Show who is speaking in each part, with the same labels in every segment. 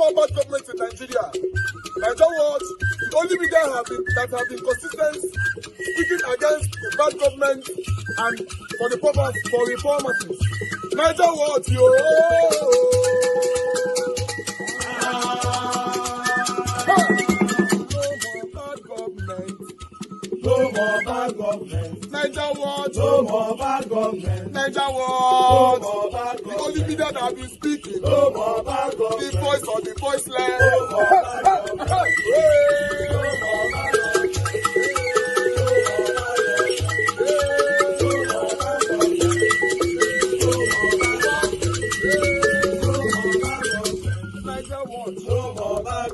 Speaker 1: more bad governments in Nigeria. Nigeria Watch, the only media that have been consistent speaking against the bad government and for the purpose for reformers. Nigeria Watch, yo. No more bad government. Nigeria Watch. No more bad government. Nigeria Watch. No more bad government. The only media that have been speaking. No more bad government. The voice of the voiceless. No more bad government. No more bad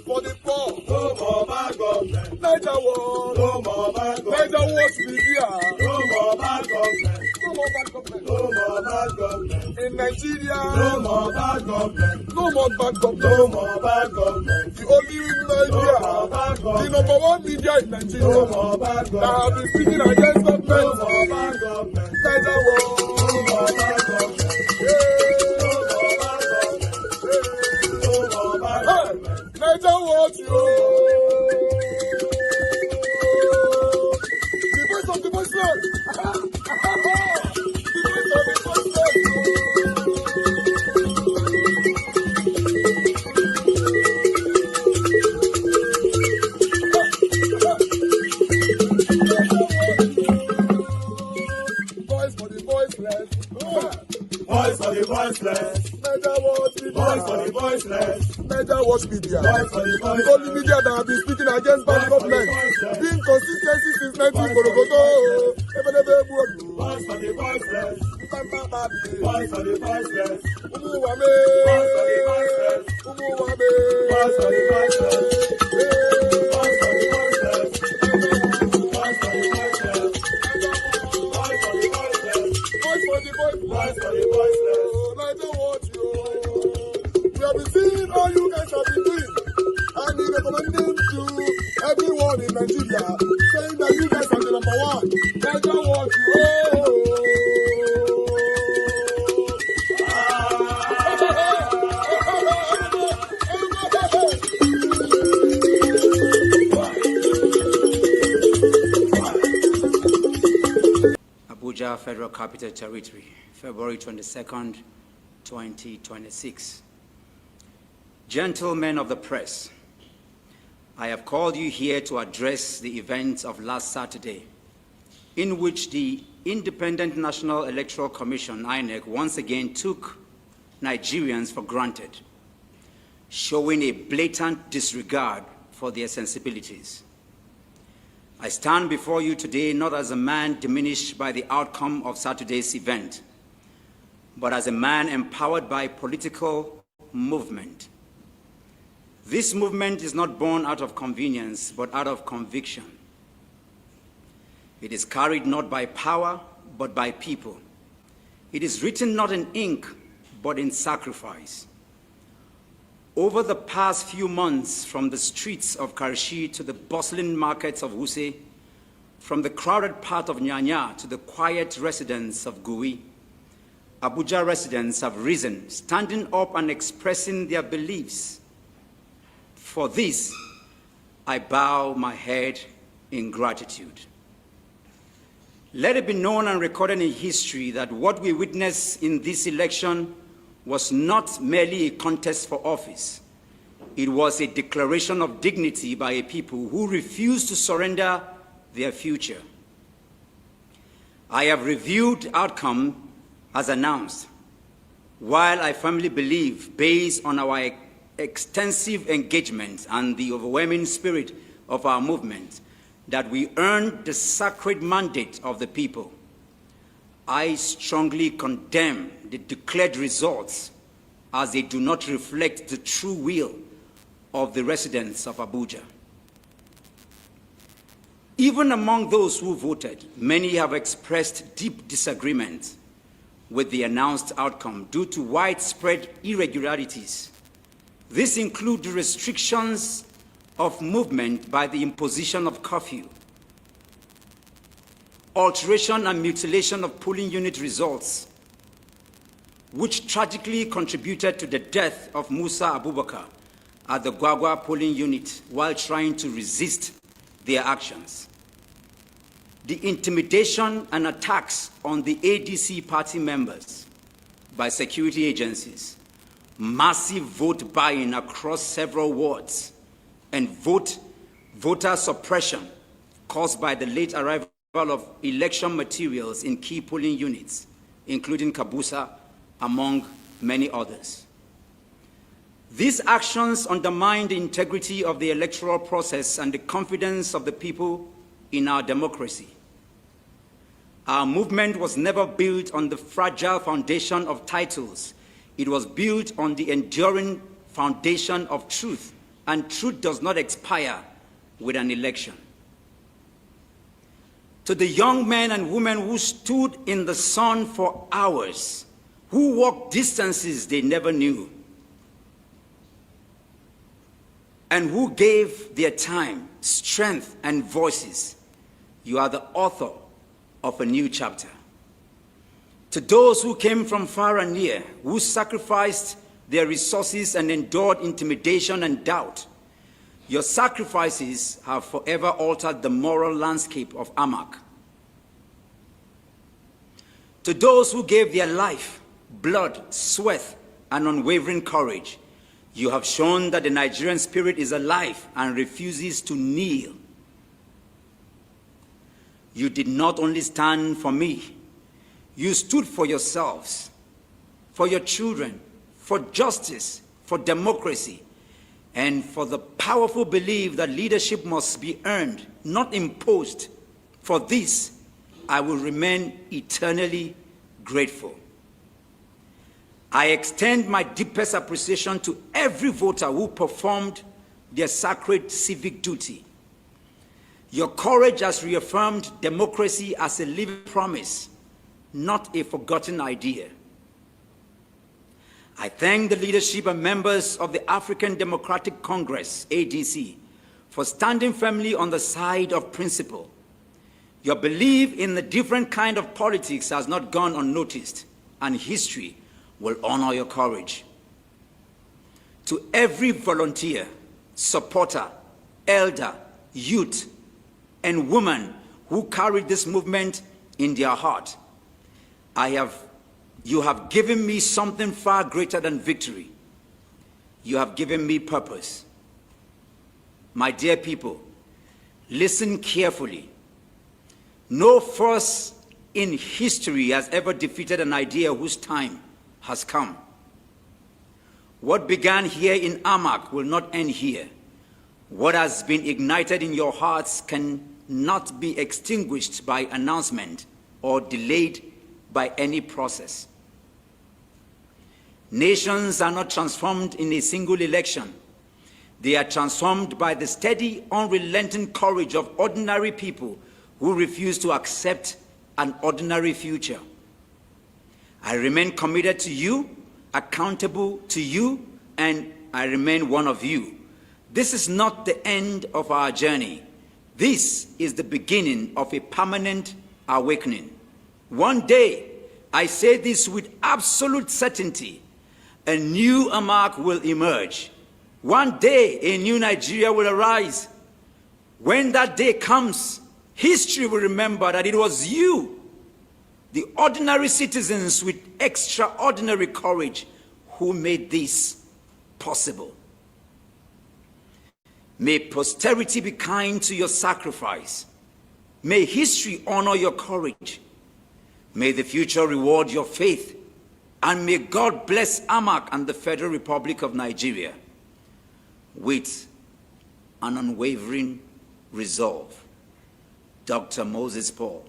Speaker 1: for the poor. No more bad government. Nigeria Watch. No more bad government. Nigeria Watch media. No more bad government. No more bad government. No more bad government. In Nigeria. No more bad government. No more bad government. No more bad government. The only media. No more bad government. The number one media in Nigeria. No more bad government. That have been speaking against government. No more bad government. Nigeria Watch. No more bad government. Nigeria Watch, yo. The voice of the voiceless. The voice of the voiceless. Voice for the voiceless. Voice for the voiceless. Nigeria Watch media. Voice for the voiceless. Nigeria Watch media. The only media that have been speaking against bad government. Being consistency since 1944.
Speaker 2: Voice for the voiceless. Voice for the voiceless.
Speaker 1: Umuwame.
Speaker 2: Voice for the voiceless.
Speaker 1: Umuwame.
Speaker 2: Voice for the voiceless. Voice for the voiceless. Voice for the voiceless. Voice for the voiceless.
Speaker 1: Voice for the voiceless.
Speaker 2: Voice for the voiceless.
Speaker 1: Nigeria Watch, yo. We have been seeing all you guys have been doing, and we recommending to everyone in Nigeria, saying that you guys are the number one. Nigeria Watch, yo.
Speaker 3: Abuja, Federal Capital Territory, February 22nd, 2026. Gentlemen of the press, I have called you here to address the events of last Saturday, in which the Independent National Electoral Commission, INEC, once again took Nigerians for granted, showing a blatant disregard for their sensibilities. I stand before you today not as a man diminished by the outcome of Saturday's event, but as a man empowered by political movement. This movement is not born out of convenience, but out of conviction. It is carried not by power, but by people. It is written not in ink, but in sacrifice. Over the past few months, from the streets of Karshi to the bustling markets of Wuse, from the crowded part of Nyanya to the quiet residents of Gui, Abuja residents have risen, standing up and expressing their beliefs. For this, I bow my head in gratitude. Let it be known and recorded in history that what we witnessed in this election was not merely a contest for office. It was a declaration of dignity by a people who refused to surrender their future. I have reviewed the outcome as announced. While I firmly believe, based on our extensive engagement and the overwhelming spirit of our movement, that we earned the sacred mandate of the people, I strongly condemn the declared results as they do not reflect the true will of the residents of Abuja. Even among those who voted, many have expressed deep disagreement with the announced outcome due to widespread irregularities. This includes the restrictions of movement by the imposition of curfew, alteration and mutilation of polling unit results, which tragically contributed to the death of Musa Abubakar at the Gwagwa polling unit while trying to resist their actions. The intimidation and attacks on the ADC party members by security agencies, massive vote buying across several wards, and voter suppression caused by the late arrival of election materials in key polling units, including Kabusa, among many others. These actions undermine the integrity of the electoral process and the confidence of the people in our democracy. Our movement was never built on the fragile foundation of titles. It was built on the enduring foundation of truth, and truth does not expire with an election. To the young men and women who stood in the sun for hours, who walked distances they never knew, and who gave their time, strength, and voices, you are the author of a new chapter. To those who came from far and near, who sacrificed their resources and endured intimidation and doubt, your sacrifices have forever altered the moral landscape of AMAC. To those who gave their life, blood, sweat, and unwavering courage, you have shown that the Nigerian spirit is alive and refuses to kneel. You did not only stand for me, you stood for yourselves, for your children, for justice, for democracy, and for the powerful belief that leadership must be earned, not imposed. For this, I will remain eternally grateful. I extend my deepest appreciation to every voter who performed their sacred civic duty. Your courage has reaffirmed democracy as a living promise, not a forgotten idea. I thank the leadership and members of the African Democratic Congress, ADC, for standing firmly on the side of principle. Your belief in the different kind of politics has not gone unnoticed, and history will honor your courage. To every volunteer, supporter, elder, youth, and woman who carried this movement in their heart, you have given me something far greater than victory. You have given me purpose. My dear people, listen carefully. No force in history has ever defeated an idea whose time has come. What began here in AMAC will not end here. What has been ignited in your hearts cannot be extinguished by announcement or delayed by any process. Nations are not transformed in a single election. They are transformed by the steady, unrelenting courage of ordinary people who refuse to accept an ordinary future. I remain committed to you, accountable to you, and I remain one of you. This is not the end of our journey. This is the beginning of a permanent awakening. One day, I say this with absolute certainty, a new AMAC will emerge. One day, a new Nigeria will arise. When that day comes, history will remember that it was you, the ordinary citizens with extraordinary courage, who made this possible. May posterity be kind to your sacrifice. May history honor your courage. May the future reward your faith. And may God bless AMAC and the Federal Republic of Nigeria with an unwavering resolve. Dr. Moses Paul.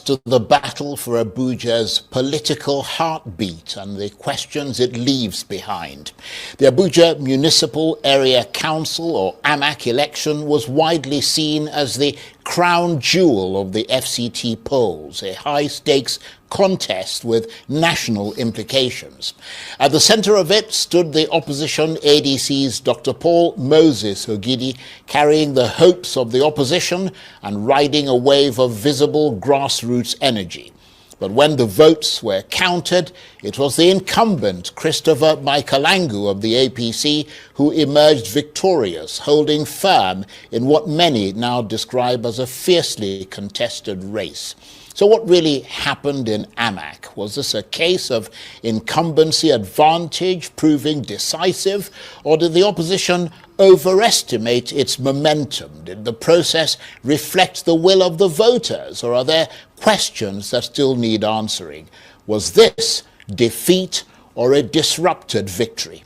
Speaker 4: To the battle for Abuja's political heartbeat and the questions it leaves behind. The Abuja Municipal Area Council, or AMAC, election was widely seen as the crown jewel of the FCT polls, a high-stakes contest with national implications. At the center of it stood the opposition ADC's Dr. Paul Moses Ogidi, carrying the hopes of the opposition and riding a wave of visible grassroots energy. But when the votes were counted, it was the incumbent, Christopher Michaelangu of the APC, who emerged victorious, holding firm in what many now describe as a fiercely contested race. So what really happened in AMAC? Was this a case of incumbency advantage proving decisive, or did the opposition overestimate its momentum? Did the process reflect the will of the voters, or are there questions that still need answering? Was this defeat or a disrupted victory?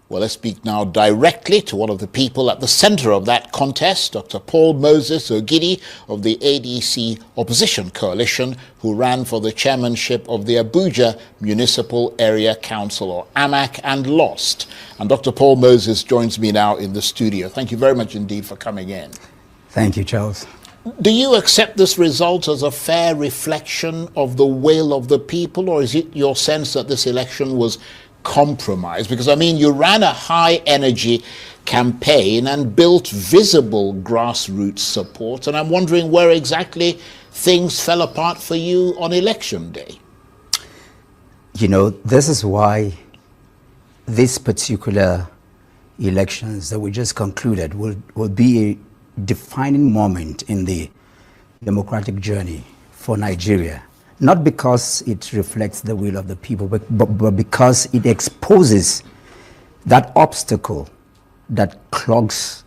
Speaker 4: Well, let's speak now directly to one of the people at the center of that contest, Dr. Paul Moses Ogidi of the ADC Opposition Coalition, who ran for the chairmanship of the Abuja Municipal Area Council, or AMAC, and lost. And Dr. Paul Moses joins me now in the studio. Thank you very much indeed for coming in.
Speaker 5: Thank you, Charles.
Speaker 4: Do you accept this result as a fair reflection of the will of the people, or is it your sense that this election was compromise? Because, I mean, you ran a high-energy campaign and built visible grassroots support, and I'm wondering where exactly things fell apart for you on election day.
Speaker 5: You know, this is why this particular elections that we just concluded will be a defining moment in the democratic journey for Nigeria. Not because it reflects the will of the people, but because it exposes that obstacle that clogs,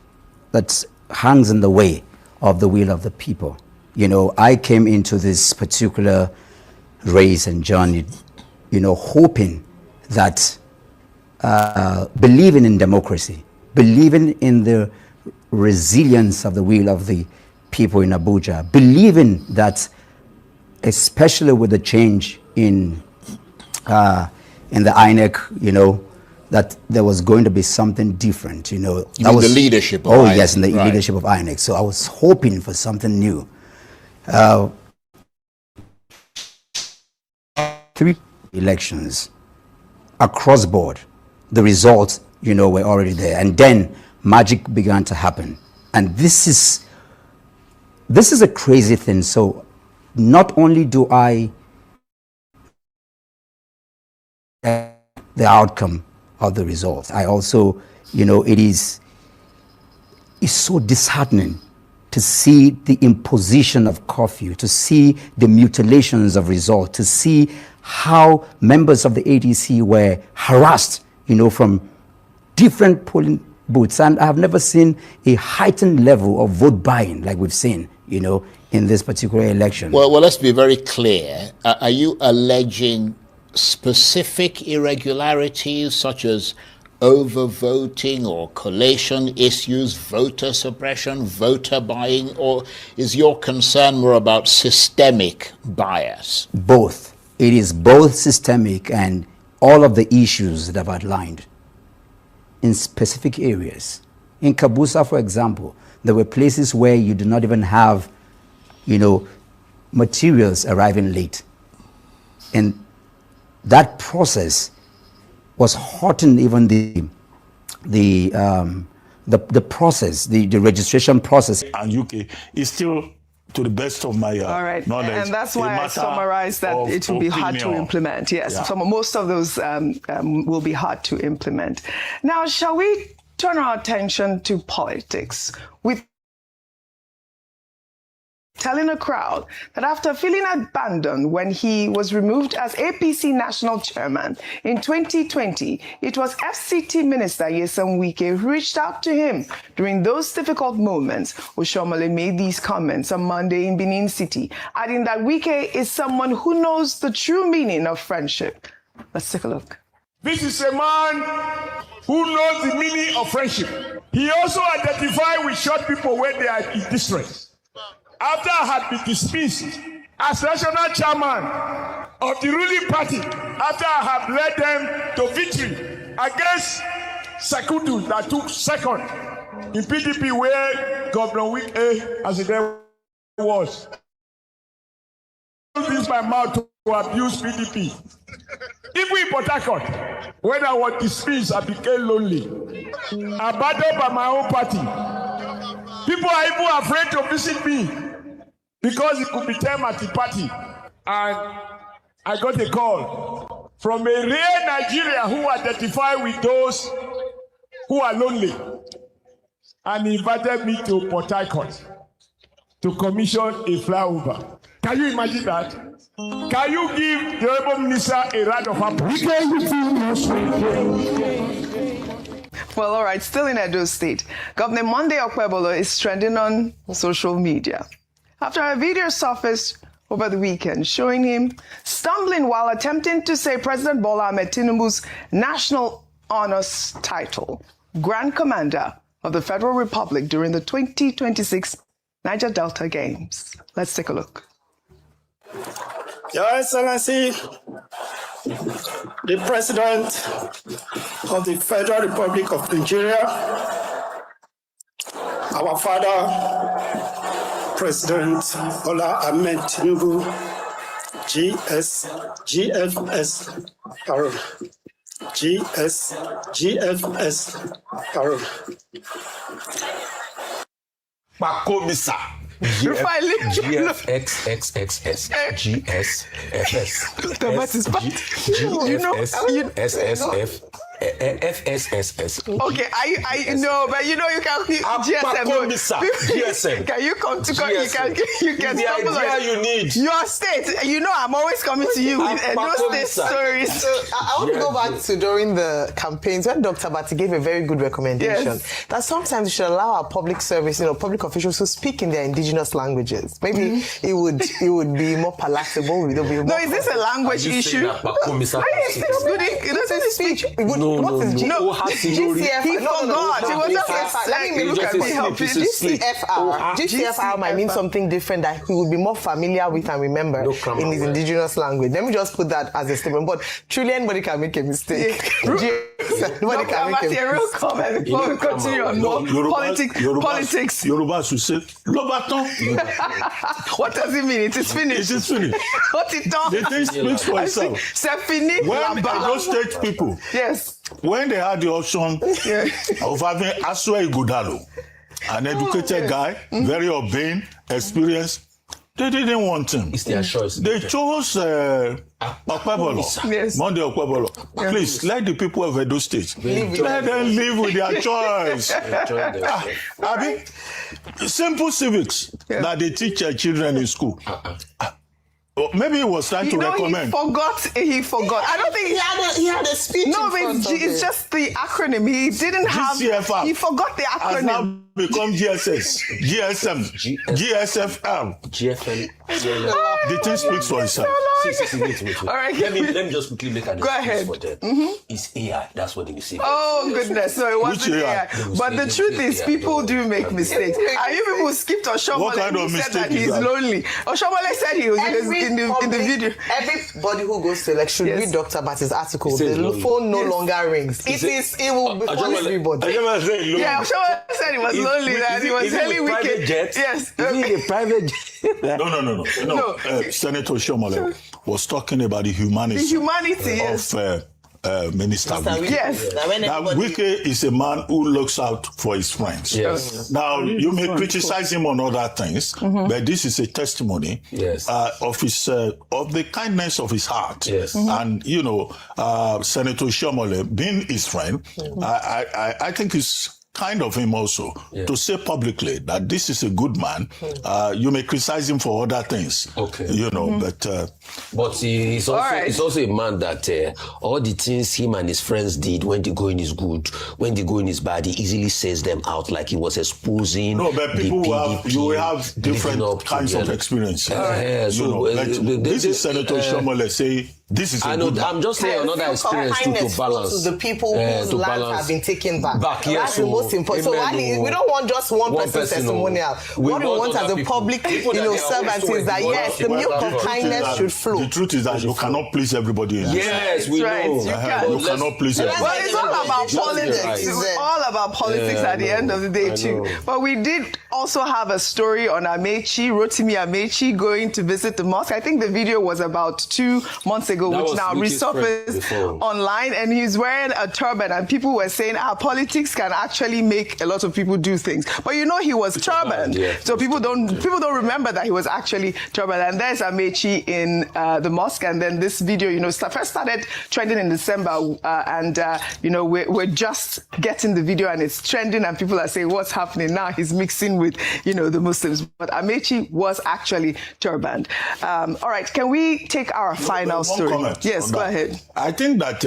Speaker 5: that hangs in the way of the will of the people. You know, I came into this particular race and journey, you know, hoping that, believing in democracy, believing in the resilience of the will of the people in Abuja, believing that, especially with the change in the INEC, you know, that there was going to be something different, you know.
Speaker 4: You mean the leadership of
Speaker 5: INEC? Oh,
Speaker 4: yes,
Speaker 5: in the leadership of INEC. So I was hoping for something new. 3 elections across board, the results, you know, were already there. And then magic began to happen. And this is a crazy thing. So not only do I the outcome of the results, I also, you know, it's so disheartening to see the imposition of curfew, to see the mutilations of results, to see how members of the ADC were harassed, you know, from different polling booths. And I have never seen a heightened level of vote buying like we've seen, you know, in this particular election.
Speaker 4: Well, let's be very clear. Are you alleging specific irregularities such as overvoting or collation issues, voter suppression, voter buying, or is your concern more about systemic bias?
Speaker 5: Both. It is both systemic and all of the issues that I've outlined in specific areas. In Kabusa, for example, there were places where you do not even have, you know, materials arriving late. And that process was hurting even the process, the registration process.
Speaker 2: And UK is still, to the best of my knowledge.
Speaker 6: And that's why I summarized that it will be hard to implement. Yes, yeah. Most of those will be hard to implement. Now, shall we turn our attention to politics with telling a crowd that after feeling abandoned when he was removed as APC national chairman in 2020, it was FCT Minister Nyesom Wike who reached out to him during those difficult moments. Oshomole made these comments on Monday in Benin City, adding that Wike is someone who knows the true meaning of friendship. Let's take a look.
Speaker 1: This is a man who knows the meaning of friendship. He also identifies with short people when they are in distress. After I had been dismissed as national chairman of the ruling party, after I had led them to victory against Sekudu that took second in PDP where Governor Wike as it was. I use my mouth to abuse PDP. Even in Port Harcourt, when I was dismissed, I became lonely, abandoned by my own party. People are even afraid to visit me. because it could be time at the party. And I got a call from a real Nigeria who identify with those who are lonely. And he invited me to Port Harcourt to commission a flyover. Can you imagine that? Can you give the Honorable Minister a round of applause?
Speaker 6: Well, all right, still in Edo State. Governor Monday Okpebholo is trending on social media after a video surfaced over the weekend showing him stumbling while attempting to say President Bola Ahmed Tinubu's National Honors title, Grand Commander of the Federal Republic during the 2026 Niger Delta Games. Let's take a look.
Speaker 7: Your Excellency, the President of the Federal Republic of Nigeria, our father, President Bola Ahmed Tinubu, GCFR.
Speaker 2: Pakomisa.
Speaker 6: GFXXXS
Speaker 2: GSSF FSSS.
Speaker 6: Okay, I know, but you know you can GSM. Can you come to you can
Speaker 2: the idea you need.
Speaker 6: Your state. You know I'm always coming to you with Edo State stories.
Speaker 8: So I want to go back to during the campaigns when Dr. Bati gave a very good recommendation that sometimes we should allow our public service, public officials to speak in their indigenous languages. Maybe it would be more palatable.
Speaker 6: No, is this a language issue? Doesn't speak.
Speaker 8: What is
Speaker 6: GCFR? He forgot. He was just
Speaker 8: let me look at GCFR might mean something different that he would be more familiar with and remember in his indigenous language. Let me just put that as a statement. But truly, anybody can make a mistake. Nobody can make a mistake.
Speaker 6: Real comment before we continue on more politics.
Speaker 9: Yoruba should say, Lobaton.
Speaker 6: What does it mean? It is finished.
Speaker 9: It is finished.
Speaker 6: What it does?
Speaker 9: The thing speaks for itself.
Speaker 6: C'est fini.
Speaker 9: When those state people, when they had the option of having Asue Ighodalo, an educated guy, very obeying, experienced, they didn't want him.
Speaker 2: It's their choice.
Speaker 9: They chose Okpebholo, Monday Okpebholo. Please, let the people of Edo State, let them live with their choice. Simple civics that they teach their children in school. Maybe he was trying to recommend.
Speaker 6: He forgot. I don't think
Speaker 8: he had a speech.
Speaker 6: No, but it's just the acronym. He didn't have.
Speaker 9: GCFR.
Speaker 6: He forgot the acronym.
Speaker 9: Has now become GSS, GSM, GSFR.
Speaker 2: GFL.
Speaker 9: The thing speaks for itself.
Speaker 6: All right,
Speaker 2: let me just quickly make an
Speaker 6: excuse
Speaker 2: for them. It's AI. That's what they will say.
Speaker 6: Oh goodness, no, it wasn't AI. But the truth is, people do make mistakes. And you people skipped Oshomole.
Speaker 9: Kind of
Speaker 6: he said that he's lonely. Oshomole said he was in the video.
Speaker 8: Everybody who goes to election read Dr. Bati's article. The phone no longer rings. It will be for everybody.
Speaker 6: Yeah, Oshomole said he was lonely. That he was really wicked. Yes.
Speaker 2: Is he a private jet?
Speaker 9: No. Senator Oshomole was talking about the humanity of Minister Wike.
Speaker 6: Yes.
Speaker 9: Now, Wike is a man who looks out for his friends.
Speaker 2: Yes.
Speaker 9: Now, you may criticize him on other things, but this is a testimony of his of the kindness of his heart.
Speaker 2: Yes.
Speaker 9: And, Senator Oshomole, being his friend, I think it's kind of him also to say publicly that this is a good man. You may criticize him for other things, but
Speaker 2: he's also a man that all the things him and his friends did when the going is good, when the going is bad, he easily says them out like he was exposing.
Speaker 9: No, but people you have different kinds of experiences. This is Senator Oshomole say. This is
Speaker 2: I'm just saying another experience to balance.
Speaker 8: To the people whose lives have been taken back. That's the most important. So we don't want just one person's testimonial. What we want as a public, servant is that yes, the milk of kindness should flow.
Speaker 9: The truth is that you cannot please everybody.
Speaker 2: Yes, we know.
Speaker 9: You cannot please everybody.
Speaker 6: Well, it's all about politics. It's all about politics at the end of the day too. But we did also have a story on Rotimi Amechi going to visit the mosque. I think the video was about 2 months ago. ago, which now resurfaced online, and he's wearing a turban, and people were saying, politics can actually make a lot of people do things. But you know, he was turbaned, so people don't remember that he was actually turbaned. And there's Amechi in the mosque, and then this video, you know, first started trending in December, you know, we're just getting the video, and it's trending, and people are saying, what's happening now? He's mixing with, you know, the Muslims. But Amechi was actually turbaned. All right, can we take our final story? Yes, go ahead.
Speaker 9: I think that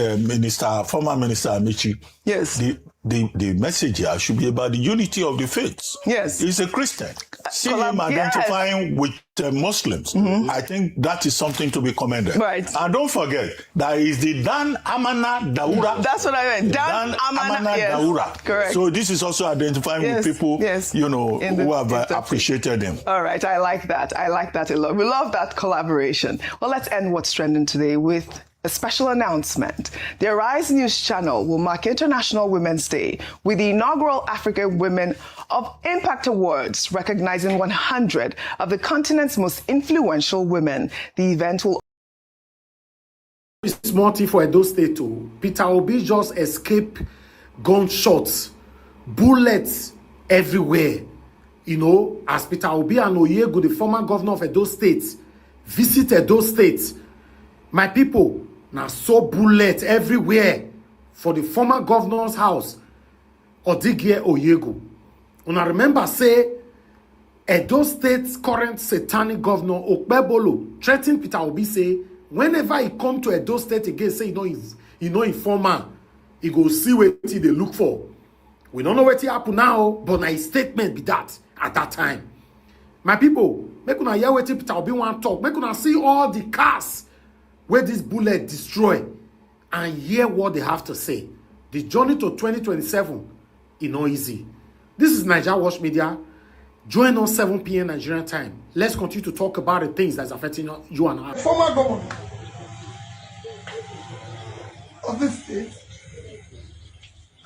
Speaker 9: former Minister Amechi,
Speaker 6: yes,
Speaker 9: the message here should be about the unity of the faiths.
Speaker 6: Yes.
Speaker 9: He's a Christian. See him identifying with Muslims. I think that is something to be commended.
Speaker 6: Right.
Speaker 9: And don't forget, that is the Dan Amana Daura.
Speaker 6: That's what I meant. Dan Amana
Speaker 9: Daura.
Speaker 6: Correct.
Speaker 9: So this is also identifying with people, you know, who have appreciated him.
Speaker 6: All right. I like that. I like that a lot. We love that collaboration. Well, let's end what's trending today with a special announcement. The Arise News channel will mark International Women's Day with the inaugural African Women of Impact Awards, recognizing 100 of the continent's most influential women. The event will...
Speaker 10: It's more for Edo State too. Peter Obi just escaped gunshots, bullets everywhere. You know, as Peter Obi and Oyego, the former governor of Edo State, visit Edo State, my people, now saw bullets everywhere for the former governor's house, Odigye Oyego. And I remember say, Edo State's current satanic governor, Okpebholo, threatened Peter Obi, say, whenever he come to Edo State again, say, you know, informer, he go see what they look for. We don't know what happen now, but my statement be that at that time. My people, make una hear what Peter Obi want talk. Make una see all the cars where this bullet destroy and hear what they have to say. The journey to 2027 is not easy. This is Niger Watch Media. Join us 7 p.m. Nigerian time. Let's continue to talk about the things that's affecting you and I.
Speaker 7: Former governor of this state,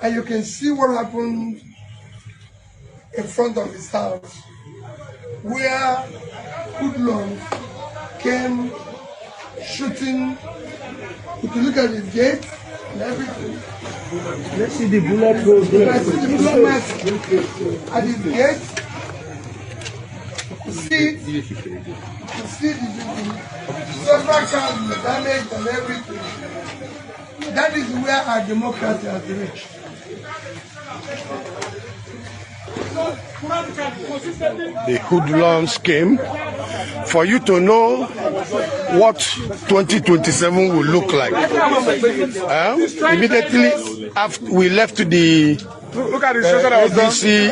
Speaker 7: and you can see what happened in front of his house, where hoodlums came shooting. If you look at his gate and everything,
Speaker 2: let's see the bullet go there.
Speaker 7: I see the blood at his gate. You see the several cars were damaged and everything. That is where our democracy has reached.
Speaker 11: The hoodlums came for you to know what 2027 will look like. Immediately after we left the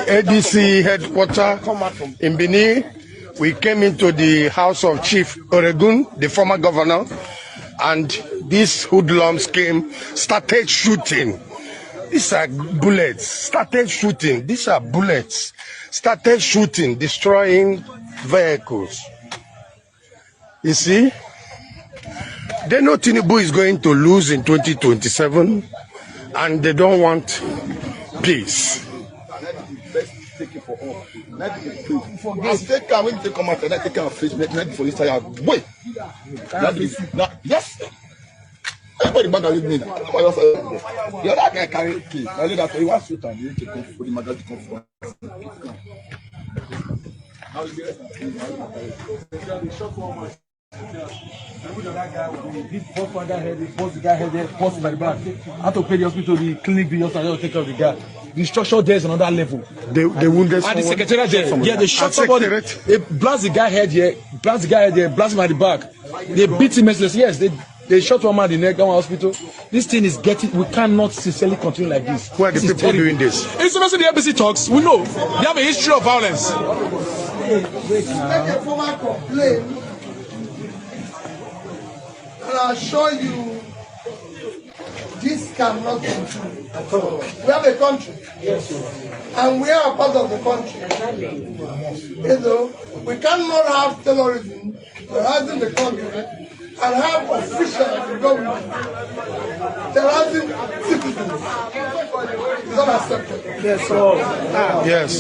Speaker 11: ADC headquarters in Benin, we came into the house of Chief Oregun, the former governor, and these hoodlums came, started shooting. These are bullets, started shooting. These are bullets, started shooting, destroying vehicles. You see, they know Tinubu is going to lose in 2027, and they don't want peace.
Speaker 12: Yes. Everybody back at me. The other guy carry key. I know that he wants to turn. You need to go for the magazine to come
Speaker 2: Post the guy head, post by the back. I have to pay the hospital, the clinic bills, and I take care of the guy. The structure there is another level.
Speaker 11: They wounded
Speaker 2: and the secretariat there. Yeah, they shot somebody. They blast the guy head here, blast the guy head there, blast him at the back. They beat him merciless. Yes, they shot one man in the neck, one hospital. This thing is getting, we cannot sincerely continue like this.
Speaker 11: Who are the people doing this?
Speaker 2: It's also the embassy talks. We know they have a history of violence.
Speaker 7: Make a formal complaint, and I'll show you this cannot continue at all. We have a country, and we are a part of the country. You know, we cannot have terrorism terrorizing the country and have officials in government terrorizing citizens. It's not acceptable.
Speaker 11: Yes, sir. Yes.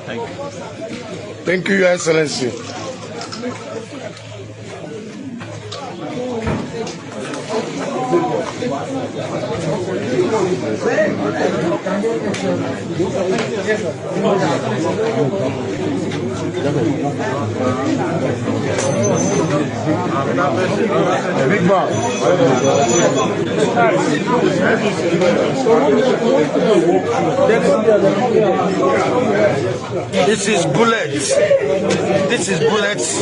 Speaker 7: Thank you.
Speaker 11: Thank you, Your Excellency. Big man. This is bullets. This is bullets.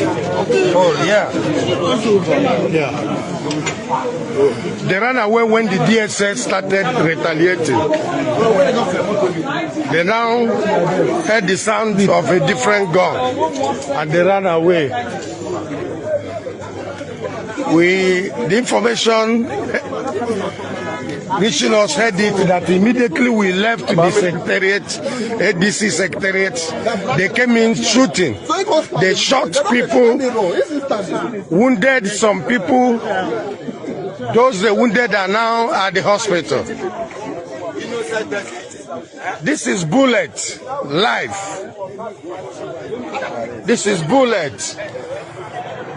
Speaker 11: Oh yeah. Yeah. They ran away when the DSS started retaliating. They now heard the sound of a different gun and they ran away. The information reaching us heard it that immediately we left the secretariat, ADC secretariat, they came in shooting. They shot people, wounded some people. Those wounded are now at the hospital. This is bullet, life. This is bullet.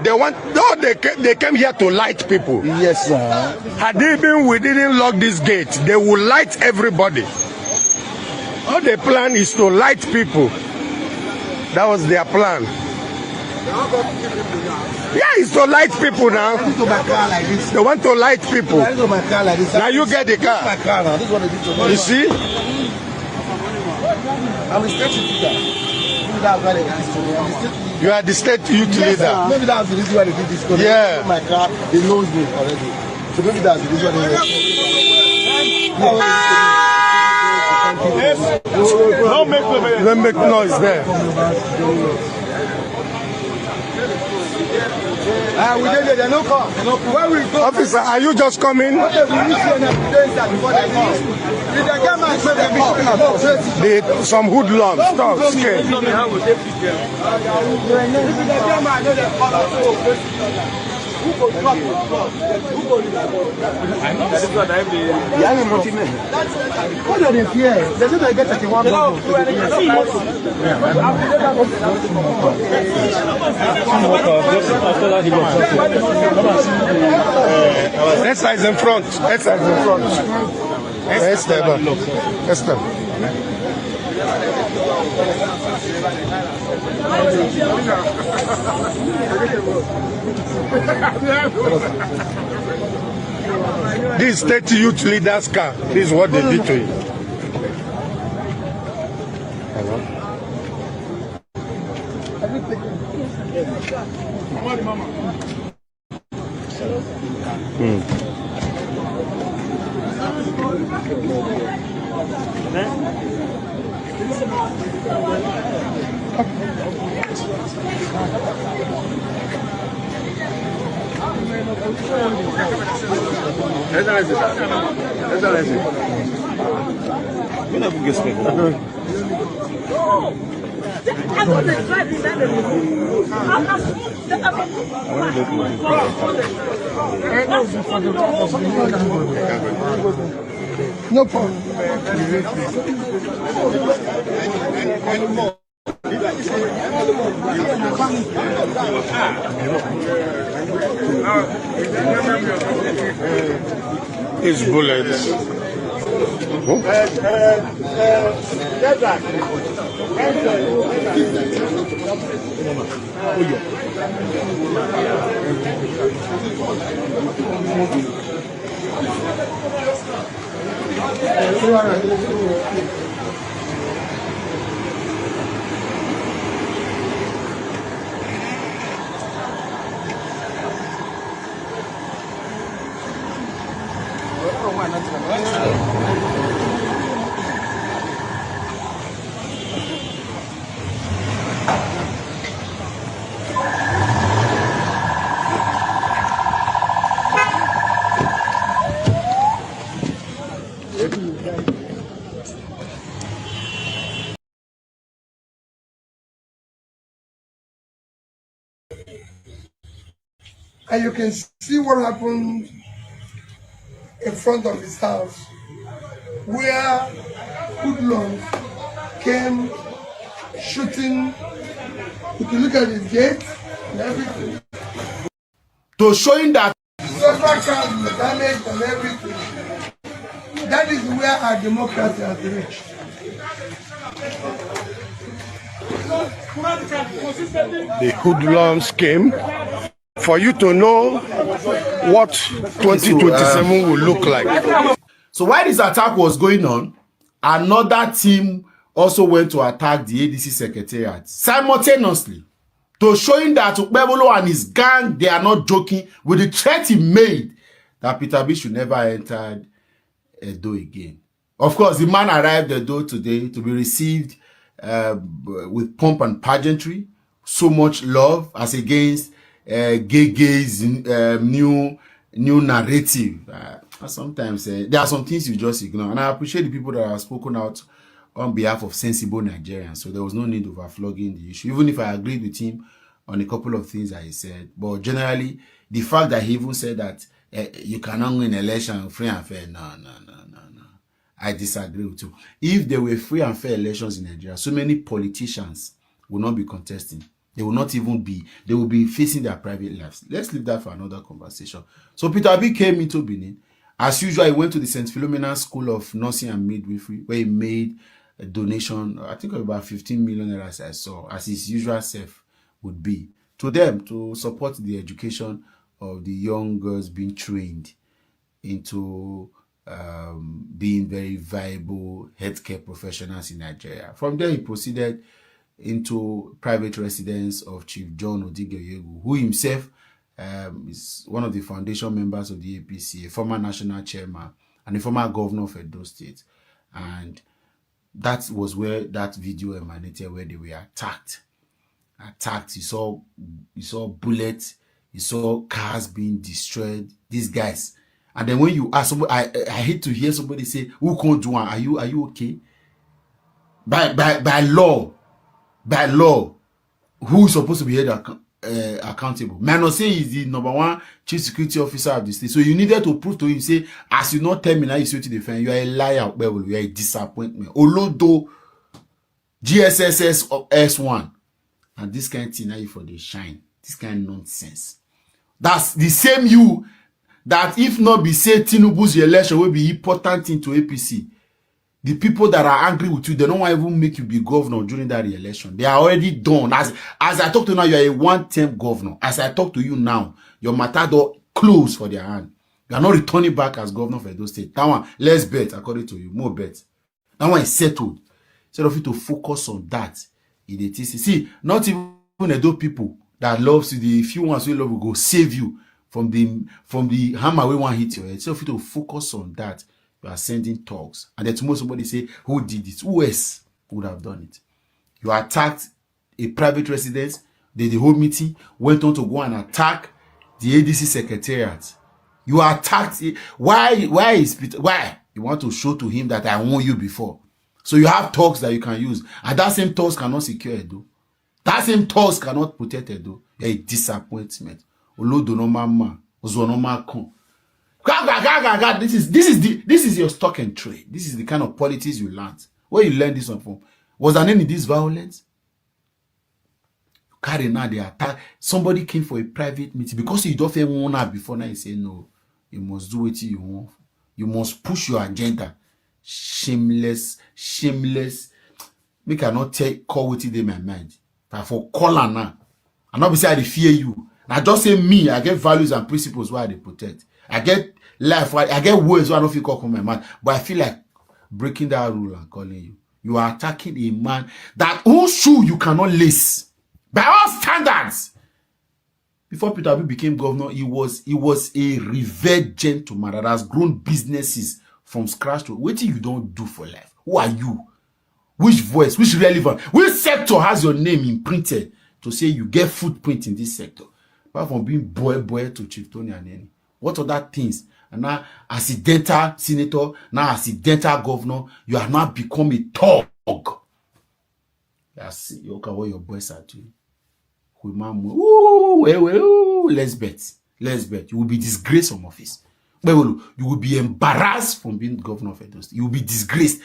Speaker 11: They came here to light people.
Speaker 2: Yes, sir.
Speaker 11: Had we didn't lock this gate, they will light everybody. All the plan is to light people. That was their plan. Yeah, it's to light people now. They want to light people. Now you get the car. You see? You are the state youth leader.
Speaker 12: Maybe that's the reason why they did this.
Speaker 11: Yeah.
Speaker 12: My car, they knows me already. So maybe that's the reason why they
Speaker 11: Don't make noise there.
Speaker 12: we did it, no car. Where we go?
Speaker 11: Officer, are you just coming? Some hoodlums, stop, scared.
Speaker 12: What are they fear? They say they get 31
Speaker 11: Esther is in front. Esther is in front. Esther. This state youth leaders car. This is what they did to you.
Speaker 12: No problem.
Speaker 11: It's bullets.
Speaker 7: And you can see what happened in front of his house, where hoodlums came shooting. You can look at his gate and everything.
Speaker 10: To showing that
Speaker 7: social crowd, damage and everything. That is where our democracy has reached.
Speaker 11: The hoodlums came for you to know what 2027 will look like.
Speaker 13: So while this attack was going on, another team also went to attack the ADC secretariat simultaneously to showing that Okpebholo and his gang, they are not joking with the threat he made that Peter Obi should never enter Edo again. Of course, the man arrived at Edo today to be received with pomp and pageantry, so much love as against Gege's new narrative. Sometimes there are some things you just ignore, and I appreciate the people that have spoken out on behalf of sensible Nigerians. So there was no need of flogging the issue, even if I agreed with him on a couple of things that he said. But generally, the fact that he even said that you cannot win election free and fair, no. I disagree with you. If there were free and fair elections in Nigeria, so many politicians will not be contesting. They will not even be, they will be facing their private lives. Let's leave that for another conversation. So Peter Obi came into Benin. As usual, he went to the St. Philomena School of Nursing and Midwifery, where he made a donation, I think of about 15 million naira, as I saw, as his usual self would be, to them to support the education of the young girls being trained into being very viable healthcare professionals in Nigeria. From there, he proceeded into private residence of Chief John Odigeyegu, who himself is one of the foundation members of the APC, a former national chairman and a former governor of Edo State. And that was where that video emanated, where they were attacked. You saw bullets, you saw cars being destroyed. These guys. And then when you ask somebody, I hate to hear somebody say, "Who can't do one? Are you okay?" By law, who is supposed to be held accountable? Man, say he's the #1 chief security officer of the state. So you needed to prove to him, say, as you not tell me now you say to defend, you are a liar, you are a disappointment. Olodo GSSS S1. And this kind of thing now you for the shine. This kind of nonsense. That's the same you that if not be say Tinubu's election will be important into APC. The people that are angry with you, they don't want to even make you be governor during that election. They are already done. As I talk to you now, you are a one-term governor. As I talk to you now, your matador closed for their hand. You are not returning back as governor of Edo State. That one, less bet, according to you, more bet. That one is settled. Instead of you to focus on that, see, not even Edo people that loves you, the few ones who love will go save you from the hammer we want to hit your head. Instead of you to focus on that, you are sending talks. And then tomorrow somebody say, who did it? Who else would have done it? You attacked a private residence, did the whole meeting, went on to go and attack the ADC secretariat. You attacked it. Why is Peter? Why? You want to show to him that I won you before. So you have talks that you can use. And that same talks cannot secure Edo. That same talks cannot protect Edo. You're a disappointment. This is your stock and trade. This is the kind of politics you learned. Where you learned this one from? Was there any this violence? Carry now the attack. Somebody came for a private meeting because you don't feel one out before. Now you say no. You must do what you want. You must push your agenda. Shameless. Me cannot call what in my mind. But for calling now, and not beside I fear you. Now just say me. I get values and principles why they protect. I get life. I get words why I don't feel call from my mind. But I feel like breaking that rule and calling you. You are attacking a man that whose shoe you cannot lace. By all standards. Before Peter Obi became governor, he was a revered gentleman that has grown businesses from scratch to what you don't do for life. Who are you? Which voice? Which relevant? Which sector has your name imprinted to say you get footprint in this sector? Apart from being boy to Chief Tony and any. What other things? And now, accidental senator, now accidental governor, you have now become a thug. See, you look at what your boys are doing. Let's bet. You will be disgraced from office. You will be embarrassed from being governor of Edo State. You will be disgraced.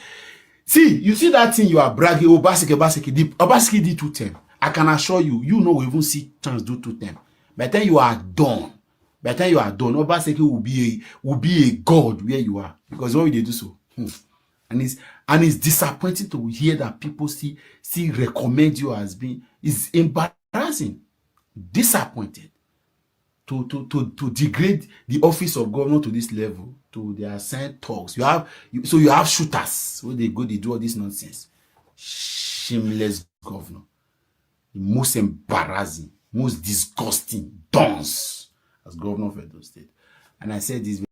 Speaker 13: See, you see that thing you are bragging, Obaseki did 2 terms. I can assure you, you know we even see chance do 2 terms. By the time you are done, By the time you are done, Obaseki will be a god where you are. Because why would they do so? And it's disappointing to hear that people still recommend you as being. It's embarrassing, disappointed to degrade the office of governor to this level, to their assigned talks. You have shooters where they do all this nonsense. Shameless governor, the most embarrassing, most disgusting dunce as governor of Edo State. And I said this.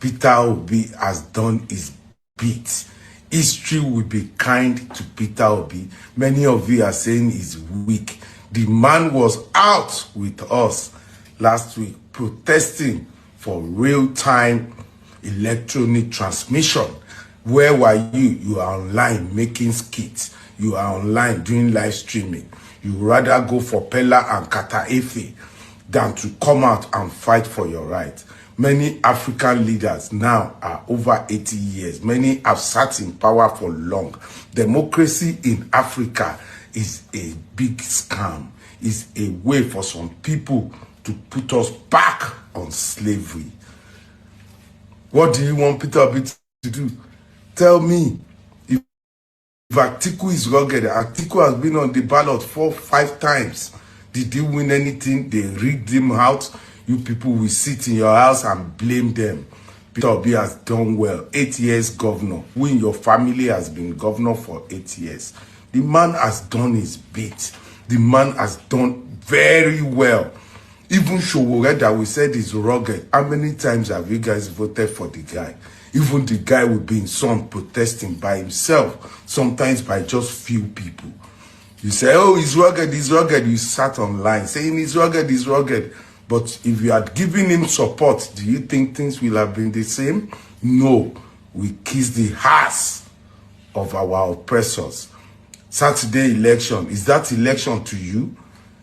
Speaker 14: Peter Obi has done his bit. History will be kind to Peter Obi. Many of you are saying he's weak. The man was out with us last week protesting for real-time electronic transmission. Where were you? You are online making skits. You are online doing live streaming. You rather go for Pella and Kata Efe than to come out and fight for your right. Many African leaders now are over 80 years. Many have sat in power for long. Democracy in Africa is a big scam. It's a way for some people to put us back on slavery. What do you want Peter Obi to do? Tell me. If Atiku is rugged, Atiku has been on the ballot 4-5 times. Did he win anything? They rigged him out. You people will sit in your house and blame them. Peter Obi has done well. 8 years governor. Who in your family has been governor for 8 years? The man has done his bit. The man has done very well. Even Showore that we said is rugged. How many times have you guys voted for the guy? Even the guy will be in some protesting by himself. Sometimes by just few people. You say, oh, he's rugged, he's rugged. You sat online saying he's rugged, he's rugged. But if you had given him support, do you think things will have been the same? No. We kiss the ass of our oppressors. Saturday election, is that election to you?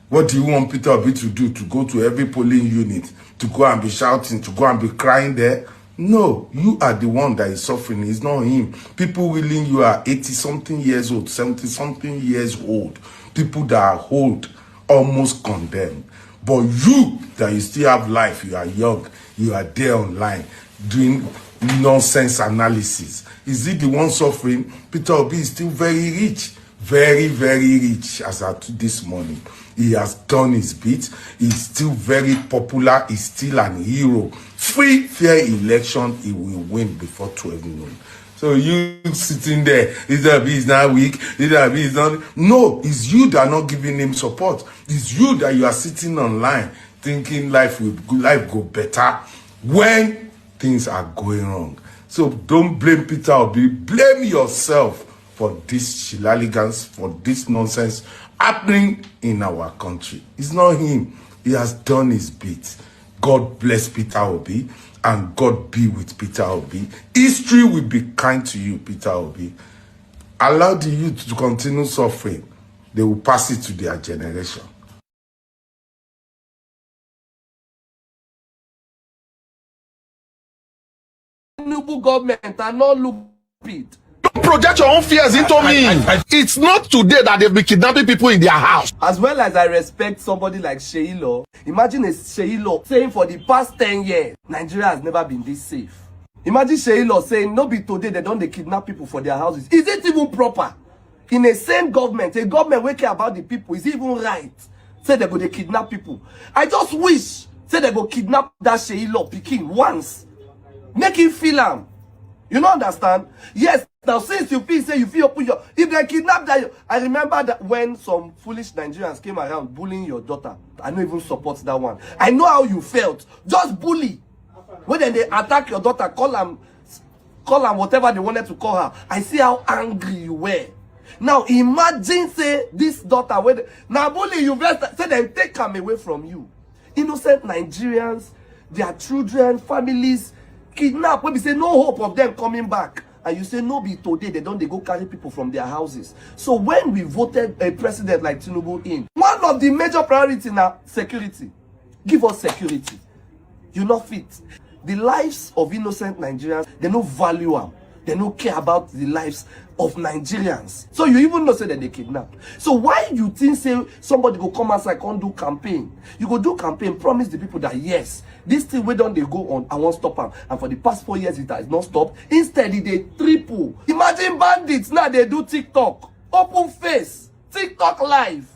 Speaker 14: What do you want Peter Obi to do? To go to every polling unit, to go and be shouting, to go and be crying there? No, you are the one that is suffering. It's not him. People willing you are 80-something years old, 70-something years old. People that are old, almost condemned. But you, that you still have life, you are young, you are there online, doing nonsense analysis. Is it the one suffering? Peter Obi is still very rich. Very, very rich as at this morning. He has done his bit. He's still very popular. He's still an hero. Free, fair election, he will win before 12 noon. So you sitting there, Peter Obi is not weak, Peter Obi is not... No, it's you that are not giving him support. It's you that you are sitting online thinking life go better when things are going wrong. So don't blame Peter Obi. Blame yourself for this shenanigans, for this nonsense happening in our country. It's not him. He has done his bit. God bless Peter Obi, and God be with Peter Obi. History will be kind to you, Peter Obi. Allow the youth to continue suffering. They will pass it to their generation.
Speaker 15: Tinubu government are not stupid.
Speaker 11: Don't project your own fears into me. It's not today that they've been kidnapping people in their house.
Speaker 15: As well as I respect somebody like Sheilo, imagine a Sheilo saying for the past 10 years, Nigeria has never been this safe. Imagine Sheilo saying, no be today they don't kidnap people for their houses. Is it even proper? In a sane government, a government where care about the people, is it even right? Say they go they kidnap people. I just wish, say they go kidnap that Sheilo Pikin once. Make him feel him. You don't understand? Yes, now since you feel, say you feel open your... If they kidnap that... I remember that when some foolish Nigerians came around bullying your daughter. I don't even support that one. I know how you felt. Just bully. When they attack your daughter, call them whatever they wanted to call her. I see how angry you were. Now imagine, say, this daughter... When now bully you, say they take them away from you. Innocent Nigerians, their children, families... kidnap when we say no hope of them coming back, and you say no be today they go carry people from their houses. So when we voted a president like Tinubu in, one of the major priorities now security. Give us security. You not fit. The lives of innocent Nigerians, they no value them. They don't care about the lives of Nigerians. So you even know say that they kidnap. So why you think say somebody go come outside can't do campaign? You go do campaign, promise the people that yes, this thing where don't they go on, I won't stop them. And for the past 4 years it has not stopped. Instead they triple. Imagine bandits now they do TikTok. Open face. TikTok live.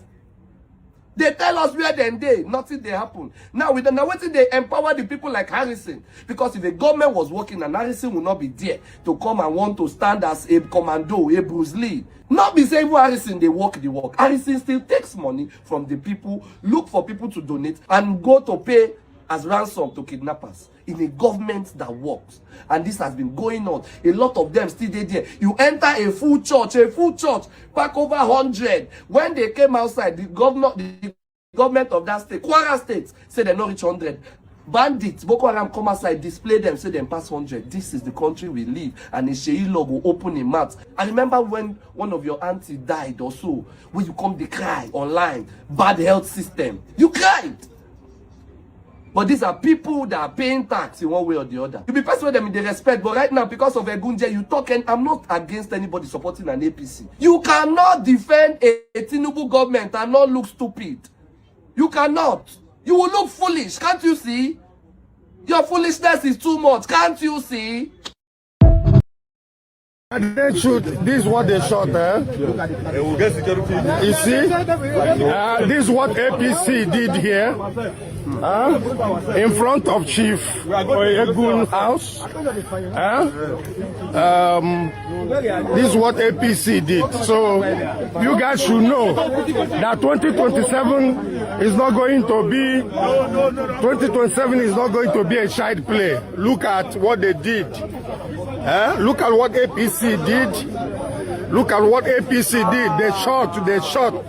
Speaker 15: They tell us where they nothing they happen. Now with the now waiting they empower the people like Harrison. Because if the government was working and Harrison will not be there to come and want to stand as a commando, a Bruce Lee. Not be saying Harrison they work the work. Harrison still takes money from the people, look for people to donate and go to pay as ransom to kidnappers in a government that works. And this has been going on. A lot of them still there. You enter a full church, back over 100. When they came outside, the government of that state, Kwara State, said they not reach 100. Bandits, Boko Haram come outside, display them, say them pass 100. This is the country we live. And a Sheilo will open a mouth. I remember when one of your auntie died or so, when you come, they cry online. Bad health system. You cried. But these are people that are paying tax in one way or the other. You be persuaded them in the respect, but right now, because of Egunje, you talk, and I'm not against anybody supporting an APC. You cannot defend a Tinubu government and not look stupid. You cannot. You will look foolish, can't you see? Your foolishness is too much, can't you see?
Speaker 11: And they shoot, this is what they shot, You see? This is what APC did here. In front of Chief Oyegun's house. This is what APC did. So you guys should know that 2027 is not going to be 2027 is not going to be a child play. Look at what they did. Look at what APC did. Look at what APC did. They shot.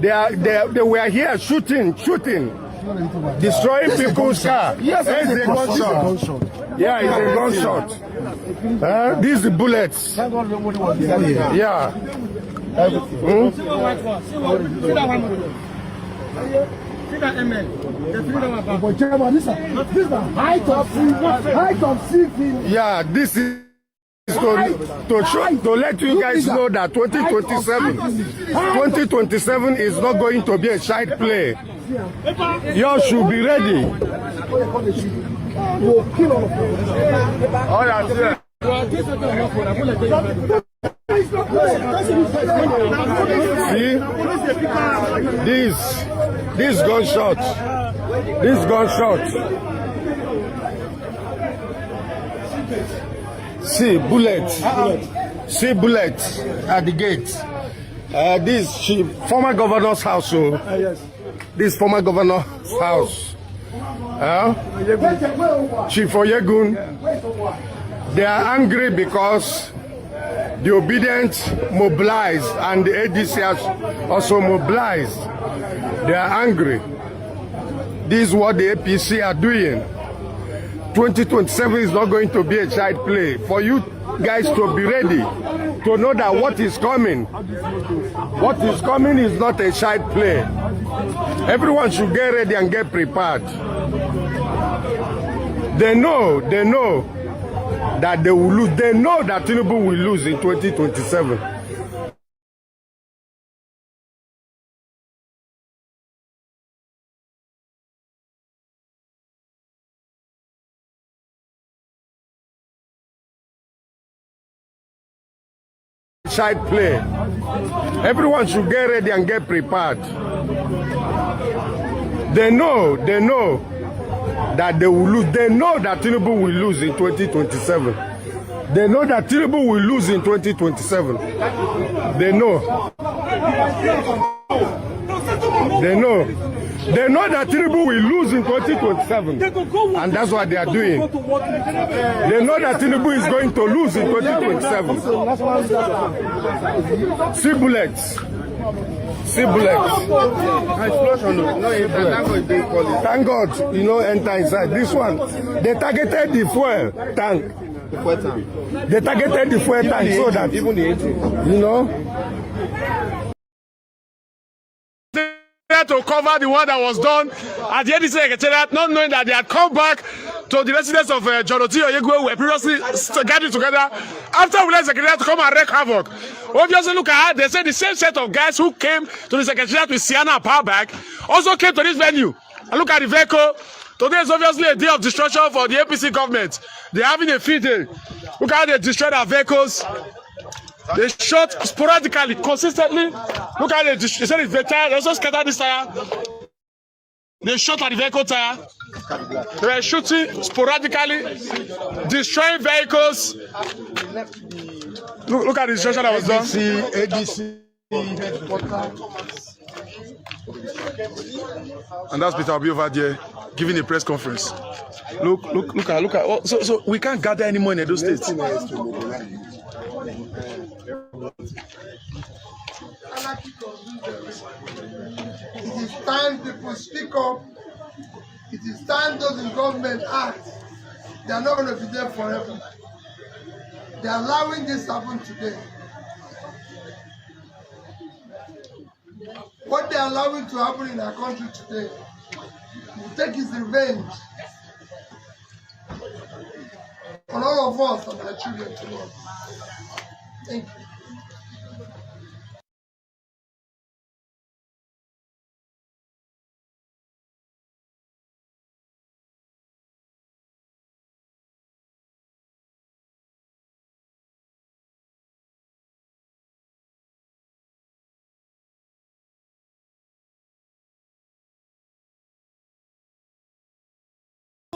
Speaker 11: They were here shooting. Destroying people's car. Yes, it's a gunshot. Yeah, it's a gunshot. These are bullets. Yeah. Yeah, this is to let you guys know that 2027 is not going to be a child play. You should be ready. See, this gunshot. See bullets. See bullets at the gate. This former governor's house. This former governor's house. Chief Oyegun. They are angry because the obedient mobilized and the ADC has also mobilized. They are angry. This is what the APC are doing. 2027 is not going to be a child play. For you guys to be ready, to know that what is coming is not a child play. Everyone should get ready and get prepared. They know that they will lose. They know that Tinubu will lose in 2027. Child play. Everyone should get ready and get prepared. They know that they will lose. They know that Tinubu will lose in 2027. They know that Tinubu will lose in 2027. They know. They know that Tinubu will lose in 2027. And that's what they are doing. They know that Tinubu is going to lose in 2027. See bullets. Thank God, enter inside. This one, they targeted the fuel tank. They targeted the fuel tank so that,
Speaker 2: to cover the one that was done at the ADC Secretariat, not knowing that they had come back to the residents of Joroti or Yegwe who were previously gathered together after we left the secretariat to come and wreak havoc. Obviously, look at how they say the same set of guys who came to the secretariat with Sienna and power bag also came to this venue. And look at the vehicle. Today is obviously a day of destruction for the APC government. They're having a field day. Look how they destroyed our vehicles. They shot sporadically, consistently. Look how they said it's the tire. They also scattered this tire. They shot at the vehicle tire. They were shooting sporadically, destroying vehicles. Look at the destruction that was done.
Speaker 11: ADC
Speaker 2: And that's Peter Obi over there giving a press conference. Look at. Oh, so we can't gather anymore in Edo State.
Speaker 7: It is time people speak up. It is time those in government act. They are not going to be there forever. They are allowing this to happen today. What they are allowing to happen in our country today will take its revenge on all of us and our children tomorrow. Thank you.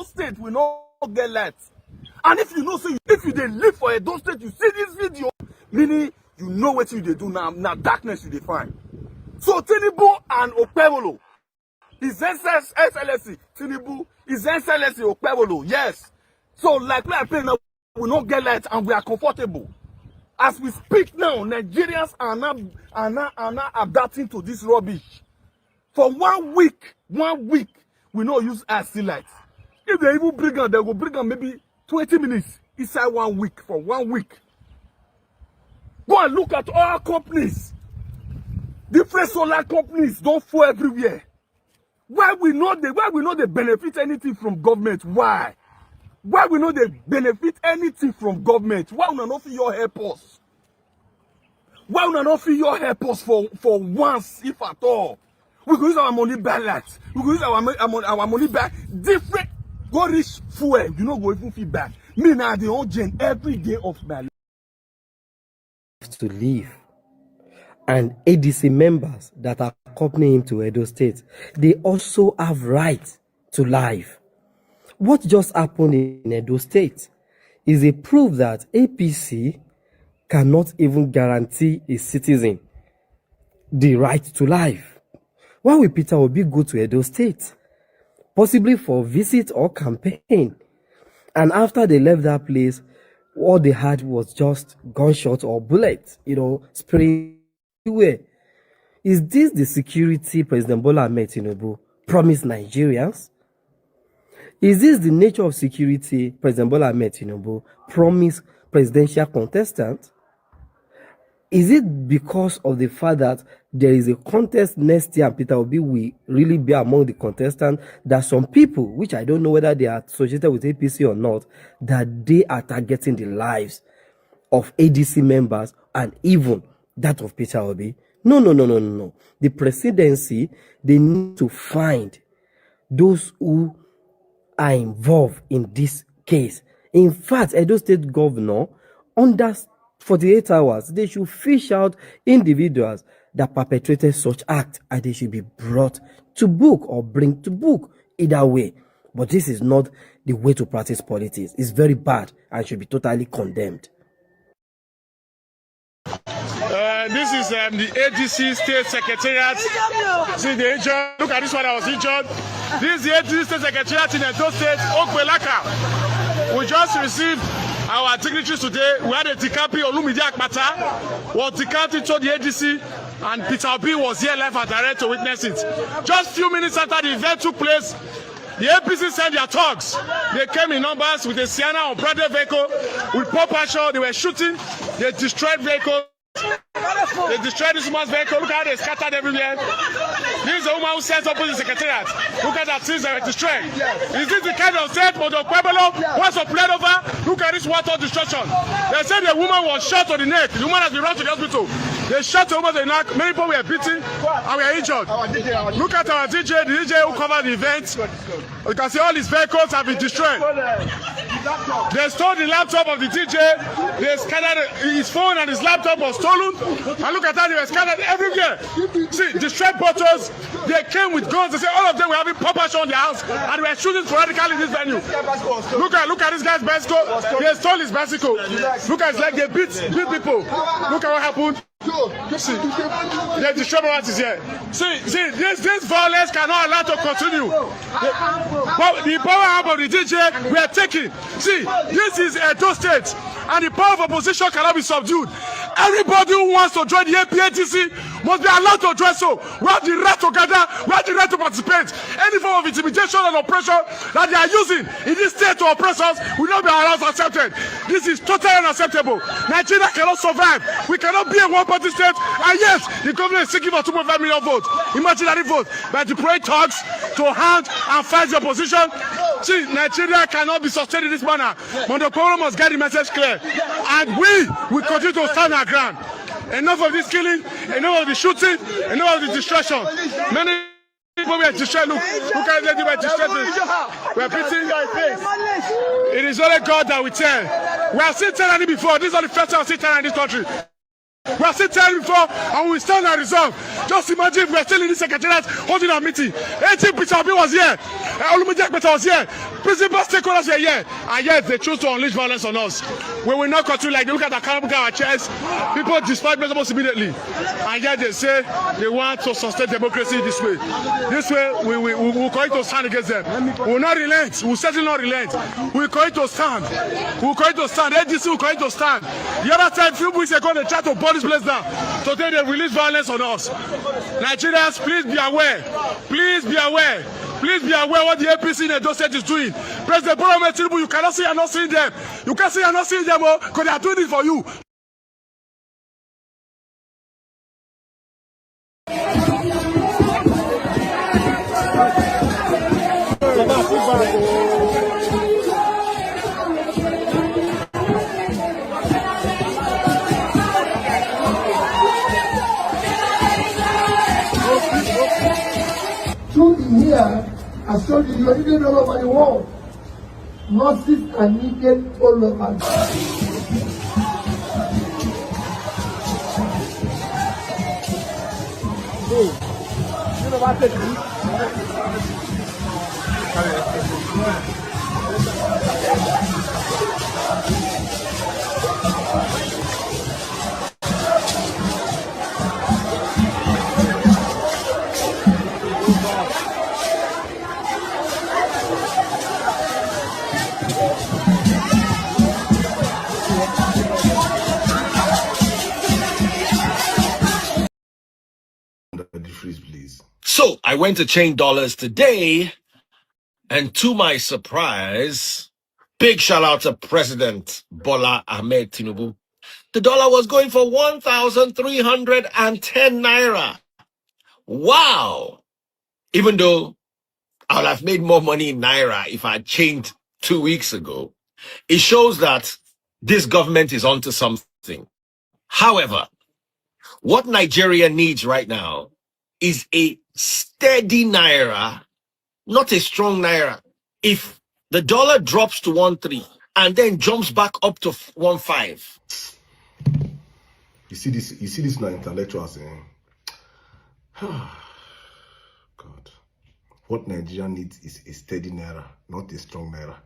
Speaker 16: State will not get light. And if you know, so if you dey live for Edo State, you see this video, meaning you know what you dey do now. Now darkness you dey find. So Tinubu and Okpebholo, his SLSC, Tinubu, his SLSC Okpebholo, yes. So like we are playing now, we not get light and we are comfortable. As we speak now, Nigerians are now adapting to this rubbish. For 1 week, we not use RC lights. If they even bring them, they will bring them maybe 20 minutes inside 1 week, for 1 week. Go and look at all companies. Different solar companies don't fall everywhere. Why we know they benefit anything from government? Why? Why we know they benefit anything from government? Why we not feel your help us? Why we not feel your help us for once, if at all? We could use our money buy lights. We could use our money buy different. Go reach fuel, you know, go even feedback. Me now, the whole gen every day of my life.
Speaker 15: To leave. And ADC members that are accompanying him to Edo State, they also have right to life. What just happened in Edo State is a proof that APC cannot even guarantee a citizen the right to life. Why will Peter Obi go to Edo State? Possibly for visit or campaign. And after they left that place, all they had was just gunshots or bullets, spraying everywhere. Is this the security President Bola Ahmed Tinubu promised Nigerians? Is this the nature of security President Bola Ahmed Tinubu promised presidential contestants? Is it because of the fact that there is a contest next year and Peter Obi will really be among the contestants, that some people, which I don't know whether they are associated with APC or not, that they are targeting the lives of ADC members and even that of Peter Obi? No. The presidency, they need to find those who are involved in this case. In fact, Edo State governor, under 48 hours, they should fish out individuals that perpetrated such act and they should be brought to book or bring to book, either way. But this is not the way to practice politics. It's very bad and should be totally condemned.
Speaker 2: This is the ADC State Secretariat. See the injured. Look at this one that was injured. This is the ADC State Secretariat in Edo State, Okpebholo. We just received our dignitaries today. We had a Tikapi Olumide Akpata was decanted to the ADC, and Peter Obi was here live and direct to witness it. Just few minutes after the event took place, the APC sent their thugs. They came in numbers with a Sienna or Brother vehicle with pop action. They were shooting. They destroyed vehicles. They destroyed this man's vehicle. Look how they scattered everywhere. This is the woman who sets up the secretariat. Look at that things that are destroyed. Is this the kind of set for the Okpebholo wants to play over? Look at this water destruction. They said the woman was shot on the neck. The woman has been rushed to the hospital. They shot the woman on the neck. Many people were beaten and were injured. Look at our DJ, the DJ who covered the event. You can see all his vehicles have been destroyed. They stole the laptop of the DJ. They scattered his phone and his laptop was stolen. And look at that, they were scattered everywhere. See, destroyed bottles. They came with guns. They said all of them were having poppers on their house and they were shooting sporadically in this venue. Look at this guy's bicycle. They stole his bicycle. Look at his leg. They beat people. Look at what happened. See, the disturbance is here. See, this violence cannot allow to continue. The power arm of the DJ we are taking. See, this is Edo State, and the power of opposition cannot be subdued. Everybody who wants to join the APATC must be allowed to join so. We have the right to gather, we have the right to participate. Any form of intimidation and oppression that they are using in this state to oppress us will not be allowed accepted. This is totally unacceptable. Nigeria cannot survive. We cannot be a one-party state. And yes, the government is seeking for 2.5 million votes. Imaginary votes. But to pray talks, to hand and fight the opposition. See, Nigeria cannot be sustained in this manner. But the problem must get the message clear. And we will continue to stand our ground. Enough of this killing, enough of the shooting, enough of the destruction. Many people were destroyed. Look at them, they were destroyed. We are beating. It is only God that we tell. We have seen tyranny before. This is not the first time we see tyranny in this country. We have seen tyranny before and we stand and resolve. Just imagine if we are still in this secretariat holding our meeting. Peter Obi was here. Olumide was here. Principal stakeholders were here. And yet they choose to unleash violence on us. We will not continue like they look at the camera, our chairs. People despise principles immediately. And yet they say they want to sustain democracy this way. This way we will continue to stand against them. We will not relent. We will certainly not relent. We will continue to stand. We will continue to stand. ADC will continue to stand. The other time, a few weeks ago, they tried to burn this place down. Today they release violence on us. Nigerians, please be aware. Please be aware. Please be aware what the APC in Edo State is doing. President Bola Tinubu, you cannot see and not seeing them. You can't see and not seeing them because they are doing this for you.
Speaker 7: Here, I showed you, you're even all over the world. Nurses are needed all over.
Speaker 1: You know what
Speaker 17: So I went to Chain Dollars today, and to my surprise, big shout out to President Bola Ahmed Tinubu. The dollar was going for 1,310 naira. Wow! Even though I would have made more money in naira if I had changed 2 weeks ago, it shows that this government is onto something. However, what Nigeria needs right now is a steady naira, not a strong naira. If the dollar drops to 1.3 and then jumps back up to 1.5.
Speaker 14: You see this now, intellectuals saying, God, what Nigeria needs is a steady naira, not a strong naira.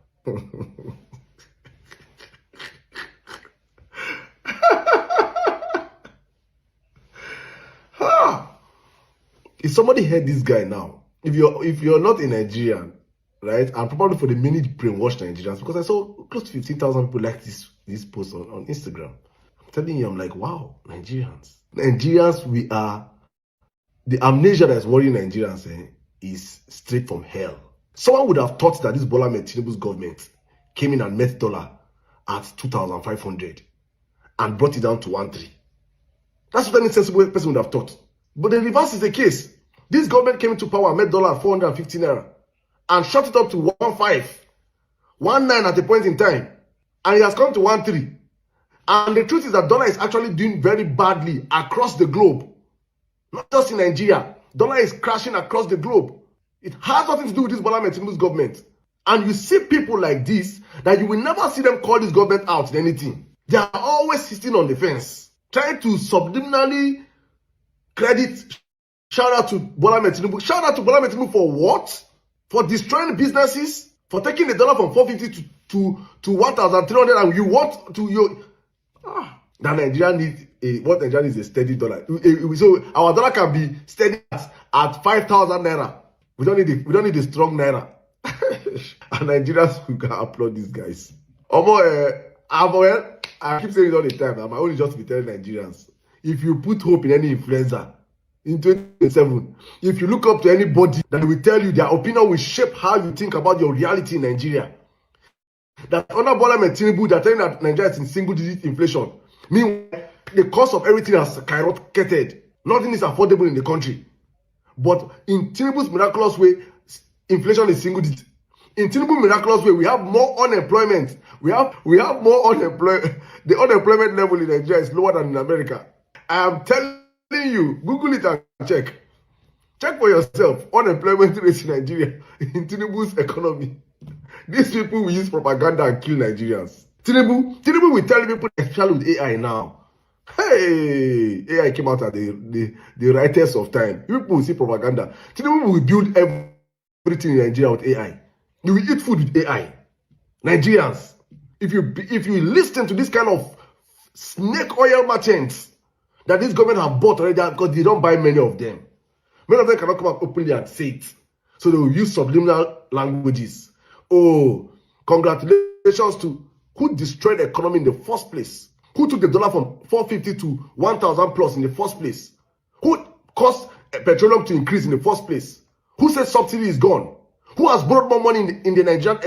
Speaker 14: If somebody heard this guy now, if you're not a Nigerian, right, and probably for the many brainwashed Nigerians, because I saw close to 15,000 people like this post on Instagram. I'm telling you, I'm like, wow, Nigerians, we are, the amnesia that's worrying Nigerians is straight from hell. Someone would have thought that this Bola Ahmed Tinubu's government came in and met dollar at 2,500 and brought it down to 1.3. That's what any sensible person would have thought. But the reverse is the case.
Speaker 16: This government came into power, made dollar 450 naira, and shot it up to 1.5, 1.9 at a point in time, and it has come to 1.3. And the truth is that dollar is actually doing very badly across the globe, not just in Nigeria. Dollar is crashing across the globe. It has nothing to do with this Bola Tinubu's government. And you see people like this that you will never see them call this government out in anything. They are always sitting on the fence, trying to subliminally credit. Shout out to Bola Tinubu. Shout out to Bola Tinubu for what? For destroying businesses, for taking the dollar from 450 to 1,300, and you want to that Nigeria needs what Nigeria needs a steady dollar. So our dollar can be steady at 5,000 naira. We don't need a strong naira. And Nigerians, we can applaud these guys. I keep saying it all the time. I'm only just be telling Nigerians, if you put hope in any influencer in 2027, if you look up to anybody that will tell you their opinion will shape how you think about your reality in Nigeria, that under Bola Tinubu, they're telling that Nigeria is in single-digit inflation. Meanwhile, the cost of everything has skyrocketed. Nothing is affordable in the country. But in Tinubu's miraculous way, inflation is single-digit. In Tinubu's miraculous way, we have more unemployment. We have more unemployment. The unemployment level in Nigeria is lower than in America. I am telling you, Google it and check. Check for yourself. Unemployment rate in Nigeria, in Tinubu's economy. These people will use propaganda and kill Nigerians. Tinubu will tell people, especially with AI now. Hey, AI came out at the rightest of time. People will see propaganda. Tinubu will build everything in Nigeria with AI. You will eat food with AI. Nigerians, if you listen to this kind of snake oil merchants that this government have bought already, because they don't buy many of them. Many of them cannot come out openly and say it. So they will use subliminal languages. Oh, congratulations to who destroyed the economy in the first place. Who took the dollar from 450 to 1,000 plus in the first place? Who caused petroleum to increase in the first place? Who said subsidy is gone? Who has borrowed more money in the Nigerian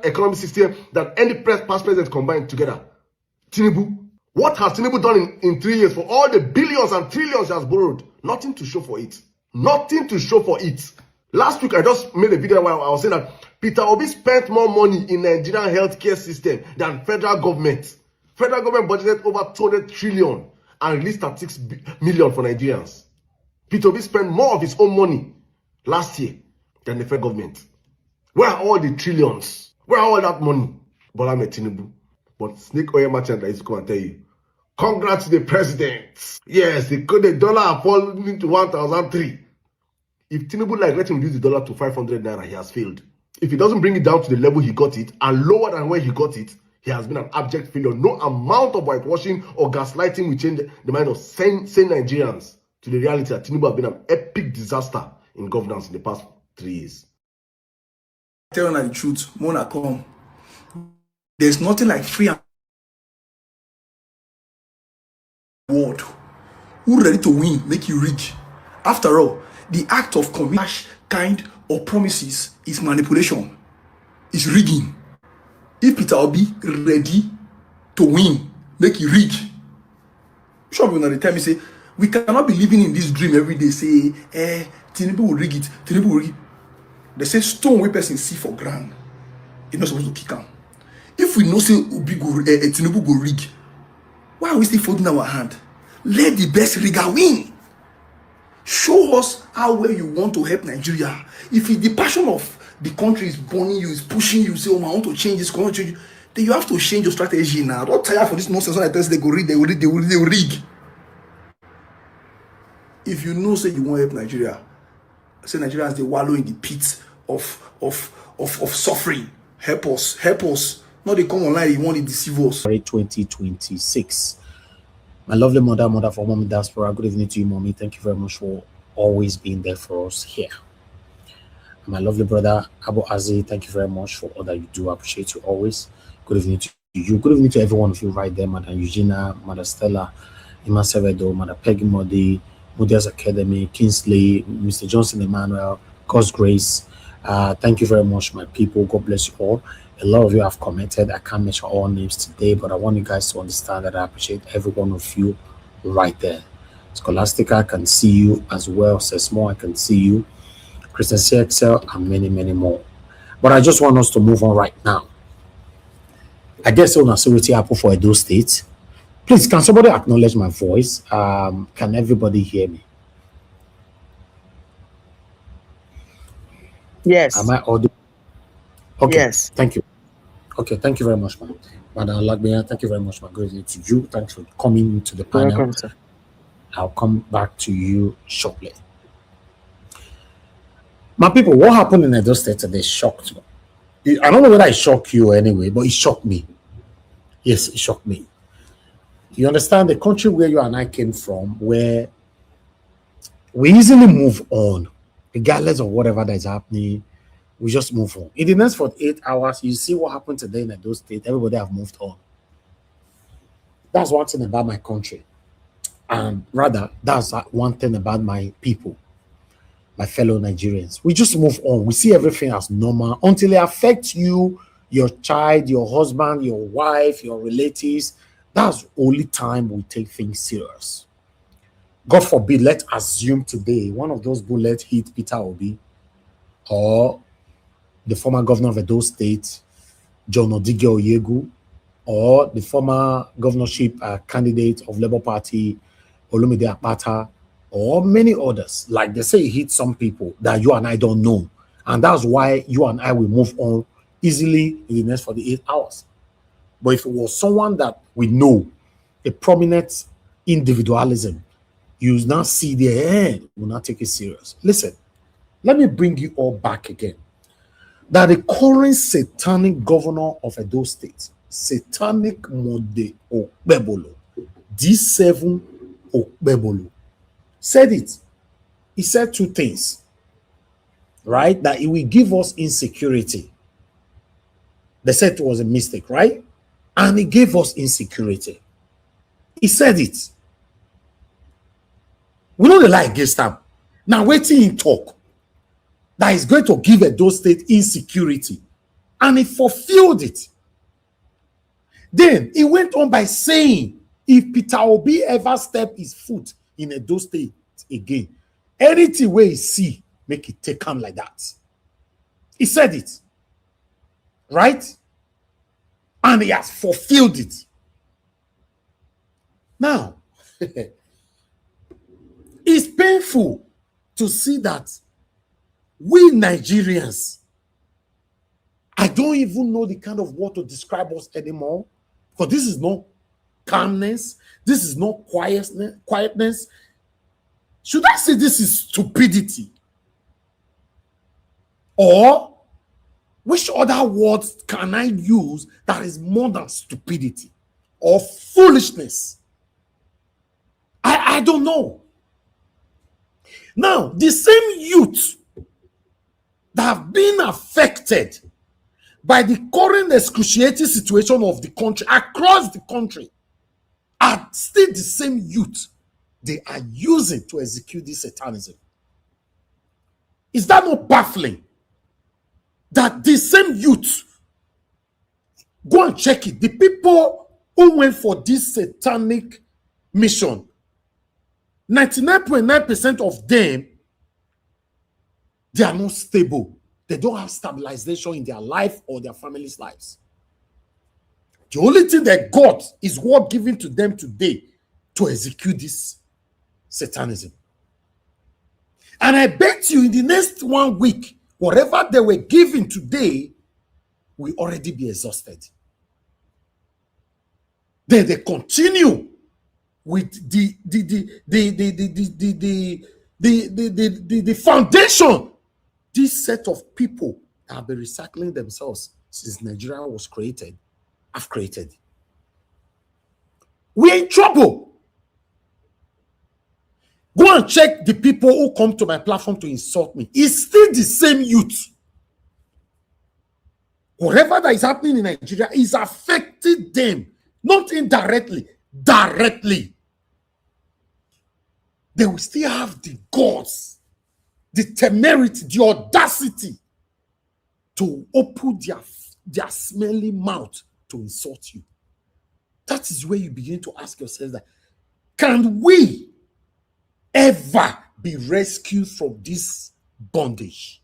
Speaker 16: economic system than any past president combined together? Tinubu. What has Tinubu done in 3 years for all the billions and trillions he has borrowed? Nothing to show for it. Nothing to show for it. Last week, I just made a video where I was saying that Peter Obi spent more money in Nigerian healthcare system than federal government. Federal government budgeted over 200 trillion and released 36 million for Nigerians. Peter Obi spent more of his own money last year than the federal government. Where are all the trillions? Where are all that money? Bola Tinubu. But snake oil merchant that is going to tell you, congrats to the president. Yes, the dollar fallen into 1,003. If Tinubu let him reduce the dollar to 500 naira, he has failed. If he doesn't bring it down to the level he got it and lower than where he got it, he has been an abject failure. No amount of whitewashing or gaslighting will change the mind of sane Nigerians to the reality that Tinubu has been an epic disaster in governance in the past 3 years.
Speaker 18: Tell you the truth, Mona come. There's nothing like free world. Who ready to win, make you rich. After all, the act of committing kind of promises is manipulation, is rigging. If Peter Obi ready to win, make you rich. Sure, when they tell me say we cannot be living in this dream every day. Say, Tinubu will rig it. Tinubu will rig it. They say stone wey person see for ground, it's not supposed to kick am. If we know say Obi go Tinubu go rig, why are we still folding our hand? Let the best rigger win. Show us how well you want to help Nigeria. If the passion of the country is burning you, is pushing you, say, oh, I want to change this, then you have to change your strategy now. Don't tire for this nonsense when I tell you they go read, they will rig. If you know, say you want to help Nigeria, say Nigerians, they wallow in the pit of suffering. Help us. Not they come online, you want to deceive us.
Speaker 19: 2026. My lovely mother for Mommy Diaspora, good evening to you, Mommy. Thank you very much for always being there for us here. My lovely brother Abu Azi, thank you very much for all that you do. I appreciate you always. Good evening to you. Good evening to every one of you right there, Madam Eugenia, Madam Stella, Ima Sevedo, Madam Peggy Modi, Mudia's Academy, Kingsley, Mr. Johnson Emmanuel, God's Grace. Thank you very much, my people. God bless you all. A lot of you have commented. I can't mention all names today, but I want you guys to understand that I appreciate every one of you right there. Scholastica, I can see you as well. Sesmo, I can see you. Christian CXL, and many, many more. But I just want us to move on right now. I guess on a security apple for Edo State. Please, can somebody acknowledge my voice? Can everybody hear me?
Speaker 8: Yes.
Speaker 19: Am I audible? Okay.
Speaker 8: Yes.
Speaker 19: Thank you. Okay, thank you very much, man. Madam Lagbia, thank you very much, my good evening to you. Thanks for coming to the panel.
Speaker 8: Welcome, sir.
Speaker 19: I'll come back to you shortly. My people, what happened in Edo State today shocked me. I don't know whether it shocked you anyway, but it shocked me. Yes, it shocked me. You understand the country where you and I came from, where we easily move on, regardless of whatever that is happening, we just move on. In the next 48 hours, you see what happened today in Edo State, everybody have moved on. That's one thing about my country. And rather, that's one thing about my people, my fellow Nigerians. We just move on. We see everything as normal until it affects you, your child, your husband, your wife, your relatives. That's the only time we take things serious. God forbid, let's assume today one of those bullets hit Peter Obi or the former governor of Edo State, John Odige Oyegu, or the former governorship candidate of Labour Party, Olumide Akpata, or many others. Like they say, it hits some people that you and I don't know. And that's why you and I will move on easily in the next 48 hours. But if it was someone that we know, a prominent individualism, you now see the will not take it serious. Listen, let me bring you all back again. That the current satanic governor of Edo State, satanic Mode Okpebholo, D7 Okpebholo, said it. He said two things, right? That it will give us insecurity. They said it was a mistake, right? And it gave us insecurity. He said it. We don't lie against him. Now waiting in talk that is going to give Edo State insecurity. And he fulfilled it. Then he went on by saying, if Peter Obi ever step his foot in Edo State again, anything where he see, make it take him like that. He said it. Right? And he has fulfilled it. Now, it's painful to see that we Nigerians, I don't even know the kind of word to describe us anymore, because this is not calmness, this is not quietness. Should I say this is stupidity? Or which other words can I use that is more than stupidity or foolishness? I don't know. Now, the same youth that have been affected by the current excruciating situation of the country across the country are still the same youth they are using to execute this satanism. Is that not baffling? That the same youth, go and check it, the people who went for this satanic mission, 99.9% of them, they are not stable. They don't have stabilization in their life or their family's lives. The only thing they got is what given to them today to execute this satanism. And I bet you in the next 1 week, whatever they were given today will already be exhausted. Then they continue with the foundation. This set of people that have been recycling themselves since Nigeria was created, have created. We're in trouble. Go and check the people who come to my platform to insult me. It's still the same youth. Whatever that is happening in Nigeria is affecting them, not indirectly, directly. They will still have the guts, the temerity, the audacity to open their smelly mouth to insult you. That is where you begin to ask yourself that, can we
Speaker 10: ever be rescued from this bondage?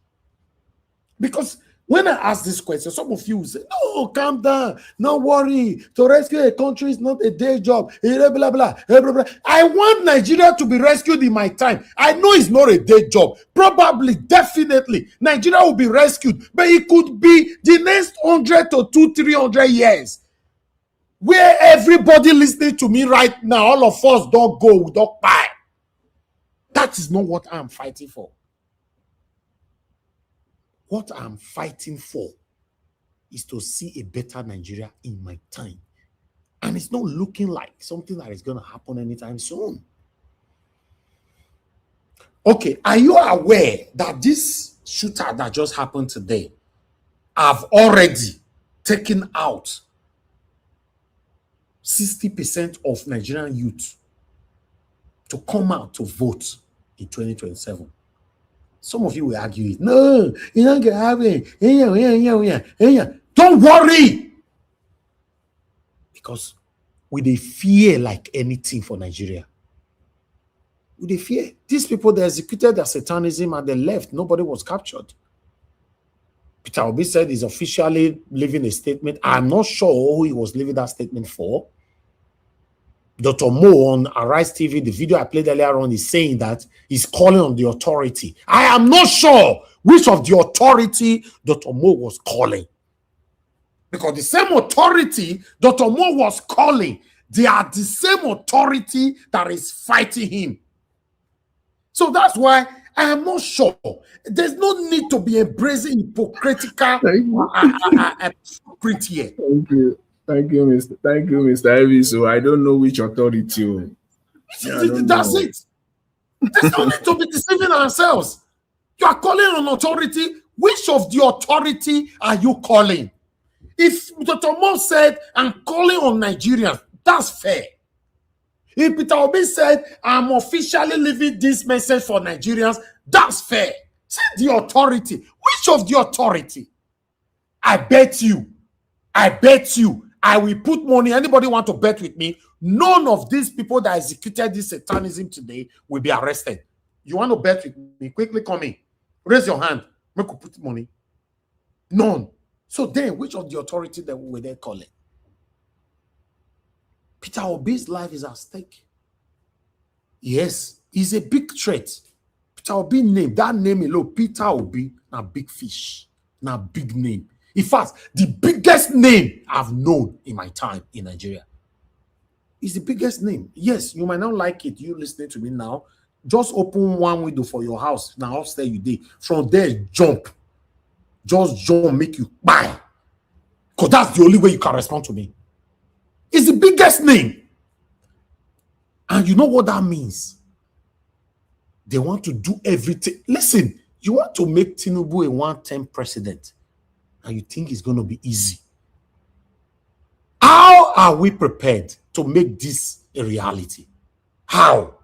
Speaker 10: Because when I ask this question, some of you will say, no, calm down, no worry. To rescue a country is not a day job. Blah, blah, blah, blah, blah. I want Nigeria to be rescued in my time. I know it's not a day job. Probably, definitely, Nigeria will be rescued. But it could be the next 100 to 200-300 years. Where everybody listening to me right now, all of us don't go, we don't buy. That is not what I'm fighting for. What I'm fighting for is to see a better Nigeria in my time. And it's not looking like something that is going to happen anytime soon. Okay, are you aware that this shooter that just happened today have already taken out 60% of Nigerian youth to come out to vote in 2027? Some of you will argue it. No, you're not going to have it. Don't worry. Because with a fear like anything for Nigeria. With a fear. These people, they executed their satanism and they left. Nobody was captured. Peter Obi said he's officially leaving a statement. I'm not sure who he was leaving that statement for. Dr. Mo on Arise TV, the video I played earlier on, is saying that he's calling on the authority. I am not sure which of the authority Dr. Mo was calling. Because the same authority Dr. Mo was calling, they are the same authority that is fighting him. So that's why I am not sure. There's no need to be embracing hypocritical print here.
Speaker 20: Thank you. Thank you, Mr. Ivy. So I don't know which authority.
Speaker 10: That's it. There's no need to be deceiving ourselves. You are calling on authority. Which of the authority are you calling? If Dr. Mo said, I'm calling on Nigerians, that's fair. If Peter Obi said, I'm officially leaving this message for Nigerians, that's fair. Say the authority. Which of the authority? I bet you, I will put money. Anybody want to bet with me? None of these people that executed this satanism today will be arrested. You want to bet with me? Quickly come in. Raise your hand. Make you put money. None. So then, which of the authority that were they calling? Peter Obi's life is at stake. Yes, he's a big threat. Peter Obi name, that name alone, Peter Obi, na big fish, na big name. In fact, the biggest name I've known in my time in Nigeria is the biggest name. Yes, you might not like it. You listening to me now. Just open one window for your house. Now upstairs you did. From there, jump. Just jump, make you buy. Because that's the only way you can respond to me. It's the biggest name. And you know what that means? They want to do everything. Listen, you want to make Tinubu a one-term president. And you think it's going to be easy. How are we prepared to make this a reality? How?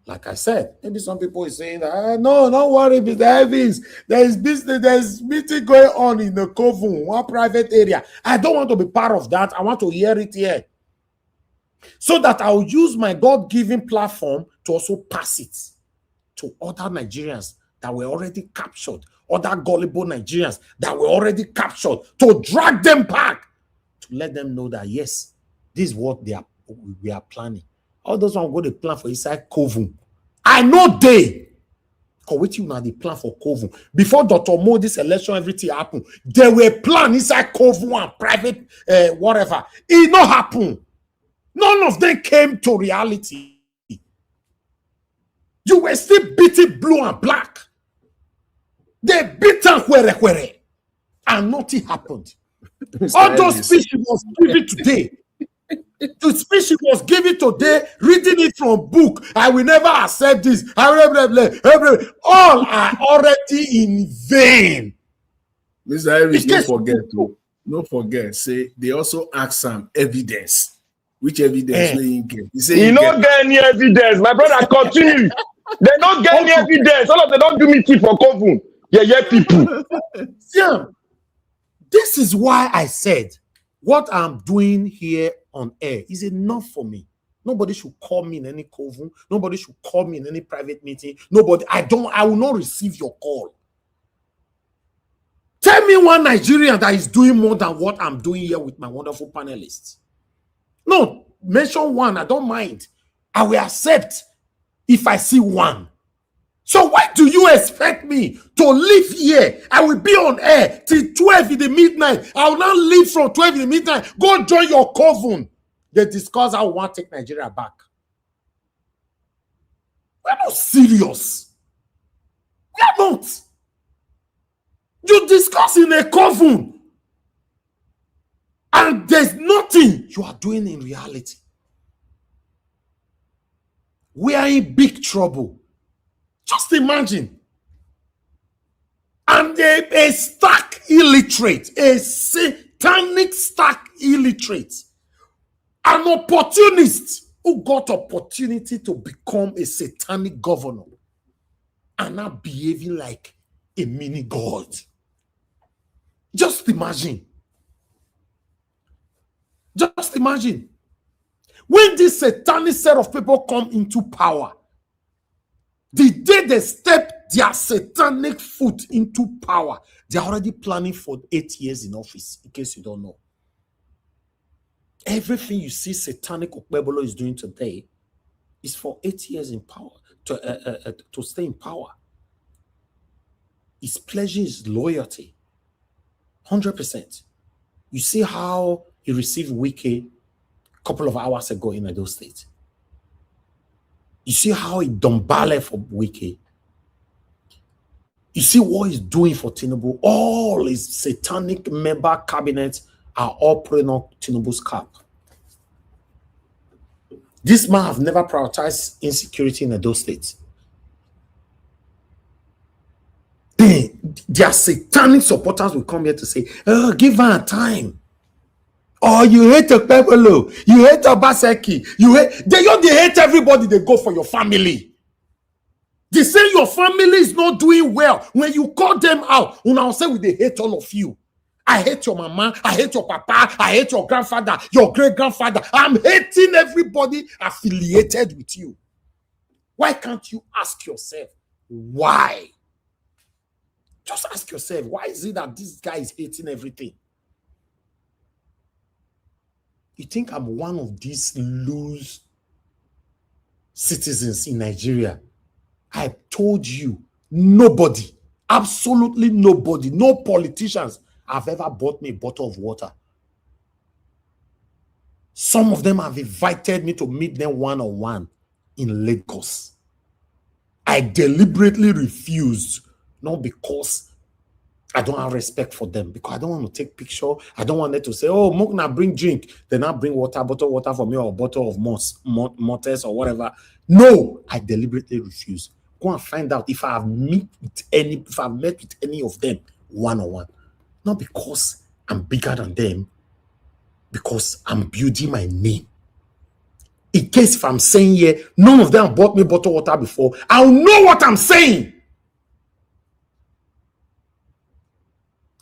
Speaker 10: Like I said, maybe some people are saying that, no, don't worry, Mr. Evans. There's business, there's meeting going on in the Kovun, one private area. I don't want to be part of that. I want to hear it here. So that I'll use my God-given platform to also pass it to other Nigerians that were already captured, other gullible Nigerians that were already captured, to drag them back, to let them know that, yes, this is what we are planning. All those ones go to plan for inside Kovun. I know they. Because wait, you know the plan for Kovun. Before Dr. Mo, this election, everything happened. They were planning inside Kovun and private, whatever. It not happened. None of them came to reality. You were still beating blue and black. They beat them and nothing happened. All those speeches was given today. The speech was given today, reading it from book. I will never accept this. I will never. All are already in vain.
Speaker 20: Mr. Irish, don't forget. Say they also ask some evidence. Which evidence he get?
Speaker 16: He don't get any evidence. My brother, continue. They don't get any evidence. All of them don't do me tea for Kovun. Yeah, people.
Speaker 10: Yeah. This is why I said what I'm doing here on air is enough for me. Nobody should call me in any coven. Nobody should call me in any private meeting. Nobody. I will not receive your call. Tell me one Nigerian that is doing more than what I'm doing here with my wonderful panelists. No, mention one. I don't mind. I will accept if I see one. So why do you expect me to live here? I will be on air till 12 in the midnight. I will not leave from 12 in the midnight. Go join your coven. They discuss how we want to take Nigeria back. We're not serious. We are not. You discuss in a coven. And there's nothing you are doing in reality. We are in big trouble. Just imagine. And a stark illiterate, a satanic stark illiterate, an opportunist who got opportunity to become a satanic governor and now behaving like a mini god. Just imagine. Just imagine. When this satanic set of people come into power, the day they step their satanic foot into power, they're already planning for 8 years in office, in case you don't know. Everything you see satanic Okpebholo is doing today is for 8 years in power, to stay in power. His pleasure is loyalty, 100%. You see how he received Wike a couple of hours ago in Edo State. You see how he dumbale for Wike. You see what he's doing for Tinubu. All his satanic member cabinets are all putting on Tinubu's cap. This man have never prioritized insecurity in Edo State. Their satanic supporters will come here to say, oh, give her time. Oh, you hate Okpebholo, you hate Obaseki, they hate everybody. They go for your family. They say your family is not doing well. When you call them out, I'll say they hate all of you. I hate your mama, I hate your papa, I hate your grandfather, your great-grandfather. I'm hating everybody affiliated with you. Why can't you ask yourself, why? Just ask yourself, why is it that this guy is hating everything? You think I'm one of these loose citizens in Nigeria? I told you, nobody, absolutely nobody, no politicians have ever bought me a bottle of water. Some of them have invited me to meet them one-on-one in Lagos. I deliberately refused, not because I don't have respect for them, because I don't want to take picture. I don't want them to say, oh, Mokna, bring drink. Then I'll bring water, bottle of water for me, or a bottle of Mortes or whatever. No, I deliberately refuse. Go and find out if I've met with any of them one-on-one. Not because I'm bigger than them, because I'm building my name. In case if I'm saying here, none of them bought me bottled water before, I'll know what I'm saying.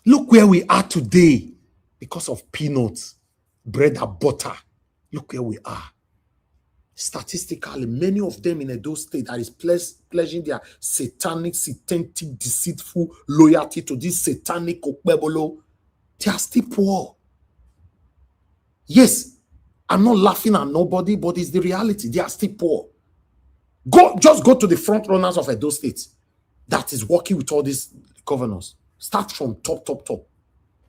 Speaker 10: Look where we are today because of peanuts, bread and butter. Look where we are. Statistically, many of them in Edo State that is pledging their satanic, deceitful loyalty to this satanic Okpebholo, they are still poor. Yes, I'm not laughing at nobody, but it's the reality. They are still poor. Just go to the front runners of Edo State that is working with all these governors. Start from top.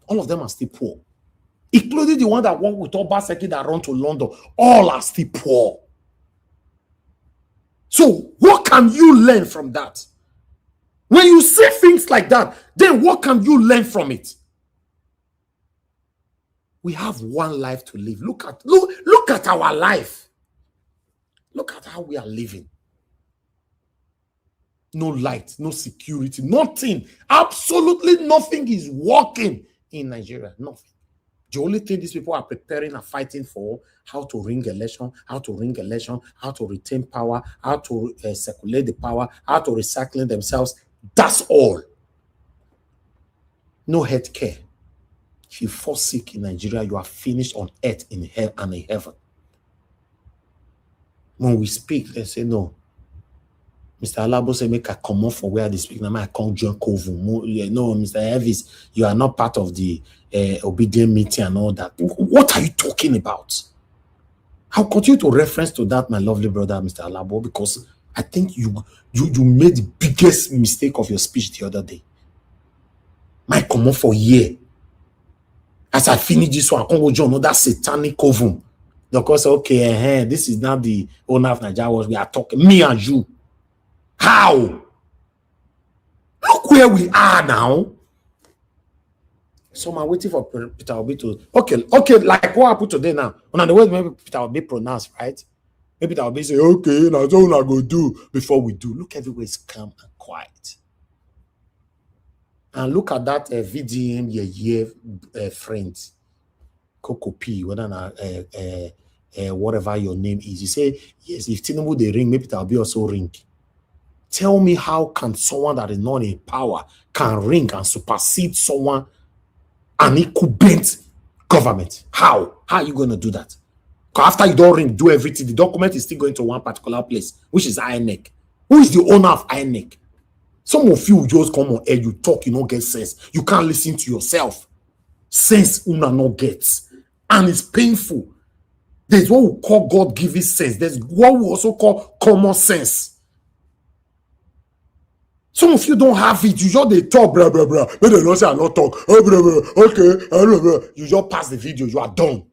Speaker 10: All of them are still poor. Including the one that worked with Obaseki that run to London. All are still poor. So what can you learn from that? When you see things like that, then what can you learn from it? We have one life to live. Look at our life. Look at how we are living. No light, no security, nothing. Absolutely nothing is working in Nigeria. Nothing. The only thing these people are preparing and fighting for, how to ring election, how to retain power, how to circulate the power, how to recycle themselves. That's all. No health care. If you fall sick in Nigeria, you are finished on earth, in hell and in heaven.
Speaker 19: When we speak, they say no. Mr. Alabo say make I come off for where they speak. Now I can't join Kovu. No, Mr. Elvis, you are not part of the obedient meeting and all that. What are you talking about? I'll continue to reference to that, my lovely brother, Mr. Alabo, because I think you made the biggest mistake of your speech the other day. My come off for a year. As I finish this one, I can't go join another satanic Kovu. Because okay, this is not the owner of Nigeria. We are talking, me and you. How? Look where we are now. So I'm waiting for Peter Obi to okay, like what happened today now. On the way maybe Peter Obi pronounced, right? Maybe Peter Obi say, okay, now that's all I go do before we do. Look, everywhere is calm and quiet. And look at that VDM your friend, Coco P, whatever your name is. You say, yes, if Tinubu they ring, maybe Peter Obi also ring. Tell me how can someone that is not in power can ring and supersede someone and incumbent government? How? How are you going to do that? Because after you don't ring, do everything, the document is still going to one particular place, which is INEC. Who is the owner of INEC? Some of you just come on air, you talk, you don't get sense. You can't listen to yourself. Sense una no gets. And it's painful. There's what we call God-given sense. There's what we also call common sense. Some of you don't have it. You just they talk, blah, blah, blah. But they don't say I not talk. Oh, blah, blah. Okay. Blah, blah. You just pass the video. You are done.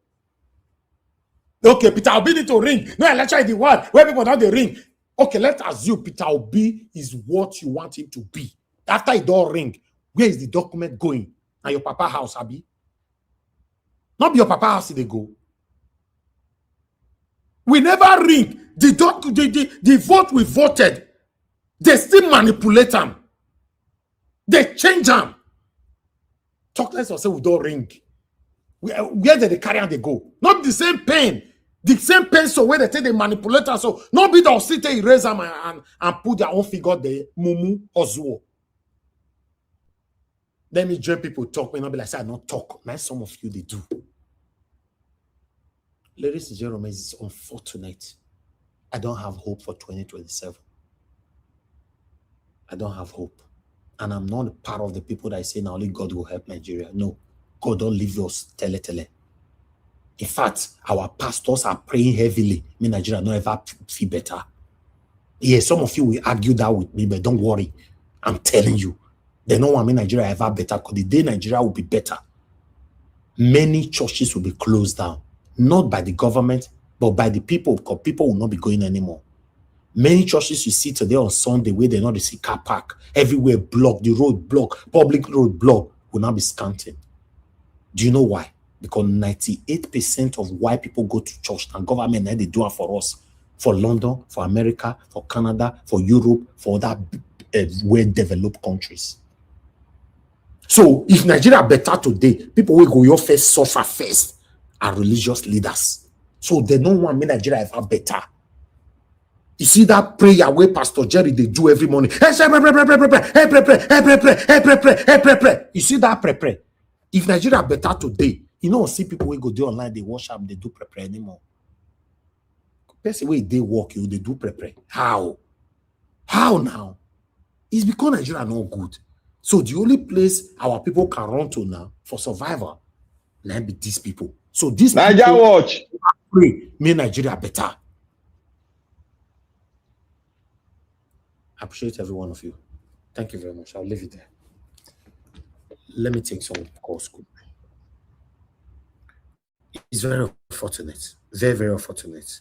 Speaker 19: Okay, Peter Obi need to ring. No, let's try the one where people don't they ring. Okay, let's assume Peter Obi is what you want him to be. After he don't ring, where is the document going? Now your papa house, Abi? Not be your papa house they go. We never ring. The vote we voted. They still manipulate them. They change them. Talk less or say we don't ring. Where did they carry and they go? Not the same pen. The same pencil where they take the manipulator. So nobody will sit there, erase them and put their own figure there. Mumu or Zuo. Let me join people talk. May not be like, say I not talk. Man, some of you they do. Ladies and gentlemen, it's unfortunate. I don't have hope for 2027. I don't have hope. And I'm not a part of the people that say now only God will help Nigeria. No. God don't leave us tele. In fact, our pastors are praying heavily. Me Nigeria not ever feel better. Yes, some of you will argue that with me, but don't worry. I'm telling you. They don't want me Nigeria ever better because the day Nigeria will be better, many churches will be closed down. Not by the government, but by the people, because people will not be going anymore. Many churches you see today on Sunday where they not see car park, everywhere blocked, the road blocked, public road blocked, will not be scanting. Do you know why? Because 98% of why people go to church and government they do it for us, for London, for America, for Canada, for Europe, for other well-developed countries. So if Nigeria better today, people will go your first suffer first are religious leaders. So they don't want me Nigeria ever better. You see that prayer where Pastor Jerry they do every morning. You see that pray. If Nigeria better today, you know, see people will go do online, they worship, they do pray anymore. Person way they walk you, they do pray. How? How now? It's because Nigeria not good. So the only place our people can run to now for survival, now be these people. So this
Speaker 1: Nigeria watch.
Speaker 19: Pray, make Nigeria better. I appreciate every one of you. Thank you very much. I'll leave it there. Let me take some calls. It's very unfortunate. Very, very unfortunate.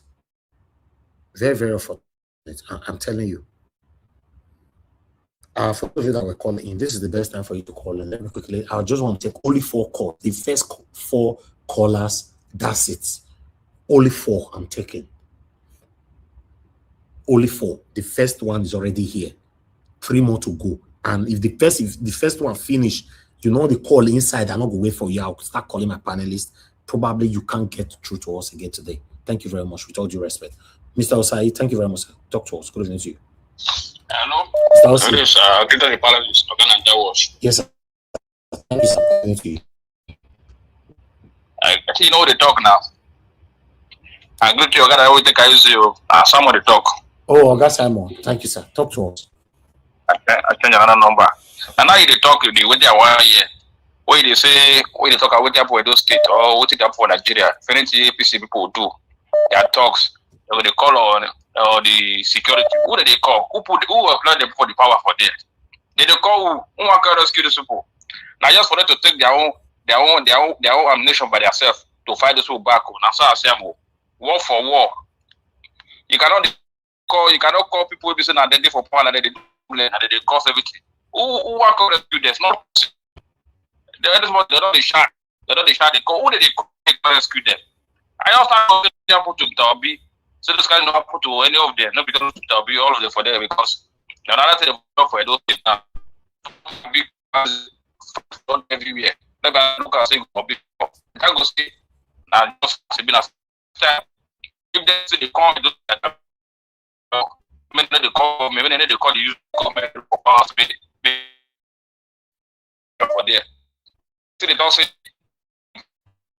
Speaker 19: Very, very unfortunate. I'm telling you. For those of you that were calling in, this is the best time for you to call in. Let me quickly. I just want to take only 4 calls. The first 4 callers, that's it. Only 4 I'm taking. Only 4. The first one is already here. 3 more to go. And if the first one finish, you know the call inside, I'm not going to wait for you. I'll start calling my panelists. Probably you can't get through to us again today. Thank you very much. With all due respect. Mr. Osai, thank you very much. Talk to us. Good evening to you.
Speaker 21: Hello.
Speaker 19: Mr. Osai. Yes, sir. Thank you, sir. Thank you.
Speaker 21: I think you know the talk now. I greet you, I will take I use you. Somebody talk.
Speaker 19: Oh, Oga Simon. Thank you, sir. Talk to us.
Speaker 21: I change another number. And now you dey talk with the with their 1 year. Where they say, where they talk about what they for Edo State or what they for Nigeria. If anything APC people do, their talks, they call on the security. Who do they call? Who apply them for the power for that? They call who want to rescue these people. Now just for them to take their own ammunition by themselves to fight those people back. Now so I say, war for war. You cannot call people who be saying that they for power and they cause everything. Who want to rescue this? Not they're not the shy. They're not the shy. They call who did they call to rescue them? I also have to put to Peter Obi. So this guy not put to any of them, not because of Peter Obi, all of them for them because the other thing for those things now. Because everywhere. Never look at saying Obi. I can't go see now just been as if they say they come maybe they call the use for power for there. See they don't say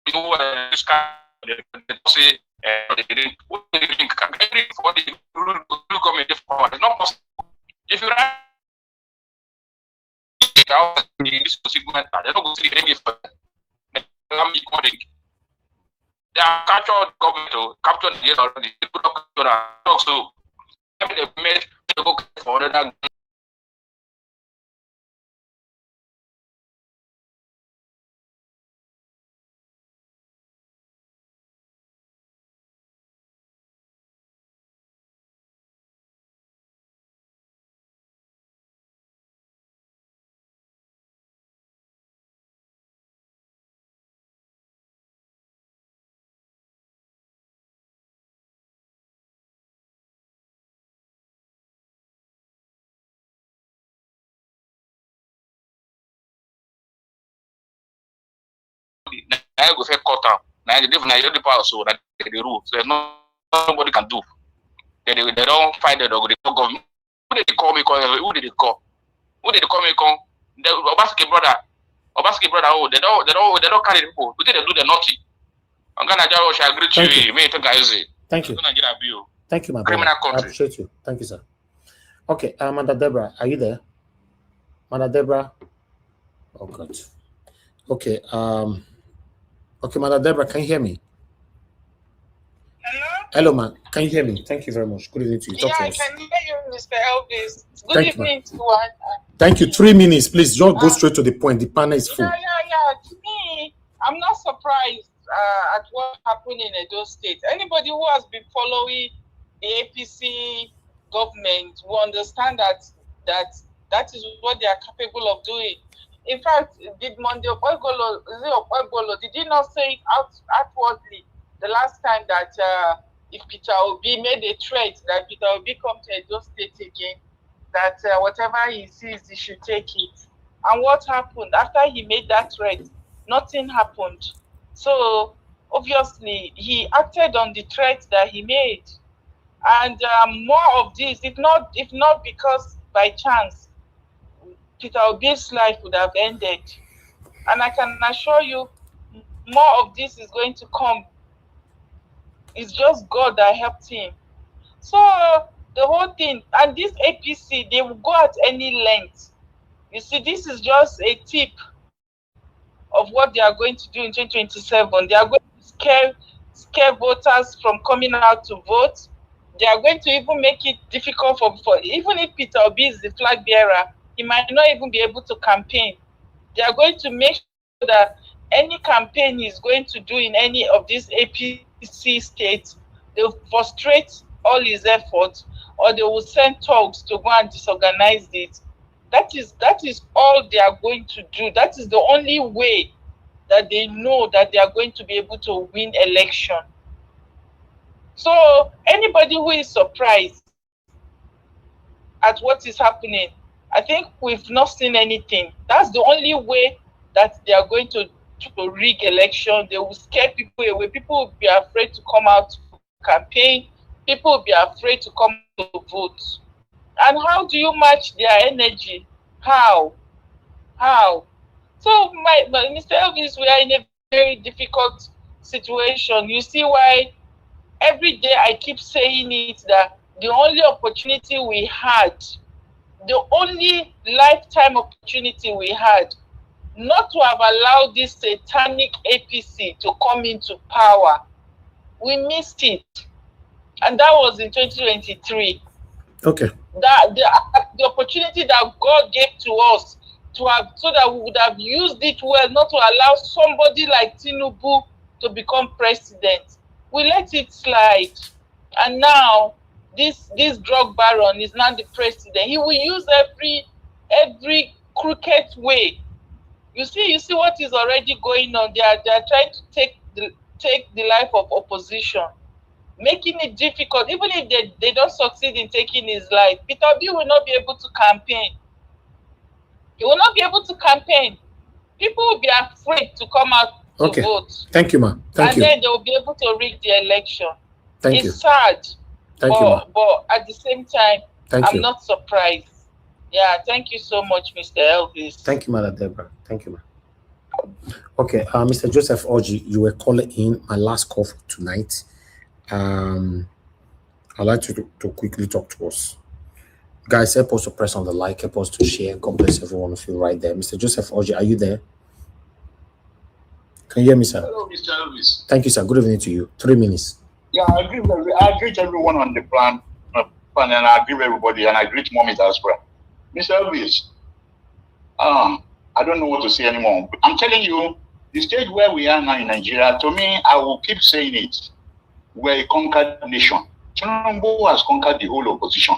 Speaker 21: you know this kind they don't say they drink for the government power. It's not possible. If you write this segment, they're not going to see any for they are captured government to capture the years already. They put up to so they made the book for another. I go for cut down. Now they live in the power so that they rule. So nobody can do. They don't find the dog. They call government. Who did they call me? Who did they call? Who did they call me? The Obaski brother. Oh, they don't carry people. Who did they do the naughty? I'm gonna just agree to you. Me think I use it.
Speaker 19: Thank you. Thank you, my brother. I appreciate you. Thank you, sir. Okay, Mother Deborah, are you there? Mother Deborah? Oh God. Okay, okay, Mother Deborah, can you hear me? Hello, man. Can you hear me? Thank you very much. Good evening to you.
Speaker 22: I can hear you, Mr. Elvis. Good evening to one.
Speaker 19: Thank you. 3 minutes, please. Just go straight to the point. The panel is full.
Speaker 22: Yeah. To me, I'm not surprised at what happened in Edo State. Anybody who has been following the APC government will understand that is what they are capable of doing. In fact, did Monday Okpebholo, did he not say it outwardly the last time that if Peter Obi made a threat that Peter Obi come to Edo State again, that whatever he sees, he should take it. And what happened? After he made that threat, nothing happened. So, obviously, he acted on the threat that he made. And more of this, if not because by chance, Peter Obi's life would have ended. And I can assure you, more of this is going to come. It's just God that helped him. So the whole thing, and this APC, they will go at any length. You see, this is just a tip of what they are going to do in 2027. They are going to scare voters from coming out to vote. They are going to even make it difficult for even if Peter Obi is the flag bearer, he might not even be able to campaign. They are going to make sure that any campaign he's going to do in any of these APC states, they'll frustrate all his efforts, or they will send thugs to go and disorganize it. That is all they are going to do. That is the only way that they know that they are going to be able to win election. So anybody who is surprised at what is happening, I think we've not seen anything. That's the only way that they are going to rig election. They will scare people away. People will be afraid to come out to campaign. People will be afraid to come to vote. And how do you match their energy? How? So, Mr. Elvis, we are in a very difficult situation. You see why every day I keep saying it, that the only opportunity we had, the only lifetime opportunity we had, not to have allowed this satanic APC to come into power. We missed it. And that was in 2023.
Speaker 19: Okay.
Speaker 22: The opportunity that God gave to us to have, so that we would have used it well, not to allow somebody like Tinubu to become president. We let it slide. And now this drug baron is now the president. He will use every crooked way. You see what is already going on. They are trying to take the life of opposition, making it difficult. Even if they don't succeed in taking his life, Peter Obi will not be able to campaign. He will not be able to campaign. People will be afraid to come out to vote.
Speaker 19: Thank you, ma. Thank you.
Speaker 22: And then they will be able to rig the election.
Speaker 19: Thank you.
Speaker 22: It's sad.
Speaker 19: Thank you, ma.
Speaker 22: But at the same time, I'm
Speaker 19: you.
Speaker 22: not surprised. Yeah, thank you so much, Mr. Elvis.
Speaker 19: Thank you, Madam Deborah. Thank you, ma. Okay, Mr. Joseph Oji, you were calling in my last call for tonight. I'd like you to quickly talk to us. Guys, help us to press on the like, help us to share. God bless everyone of you right there. Mr. Joseph Oji, are you there? Can you hear me, sir?
Speaker 3: Hello, Mr. Elvis.
Speaker 19: Thank you, sir. Good evening to you. 3 minutes.
Speaker 3: Yeah, I agree with everyone on the plan, and I agree with everybody, and I agree to Mommy as well. Mr. Elvis, I don't know what to say anymore. I'm telling you, the stage where we are now in Nigeria, to me, I will keep saying it. We're a conquered nation. Tinubu has conquered the whole opposition.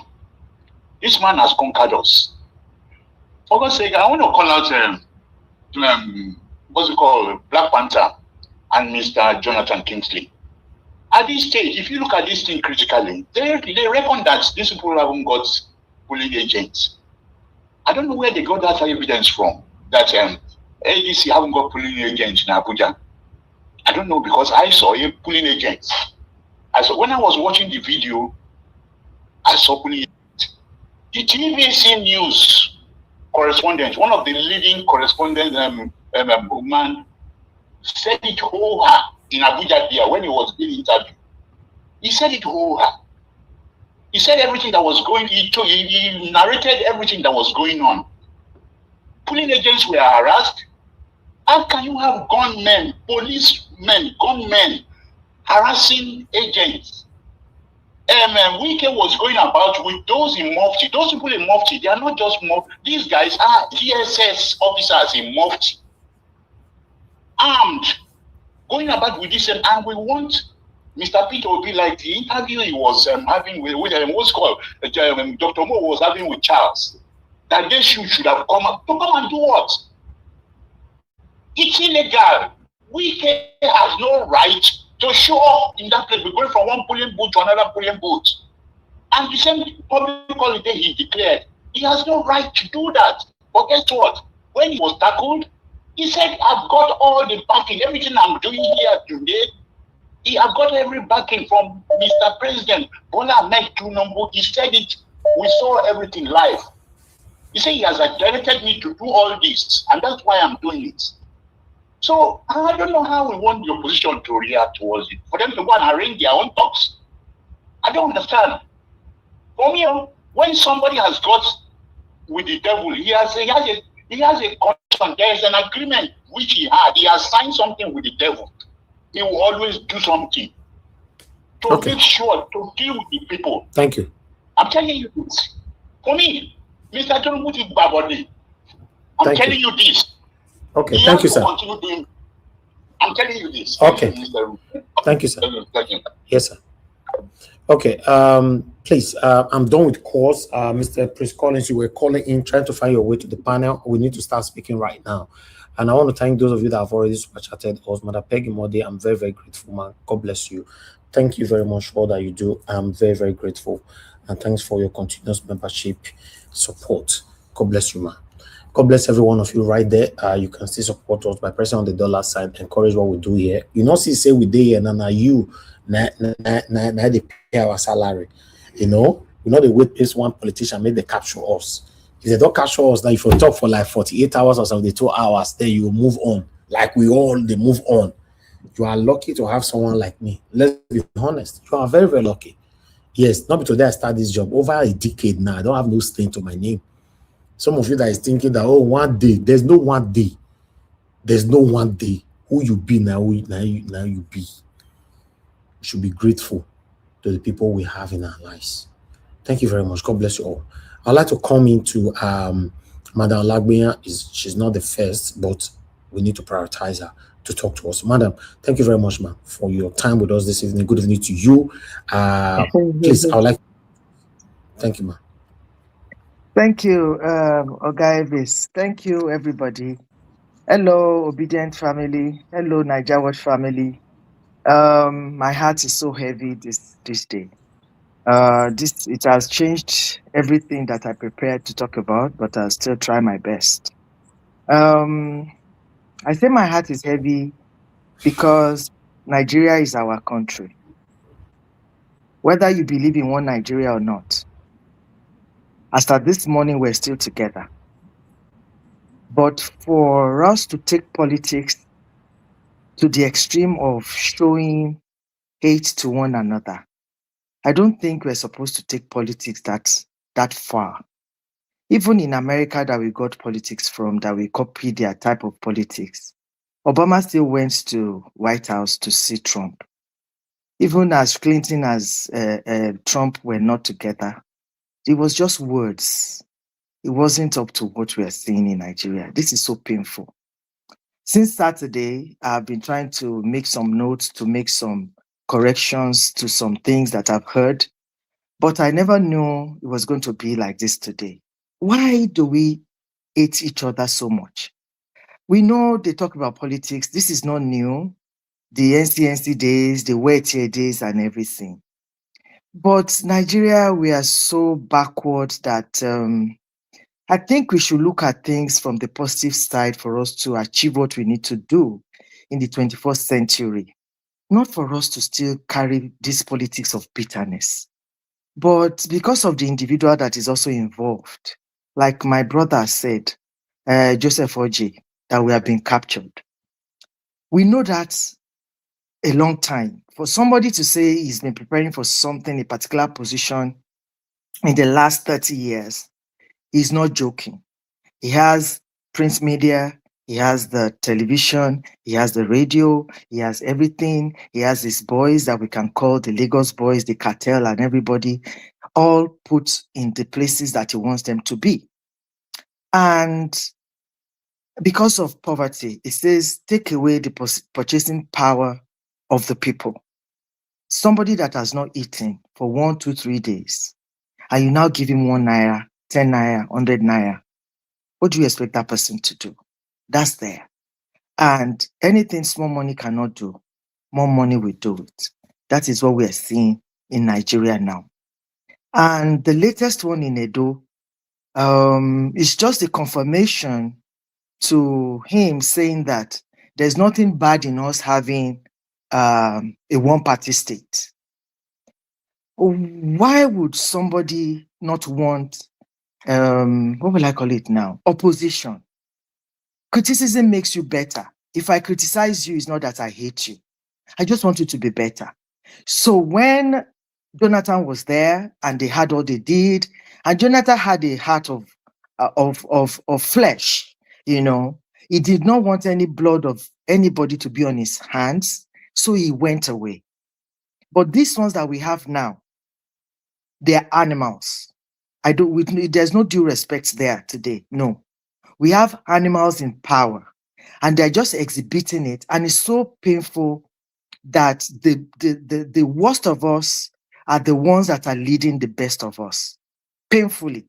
Speaker 3: This man has conquered us. For God's sake, I want to call out, what's it called, Black Panther and Mr. Jonathan Kingsley. At this stage, if you look at this thing critically, they reckon that these people haven't got pulling agents. I don't know where they got that evidence from, that ADC haven't got pulling agents in Abuja. I don't know, because I saw a pulling agents. When I was watching the video, I saw pulling agents. The TVC News correspondent, one of the leading correspondents, man, said it whole in Abuja there when he was being interviewed. He said it whole. He said everything that was going, he narrated everything that was going on. Pulling agents were harassed. How can you have gunmen, policemen, gunmen harassing agents? Wike was going about with those in Mufti. Those people in Mufti, they are not just Mufti. These guys are DSS officers in Mufti, armed, going about with this. And we want Mr. Peter Obi, like the interview he was having with what's called Dr. Mo was having with Charles, that they should have come to come and do what? It's illegal. Wike has no right to show up in that place. We're going from one polling booth to another polling booth. And the same public holiday he declared, he has no right to do that. But guess what? When he was tackled, he said, I've got all the backing, everything I'm doing here today, I've got every backing from Mr. President Bola Ahmed Tinubu. He said it, we saw everything live. He said he has directed me to do all this, and that's why I'm doing it. So I don't know how we want the opposition to react towards it. For them to go and arrange their own talks. I don't understand. For me, when somebody has got with the devil, he has a condition. There is an agreement which he had. He has signed something with the devil. He will always do something to make sure to deal with the people.
Speaker 19: Thank you.
Speaker 3: I'm telling you this. For me, Mr. Tinubu is Babodi. I'm telling you this.
Speaker 19: Okay, thank you, sir.
Speaker 3: I'm telling you this.
Speaker 19: Okay. Thank you, sir.
Speaker 3: Thank you.
Speaker 19: Yes, sir. Okay, please, I'm done with calls. Mr. Prince Collins, you were calling in, trying to find your way to the panel. We need to start speaking right now. And I want to thank those of you that have already super chatted us. Mother Peggy Mode, I'm very, very grateful, man. God bless you. Thank you very much for all that you do. I'm very, very grateful. And thanks for your continuous membership support. God bless you, man. God bless every one of you right there. You can still support us by pressing on the dollar sign, encourage what we do here. You know, see, say we do here, now you, they pay our salary. You know, they wait this one politician, make they capture us. If they don't capture us, now if you talk for like 48 hours or 72 hours, then you move on. Like we all, they move on. You are lucky to have someone like me. Let's be honest. You are very, very lucky. Yes, not today I start this job. Over a decade now, I don't have no stain to my name. Some of you that is thinking that, oh, one day. There's no one day. There's no one day. Who you be now, now you be. You should be grateful to the people we have in our lives. Thank you very much. God bless you all. I'd like to come into Madam Olagbenya. She's not the first, but we need to prioritize her to talk to us. Madam, thank you very much, ma'am, for your time with us this evening. Good evening to you. Please, I would like. Thank you, ma'am.
Speaker 4: Thank you, Oga Evis. Thank you, everybody. Hello, Obedient family. Hello, Naija Watch family. My heart is so heavy this day. It has changed everything that I prepared to talk about, but I'll still try my best. I say my heart is heavy because Nigeria is our country. Whether you believe in one Nigeria or not, after this morning, we're still together. But for us to take politics to the extreme of showing hate to one another, I don't think we're supposed to take politics that far. Even in America that we got politics from, that we copied their type of politics, Obama still went to White House to see Trump. Even as Clinton as Trump were not together, it was just words. It wasn't up to what we are seeing in Nigeria. This is so painful. Since Saturday, I've been trying to make some notes, to make some corrections to some things that I've heard, but I never knew it was going to be like this today. Why do we hate each other so much? We know they talk about politics. This is not new. The NCNC days, the wet year days and everything. But Nigeria, we are so backward that I think we should look at things from the positive side for us to achieve what we need to do in the 21st century. Not for us to still carry this politics of bitterness, but because of the individual that is also involved. Like my brother said, Joseph Oji, that we have been captured. We know that a long time. For somebody to say he's been preparing for something, a particular position in the last 30 years, he's not joking. He has print media, he has the television, he has the radio, he has everything. He has his boys that we can call the Lagos boys, the cartel and everybody, all put in the places that he wants them to be. And because of poverty, it says, take away the purchasing power of the people. Somebody that has not eaten for 1, 2, 3 days, and you now give him 1 naira, 10 naira, 100 naira. What do you expect that person to do? That's there. And anything small money cannot do, more money will do it. That is what we are seeing in Nigeria now. And the latest one in Edo is just a confirmation to him saying that there's nothing bad in us having a one-party state. Why would somebody not want, what will I call it now? Opposition. Criticism makes you better. If I criticize you, it's not that I hate you. I just want you to be better. So when Jonathan was there and they had all they did, and Jonathan had a heart of flesh, you know, he did not want any blood of anybody to be on his hands, so he went away. But these ones that we have now, they're animals. There's no due respect there today. No. We have animals in power, and they're just exhibiting it. And it's so painful that the worst of us are the ones that are leading the best of us, painfully.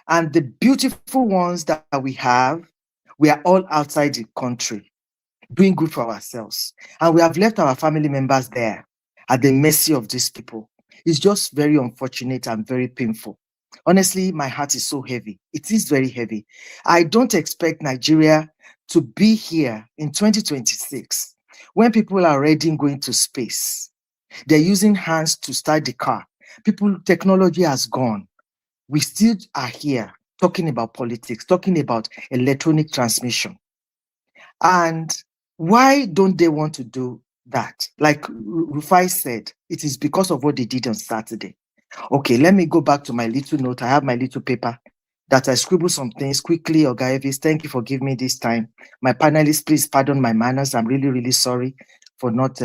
Speaker 4: And the beautiful ones that we have, we are all outside the country, doing good for ourselves. And we have left our family members there at the mercy of these people. It's just very unfortunate and very painful. Honestly, my heart is so heavy. It is very heavy. I don't expect Nigeria to be here in 2026 when people are already going to space. They're using hands to start the car. Technology has gone. We still are here talking about politics, talking about electronic transmission. And why don't they want to do that. Like Rufai said, it is because of what they did on Saturday. Okay, let me go back to my little note. I have my little paper that I scribble some things quickly. Oga Evis, thank you for giving me this time. My panelists, please pardon my manners. I'm really, really sorry for not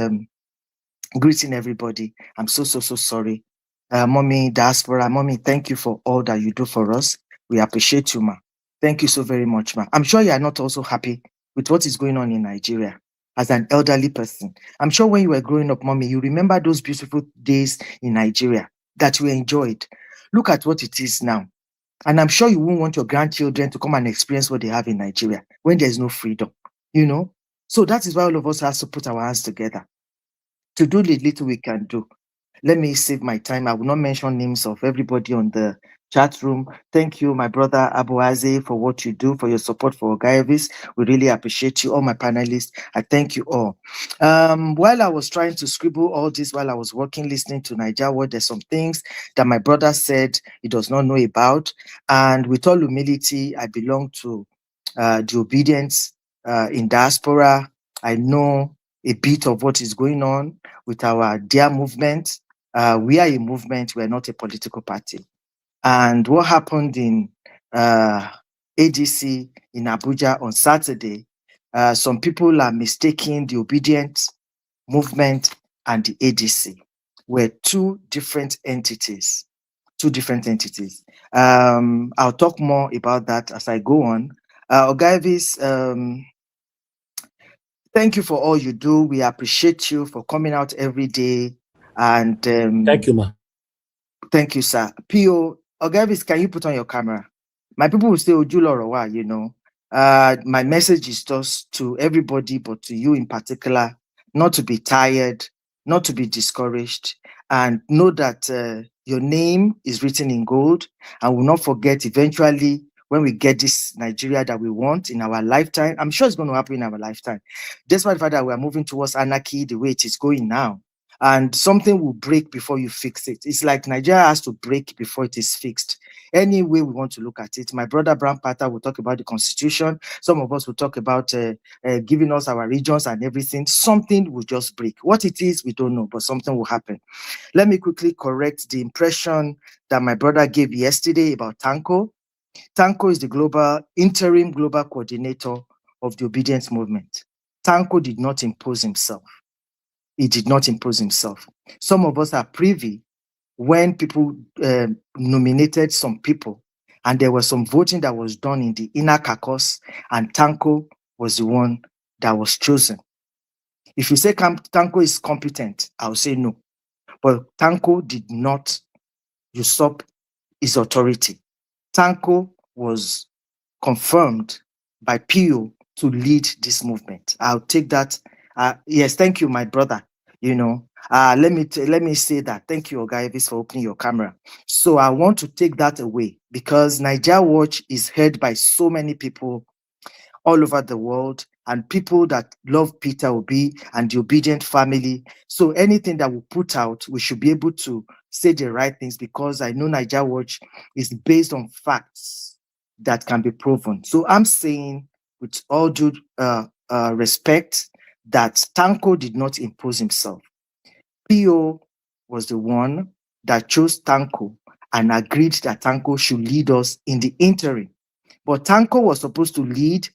Speaker 4: greeting everybody. I'm so sorry. Mommy Diaspora, Mommy, thank you for all that you do for us. We appreciate you, ma. Thank you so very much, ma. I'm sure you are not also happy with what is going on in Nigeria as an elderly person. I'm sure when you were growing up, Mommy, you remember those beautiful days in Nigeria that you enjoyed. Look at what it is now. And I'm sure you won't want your grandchildren to come and experience what they have in Nigeria when there's no freedom, you know? So that is why all of us have to put our hands together to do the little we can do. Let me save my time. I will not mention names of everybody on the chat room. Thank you, my brother Abuaze, for what you do, for your support for Gaivis. We really appreciate you, all my panelists. I thank you all. While I was trying to scribble all this, while I was working, listening to Nigeria World, there's some things that my brother said he does not know about. And with all humility, I belong to the obedience in diaspora. I know a bit of what is going on with our dear movement. We are a movement, we are not a political party. And what happened in ADC in Abuja on Saturday, some people are mistaking the obedient movement and the ADC. We're two different entities. I'll talk more about that as I go on. Ogaivis, thank you for all you do. We appreciate you for coming out every day. And
Speaker 19: thank you, ma.
Speaker 4: Thank you, sir. Pio, Ogaivis, can you put on your camera? My people will say Ojulorowa, you know. My message is just to everybody, but to you in particular, not to be tired, not to be discouraged, and know that your name is written in gold, and will not forget eventually when we get this Nigeria that we want in our lifetime. I'm sure it's going to happen in our lifetime. Despite the fact that we are moving towards anarchy the way it is going now, and something will break before you fix it. It's like Nigeria has to break before it is fixed. Any way we want to look at it. My brother Brown Pata will talk about the constitution. Some of us will talk about giving us our regions and everything. Something will just break. What it is, we don't know, but something will happen. Let me quickly correct the impression that my brother gave yesterday about Tanko. Tanko is the interim global coordinator of the obedience movement. Tanko did not impose himself. He did not impose himself. Some of us are privy when people nominated some people, and there was some voting that was done in the inner caucus, and Tanko was the one that was chosen. If you say Tanko is competent, I'll say no. But Tanko did not usurp his authority. Tanko was confirmed by PO to lead this movement. I'll take that. Yes, thank you, my brother. You know, let me say that. Thank you, Ogaivis, for opening your camera. So I want to take that away because Nigeria Watch is heard by so many people all over the world, and people that love Peter Obi and the obedient family. So anything that we put out, we should be able to say the right things, because I know Nigeria Watch is based on facts that can be proven. So I'm saying, with all due respect, that Tanko did not impose himself. PO was the one that chose Tanko and agreed that Tanko should lead us in the interim. But Tanko was supposed to lead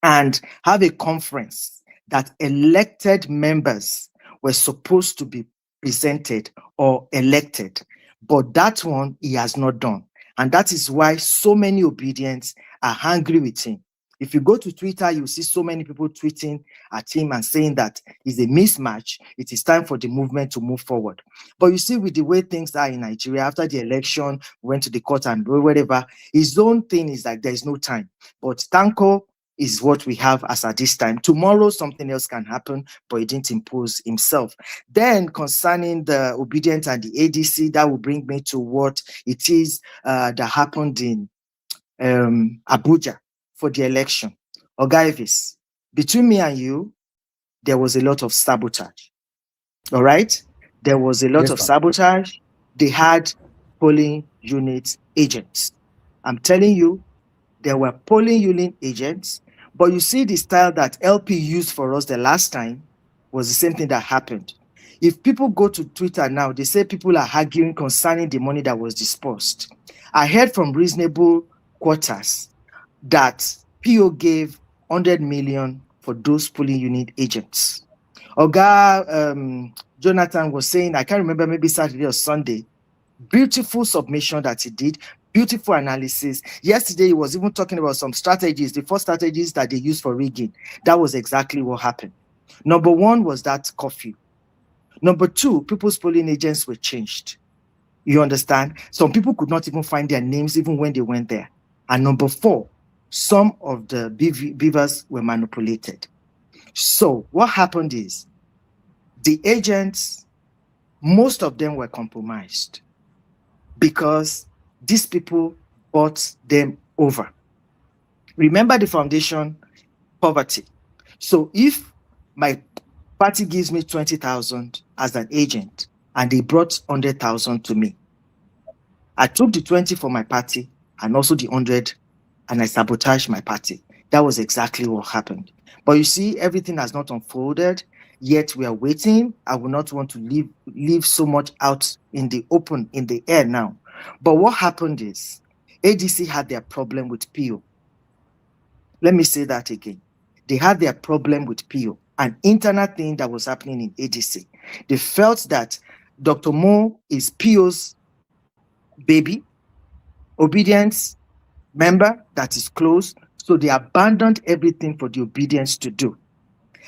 Speaker 4: and have a conference that elected members were supposed to be presented or elected. But that one he has not done. And that is why so many obedients are angry with him. If you go to Twitter, you see so many people tweeting at him and saying that it's a mismatch. It is time for the movement to move forward. But you see, with the way things are in Nigeria, after the election, went to the court and whatever, his own thing is like there is no time. But Tanko is what we have as at this time. Tomorrow, something else can happen, but he didn't impose himself. Then, concerning the obedient and the ADC, that will bring me to what it is that happened in Abuja for the election. Ogaivis, between me and you, there was a lot of sabotage. All right? There was a lot of sabotage. They had polling unit agents. I'm telling you, there were polling unit agents, but you see the style that LP used for us the last time, was the same thing that happened. If people go to Twitter now, they say people are arguing concerning the money that was dispersed. I heard from reasonable quarters that PO gave 100 million for those polling unit agents. Oga Jonathan was saying, I can't remember, maybe Saturday or Sunday, beautiful submission that he did, beautiful analysis. Yesterday, he was even talking about some strategies, the 4 strategies that they used for rigging. That was exactly what happened. Number 1 was that curfew. Number 2, people's polling agents were changed. You understand? Some people could not even find their names even when they went there. And number 4, some of the beavers were manipulated. So what happened is the agents, most of them were compromised because these people bought them over. Remember the foundation, poverty. So if my party gives me 20,000 as an agent and they brought 100,000 to me, I took the 20 for my party and also the 100 and I sabotaged my party. That was exactly what happened. But you see, everything has not unfolded, yet we are waiting. I will not want to leave so much out in the open, in the air now. But what happened is, ADC had their problem with PO. Let me say that again. They had their problem with PO, an internal thing that was happening in ADC. They felt that Dr. Mo is PO's baby, obedience member that is close, so they abandoned everything for the obedience to do.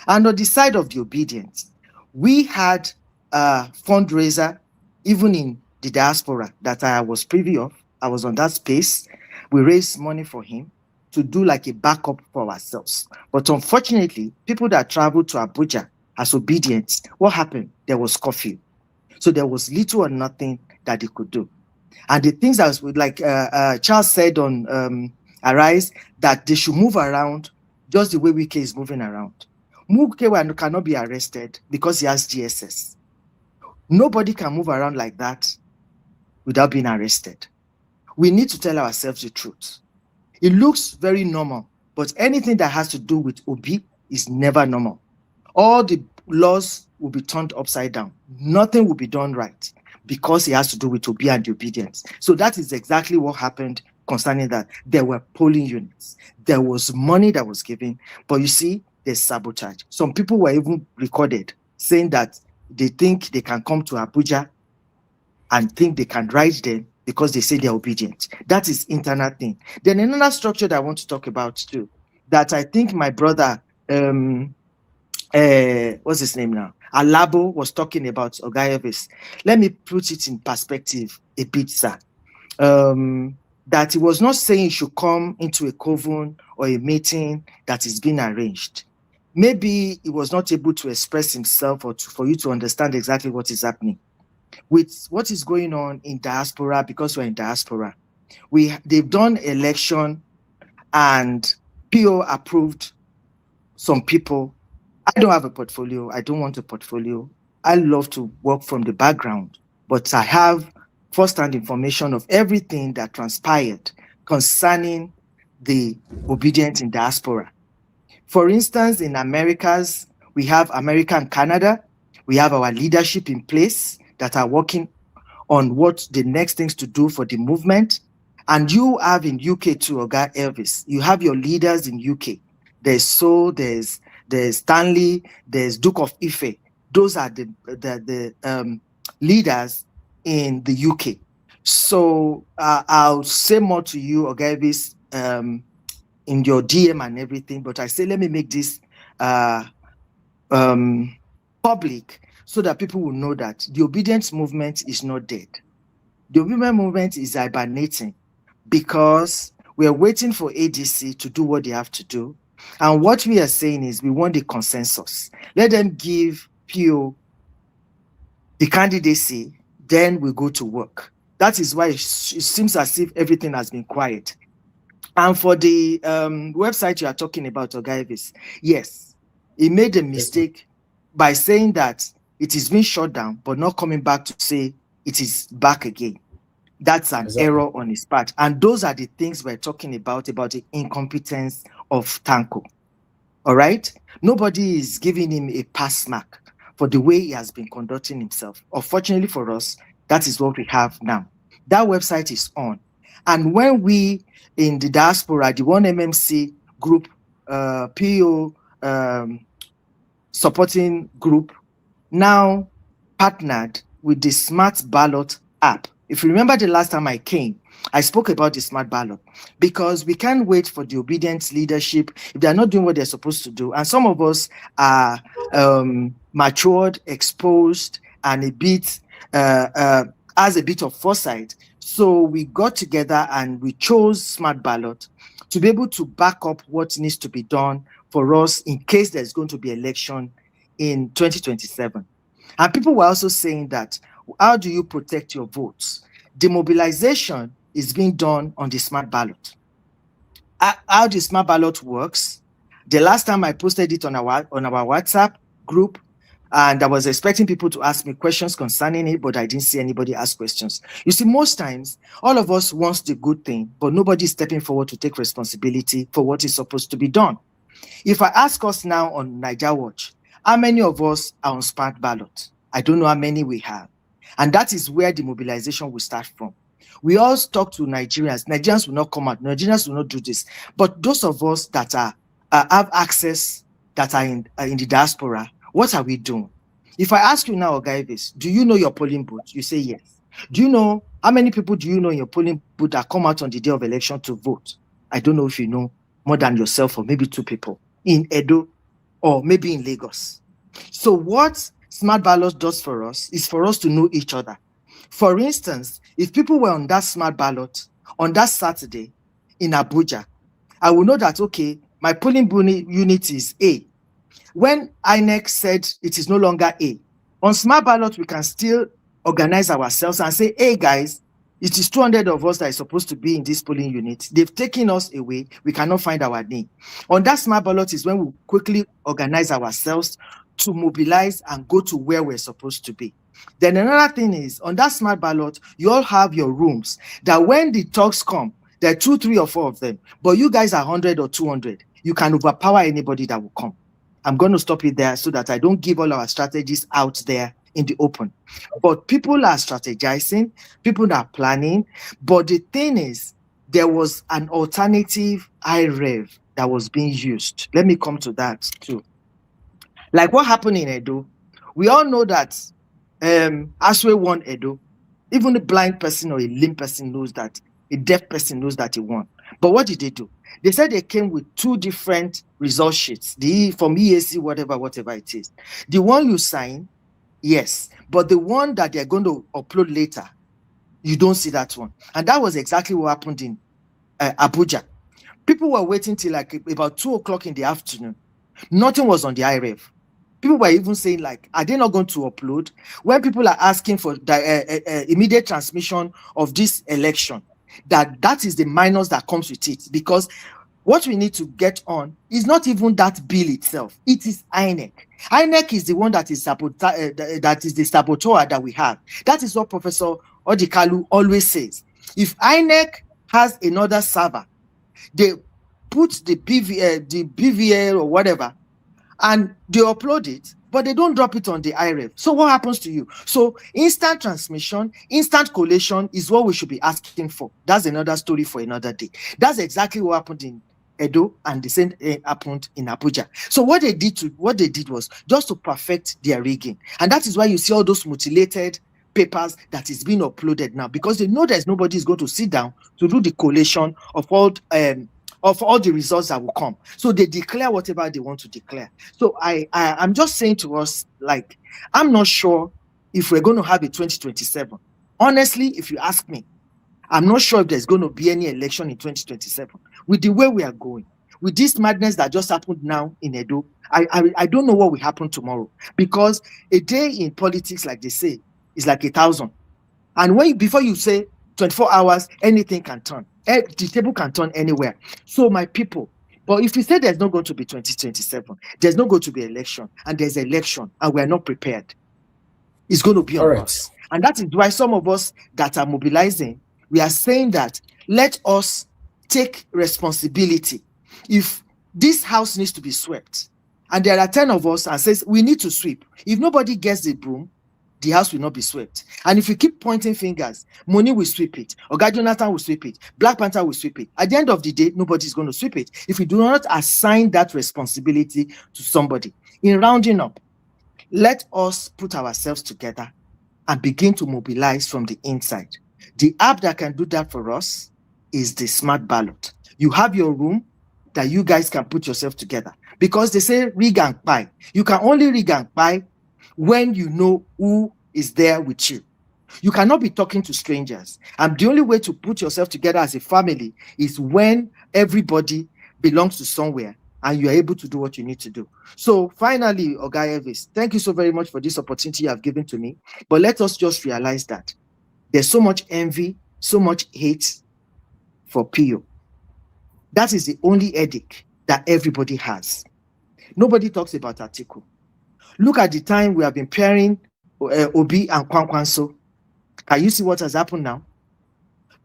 Speaker 4: And on the side of the obedience, we had a fundraiser, even in the diaspora, that I was privy of. I was on that space. We raised money for him to do like a backup for ourselves. But unfortunately, people that traveled to Abuja as obedience, what happened? There was curfew. So there was little or nothing that they could do. And the things that was like Charles said on Arise, that they should move around just the way Wike is moving around. Wike cannot be arrested because he has GSS. Nobody can move around like that without being arrested. We need to tell ourselves the truth. It looks very normal, but anything that has to do with Obi is never normal. All the laws will be turned upside down. Nothing will be done right because it has to do with Obi and the obedience. So that is exactly what happened concerning that. There were polling units. There was money that was given, but you see, there's sabotage. Some people were even recorded saying that they think they can come to Abuja and think they can write them because they say they're obedient. That is internal thing. Then another structure that I want to talk about too, that I think my brother, what's his name now? Alabo was talking about Ogayevis. Let me put it in perspective a bit, sir. That he was not saying he should come into a coven or a meeting that is being arranged. Maybe he was not able to express himself or for you to understand exactly what is happening. With what is going on in diaspora, because we're in diaspora, they've done election and PO approved some people. I don't have a portfolio. I don't want a portfolio. I love to work from the background, but I have first-hand information of everything that transpired concerning the obedience in diaspora. For instance, in Americas, we have America and Canada. We have our leadership in place that are working on what the next things to do for the movement. And you have in UK too, Oga Elvis. You have your leaders in UK. There's Seoul, there's Stanley, there's Duke of Ife. Those are the leaders in the UK. So I'll say more to you, Oga Elvis, in your DM and everything. But I say, let me make this public so that people will know that the obedience movement is not dead. The obedience movement is hibernating because we are waiting for ADC to do what they have to do. And what we are saying is we want the consensus. Let them give PO the candidacy, then we go to work. That is why it seems as if everything has been quiet. And for the website you are talking about, Ogayevis, yes, he made a mistake by saying that it is being shut down, but not coming back to say it is back again. That's an error on his part. And those are the things we're talking about the incompetence of Tanko. All right? Nobody is giving him a pass mark for the way he has been conducting himself. Unfortunately for us, that is what we have now. That website is on. And when we in the diaspora, the 1MMC group, PO supporting group, now partnered with the Smart Ballot app. If you remember the last time I came, I spoke about the Smart Ballot because we can't wait for the obedient leadership if they're not doing what they're supposed to do. And some of us are matured, exposed, and a bit has a bit of foresight. So we got together and we chose Smart Ballot to be able to back up what needs to be done for us in case there's going to be election in 2027. And people were also saying that, how do you protect your votes? The mobilization is being done on the Smart Ballot. How the Smart Ballot works, the last time I posted it on our WhatsApp group, and I was expecting people to ask me questions concerning it, but I didn't see anybody ask questions. You see, most times, all of us want the good thing, but nobody is stepping forward to take responsibility for what is supposed to be done. If I ask us now on Niger Watch, how many of us are on Smart Ballot? I don't know how many we have. And that is where the mobilization will start from. We all talk to Nigerians. Nigerians will not come out. Nigerians will not do this. But those of us that are have access, that are in the diaspora, what are we doing? If I ask you now, Ogaivis, do you know your polling booth? You say yes. Do you know how many people do you know in your polling booth that come out on the day of election to vote? I don't know if you know more than yourself or maybe two people in Edo or maybe in Lagos. So what Smart Ballot does for us is for us to know each other. For instance, if people were on that Smart Ballot on that Saturday in Abuja, I will know that, okay, my polling unit is A. When INEC said it is no longer A, on Smart Ballot, we can still organize ourselves and say, hey, guys, it is 200 of us that is supposed to be in this polling unit. They've taken us away. We cannot find our name. On that Smart Ballot is when we quickly organize ourselves to mobilize and go to where we're supposed to be. Then another thing is, on that Smart Ballot, you all have your rooms that when the talks come, there are 2, 3, or 4 of them, but you guys are 100 or 200. You can overpower anybody that will come. I'm going to stop it there so that I don't give all our strategies out there in the open. But people are strategizing, people are planning. But the thing is, there was an alternative IREV that was being used. Let me come to that too. Like what happened in Edo, we all know that Aswe won Edo. Even a blind person or a lame person knows that, a deaf person knows that he won. But what did they do? They said they came with 2 different result sheets, from EAC, whatever it is. The one you sign, yes, but the one that they're going to upload later, you don't see that one. And that was exactly what happened in Abuja. People were waiting till like about 2 o'clock in the afternoon. Nothing was on the IREV. People were even saying, like, are they not going to upload? When people are asking for the immediate transmission of this election, that is the minus that comes with it. Because what we need to get on is not even that bill itself. It is INEC. INEC is the one that is the saboteur that we have. That is what Professor Odikalu always says. If INEC has another server, they put the BVL or whatever, and they upload it, but they don't drop it on the IREV. So what happens to you? So instant transmission, instant collation is what we should be asking for. That's another story for another day. That's exactly what happened in Edo, and the same happened in Abuja. So what they did was just to perfect their rigging. And that is why you see all those mutilated papers that is being uploaded now, because they know there's nobody is going to sit down to do the collation of all the results that will come. So they declare whatever they want to declare. So I'm just saying to us, like, I'm not sure if we're going to have a 2027. Honestly, if you ask me, I'm not sure if there's going to be any election in 2027. With the way we are going, with this madness that just happened now in Edo, I don't know what will happen tomorrow. Because a day in politics, like they say, is like 1,000. And before you say 24 hours, anything can turn. The table can turn anywhere. So my people, but if you say there's not going to be 2027, there's not going to be election, and there's election, and we're not prepared, it's going to be on us. And that is why some of us that are mobilizing, we are saying that let us take responsibility. If this house needs to be swept, and there are 10 of us and says we need to sweep. If nobody gets the broom, the house will not be swept. And if you keep pointing fingers, Money will sweep it, Oga Jonathan will sweep it, Black Panther will sweep it. At the end of the day, nobody's going to sweep it if we do not assign that responsibility to somebody. In rounding up, let us put ourselves together and begin to mobilize from the inside. The app that can do that for us is the Smart Ballot. You have your room that you guys can put yourself together, because they say rig and pie. You can only rig and pie when you know who is there with you. You cannot be talking to strangers. And the only way to put yourself together as a family is when everybody belongs to somewhere and you are able to do what you need to do. So finally, Oga Elvis, thank you so very much for this opportunity you have given to me. But let us just realize that there's so much envy, so much hate for PO. That is the only headache that everybody has. Nobody talks about Atiku. Look at the time we have been pairing Obi and Kwankwanso. Can you see what has happened now?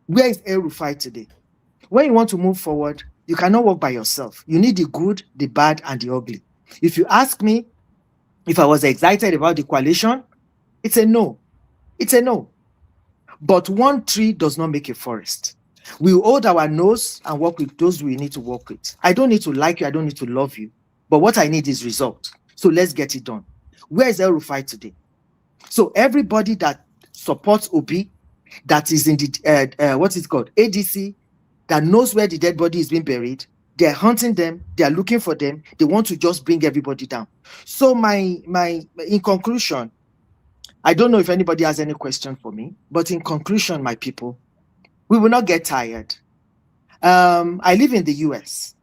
Speaker 4: Where is El Rufai today? When you want to move forward, you cannot work by yourself. You need the good, the bad, and the ugly. If you ask me if I was excited about the coalition, it's a no. It's a no. But one tree does not make a forest. We hold our nose and work with those we need to work with. I don't need to like you. I don't need to love you. But what I need is result. So let's get it done. Where is El Rufai today? So everybody that supports Obi, that is in the, what is it called? ADC, that knows where the dead body is being buried, they're hunting them, they're looking for them, they want to just bring everybody down. So in conclusion, I don't know if anybody has any question for me, but in conclusion, my people, we will not get tired. I live in the US.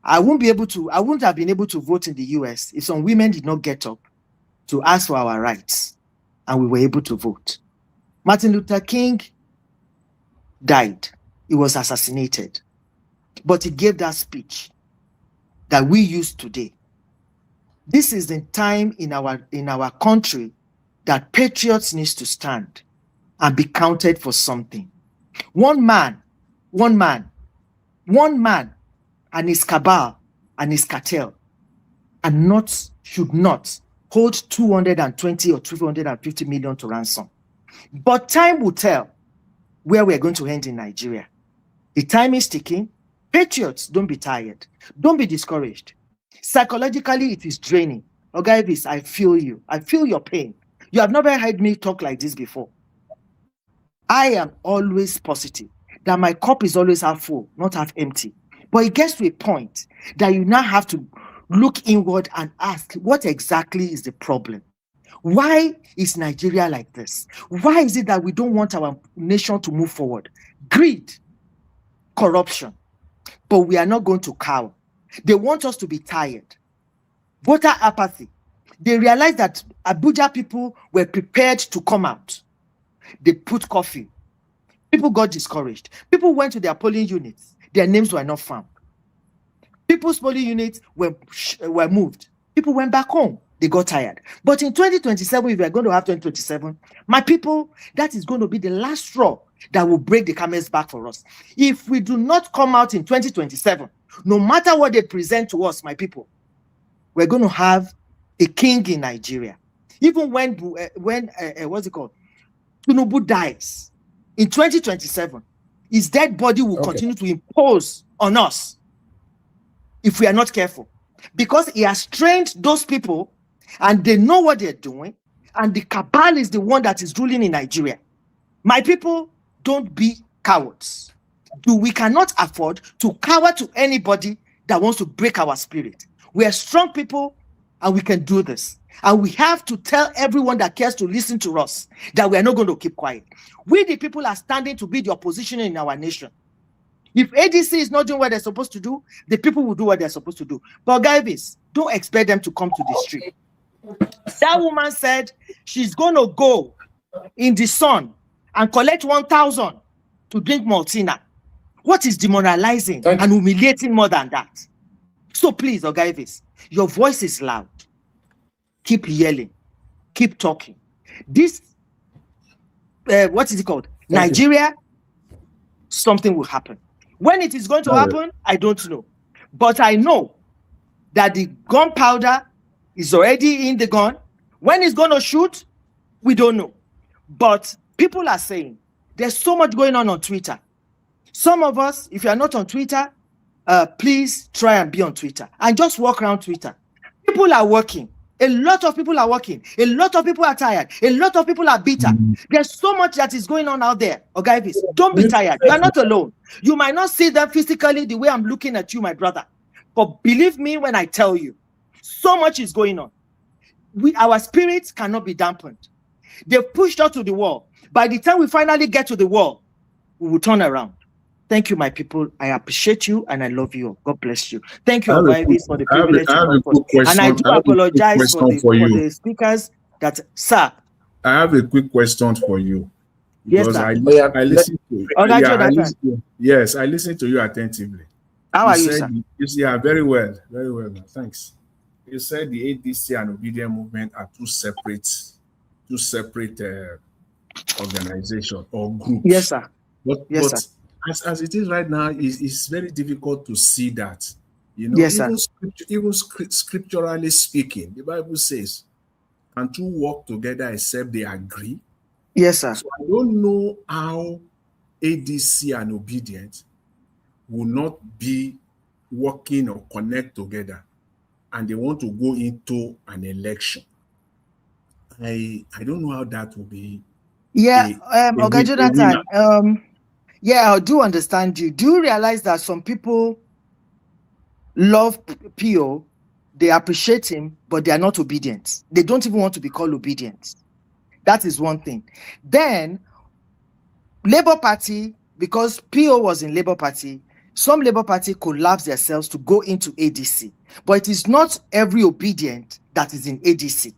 Speaker 4: I wouldn't have been able to vote in the US if some women did not get up to ask for our rights and we were able to vote. Martin Luther King died. He was assassinated. But he gave that speech that we use today. This is the time in our country that patriots need to stand and be counted for something. One man and his cabal and his cartel should not hold 220 or 250 million to ransom. But time will tell where we're going to end in Nigeria. The time is ticking. Patriots, don't be tired. Don't be discouraged. Psychologically, it is draining. Oga Elvis, I feel you. I feel your pain. You have never heard me talk like this before. I am always positive that my cup is always half full, not half empty. But it gets to a point that you now have to look inward and ask, what exactly is the problem? Why is Nigeria like this? Why is it that we don't want our nation to move forward? Greed, corruption. But we are not going to cower. They want us to be tired. Voter apathy. They realized that Abuja people were prepared to come out. They put coffee. People got discouraged. People went to their polling units. Their names were not found. People's polling units were moved. People went back home. They got tired. But in 2027, if we are going to have 2027, my people, that is going to be the last straw that will break the camel's back for us. If we do not come out in 2027, no matter what they present to us, my people, we're going to have a king in Nigeria. Even when what's it called? Tinubu dies in 2027, his dead body will continue to impose on us if we are not careful. Because he has trained those people and they know what they're doing, and the cabal is the one that is ruling in Nigeria. My people, don't be cowards. We cannot afford to cower to anybody that wants to break our spirit. We are strong people and we can do this. And we have to tell everyone that cares to listen to us that we are not going to keep quiet. We, the people, are standing to be the opposition in our nation. If ADC is not doing what they're supposed to do, the people will do what they're supposed to do. But guys, don't expect them to come to the street. That woman said she's going to go in the sun and collect 1,000 to drink Maltina. What is demoralizing and humiliating more than that? So please, Oga, your voice is loud. Keep yelling. Keep talking. This, what is it called? Nigeria, something will happen. When it is going to happen, I don't know. But I know that the gunpowder is already in the gun. When it's going to shoot, we don't know. But people are saying there's so much going on Twitter. Some of us, if you are not on Twitter, please try and be on Twitter and just walk around Twitter. People are working. A lot of people are working. A lot of people are tired. A lot of people are bitter. There's so much that is going on out there. Okay, don't be tired. You are not alone. You might not see them physically the way I'm looking at you, my brother. But believe me when I tell you, so much is going on. Our spirits cannot be dampened. They've pushed us to the wall. By the time we finally get to the wall, we will turn around. Thank you, my people. I appreciate you and I love you. God bless you. Thank you, Obivis, for the privilege. And I do apologize for the speakers that, sir.
Speaker 20: I have a quick question for you.
Speaker 4: Yes, sir.
Speaker 20: I listen to yes, I listen to you attentively.
Speaker 4: How are you, sir?
Speaker 20: You see, very well, man. Thanks. You said the ADC and Obedient Movement are two separate organizations or groups.
Speaker 4: Yes, sir.
Speaker 20: But as it is right now, it's very difficult to see that. You know,
Speaker 4: yes,
Speaker 20: even scripturally speaking, the Bible says, "Can two walk together except they agree?"
Speaker 4: Yes, sir.
Speaker 20: So I don't know how ADC and Obedient will not be working or connect together, and they want to go into an election. I don't know how that will be.
Speaker 4: Yeah, okay, Jonathan. Yeah, I do understand you. Do you realize that some people love PO, they appreciate him, but they are not obedient. They don't even want to be called obedient. That is one thing. Then, Labour Party, because PO was in Labour Party, some Labour Party collapse themselves to go into ADC. But it is not every obedient that is in ADC.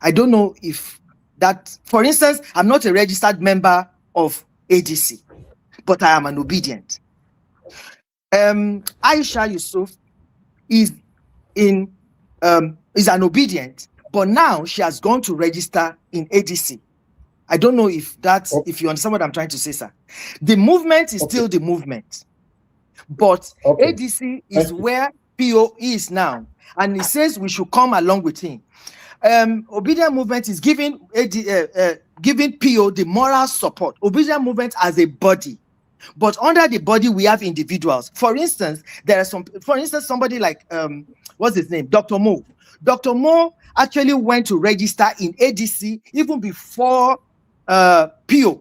Speaker 4: I don't know if that, for instance, I'm not a registered member of ADC, but I am an obedient. Aisha Yusuf is an obedient, but now she has gone to register in ADC. I don't know if that's if you understand what I'm trying to say, sir. The movement is still the movement, but ADC is where PO is now, and he says we should come along with him. Obedient Movement is giving PO the moral support. Obedient Movement as a body, but under the body we have individuals. For instance, there are somebody like what's his name, Dr. Mo. Dr. Mo actually went to register in ADC even before PO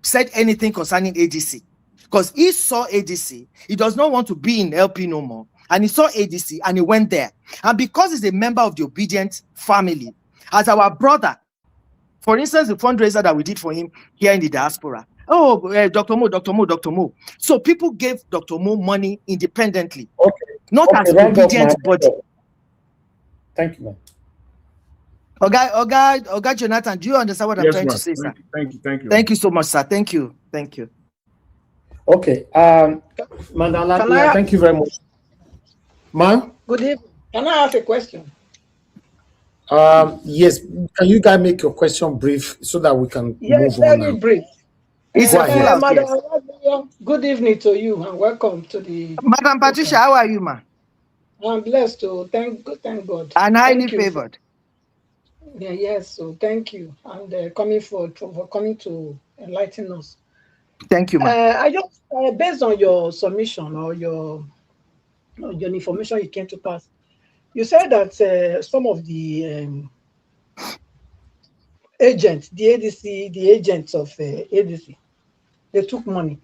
Speaker 4: said anything concerning ADC, because he saw ADC. He does not want to be in LP no more. And he saw ADC and he went there. And because he's a member of the Obedient family, as our brother, for instance, the fundraiser that we did for him here in the diaspora, Dr. Mo. So people gave Dr. Mo money independently, not as an obedient body.
Speaker 19: Thank you, man.
Speaker 4: Oga Jonathan, do you understand what I'm trying to say, sir?
Speaker 20: Thank you.
Speaker 4: Thank you so much, sir. Thank you.
Speaker 19: Okay. Madam, thank you very much. Ma'am?
Speaker 5: Good evening. Can I ask a question?
Speaker 19: Yes. Can you guys make your question brief so that we can move on?
Speaker 5: Very brief. Madam, good evening to you and welcome to the.
Speaker 4: Madam Patricia, how are you, ma?
Speaker 5: I'm blessed to thank God.
Speaker 4: And highly favored.
Speaker 5: Yes, so thank you. And coming for coming to enlighten us.
Speaker 4: Thank you, ma.
Speaker 5: I just based on your submission or your information you came to pass, you said that some of the agents, the agents of ADC, they took money.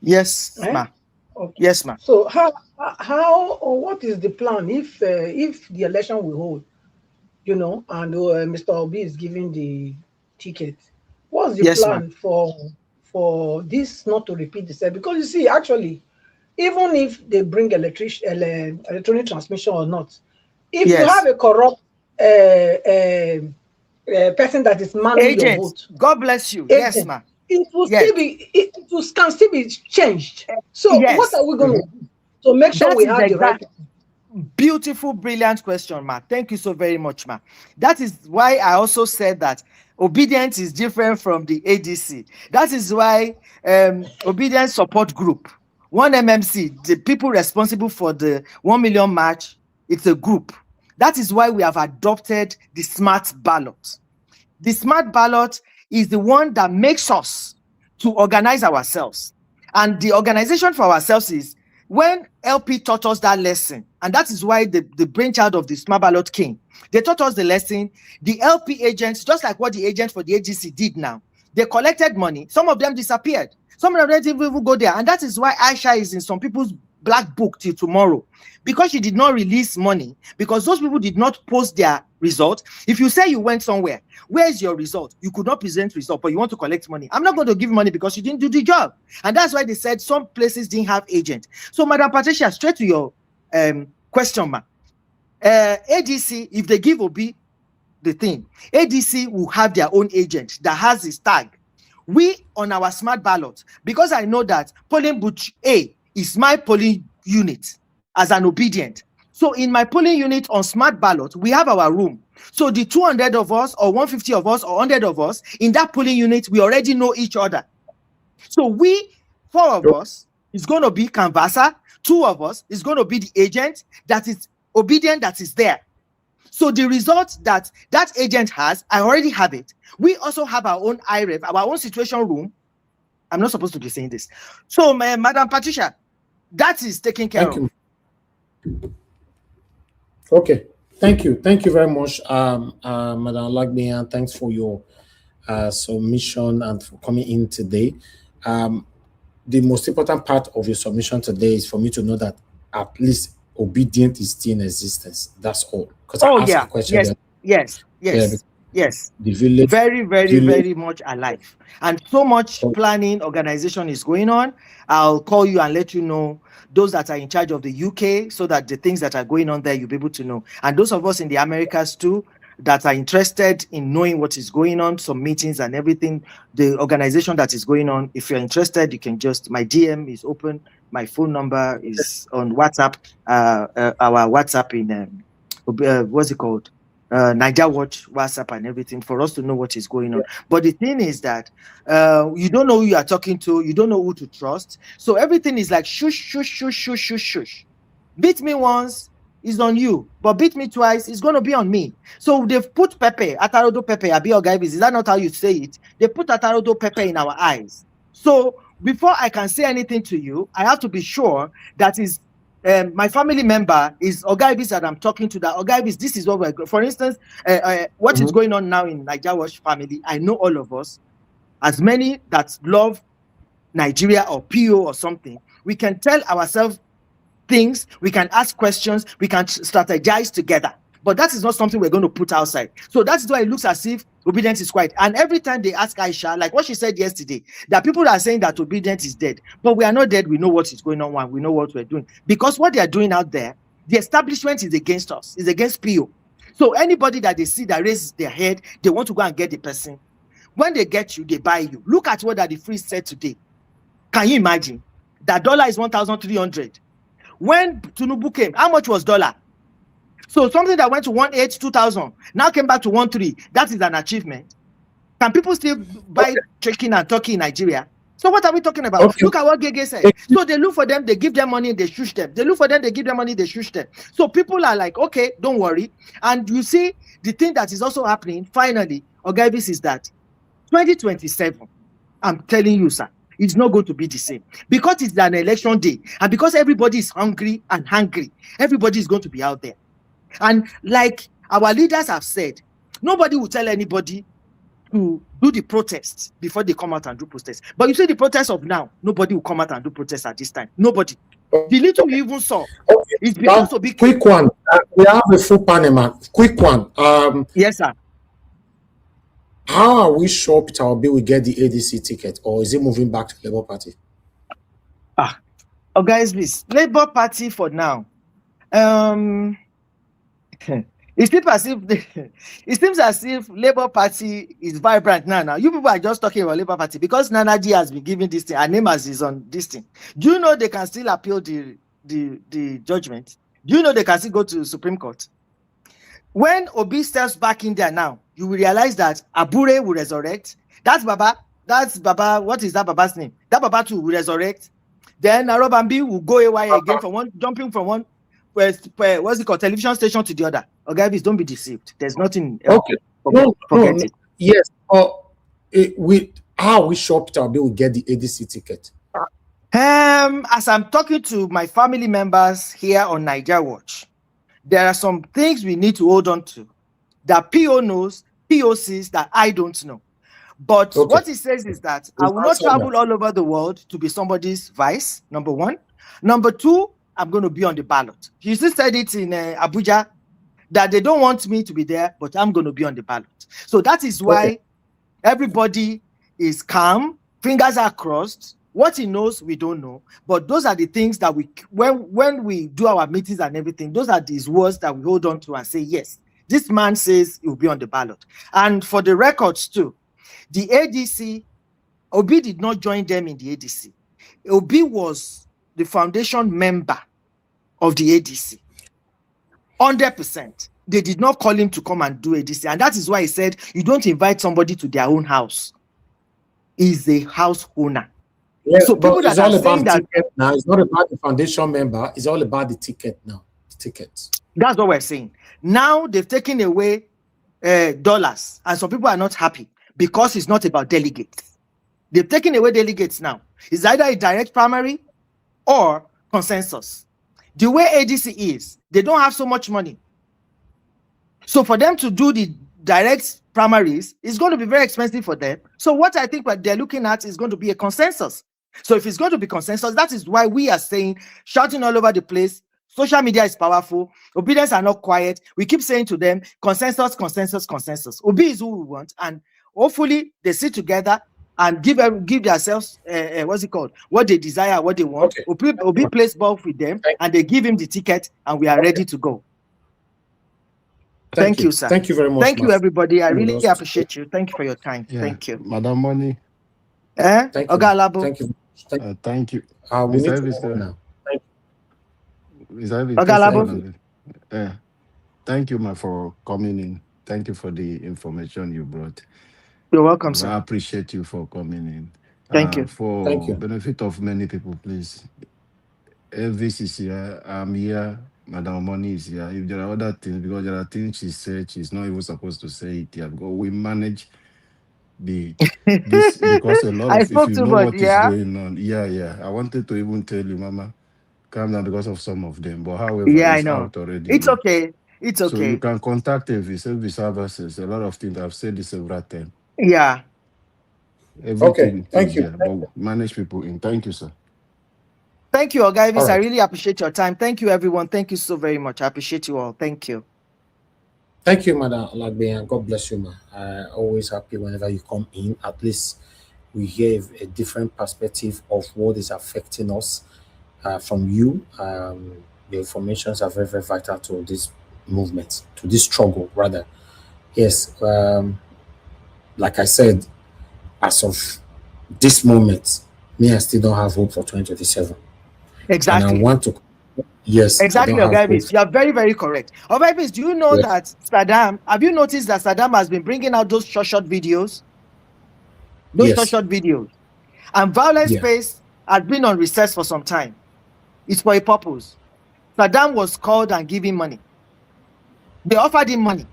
Speaker 4: Yes, ma.
Speaker 5: Okay.
Speaker 4: Yes, ma.
Speaker 5: So how or what is the plan if the election will hold, and Mr. Obi is giving the ticket? What's the plan for this not to repeat itself? Because you see, actually, even if they bring electronic transmission or not, if you have a corrupt person that is managing your vote,
Speaker 4: God bless you. Yes, ma.
Speaker 5: It will still be. It can still be changed. So what are we going to do to make sure we have the right?
Speaker 4: Beautiful, brilliant question, ma. Thank you so very much, ma. That is why I also said that obedience is different from the ADC. That is why obedience support group one MMC, the people responsible for the 1 million march, it's a group. That is why we have adopted the smart ballot. The smart ballot is the one that makes us to organize ourselves. And the organization for ourselves is when LP taught us that lesson, and that is why the brainchild of the smart ballot came. They taught us the lesson. The LP agents, just like what the agents for the AGC did now, they collected money. Some of them disappeared. Some of them didn't even go there. And that is why Aisha is in some people's black book till tomorrow, because she did not release money, because those people did not post their result. If you say you went somewhere, where's your result? You could not present result, but you want to collect money. I'm not going to give money because you didn't do the job. And that's why they said some places didn't have agent. So Madam Patricia, straight to your question mark. ADC, if they give Obi the thing, ADC will have their own agent that has his tag. We on our smart ballot, because I know that polling booth A is my polling unit as an obedient. So in my polling unit on smart ballot, we have our room. So the 200 of us or 150 of us or 100 of us in that polling unit, we already know each other. So we, 4 of us, is going to be canvasser. 2 of us is going to be the agent that is obedient, that is there. So the result that that agent has, I already have it. We also have our own IREV, our own situation room. I'm not supposed to be saying this. So, Madam Patricia, that is taken care of.
Speaker 19: Okay, thank you. Thank you very much, Madam Lagbe, and thanks for your submission and for coming in today. The most important part of your submission today is for me to know that at least obedient is still in existence. That's all. Because I asked the question.
Speaker 4: Yes.
Speaker 19: The village,
Speaker 4: very much alive, and so much planning organization is going on. I'll call you and let you know those that are in charge of the UK, so that the things that are going on there you'll be able to know. And those of us in the Americas too that are interested in knowing what is going on, some meetings and everything, the organization that is going on. If you're interested, you can just, my DM is open. My phone number is on WhatsApp. Our WhatsApp in what's it called? Niger Watch WhatsApp and everything, for us to know what is going on. But the thing is that you don't know who you are talking to, you don't know who to trust. So everything is like shush, shush, shush, shush, shush, shush. Beat me once, it's on you, but beat me twice, it's going to be on me. So they've put Pepe, Atarodo Pepe, Abi Ogaibis, is that not how you say it? They put Atarodo Pepe in our eyes. So before I can say anything to you, I have to be sure that is my family member is Ogaibis that I'm talking to. That Ogaibis, this is what we're. For instance, what is going on now in Niger Watch family? I know all of us, as many that love Nigeria or PO or something. We can tell ourselves things. We can ask questions. We can strategize together. But that is not something we're going to put outside. So that's why it looks as if obedience is quiet. And every time they ask Aisha, like what she said yesterday, that people are saying that obedience is dead. But we are not dead. We know what is going on. We know what we're doing. Because what they are doing out there, the establishment is against us. It's against PO. So anybody that they see that raises their head, they want to go and get the person. When they get you, they buy you. Look at what that the free said today. Can you imagine? That dollar is 1,300. When Tinubu came, how much was dollar? So something that went to 1.8, 2,000, now came back to 1.3. That is an achievement. Can people still buy chicken and turkey in Nigeria? So what are we talking about? Okay. Look at what Gege said. So they look for them, they give them money, they shush them. They look for them, they give them money, they shush them. So people are like, okay, don't worry. And you see, the thing that is also happening, finally, Ogaibis, is that 2027, I'm telling you, sir, it's not going to be the same. Because it's an election day, and because everybody is hungry and hungry, everybody is going to be out there. And like our leaders have said, nobody will tell anybody to do the protests before they come out and do protests. But you see the protests of now, nobody will come out and do protests at this time. Nobody. The little you even saw is because of big.
Speaker 19: Quick one. We have a full panel, man. Quick one.
Speaker 4: Yes, sir.
Speaker 19: How are we sure Peter Obi will get the ADC ticket, or is he moving back to the Labour Party?
Speaker 4: Oh, guys, please. Labour Party for now. It seems as if Labour Party is vibrant now. You people are just talking about Labour Party because Nana G has been giving this thing. Her name is on this thing. Do you know they can still appeal the judgment? Do you know they can still go to the Supreme Court? When Obi steps back in there now, you will realize that Abure will resurrect. That's Baba. What is that Baba's name? That Baba too will resurrect. Then Arobambi will go away again from one, jumping from one, what's it called, television station to the other. Ogavis, don't be deceived. There's nothing else.
Speaker 19: Okay.
Speaker 4: Forget it.
Speaker 19: Yes. How we sure Peter Obi will get the ADC ticket?
Speaker 4: As I'm talking to my family members here on Niger Watch, there are some things we need to hold on to that PO knows, POCs that I don't know. But what he says is that I will not travel all over the world to be somebody's vice, number one. Number two, I'm going to be on the ballot. He still said it in Abuja that they don't want me to be there, but I'm going to be on the ballot. So that is why everybody is calm, fingers are crossed. What he knows, we don't know. But those are the things that when we do our meetings and everything, those are these words that we hold on to and say, yes, this man says he will be on the ballot. And for the records too, the ADC, Obi did not join them in the ADC. Obi was the foundation member of the ADC. 100%. They did not call him to come and do ADC. And that is why he said, you don't invite somebody to their own house. He's a house owner.
Speaker 19: Yeah,
Speaker 4: so people that are saying that
Speaker 19: now, it's not about the foundation member, it's all about the ticket now. The tickets.
Speaker 4: That's what we're saying. Now they've taken away dollars, and some people are not happy because it's not about delegates. They've taken away delegates now. It's either a direct primary or consensus. The way ADC is, they don't have so much money. So for them to do the direct primaries, it's going to be very expensive for them. So what I think what they're looking at is going to be a consensus. So if it's going to be consensus, that is why we are saying, shouting all over the place, social media is powerful, obedience are not quiet. We keep saying to them, consensus, consensus, consensus. Obi is who we want, and hopefully they sit together and give themselves what's it called, what they desire, what they want. Obi plays ball with them, and they give him the ticket, and we are ready to go. Thank you, sir.
Speaker 19: Thank you very much.
Speaker 4: Thank you, everybody. I really appreciate you. Thank you for your time.
Speaker 6: Yeah.
Speaker 4: Thank you.
Speaker 6: Madam Money.
Speaker 19: Thank you.
Speaker 4: Ogalabo.
Speaker 19: Thank you.
Speaker 6: Thank you.
Speaker 19: We need to go now.
Speaker 6: Thank you, ma, for coming in. Thank you for the information you brought.
Speaker 4: You're welcome, sir.
Speaker 6: I appreciate you for coming in.
Speaker 4: Thank you.
Speaker 6: For
Speaker 19: Thank you.
Speaker 6: benefit of many people, please. Elvis is here. I'm here. Madam Money is here. If there are other things, because there are things she said, she's not even supposed to say it here. Because we manage this because a lot of if you know what is going on. Yeah. I wanted to even tell you, Mama, calm down because of some of them. But however,
Speaker 4: I
Speaker 6: it's
Speaker 4: know.
Speaker 6: out already.
Speaker 4: It's okay. It's okay.
Speaker 6: So you can contact Elvis. Elvis services. A lot of things. I've said this several times.
Speaker 4: Yeah.
Speaker 6: Everything.
Speaker 19: Thank you.
Speaker 6: But manage people in. Thank you, sir.
Speaker 4: Thank you, Ogavis.
Speaker 19: Right.
Speaker 4: I really appreciate your time. Thank you, everyone. Thank you so very much. I appreciate you all. Thank you.
Speaker 19: Thank you, Madam Olagbe, and God bless you, ma. I'm always happy whenever you come in. At least we hear a different perspective of what is affecting us from you. The informations are very, very vital to this movement, to this struggle, rather. Yes, like I said, as of this moment, me, I still don't have hope for 2027.
Speaker 4: Exactly.
Speaker 19: And I want to, yes.
Speaker 4: Exactly, Ogavis. You are very, very correct. Ogavis, do you know that Saddam, have you noticed that Saddam has been bringing out those short videos? Those short videos. And Violence Space has been on recess for some time. It's for a purpose. Saddam was called and given money. They offered him money.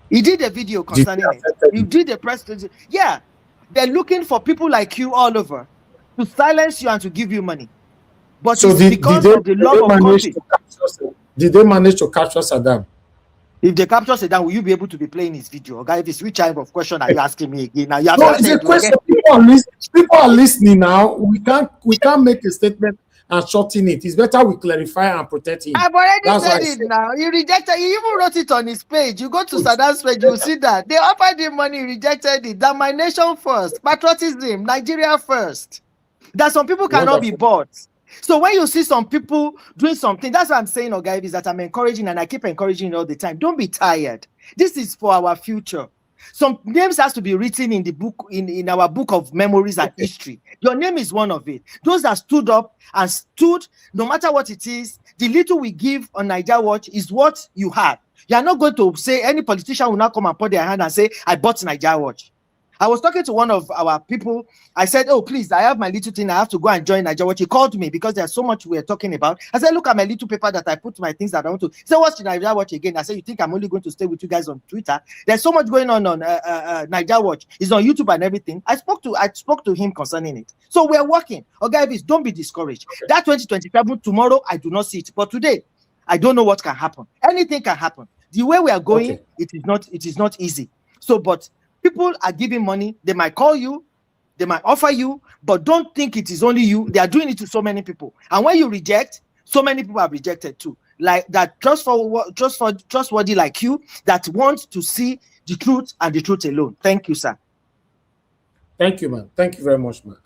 Speaker 4: He did a video concerning it. He did a press. Yeah. They're looking for people like you all over to silence you and to give you money. But so it's because of the love of country.
Speaker 19: Did they manage to capture Saddam?
Speaker 4: If they capture Saddam, will you be able to be playing his video? Okay, if it's which type of question are you asking me again? Now you have
Speaker 19: it's a question. People are listening now. We can't make a statement and shorten it. It's better we clarify and protect him.
Speaker 4: I've already said it now. He rejected. He even wrote it on his page. You go to Saddam's page, you will see that they offered him money, he rejected it. That my nation first, patriotism, Nigeria first. That some people cannot be bought. So when you see some people doing something, that's what I'm saying, Ogavis, is that I'm encouraging, and I keep encouraging all the time. Don't be tired. This is for our future. Some names has to be written in the book, in our book of memories and history. Your name is one of it. Those that stood up and stood, no matter what it is, the little we give on Niger Watch is what you have. You are not going to say any politician will not come and put their hand and say, I bought Niger Watch. I was talking to one of our people. I said, oh, please, I have my little thing. I have to go and join Nigeria Watch. He called me because there's so much we're talking about. I said, look at my little paper that I put my things that I want to. He said, what's Nigeria Watch again? I said, you think I'm only going to stay with you guys on Twitter? There's so much going on Nigeria Watch. It's on YouTube and everything. I spoke to him concerning it. So we're working. Okay, don't be discouraged. Okay. That 2027, tomorrow, I do not see it. But today, I don't know what can happen. Anything can happen. The way we are going, okay. It is not easy. So, but people are giving money. They might call you, they might offer you, but don't think it is only you. They are doing it to so many people. And when you reject, so many people have rejected too. Like that, trustworthy like you that want to see the truth and the truth alone. Thank you, sir.
Speaker 19: Thank you, man. Thank you very much, man.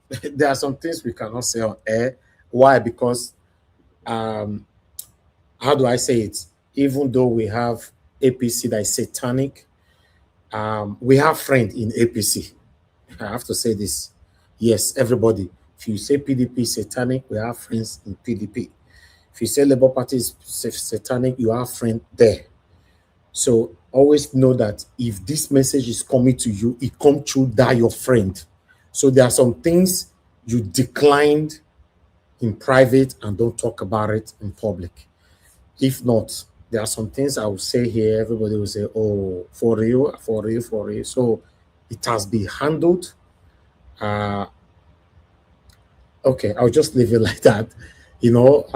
Speaker 19: There are some things we cannot say on air. Why? Because how do I say it? Even though we have APC that is satanic, we have friends in APC. I have to say this. Yes, everybody. If you say PDP is satanic, we have friends in PDP. If you say Labour Party is satanic, you have friends there. So always know that if this message is coming to you, it comes through that your friend. So there are some things you declined in private and don't talk about it in public. If not, there are some things I will say here. Everybody will say, oh, for real. So it has been handled. Okay, I'll just leave it like that. You know,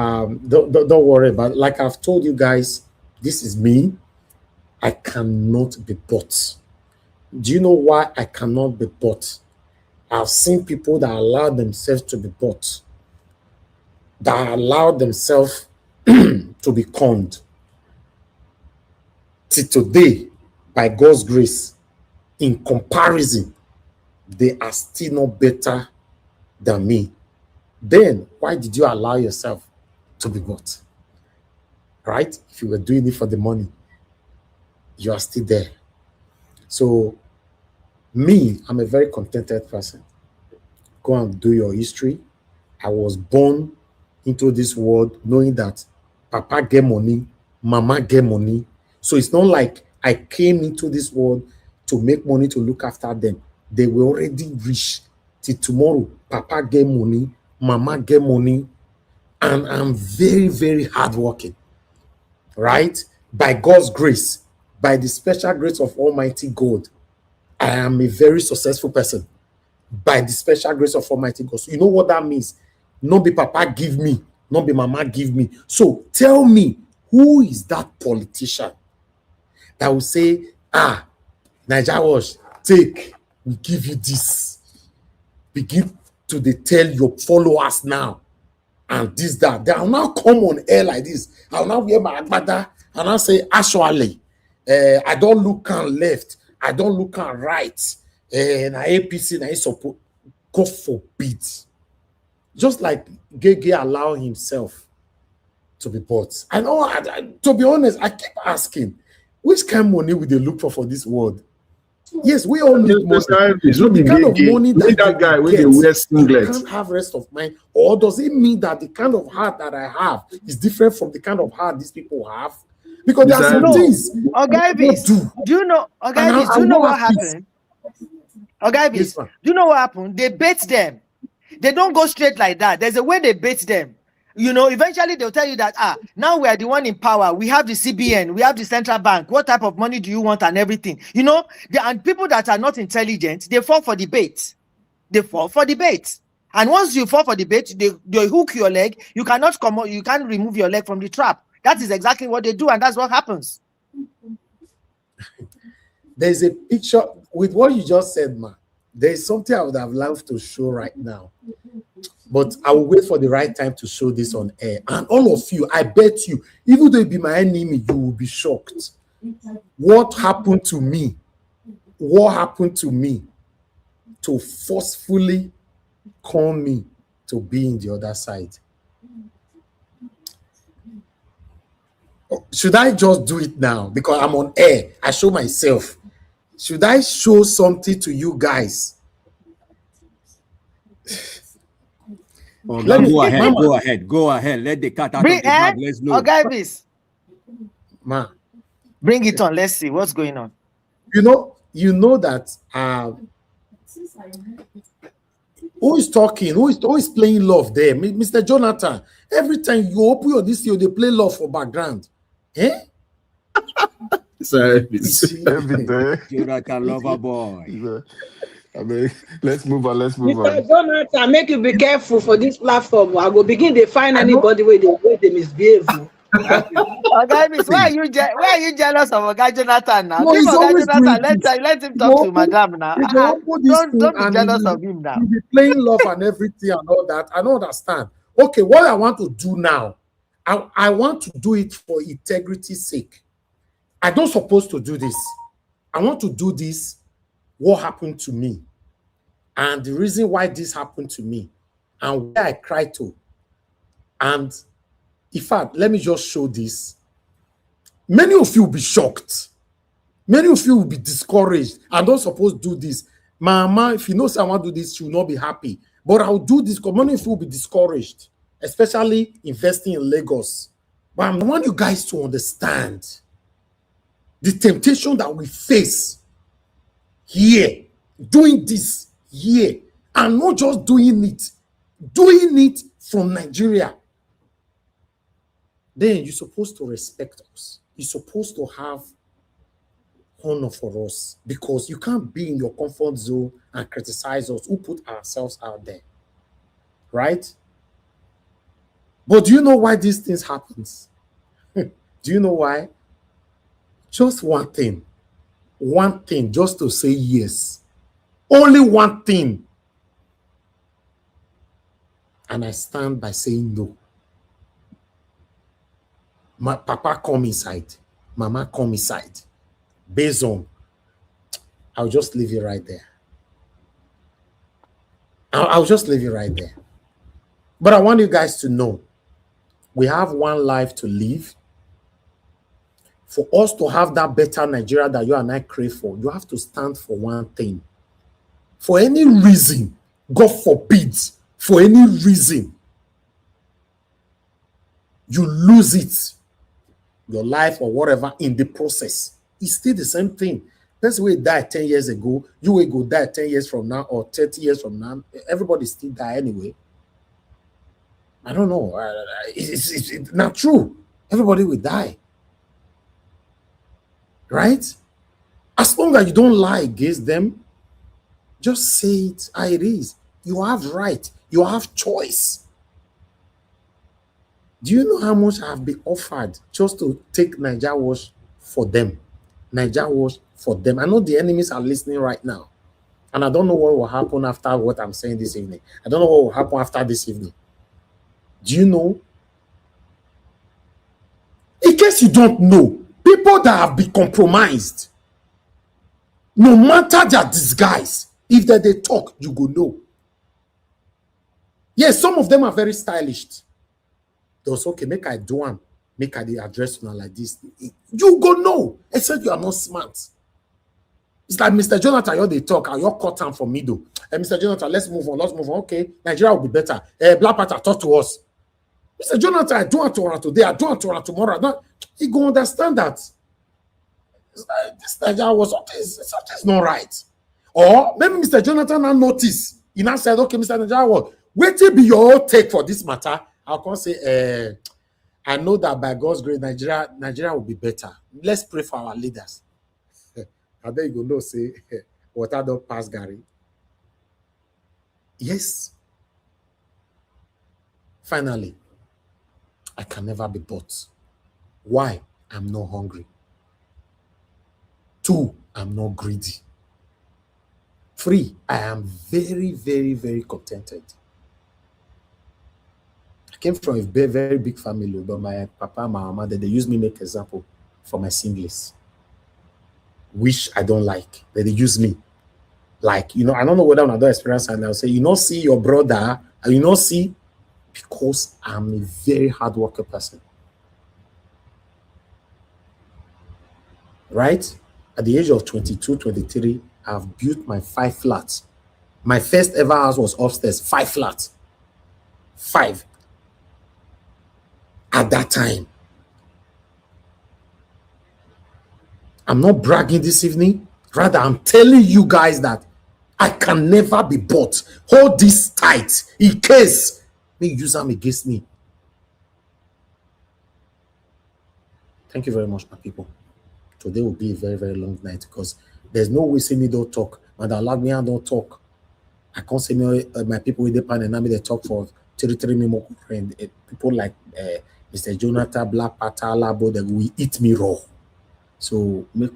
Speaker 19: don't worry about it. Like I've told you guys, this is me. I cannot be bought. Do you know why I cannot be bought? I've seen people that allow themselves to be bought, that allow themselves to be conned. Till today, by God's grace, in comparison, they are still not better than me. Then why did you allow yourself to be bought? Right? If you were doing it for the money, you are still there. So me, I'm a very contented person. Go and do your history. I was born into this world knowing that Papa get money, Mama get money. So it's not like I came into this world to make money to look after them. They were already rich. Till tomorrow, Papa get money, Mama get money, and I'm very, very hardworking. Right? By God's grace, by the special grace of Almighty God, I am a very successful person. By the special grace of Almighty God. So you know what that means? Not be Papa give me, not be Mama give me. So tell me, who is that politician that will say, Nigeria Watch, take, we give you this. Begin to tell your followers now. And this, that. They will now come on air like this. I will now wear my agbada and I'll say, actually, I don't look on left. I don't look on right. And APC, I support. God forbid. Just like Gege allow himself to be bought. I know, to be honest, I keep asking, which kind of money would they look for this world? Yes, we all need money. The kind of money that guy when they wear singlets can't have rest of mind, or does it mean that the kind of heart that I have is different from the kind of heart these people have? Because there are some things.
Speaker 4: Do you know what happened? Do you know what happened? They bait them. They don't go straight like that. There's a way they bait them. You know, eventually they'll tell you that, now we are the one in power. We have the CBN, we have the central bank. What type of money do you want and everything? You know, and people that are not intelligent, they fall for the bait. They fall for the bait. And once you fall for the bait, they hook your leg. You cannot come out, you can't remove your leg from the trap. That is exactly what they do, and that's what happens.
Speaker 19: There's a picture with what you just said, man. There's something I would have loved to show right now. But I will wait for the right time to show this on air. And all of you, I bet you, even though you be my enemy, you will be shocked. What happened to me? What happened to me to forcefully call me to be in the other side? Should I just do it now? Because I'm on air. I show myself. Should I show something to you guys?
Speaker 9: Oh, go ahead. Let the cat out of the bag. Let's know.
Speaker 4: Bring it on. Let's see what's going on.
Speaker 19: You know,
Speaker 10: you know that who is talking? Who is playing love there? Mr. Jonathan, every time you open your this, they play love for background. Eh?
Speaker 9: Jonathan lover boy.
Speaker 6: I mean, let's move on.
Speaker 5: Mr. Jonathan, make you be careful for this platform. I go begin to find anybody where they misbehave.
Speaker 4: Oga, why are you jealous of Oga Jonathan now?
Speaker 10: No,
Speaker 4: Give
Speaker 10: he's
Speaker 4: Oga
Speaker 10: always
Speaker 4: Jonathan, let him talk to Madam now. Don't be jealous of him now.
Speaker 10: He'll be playing love and everything and all that. I don't understand. Okay, what I want to do now, I want to do it for integrity's sake. I don't supposed to do this. I want to do this. What happened to me, and the reason why this happened to me, and where I cried to. And in fact, let me just show this. Many of you will be shocked. Many of you will be discouraged. I don't suppose to do this. Mama, if you know someone do this, you will not be happy. But I'll do this because many of you will be discouraged, especially investing in Lagos. But I want you guys to understand the temptation that we face here, doing this here, and not just doing it from Nigeria. Then you're supposed to respect us. You're supposed to have honor for us, because you can't be in your comfort zone and criticize us who put ourselves out there, right? But do you know why these things happens? Do you know why? Just one thing, just to say yes. Only one thing. And I stand by saying no. My papa come inside. Mama come inside. Based on, I'll just leave it right there. I'll just leave it right there. But I want you guys to know, we have one life to live. For us to have that better Nigeria that you and I crave for, you have to stand for one thing. For any reason, God forbid, for any reason, you lose it, your life or whatever in the process, it's still the same thing. That's why died 10 years ago, you will go die 10 years from now or 30 years from now. Everybody still die anyway. I don't know. It's not true. Everybody will die. Right? As long as you don't lie against them, just say it how it is. You have right. You have choice. Do you know how much I have been offered just to take Niger Watch for them? Niger Watch for them. I know the enemies are listening right now. And I don't know what will happen after what I'm saying this evening. I don't know what will happen after this evening. Do you know? In case you don't know, people that have been compromised, no matter their disguise, if they talk, you go know. Yes, some of them are very stylish. Those okay, make I do one, make I address one like this. You go know, except you are not smart. It's like Mr. Jonathan, they talk, and you're cut time for me though. Mr. Jonathan, let's move on. Okay, Nigeria will be better. Black Panther, talk to us. Mr. Jonathan, I do want to run today, I do want to run tomorrow. He go understand that. This Nigeria was something's not right. Or maybe Mr. Jonathan now notice. He now said, okay, Mr. Nigeria, wait till be your take for this matter. I'll come say, I know that by God's grace, Nigeria will be better. Let's pray for our leaders. And then you go know, say, water don't pass Gary. Yes. Finally, I can never be bought. Why? I'm not hungry. 2, I'm not greedy. 3, I am very, very, very contented. I came from a very, very big family, but my papa and my mama, they use me make example for my siblings, which I don't like. They use me. Like, I don't know whether another experience, and I'll say, see your brother, and see, because I'm a very hard worker person. Right? At the age of 22, 23, I've built my 5 flats. My first ever house was upstairs, 5 flats. 5. At that time. I'm not bragging this evening. Rather, I'm telling you guys that I can never be bought. Hold this tight in case they use them against me. Thank you very much, my people. Today will be a very, very long night because there's no way see me don't talk. Madam me I don't talk. I can't say me my people with the pan and they talk for 3 more friends. People like Mr. Jonathan Black Patala, that will eat me raw. So make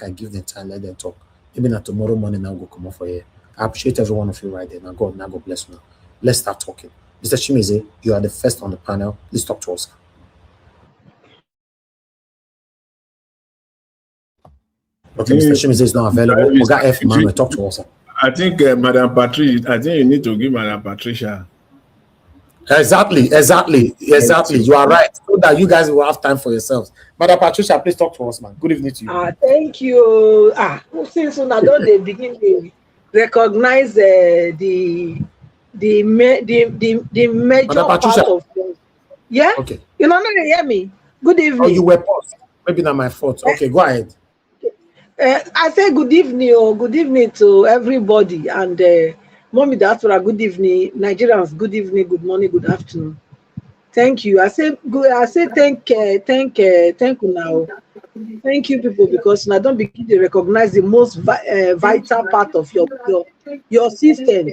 Speaker 10: I give them time, let them talk. Maybe not tomorrow morning I'll go come off for here. I appreciate every one of you right there. Now God bless you now. Let's start talking. Mr. Chimize, you are the first on the panel. Please talk to us. Okay, Mr. Chimize is not available. Oga F. Manuel, talk to us.
Speaker 20: I think Madam Patricia, I think you need to give Madam Patricia.
Speaker 10: Exactly. You are right. So that you guys will have time for yourselves. Madam Patricia, please talk to us, man. Good evening to you.
Speaker 5: Thank you. Since I don't they begin to recognize the major part of them. Yeah. Okay. You know, not hear me. Good evening.
Speaker 10: Oh, you were paused. Maybe not my fault. Okay, go ahead.
Speaker 5: I say good evening or good evening to everybody and Mommy Diaspora, good evening. Nigerians, good evening, good morning, good afternoon. Thank you. I say thank you now. Thank you, people, because I don't begin to recognize the most vital part of your system.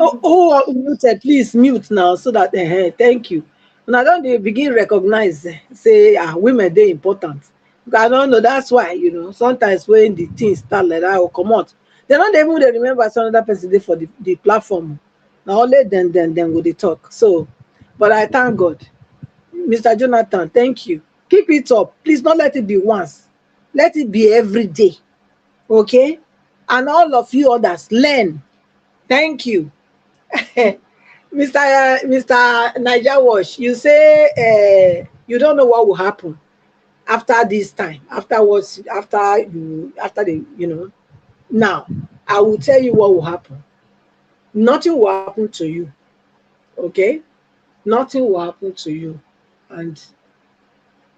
Speaker 5: Oh, muted, please mute now so that thank you. And I don't begin recognize say women they're important. I don't know. That's why, you know, sometimes when the things start like that will come out, they don't even remember some other person for the platform. Now only then will they talk. So, but I thank God, Mr. Jonathan. Thank you. Keep it up. Please don't let it be once. Let it be every day. Okay, and all of you others learn. Thank you, Mr. Niger Wash. You say you don't know what will happen after this time, afterwards, after the, you know. Now, I will tell you what will happen. Nothing will happen to you, okay? Nothing will happen to you, and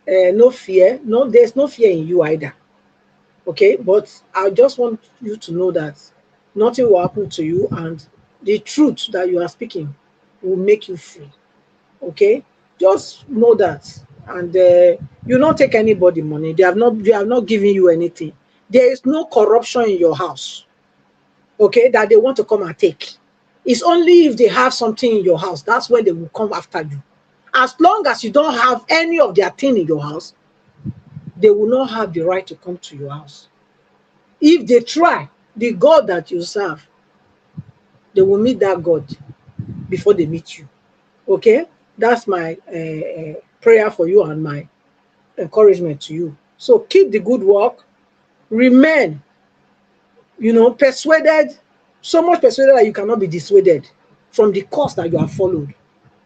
Speaker 5: no fear. No, there's no fear in you either, okay? But I just want you to know that nothing will happen to you, and the truth that you are speaking will make you free, okay? Just know that. And you not take anybody money. They have not given you anything. There is no corruption in your house, okay, that they want to come and take. It's only if they have something in your house, that's when they will come after you. As long as you don't have any of their thing in your house, they will not have the right to come to your house. If they try, the God that you serve, they will meet that God before they meet you, okay? That's my prayer for you and my encouragement to you. So keep the good work, remain, you know, persuaded, so much persuaded that you cannot be dissuaded from the course that you have followed,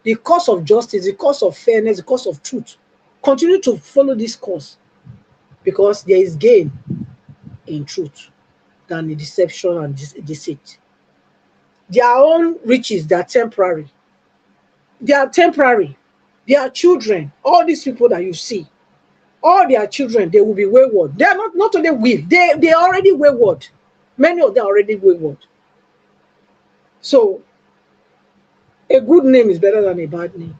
Speaker 5: the course of justice, the course of fairness, the course of truth. Continue to follow this course because there is gain in truth than in deception and deceit. Their own riches, they are temporary. They are temporary. They are children. All these people that you see, all their children, they will be wayward. They are not only will, they are already wayward. Many of them are already wayward. So, a good name is better than a bad name.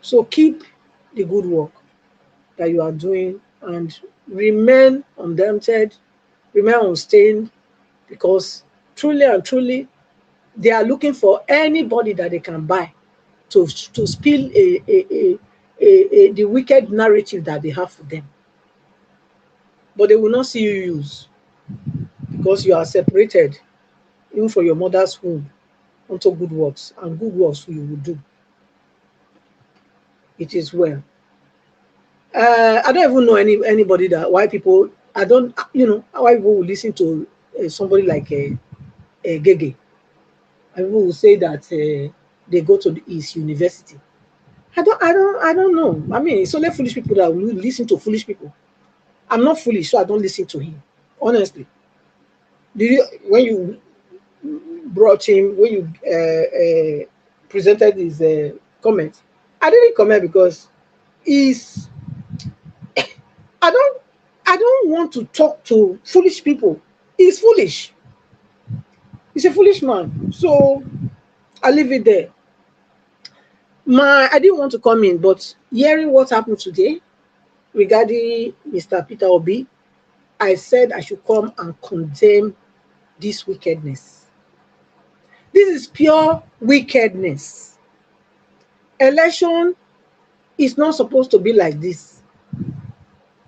Speaker 5: So keep the good work that you are doing and remain undaunted, remain unstained, because truly and truly, they are looking for anybody that they can buy to spill the wicked narrative that they have for them. But they will not see you use because you are separated, even for your mother's womb, unto good works, and good works you will do. It is well. I don't even know anybody that why people, I don't, you know, why people will listen to somebody like a Gege. And people will say that they go to his university. I don't know. I mean, it's only foolish people that will listen to foolish people. I'm not foolish, so I don't listen to him. Honestly, when you brought him, when you presented his comments, I didn't comment because I don't want to talk to foolish people. He's foolish. He's a foolish man. So I'll leave it there. I didn't want to come in, but hearing what happened today regarding Mr. Peter Obi, I said I should come and condemn this wickedness. This is pure wickedness. Election is not supposed to be like this.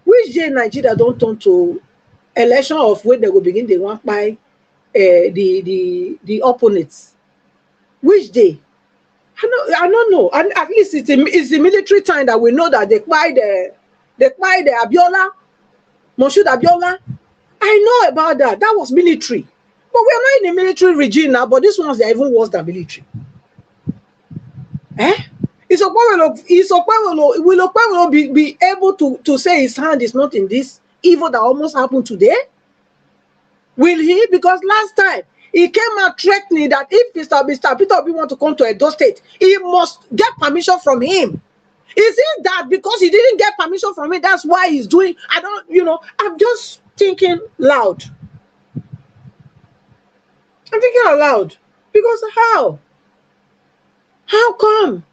Speaker 5: Which day Nigeria don't turn to election of where they will begin they want by the opponents? Which day? I don't know. And at least it's the military time that we know that they buy the Abiola, Moshood Abiola. I know about that. That was military. But we are not in a military regime now, but this ones, they're even worse than military. Will Okpebholo be able to say his hand is not in this evil that almost happened today? Will he? Because last time, he came out threatening that if Mr. Peter Obi want to come to Edo State, he must get permission from him. Is it that because he didn't get permission from him, that's why he's doing, I'm just thinking loud. I'm thinking out loud. Because how? How come?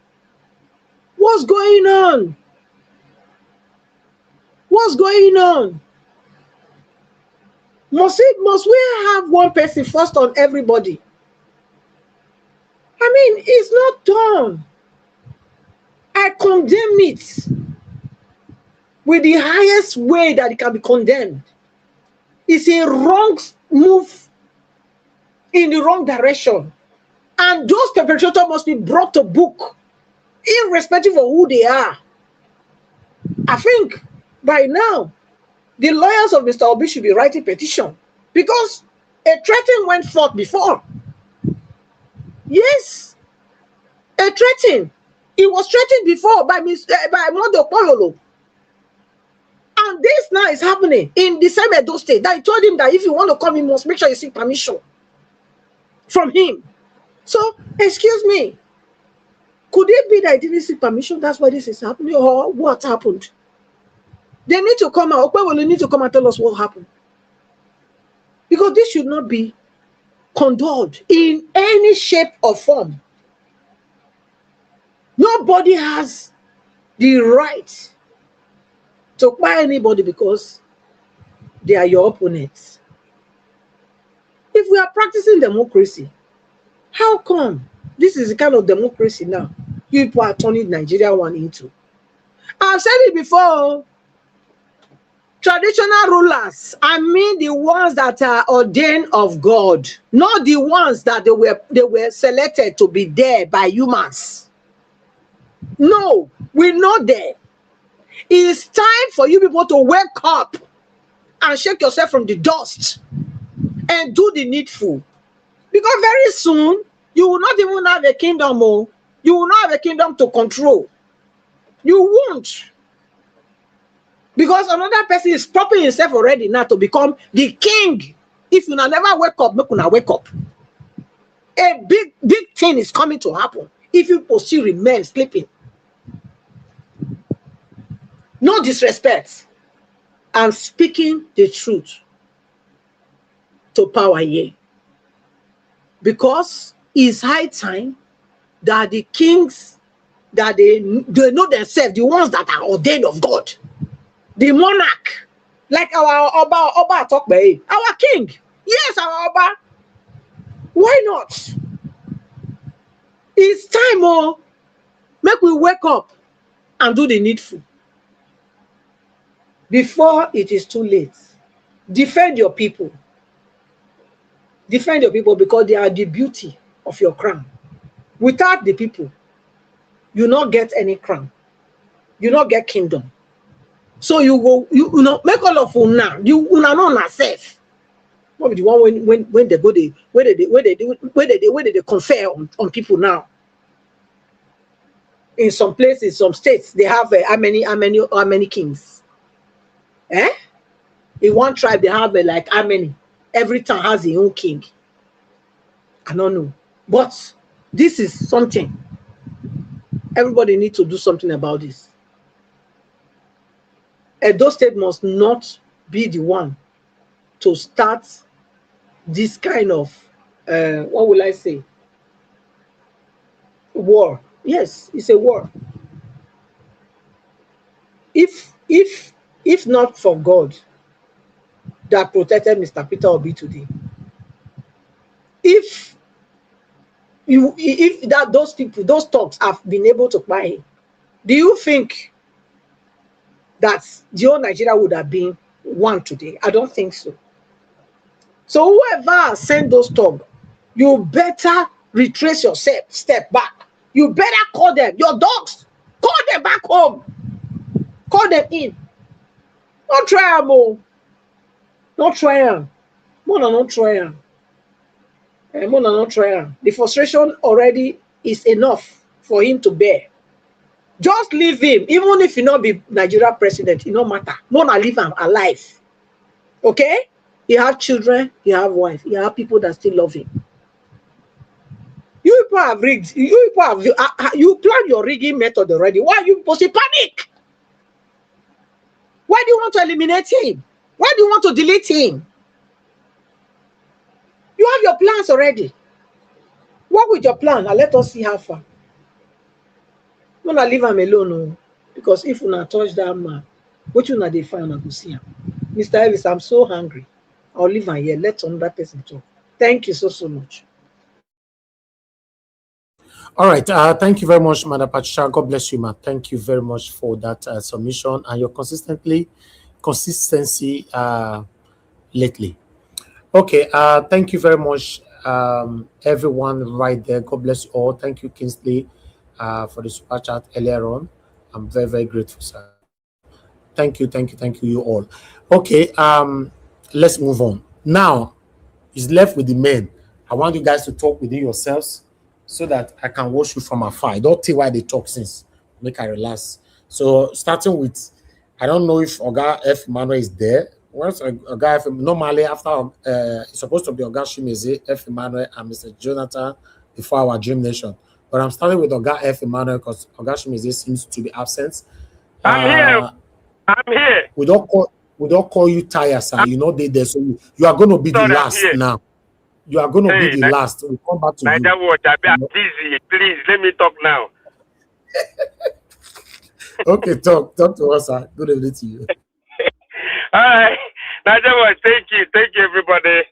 Speaker 5: What's going on? What's going on? Must we have one person first on everybody? I mean, it's not done. I condemn it with the highest way that it can be condemned. It's a wrong move in the wrong direction. And those perpetrators must be brought to book, irrespective of who they are. I think by now, the lawyers of Mr. Obi should be writing petition because a threatening went forth before. Yes, a threatening. It was threatened before by Okpebholo. And this now is happening in the same Edo State. That I told him that if you want to come, you must make sure you seek permission from him. So, excuse me, could it be that I didn't seek permission? That's why this is happening, or what happened? They need to come out. Okpebholo need to come and tell us what happened. Because this should not be condoned in any shape or form. Nobody has the right to buy anybody because they are your opponents. If we are practicing democracy, how come this is the kind of democracy now you people are turning Nigeria one into? I've said it before. Traditional rulers, I mean the ones that are ordained of God, not the ones that they were selected to be there by humans. No, we're not there. It's time for you people to wake up and shake yourself from the dust and do the needful. Because very soon, you will not even have a kingdom. You will not have a kingdom to control. You won't. Because another person is propping himself already now to become the king. If you never wake up, make una wake up. A big thing is coming to happen if you still remain sleeping. No disrespect. I'm speaking the truth to power here. Because it's high time that the kings, that they know themselves, the ones that are ordained of God, the monarch, like our Oba Okpebholo, our king. Yes, our Oba. Why not? It's time, make we wake up and do the needful before it is too late. Defend your people. Defend your people because they are the beauty of your crown. Without the people, you not get any crown. You not get kingdom. So you go, make all of una. You not safe. What be the one when they go where they confer on people now? In some places, some states, they have how many kings? In one tribe, they have like how many? Every town has their own king. I don't know. But this is something. Everybody needs to do something about this. Edo State must not be the one to start this kind of, what will I say, war. Yes, it's a war. If not for God that protected Mr. Peter Obi today, if those people, those talks have been able to buy him, do you think that the whole Nigeria would have been one today? I don't think so. So whoever sent those talks, you better retrace yourself, step back. You better call them, your dogs, call them back home. Call them in. Don't try them, oh. Don't try them. Mona, don't try them. Mona, don't try them. The frustration already is enough for him to bear. Just leave him. Even if you not be Nigeria president, it no matter. Mona, leave him alive. Okay? He have children, he have wife, he have people that still love him. You people have rigged. You people have you plan your rigging method already. Why are you supposed to panic? Why do you want to eliminate him? Why do you want to delete him? You have your plans already. Work with your plan and let us see how far. Don't leave him alone, no. Because if you not touch that man, what you not define, I go see him. Mr. Elvis, I'm so hungry. I'll leave him here. Let another person talk. Thank you so much.
Speaker 19: All right. Thank you very much, Madam Patricia. God bless you, ma'am. Thank you very much for that submission and your consistency lately. Okay. Thank you very much, everyone right there. God bless you all. Thank you, Kingsley, for the super chat earlier on. I'm very, very grateful, sir. Thank you, you all. Okay. Let's move on. Now, it's left with the men. I want you guys to talk within yourselves, so that I can watch you from afar. I don't see why they talk since. Make I relax. So starting with, I don't know if Oga F. Emmanuel is there. Once Oga F. Normally after it's supposed to be Oga Shimeze, F. Emmanuel, and Mr. Jonathan before our Dream Nation. But I'm starting with Oga F. Emmanuel because Oga Shimeze seems to be absent.
Speaker 12: I'm here. I'm here.
Speaker 19: We don't call you tired, sir. You know they there, so you are going to be the last now. You are going to be the last. We'll come back to you.
Speaker 12: I'm busy. Please, let me talk now.
Speaker 19: Okay, talk to us, sir. Good evening to you.
Speaker 12: All right. Naija Watch, thank you. Thank you, everybody.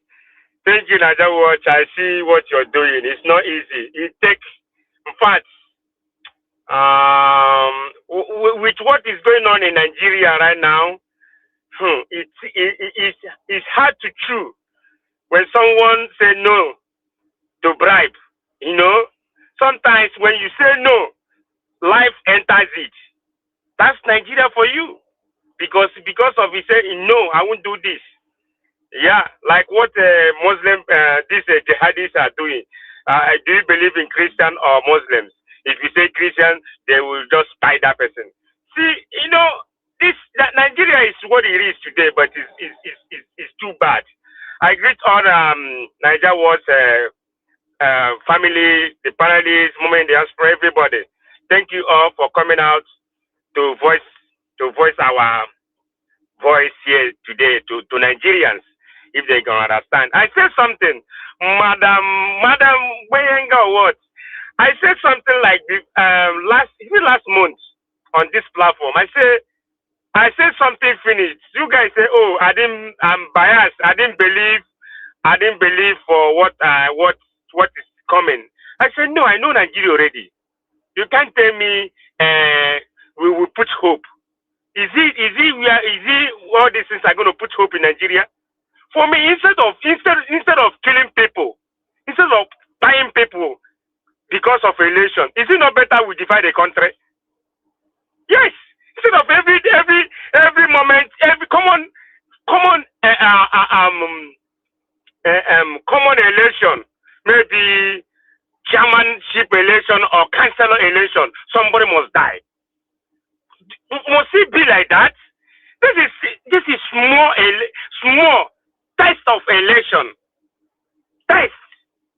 Speaker 12: Thank you, Naija Watch. I see what you're doing. It's not easy. It takes, in fact, with what is going on in Nigeria right now, it's hard to chew. When someone say no to bribe, you know, sometimes when you say no, life enters it. That's Nigeria for you. Because of you saying no, I won't do this. Yeah, like what Muslim, these jihadis are doing. Do you believe in Christian or Muslims? If you say Christian, they will just spy that person. See, you know, that Nigeria is what it is today, but it's too bad. I greet all Naija Watch family, the panelists, Moment Diaspora, everybody. Thank you all for coming out to voice our voice here today to Nigerians, if they can understand. I said something, Madam Weyenga, what? I said something like this last month on this platform. I said something finished. You guys say, "Oh, I'm biased. I didn't believe for what is coming." I said, "No, I know Nigeria already. You can't tell me we will put hope. Is it all these things are going to put hope in Nigeria? For me, instead of killing people, instead of dying people because of election, is it not better we divide the country? Yes. Instead of every moment, every common election, maybe chairmanship election or councillor election, somebody must die. Must it be like that? This is small test of election. Test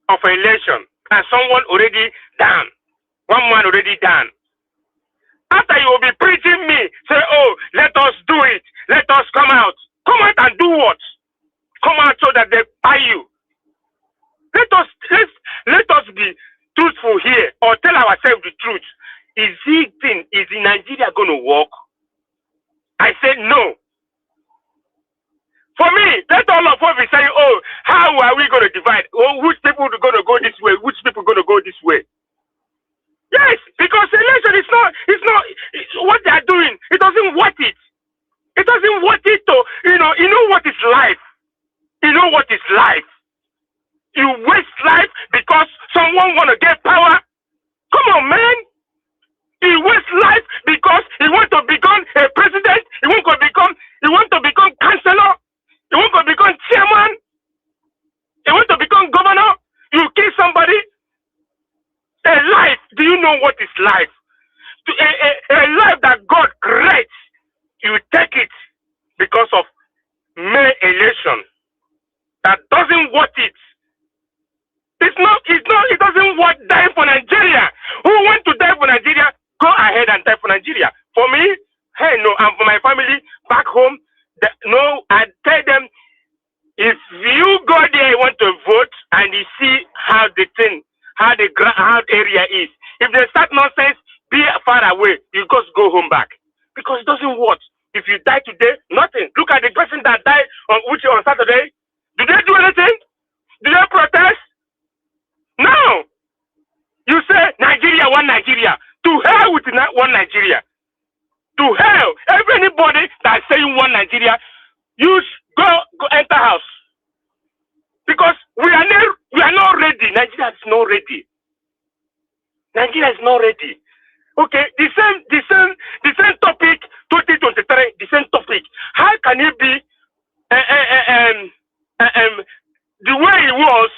Speaker 12: of election. And someone already done. One man already done. After you will be preaching me, say, "Oh, let us do it. Let us come out." Come out and do what? Come out so that they buy you. Let us be truthful here, or tell ourselves the truth. Is Nigeria going to work? I said no. For me, let all of us be saying, oh, how are we going to divide? Oh, which people are going to go this way? Which people are going to go this way? Yes, because election is not what they are doing. It doesn't worth it. It doesn't worth it to, you know what is life. You know what is life. You waste life because someone want to get power. Come on, man. He wastes life because he want to become a president. He want to become councillor. He want to become chairman. He want to become governor. You kill somebody. A life. Do you know what is life? A life that God creates. You take it because of mere election. That doesn't worth it. It doesn't worth dying for Nigeria. Who want to die for Nigeria? Go ahead and die for Nigeria. For me, hey, no, and for my family back home, no, I tell them, if you go there, you want to vote, and you see how the area is. If they start nonsense, be far away. You just go home back. Because it doesn't work. If you die today, nothing. Look at the person that died on Saturday. Did they do anything? Did they protest? No. You say Nigeria, one Nigeria. To hell with one Nigeria. To hell. Anybody that's saying one Nigeria, you go enter house. Because we are not ready. Nigeria is not ready. Nigeria is not ready. Okay, the same topic, 2023, the same topic. How can it be the way it was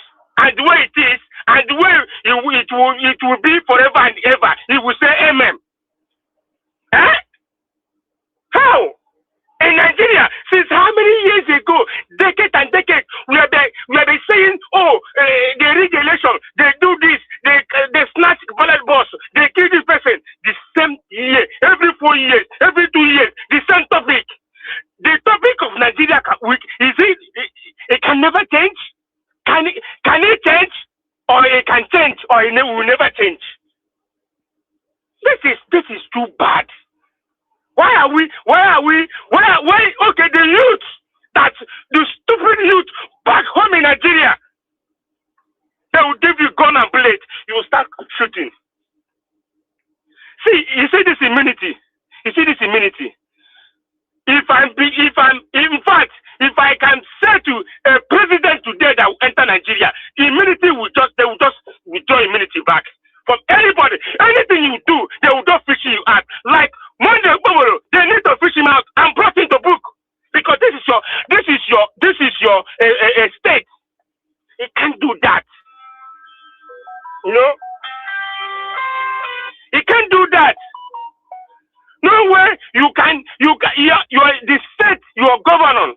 Speaker 12: and the way it is and the way it will be forever and ever? He will say amen. Eh? How? In Nigeria, since how many years ago, decade and decade, we have been saying, oh, they rig election, they do this, they snatch ballot box, they kill this person. The same year, every 4 years, every 2 years, the same topic. The topic of Nigeria, it can never change? Can it change? Or it can change, or it will never change? This is too bad. Why, okay, the youth, the stupid youth back home in Nigeria, they will give you gun and blade, you will start shooting. See, you see this immunity. If I can say to a president today that will enter Nigeria, they will just withdraw immunity back from anybody. Anything you do, they will just fish you out. Like Monday, they need to fish him out and brought into book because this is your state. It can't do that. You know, it can't do that. No way you're the state, you're governor.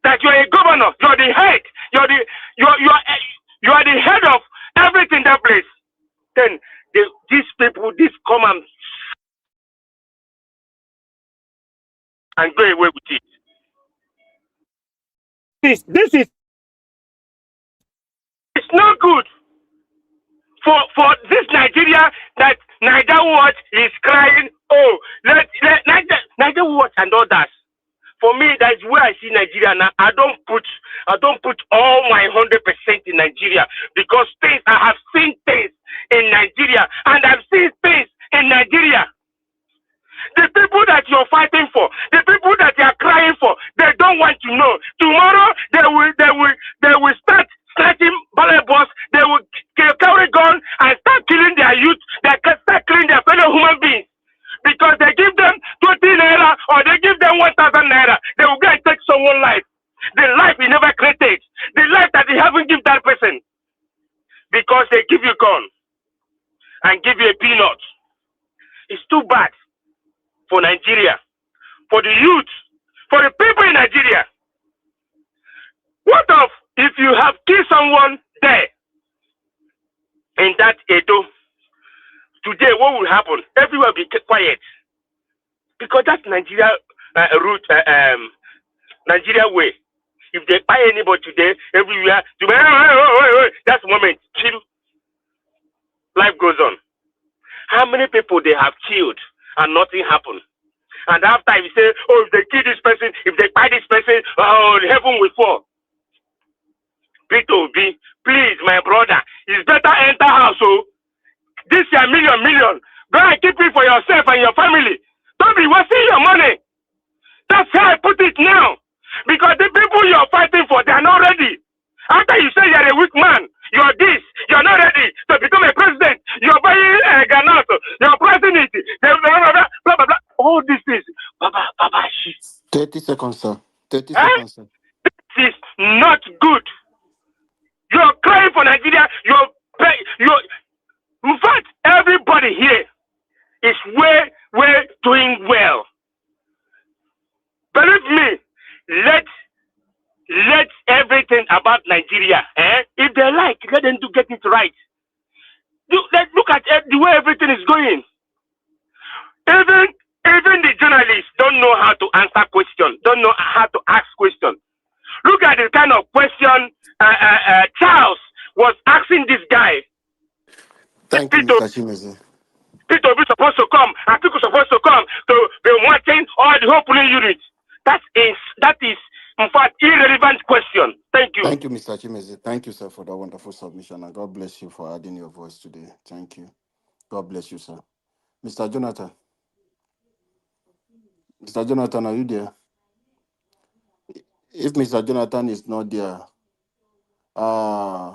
Speaker 12: That you're a governor, you're the head, you are the head of everything in that place. Then these people, come and go away with it. This is it's not good for this Nigeria that Niger Watch is crying. Oh, let Niger Watch and others. For me, that is where I see Nigeria now. I don't put all my 100% in Nigeria because I have seen things in Nigeria and I've seen things in Nigeria. The people that you're fighting for, the people that you are crying for, they don't want to know. Tomorrow they will start snatching ballot box. They will carry gun and start killing their youth. They can start killing their fellow human beings. Because they give them 20 naira or they give them 1,000 naira, they will go and take someone's life. The life he never created. The life that he haven't given that person. Because they give you gun and give you a peanut. It's too bad for Nigeria, for the youth, for the people in Nigeria. What if you have killed someone there in that Edo? Today, what will happen? Everyone will be quiet. Because that's Nigeria root Nigeria way. If they buy anybody today, everywhere, that's the moment. Chill. Life goes on. How many people they have killed and nothing happened? And after you say, oh, if they kill this person, if they buy this person, oh, heaven will fall. Peter Obi, please, my brother, it's better enter house. So this year, million. Go and keep it for yourself and your family. Don't be wasting your money. That's how I put it now. Because the people you're fighting for, they are not ready. After you say you're a weak man, you're this, you're not ready to become a president, you're buying a Ghana, you're pressing it, blah, blah, blah. All these things. Baba, shit.
Speaker 6: 30 seconds, sir. 30 seconds, sir.
Speaker 12: This is not good. You're crying for Nigeria. In fact, everybody here is way doing well. Believe me, let everything about Nigeria, if they like, let them get it right. Look at the way everything is going. Even the journalists don't know how to answer questions, don't know how to ask questions. Look at the kind of question Charles was asking this guy.
Speaker 6: Thank you, Mr. Chimeze.
Speaker 12: Peter Obi supposed to come, and people supposed to come to be watching all the whole polling units. That is, in fact, irrelevant question. Thank you.
Speaker 6: Thank you, Mr. Chimeze. Thank you, sir, for that wonderful submission, and God bless you for adding your voice today. Thank you. God bless you, sir. Mr. Jonathan. Mr. Jonathan, are you there? If Mr. Jonathan is not there, Mr.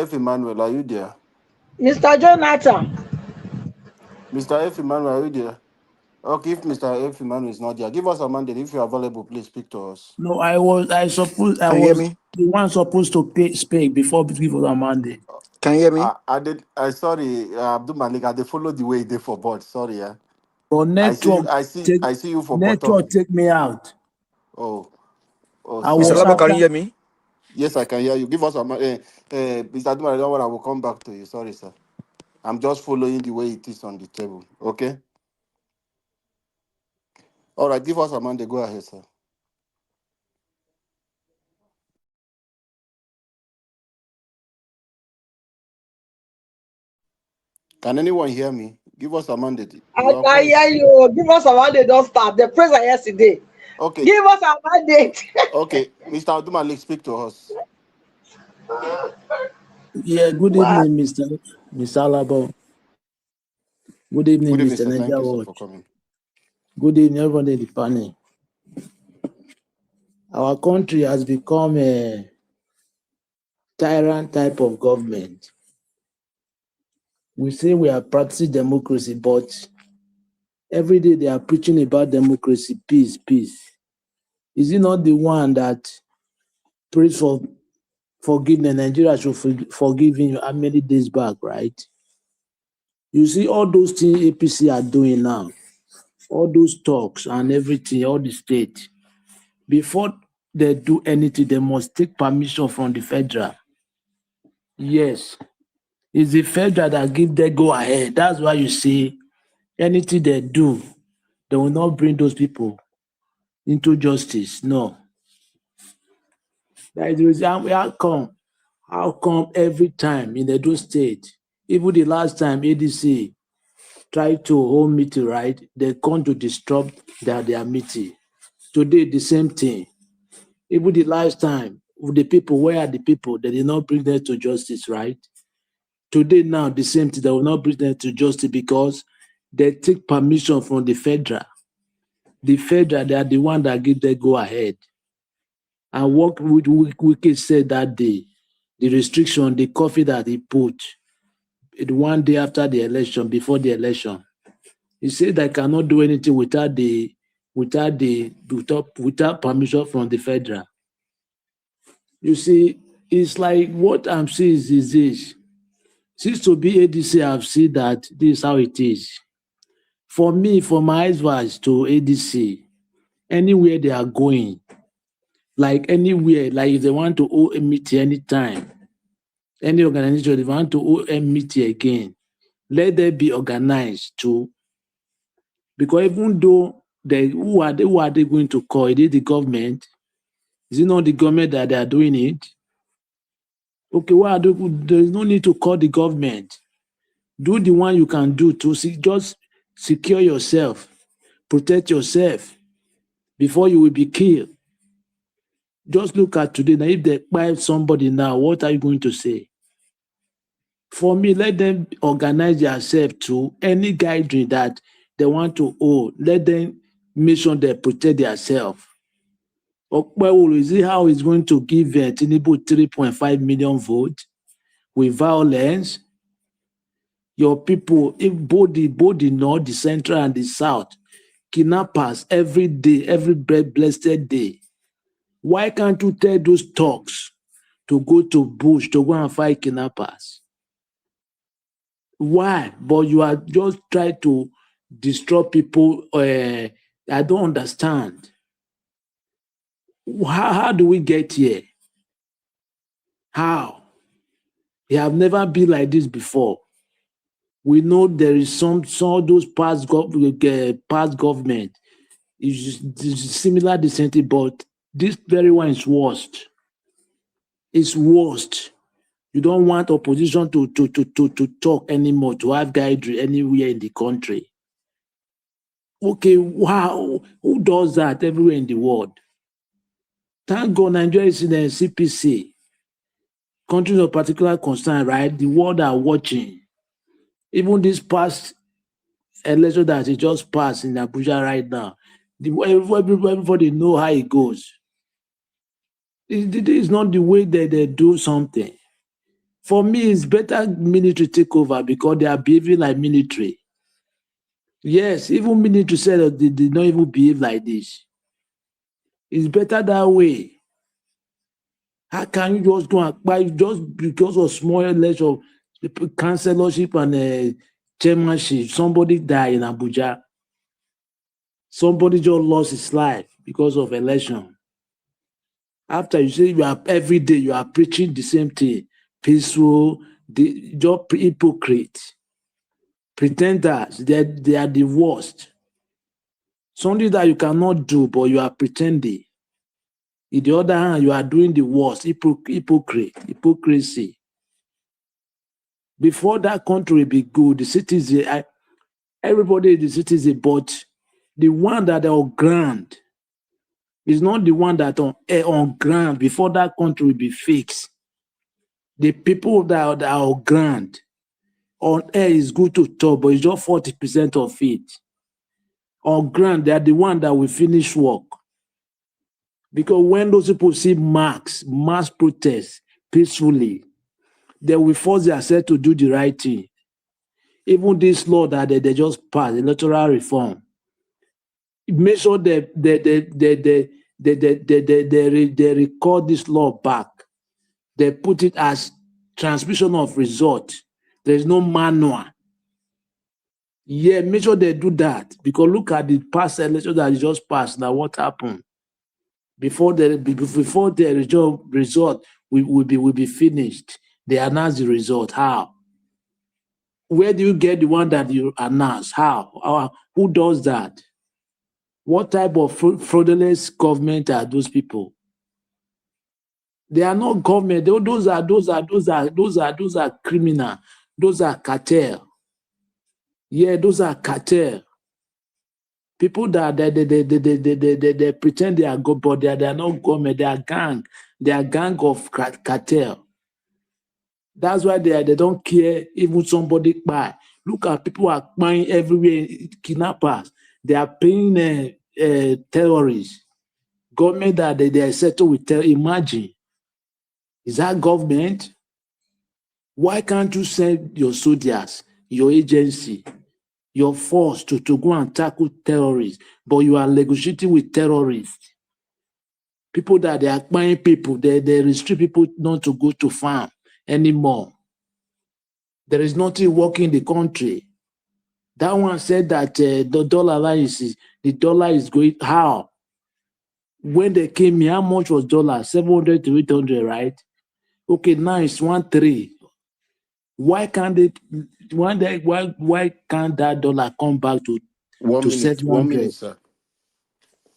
Speaker 6: F. Emmanuel, are you there?
Speaker 5: Mr. Jonathan.
Speaker 6: Mr. F. Emmanuel, are you there? Okay, if Mr. F. Emmanuel is not there, give us a mandate. If you are available, please speak to us.
Speaker 19: No, I was the one supposed to speak before we give us a mandate.
Speaker 6: Can you hear me? I sorry, Abdul Malik, I follow the way they for board. Sorry, yeah.
Speaker 19: But network,
Speaker 6: I see you for
Speaker 19: network take me out.
Speaker 6: Oh,
Speaker 2: Mr. Labo, can you hear me?
Speaker 6: Yes, I can hear you. Give us a Mr. Dumar, I will come back to you. Sorry, sir. I'm just following the way it is on the table. Okay? All right, give us a mandate. Go ahead, sir. Can anyone hear me? Give us a mandate.
Speaker 5: I can hear you. Give us a mandate. Don't start. The praise are yesterday.
Speaker 6: Okay.
Speaker 5: Give us a mandate.
Speaker 6: Okay. Mr. Abdumalik, speak to us.
Speaker 19: Yeah, good evening, Mr. Alabo. Good evening, Mr. Niger Watch.
Speaker 6: For coming.
Speaker 19: Good evening, everybody in the panel. Our country has become a tyrant type of government. We say we are practicing democracy, but every day they are preaching about democracy, peace. Is it not the one that prays for forgiveness? Nigeria should forgive you how many days back, right? You see all those things APC are doing now, all those talks and everything, all the state. Before they do anything, they must take permission from the federal. Yes. It's the federal that give them go ahead. That's why you see anything they do, they will not bring those people into justice. No. That is the reason. How come every time in the Edo state, even the last time ADC tried to hold meeting, right? They come to disrupt their meeting. Today, the same thing. Even the last time, the people, where are the people? They did not bring them to justice, right? Today, now, the same thing. They will not bring them to justice because they take permission from the federal. The federal, they are the one that give them go ahead. And what Wike said that day, the restriction, the coffee that he put, one day after the election, before the election, he said I cannot do anything without permission from the federal. You see, it's like what I'm saying is this. Since to be ADC, I've seen that this is how it is. For me, for my advice to ADC, anywhere they are going, like anywhere, like if they want to hold a meeting anytime, any organization, if they want to hold a meeting again, let them be organized too. Because even though
Speaker 11: who are they going to call? Is it the government? Is it not the government that they are doing it? Okay, there's no need to call the government. Do the one you can do to just secure yourself, protect yourself before you will be killed. Just look at today. Now, if they buy somebody now, what are you going to say? For me, let them organize themselves to any guidance that they want to hold. Let them make sure they protect themselves. Okpebholo, is it how he's going to give Tinubu 3.5 million votes with violence? Your people, if both the north, the central, and the south, kidnappers every day, every blessed day. Why can't you tell those thugs to go to bush to go and fight kidnappers? Why? But you are just trying to destroy people. I don't understand. How do we get here? How? They have never been like this before. We know there is some of those past government is similar decently, but this very one is worst. It's worst. You don't want opposition to talk anymore, to have guidance anywhere in the country. Okay, wow, who does that everywhere in the world? Thank God Nigeria is in the CPC. Countries of particular concern, right? The world are watching. Even this past election that it just passed in Abuja right now, everybody know how it goes. It is not the way that they do something. For me, it's better military take over because they are behaving like military. Yes, even military said that they did not even behave like this. It's better that way. How can you just go and buy just because of small election, councillorship and chairmanship? Somebody died in Abuja. Somebody just lost his life because of election. After you say you are every day you are preaching the same thing, peaceful, just hypocrite, pretenders. They are the worst. Something that you cannot do, but you are pretending. On the other hand, you are doing the worst, hypocrisy. Before that country will be good, the citizen, everybody is the citizen, but the one that are on ground is not the one that on ground. Before that country will be fixed. The people that are on ground, on air is good to talk, but it's just 40% of it. On ground, they are the one that will finish work. Because when those people see mass protests peacefully, they will force themselves to do the right thing. Even this law that they just passed, electoral reform, make sure they record this law back. They put it as transmission of result. There is no manual. Yeah, make sure they do that. Because look at the past election that just passed. Now, what happened? Before the result will be finished, they announce the result. How? Where do you get the one that you announce? How? Who does that? What type of fraudulent government are those people? They are not government. Those are criminal. Those are cartel. Yeah, those are cartel. People that they pretend they are good, but they are not government. They are gang. They are gang of cartel. That's why they don't care even somebody buy. Look at people are buying everywhere, kidnappers. They are paying terrorists. Government that they are settled with terror. Imagine. Is that government? Why can't you send your soldiers, your agency, your force to go and tackle terrorists, but you are negotiating with terrorists? People that they are buying people, they restrict people not to go to farm anymore. There is nothing working in the country. That one said that the dollar is going, how? When they came here, how much was dollar? 700 to 800, right? Okay, now it's 1.3. Why can't that dollar come back to
Speaker 6: 1 minute,
Speaker 11: 700?
Speaker 6: sir.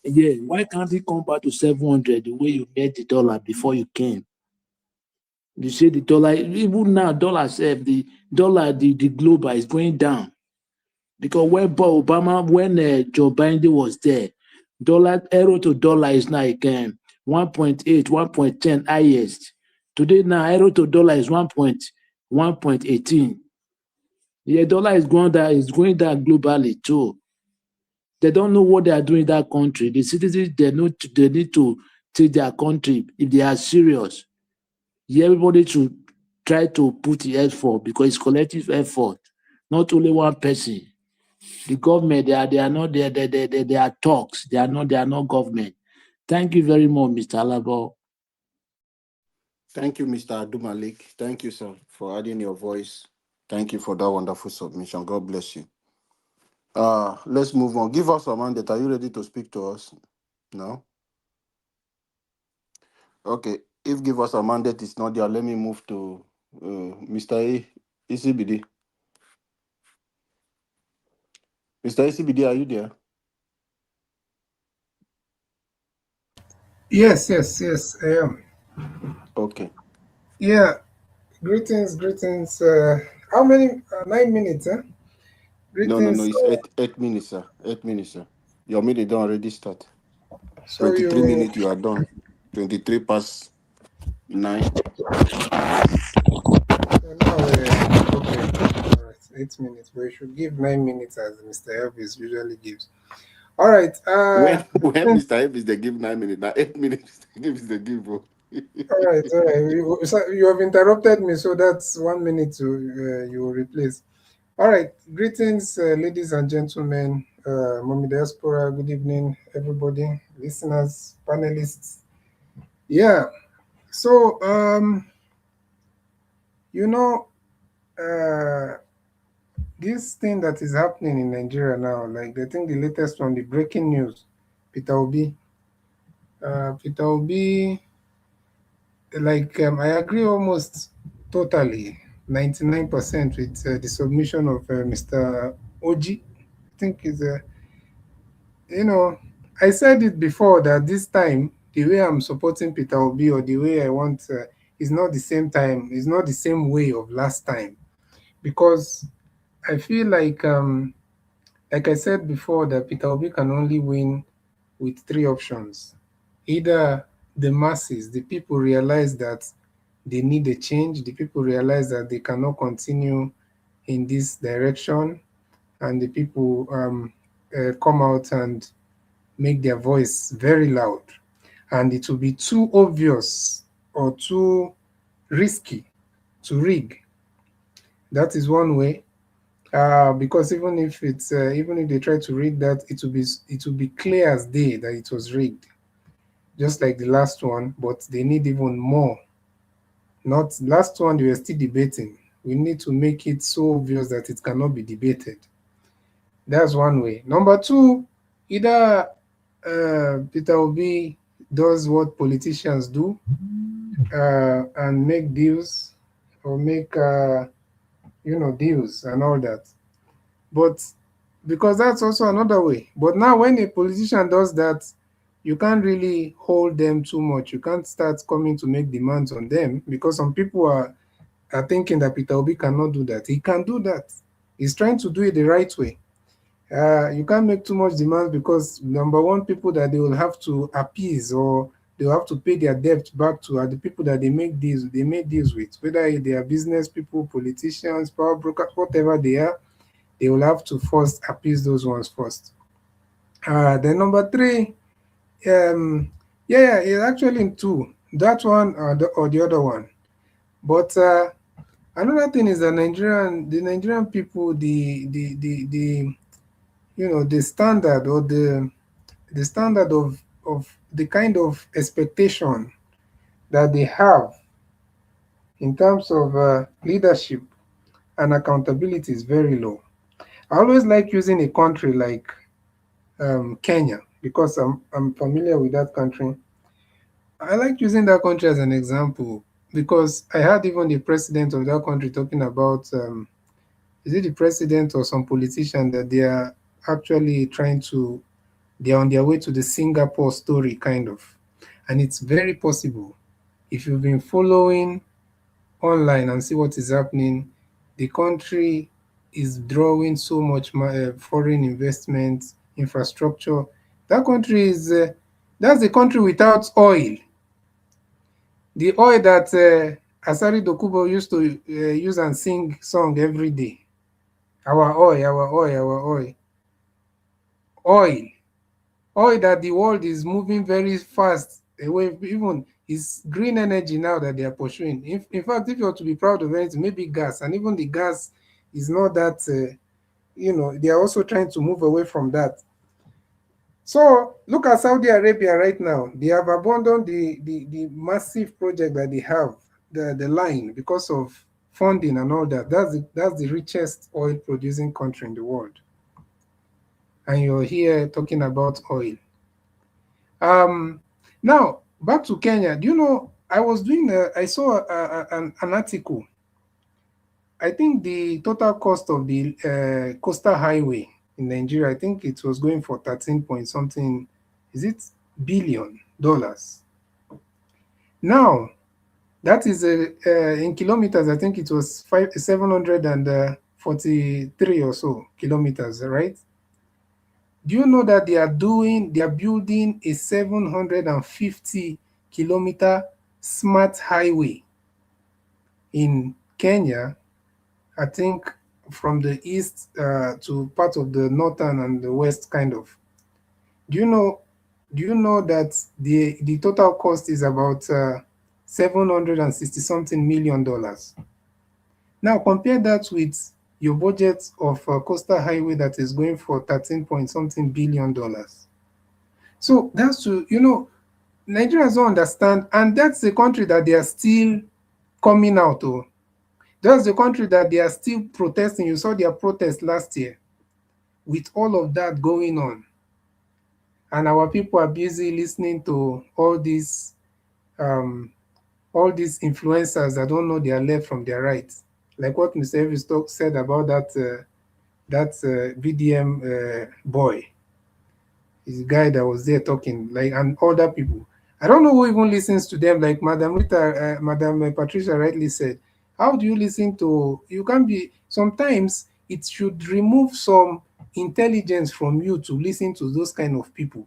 Speaker 11: Yeah, why can't it come back to 700 the way you made the dollar before you came? You see the dollar, even now, dollar self, the dollar, the global is going down. Because when Joe Biden was there, euro to dollar is now again 1.8, 1.10 highest. Today now, euro to dollar is 1.18. The dollar is going down globally too. They don't know what they are doing in that country. The citizens, they need to take their country if they are serious. Everybody should try to put the effort because it's collective effort, not only one person. The government, they are not there. They are talks. They are not government. Thank you very much, Mr. Alabo.
Speaker 6: Thank you, Mr. Adumalik. Thank you, sir, for adding your voice. Thank you for that wonderful submission. God bless you. Let's move on. Give us a mandate. Are you ready to speak to us? No? Okay. If give us a mandate is not there, let me move to Mr. ECBD. Mr. ECBD, are you there?
Speaker 13: Yes, I am.
Speaker 6: Okay.
Speaker 13: Yeah, greetings. How many? 9 minutes, huh?
Speaker 6: No,
Speaker 13: Greetings.
Speaker 6: it's 8 minutes, sir. 8 minutes, sir. Your minute don't already start.
Speaker 13: So
Speaker 6: 23
Speaker 13: you...
Speaker 6: minutes, you are done. 23 past 9.
Speaker 13: Okay, all right, 8 minutes. But you should give 9 minutes as Mr. Elvis usually gives. All right.
Speaker 6: When Mr. Elvis they give 9 minutes, now 8 minutes they give, bro.
Speaker 13: All right. You have interrupted me, so that's 1 minute to you will replace. All right. Greetings, ladies and gentlemen, Mommy Diaspora. Good evening, everybody, listeners, panelists. Yeah. So, this thing that is happening in Nigeria now, like I think the latest one, the breaking news, Peter Obi. Like I agree almost totally, 99% with the submission of Mr. Oji. I think is I said it before that this time the way I'm supporting Peter Obi or the way I want is not the same time, is not the same way of last time, because I feel like I said before, that Peter Obi can only win with 3 options. Either the masses, the people realize that they need a change, the people realize that they cannot continue in this direction, and the people come out and make their voice very loud. And it will be too obvious or too risky to rig. That is one way. Because even if they try to rig that, it will be clear as day that it was rigged, just like the last one. But they need even more. Not last one, they were still debating. We need to make it so obvious that it cannot be debated. That's one way. Number 2, either Peter Obi does what politicians do and make deals, or make deals and all that. But because that's also another way. But now when a politician does that, you can't really hold them too much. You can't start coming to make demands on them, because some people are thinking that Peter Obi cannot do that. He can do that. He's trying to do it the right way. You can't make too much demands, because number one, people that they will have to appease, or they'll have to pay their debt back to, are the people that they make deals with, whether they are business people, politicians, power brokers, whatever they are. They will have to first appease those ones first. Then number 3, it's actually in 2, that one or the other one. But another thing is that the Nigerian people, the standard, or the standard of the kind of expectation that they have in terms of leadership and accountability is very low. I always like using a country like Kenya, because I'm familiar with that country. I like using that country as an example, because I heard even the president of that country talking about, is it the president or some politician, that they are actually trying to They're on their way to the Singapore story, kind of. And it's very possible, if you've been following online and see what is happening, the country is drawing so much foreign investment, infrastructure. That country is, that's the country without oil. The oil that Asari Dokubo used to use and sing song every day. Our oil, our oil, our oil. Oil. Oil that the world is moving very fast away, even is green energy now that they are pursuing. In fact, if you are to be proud of anything, maybe gas, and even the gas is not that, they are also trying to move away from that. So look at Saudi Arabia right now. They have abandoned the massive project that they have, the line, because of funding and all that. That's the richest oil producing country in the world. And you're here talking about oil. Now back to Kenya. Do you know, I was doing I saw an article. I think the total cost of the coastal highway in Nigeria, I think it was going for 13 point something, is it $billion? Now that is in kilometers, I think it was 743 or so kilometers, right? Do you know that they are building a 750-kilometer smart highway in Kenya, I think from the east to part of the northern and the west, kind of. Do you know that the total cost is about $760-something million? Now compare that with your budget of a coastal highway that is going for 13-point-something billion. So that's to, Nigerians don't understand, and that's the country that they are still coming out of. That's the country that they are still protesting. You saw their protest last year with all of that going on. And our people are busy listening to all these influencers that don't know their left from their right. Like what Mr. Elvis said about that VDM boy. He's a guy that was there talking, like, and other people. I don't know who even listens to them. Like Madam Patricia rightly said, how do you listen to, you can't be, sometimes it should remove some intelligence from you to listen to those kind of people.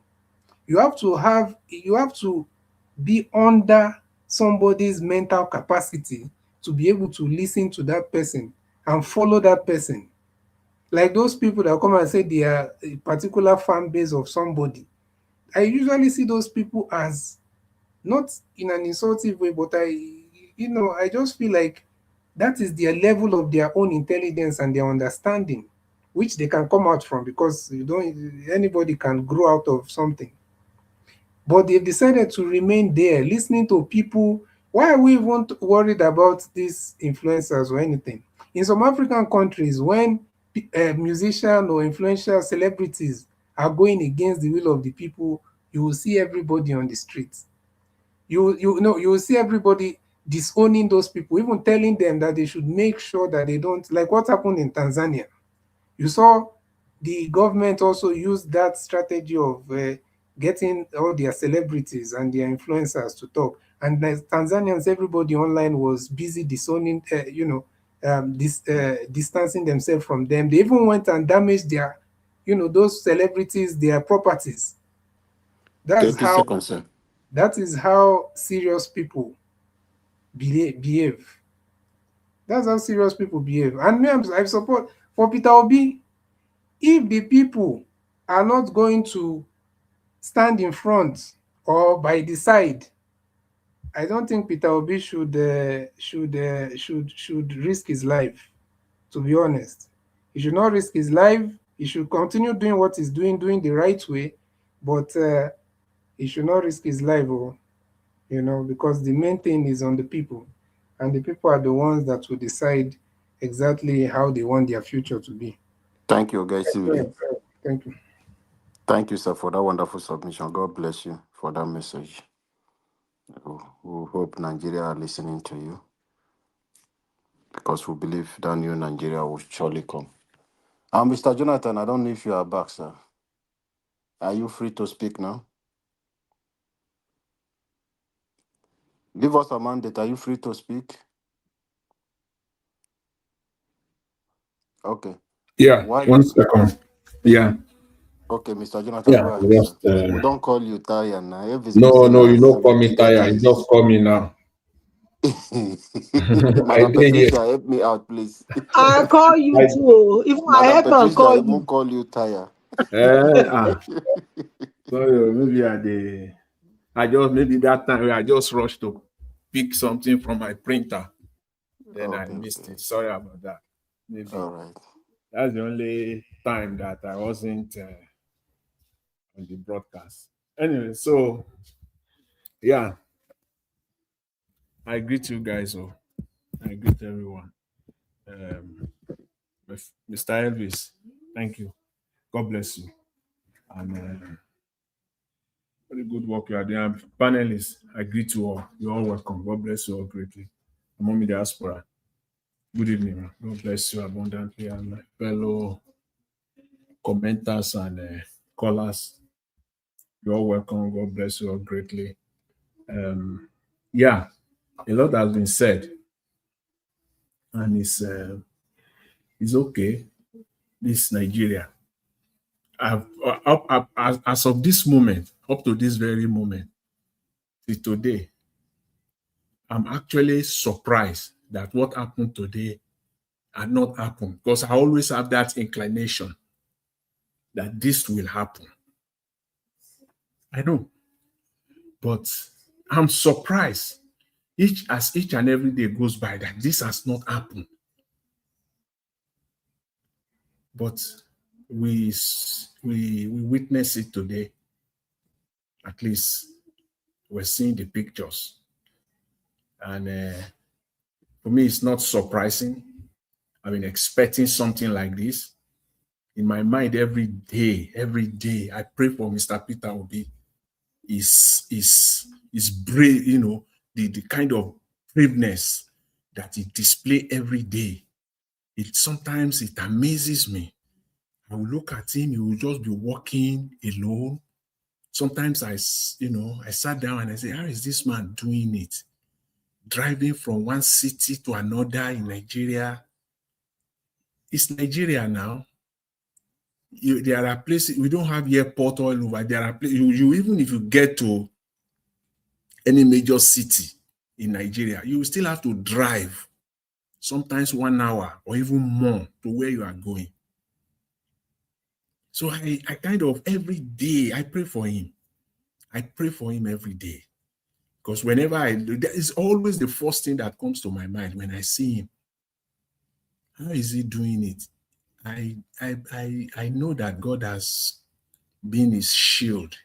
Speaker 13: You have to be under somebody's mental capacity to be able to listen to that person and follow that person. Like those people that come and say they are a particular fan base of somebody. I usually see those people as, not in an insultive way, but I just feel like that is their level of their own intelligence and their understanding, which they can come out from, because anybody can grow out of something. But they've decided to remain there, listening to people. Why are we even worried about these influencers or anything? In some African countries, when musicians or influential celebrities are going against the will of the people, you will see everybody on the streets. You will see everybody disowning those people, even telling them that they should make sure that they don't, like what happened in Tanzania. You saw the government also used that strategy of getting all their celebrities and their influencers to talk. And as Tanzanians, everybody online was busy disowning, distancing themselves from them. They even went and damaged their, those celebrities, their properties. That is how serious people behave. That's how serious people behave. And me, I support for Peter Obi. If the people are not going to stand in front or by the side, I don't think Peter Obi should risk his life. To be honest, he should not risk his life. He should continue doing what he's doing the right way, but he should not risk his life, because the main thing is on the people, and the people are the ones that will decide exactly how they want their future to be.
Speaker 6: Thank you, guys.
Speaker 13: Thank you.
Speaker 6: Thank you, sir, for that wonderful submission. God bless you for that message. We hope Nigeria are listening to you, because we believe that new Nigeria will surely come. Mr. Jonathan, I don't know if you are back, sir. Are you free to speak now? Give us a mandate. Are you free to speak? Okay.
Speaker 20: Yeah,
Speaker 6: Why?
Speaker 20: 1 second. Yeah.
Speaker 6: Okay, Mr. Jonathan,
Speaker 20: Yeah,
Speaker 6: go ahead, sir.
Speaker 20: just
Speaker 6: We don't call you Taya now. If it's
Speaker 20: no,
Speaker 6: busy
Speaker 20: no,
Speaker 6: now,
Speaker 20: you don't call me
Speaker 6: get
Speaker 20: Taya. You just call me now. I
Speaker 6: Madam
Speaker 20: did here.
Speaker 6: Patricia, help me out, please.
Speaker 5: I call you too. If I
Speaker 6: Madam
Speaker 5: help and
Speaker 6: Patricia,
Speaker 5: call
Speaker 6: I
Speaker 5: you.
Speaker 6: won't call you Taya.
Speaker 20: Sorry, maybe I just maybe that time I just rushed to pick something from my printer. Then I missed it. Sorry about that. Maybe.
Speaker 6: All right.
Speaker 20: That's the only time that I wasn't on the broadcast. Anyway, so yeah, I greet you guys. Oh, I greet everyone. Mr. Elvis, thank you. God bless you. And very good work you are doing. Panelists, I greet you all. You're all welcome. God bless you all greatly. Among the diaspora. Good evening. God bless you abundantly. And my fellow commenters and callers, you're all welcome. God bless you all greatly. Yeah, a lot has been said. And it's okay. This Nigeria. As of this moment, up to this very moment, till today, I'm actually surprised that what happened today had not happened, because I always have that inclination that this will happen. I know, but I'm surprised as each and every day goes by that this has not happened. But we witness it today. At least we're seeing the pictures. And for me, it's not surprising. I've been expecting something like this. In my mind, every day, I pray for Mr. Peter Obi. Is brave, the kind of braveness that he displays every day. Sometimes it amazes me. I will look at him, he will just be walking alone. Sometimes I sat down and I say, how is this man doing it? Driving from one city to another in Nigeria. It's Nigeria now. There are places, we don't have airport all over. There are places, even if you get to any major city in Nigeria, you will still have to drive sometimes 1 hour or even more to where you are going. So I kind of every day, I pray for him. I pray for him every day. Because whenever I do, that is always the first thing that comes to my mind when I see him. How is he doing it? I know that God has been his shield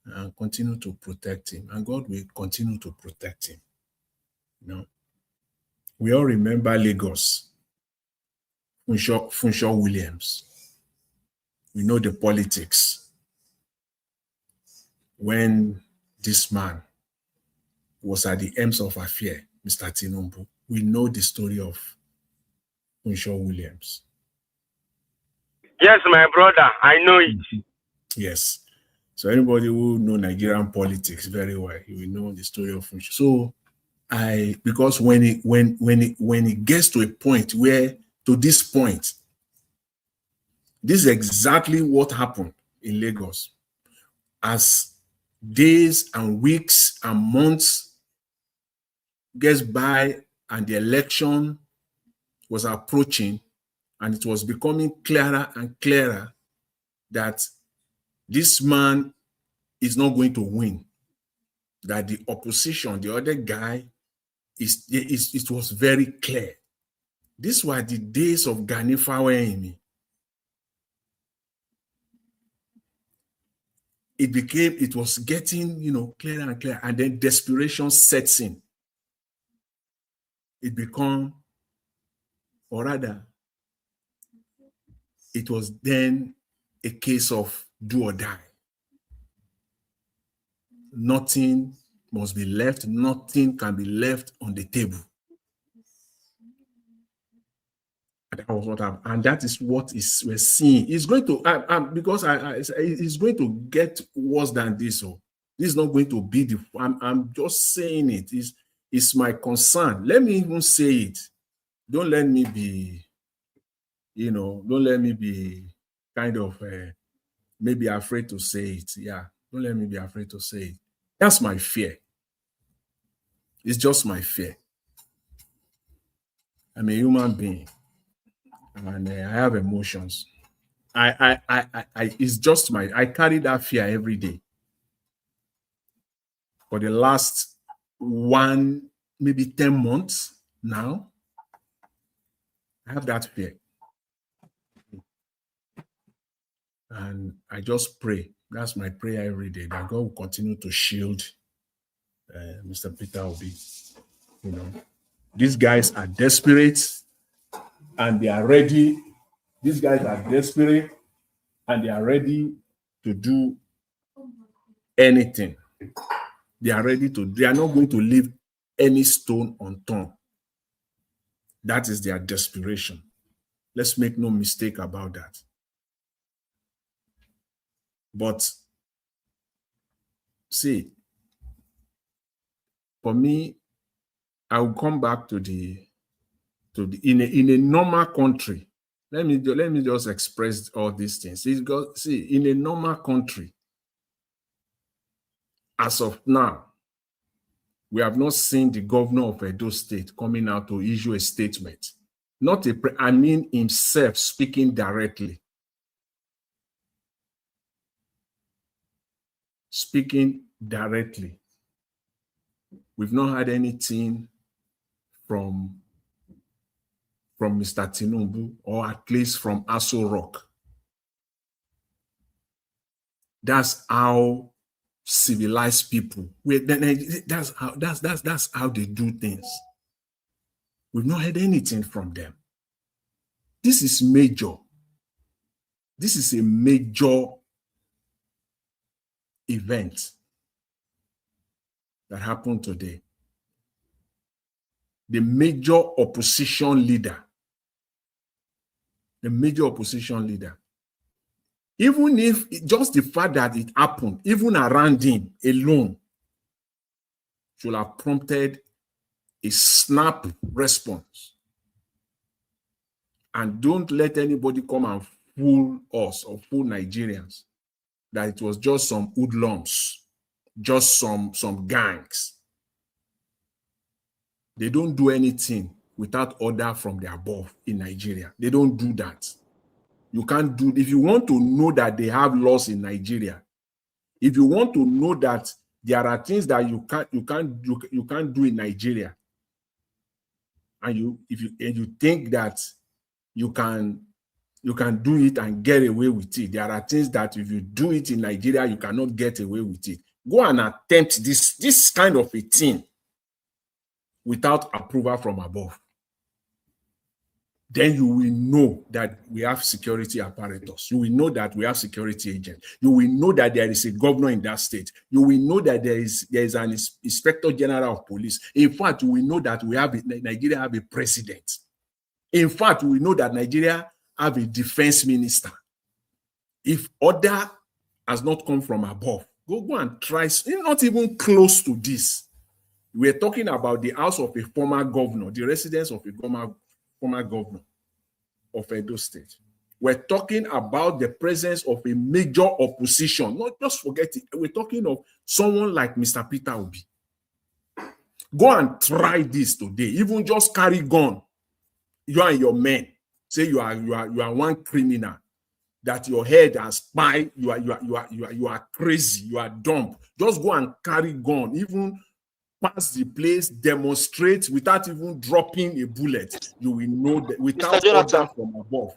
Speaker 20: and continue to protect him. And God will continue to protect him. We all remember Lagos, Funshaw Williams. We know the politics. When this man was at the ends of affair, Mr. Tinubu, we know the story of Funshaw Williams.
Speaker 12: Yes, my brother, I know it.
Speaker 20: Yes. So anybody who know Nigerian politics very well, you will know the story of Funshaw. So because when it gets to a point where, to this point, this is exactly what happened in Lagos. As days and weeks and months gets by and the election was approaching, and it was becoming clearer and clearer that this man is not going to win, that the opposition, the other guy, it was very clear. These were the days of Gani Fawehinmi. It was getting, clearer and clearer, and then desperation sets in. It became, or rather, it was then a case of do or die. Nothing must be left, nothing can be left on the table. That was what happened, and that is what we're seeing. It's going to because it's going to get worse than this. So this is not going to be the. I'm just saying it. It's my concern. Let me even say it. Don't let me be, don't let me be kind of maybe afraid to say it. Yeah, don't let me be afraid to say it. That's my fear. It's just my fear. I'm a human being, and I have emotions. It's just I carry that fear every day. For the last maybe 10 months now, I have that fear. And I just pray. That's my prayer every day, that God will continue to shield Mr. Peter Obi. These guys are desperate and they are ready. These guys are desperate and they are ready to do anything. They are not going to leave any stone unturned. That is their desperation. Let's make no mistake about that. But see, for me, I will come back to in a normal country. Let me just express all these things. See, in a normal country, as of now, we have not seen the governor of Edo State coming out to issue a statement. I mean himself speaking directly. Speaking directly. We've not had anything from Mr. Tinubu, or at least from Aso Rock. That's how civilized people. That's how they do things. We've not heard anything from them. This is major. This is a major event that happened today. The major opposition leader, even if just the fact that it happened, even around him alone, should have prompted a snap response. And don't let anybody come and fool us or fool Nigerians that it was just some hoodlums, just some gangs. They don't do anything without order from the above in Nigeria. They don't do that. You can't do. If you want to know that they have laws in Nigeria, if you want to know that there are things that you can't do in Nigeria, and you think that you can do it and get away with it, there are things that if you do it in Nigeria, you cannot get away with it. Go and attempt this kind of a thing without approval from above. Then you will know that we have security apparatus. You will know that we have security agents. You will know that there is a governor in that state. You will know that there is an inspector general of police. In fact, you will know that Nigeria have a president. In fact, we know that Nigeria have a defense minister. If order has not come from above, go and try. Not even close to this. We're talking about the house of a former governor, the residence of a former governor of Edo State. We're talking about the presence of a major opposition. Not just forget it. We're talking of someone like Mr. Peter Obi. Go and try this today. Even just carry gun. You and your men. Say you are one criminal. That your head has spy. You are crazy. You are dumb. Just go and carry gun. Even pass the place, demonstrate without even dropping a bullet. You will know that without order from above.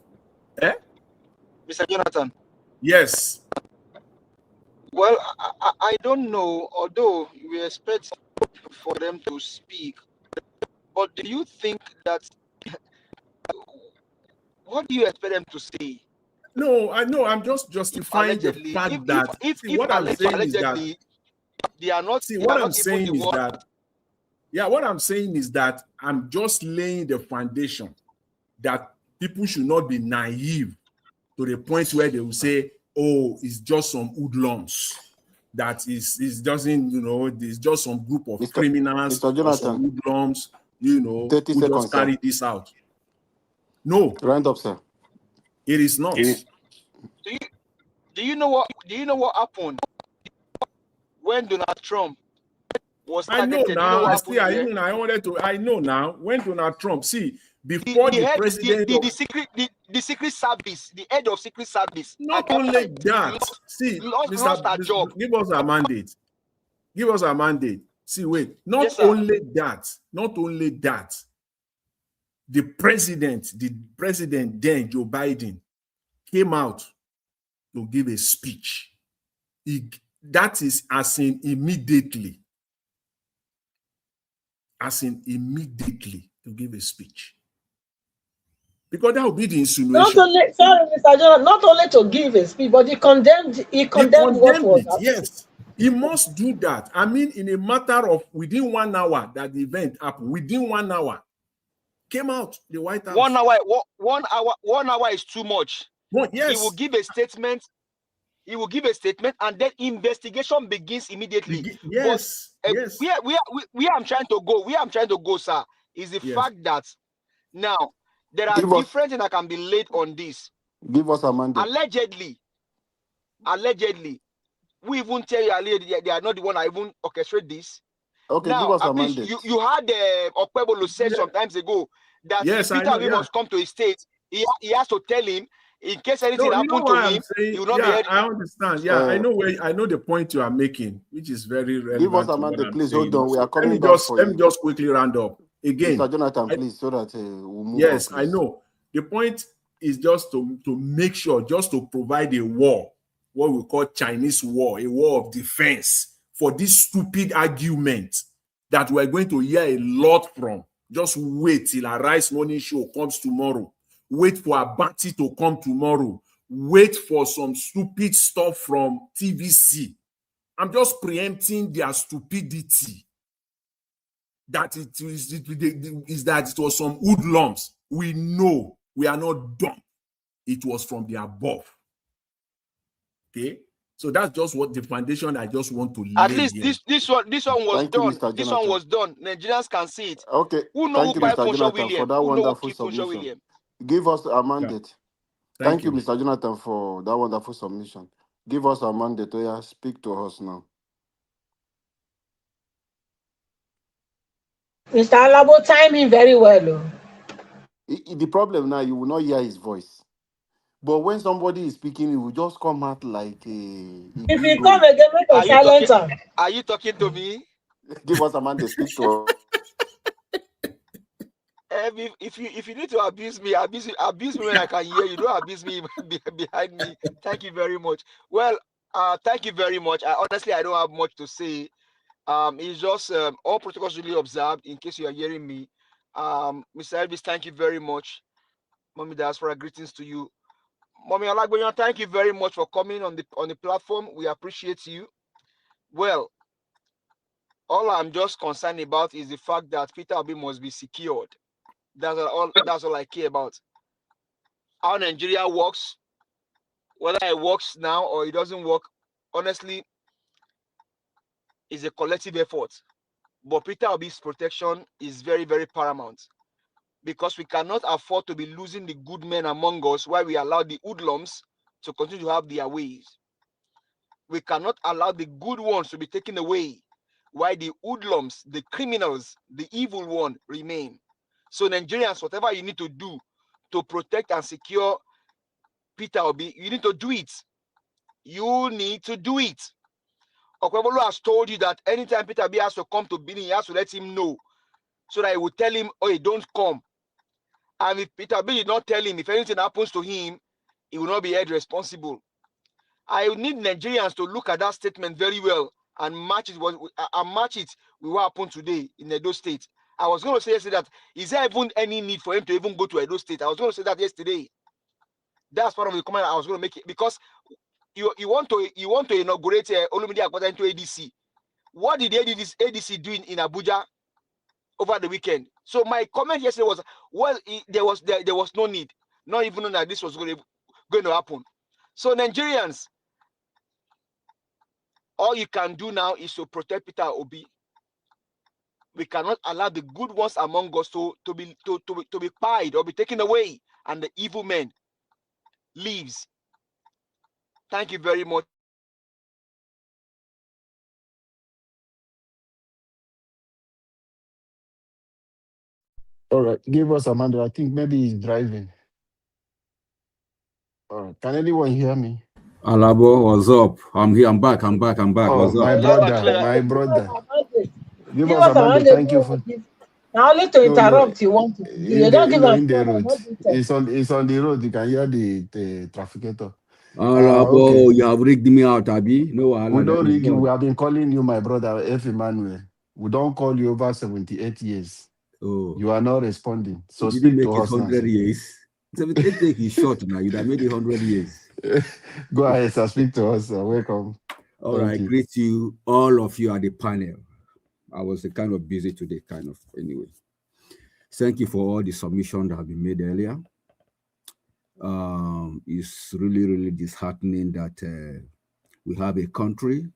Speaker 7: Mr. Jonathan.
Speaker 20: Yes.
Speaker 7: Well, I don't know, although we expect for them to speak, but do you think that, what do you expect them to say?
Speaker 20: No, I know. I'm just justifying the fact that what I'm saying is that
Speaker 7: they are not.
Speaker 20: What I'm saying is that I'm just laying the foundation that people should not be naive to the point where they will say, oh, it's just some hoodlums. That is doesn't, you know, it's just some group of criminals or some hoodlums, you know,
Speaker 6: 30
Speaker 20: who
Speaker 6: seconds,
Speaker 20: just carry this out. No.
Speaker 6: Round up, sir.
Speaker 20: It is not.
Speaker 7: Do you know what happened when Donald Trump was targeted?
Speaker 20: I know now.
Speaker 7: I
Speaker 20: know now. When Donald Trump, before the president,
Speaker 7: the secret service, the head of secret service.
Speaker 20: Not only that,
Speaker 7: lost our job.
Speaker 20: Give us a mandate. Give us a mandate. See, wait. Not only that. The president then, Joe Biden, came out to give a speech. That is as in immediately to give a speech. Because that would be the insinuation.
Speaker 5: Not only, sorry, Mr. John, not only to give a speech, but he condemned what was happening.
Speaker 20: Yes, he must do that. I mean, in a matter of within 1 hour that the event happened, within 1 hour, came out the White House.
Speaker 7: 1 hour, 1 hour is too much.
Speaker 20: Yes.
Speaker 7: He will give a statement. And then investigation begins immediately.
Speaker 20: Yes. Yes.
Speaker 7: Where I'm trying to go, sir, is the fact that now there are different things that can be laid on this.
Speaker 6: Give us a mandate.
Speaker 7: Allegedly, we even tell you they are not the one that even orchestrate this.
Speaker 6: Okay,
Speaker 7: now,
Speaker 6: give us a mandate.
Speaker 7: You had Okpebholo said some times ago that Peter Obi must come to his state. He has to tell him in case anything happened to him, he will not be heard.
Speaker 20: I understand. Yeah, I know the point you are making, which is very relevant.
Speaker 6: Give us a mandate, please. Hold on, we are coming
Speaker 20: let me just quickly round up again.
Speaker 6: Mr. Jonathan, please, so that we'll move
Speaker 20: yes,
Speaker 6: on,
Speaker 20: I know. The point is just to make sure, just to provide a war, what we call Chinese war, a war of defense for this stupid argument that we're going to hear a lot from. Just wait till a Rice Morning Show comes tomorrow. Wait for Abati to come tomorrow. Wait for some stupid stuff from TVC. I'm just preempting their stupidity. That it was some hoodlums. We know we are not dumb. It was from the above. Okay, so that's just what the foundation I just want to lay.
Speaker 7: At least this one was done. This one was done. Nigerians can see it.
Speaker 6: Okay.
Speaker 7: Thank you, Mr.
Speaker 6: Jonathan, for that wonderful submission. Give us a mandate.
Speaker 20: Yeah.
Speaker 6: Thank you, Mr. Jonathan, for that wonderful submission. Give us a mandate. Speak to us now.
Speaker 5: Mr. Alabo, timing very well.
Speaker 6: The problem now, you will not hear his voice. But when somebody is speaking, he will just come out like a
Speaker 5: if he come again, make a silence.
Speaker 7: Are you talking to me?
Speaker 6: Give us a mandate. Speak to us.
Speaker 7: If you need to abuse me when I can hear you. Don't abuse me behind me. Thank you very much. Well, thank you very much. Honestly, I don't have much to say. It's just all protocols really observed. In case you are hearing me, Mr. Elvis, thank you very much. Mommy Diaspora, greetings to you. Mommy Alagboyan, thank you very much for coming on the platform. We appreciate you. Well, all I'm just concerned about is the fact that Peter Obi must be secured. That's all I care about. How Nigeria works, whether it works now or it doesn't work, honestly, is a collective effort. But Peter Obi's protection is very, very paramount, because we cannot afford to be losing the good men among us while we allow the hoodlums to continue to have their ways. We cannot allow the good ones to be taken away while the hoodlums, the criminals, the evil one remain. So Nigerians, whatever you need to do to protect and secure Peter Obi, you need to do it. You need to do it. Okpebholo has told you that anytime Peter Obi has to come to Benin, he has to let him know, so that he will tell him, oh, don't come. And if Peter Obi did not tell him, if anything happens to him, he will not be held responsible. I need Nigerians to look at that statement very well and match it with what happened today in Edo State. I was going to say yesterday that is there even any need for him to even go to Edo State? I was going to say that yesterday. That's part of the comment I was going to make, it because you want to inaugurate Olumide Akpata into ADC. What did ADC do in Abuja over the weekend? So my comment yesterday was, well, there was no need. not even knowing that this was going to happen. So Nigerians, all you can do now is to protect Peter Obi. We cannot allow the good ones among us to be pied or be taken away, and the evil man leaves. Thank you very much.
Speaker 6: All right, give us Amanda. I think maybe he's driving. All right, can anyone hear me?
Speaker 9: Alabo, what's up? I'm here. I'm back. I'm back.
Speaker 6: Oh,
Speaker 9: What's
Speaker 6: my
Speaker 9: up?
Speaker 6: brother. Give us
Speaker 5: us
Speaker 6: Amanda. Thank you for.
Speaker 5: Now only to interrupt you want to. You don't give us
Speaker 6: in the road. It's on the road. You can hear the trafficator.
Speaker 9: Alabo,
Speaker 6: okay.
Speaker 9: you have rigged me out, Abi. No,
Speaker 6: we don't rig you. We have been calling you, my brother, F. Emmanuel. We don't call you over 78 years.
Speaker 9: Oh,
Speaker 6: you are not responding. So
Speaker 9: you
Speaker 6: speak
Speaker 9: didn't
Speaker 6: to
Speaker 9: make
Speaker 6: us
Speaker 9: it 100 years. 78 is short now. You'd have made it 100 years.
Speaker 6: Go ahead, sir. Speak to us, sir. Welcome.
Speaker 9: All right, greet you, all of you at the panel. I was kind of busy today, anyway. Thank you for all the submissions that have been made earlier. It's really, really disheartening that we have a country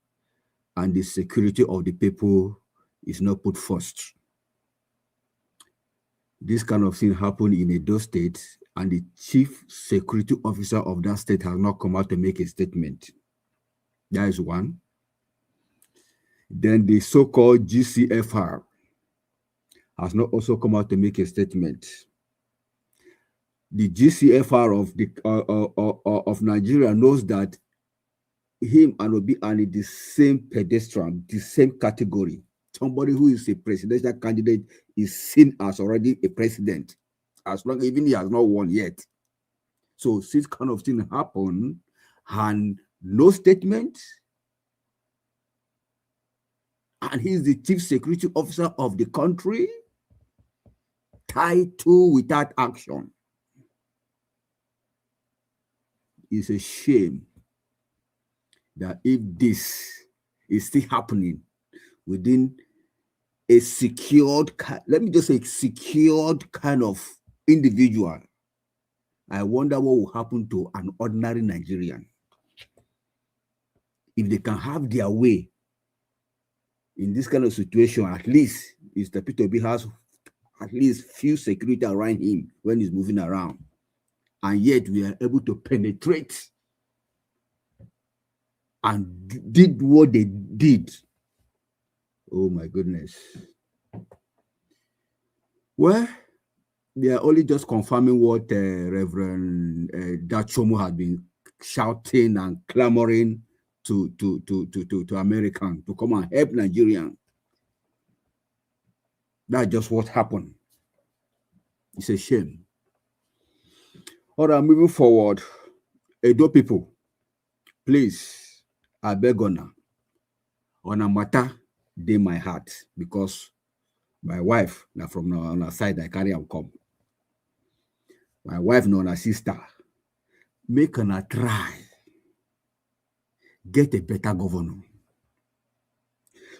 Speaker 9: and the security of the people is not put first. This kind of thing happened in Edo State, and the chief security officer of that state has not come out to make a statement. That is one. Then the so-called GCFR has not also come out to make a statement. The GCFR of Nigeria knows that him and Obi are in the same pedestrian, the same category. Somebody who is a presidential candidate is seen as already a president, as long as even he has not won yet. So this kind of thing happen, and no statement, and he's the chief security officer of the country, title without action. It's a shame that if this is still happening within a secured, let me just say secured kind of individual, I wonder what will happen to an ordinary Nigerian. If they can have their way in this kind of situation, at least Mr. Peter Obi has at least few security around him when he's moving around. And yet we are able to penetrate and did what they did. Oh my goodness. Well, they are only just confirming what Reverend Dachomo had been shouting and clamoring to Americans to come and help Nigerians. That's just what happened. It's a shame. All right, moving forward. Edo people, please, I beg on a matter dey my heart, because my wife, now from on her side, I carry am come. My wife, no, her sister, make her try get a better governor.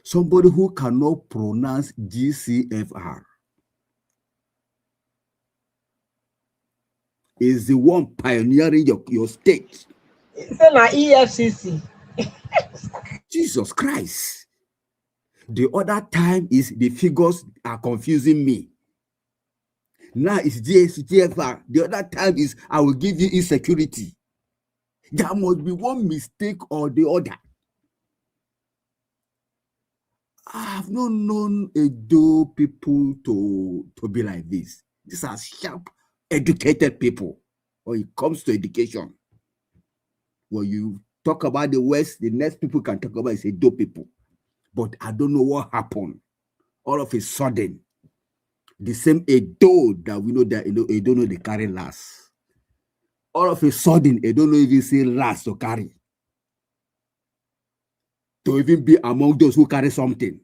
Speaker 9: Somebody who cannot pronounce GCFR is the one pioneering your state.
Speaker 5: It's like EFCC.
Speaker 9: Jesus Christ. The other time is the figures are confusing me. Now it's GCFR. The other time is I will give you insecurity. There must be one mistake or the other. I have not known Edo people to be like this. These are sharp, educated people when it comes to education. When you talk about the West, the next people can talk about is Edo people. But I don't know what happened. All of a sudden, the same Edo that we know that Edo know they carry last. All of a sudden, Edo know even say last to carry. To even be among those who carry something.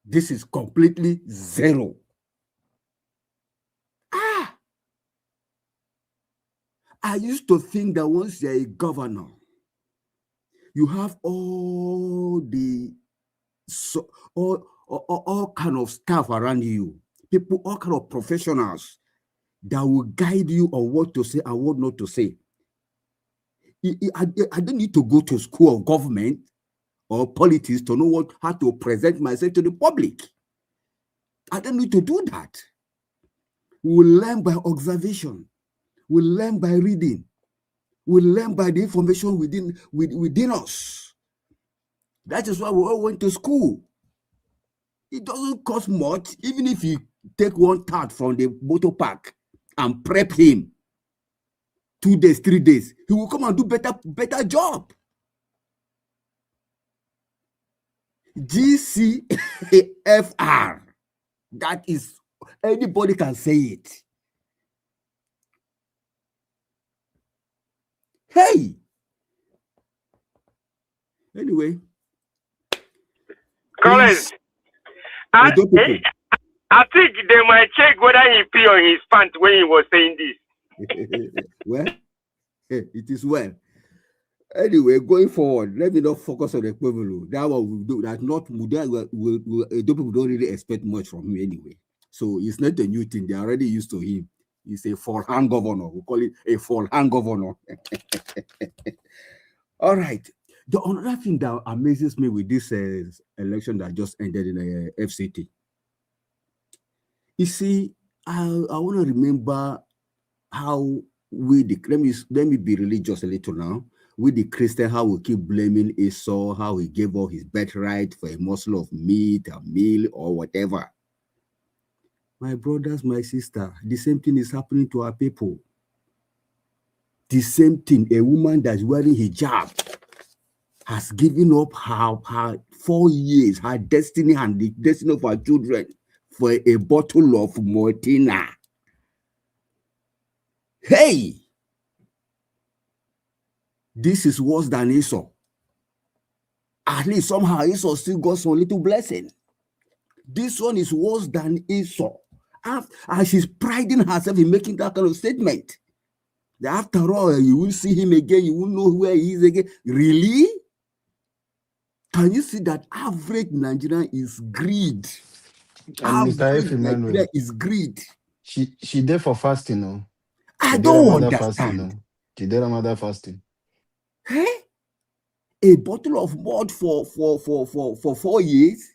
Speaker 9: This is completely zero. I used to think that once you're a governor, you have all kind of staff around you, people, all kind of professionals. that will guide you on what to say and what not to say. I don't need to go to school of government or politics to know how to present myself to the public. I don't need to do that. We learn by observation. We learn by reading. We learn by the information within us. That is why we all went to school. It doesn't cost much, even if you take one tart from the motor park and prep him 2 days, 3 days, he will come and do better job. GCFR. That is, anybody can say it. Hey. Anyway.
Speaker 12: Collins, I think they might check whether he pee on his pants when he was saying this.
Speaker 9: Well, it is well. Anyway, going forward, let me not focus on the Okpebholo. That one will do. That's not people don't really expect much from him anyway. So it's not a new thing. They're already used to him. He's a fall-hand governor. We call it a fall-hand governor. All right. The another thing that amazes me with this election that just ended in the FCT. You see, I want to remember how let me be religious a little now. With the Christian, how we keep blaming Esau, how he gave up his birthright for a morsel of meat, a meal, or whatever. My brothers, my sister, the same thing is happening to our people. The same thing, a woman that's wearing hijab has given up her 4 years, her destiny and the destiny of her children for a bottle of Mortina. Hey! This is worse than Esau. At least somehow Esau still got some little blessing. This one is worse than Esau. And she's priding herself in making that kind of statement. That after all, you will see him again, you will know where he is again. Really? Can you see that average Nigerian is greed?
Speaker 6: Mr. F. Emmanuel
Speaker 9: is greed.
Speaker 6: She there for fasting, no?
Speaker 9: I don't understand.
Speaker 6: Fasting, no? She there Ramadan fasting.
Speaker 9: Hey? A bottle of mud for 4 years?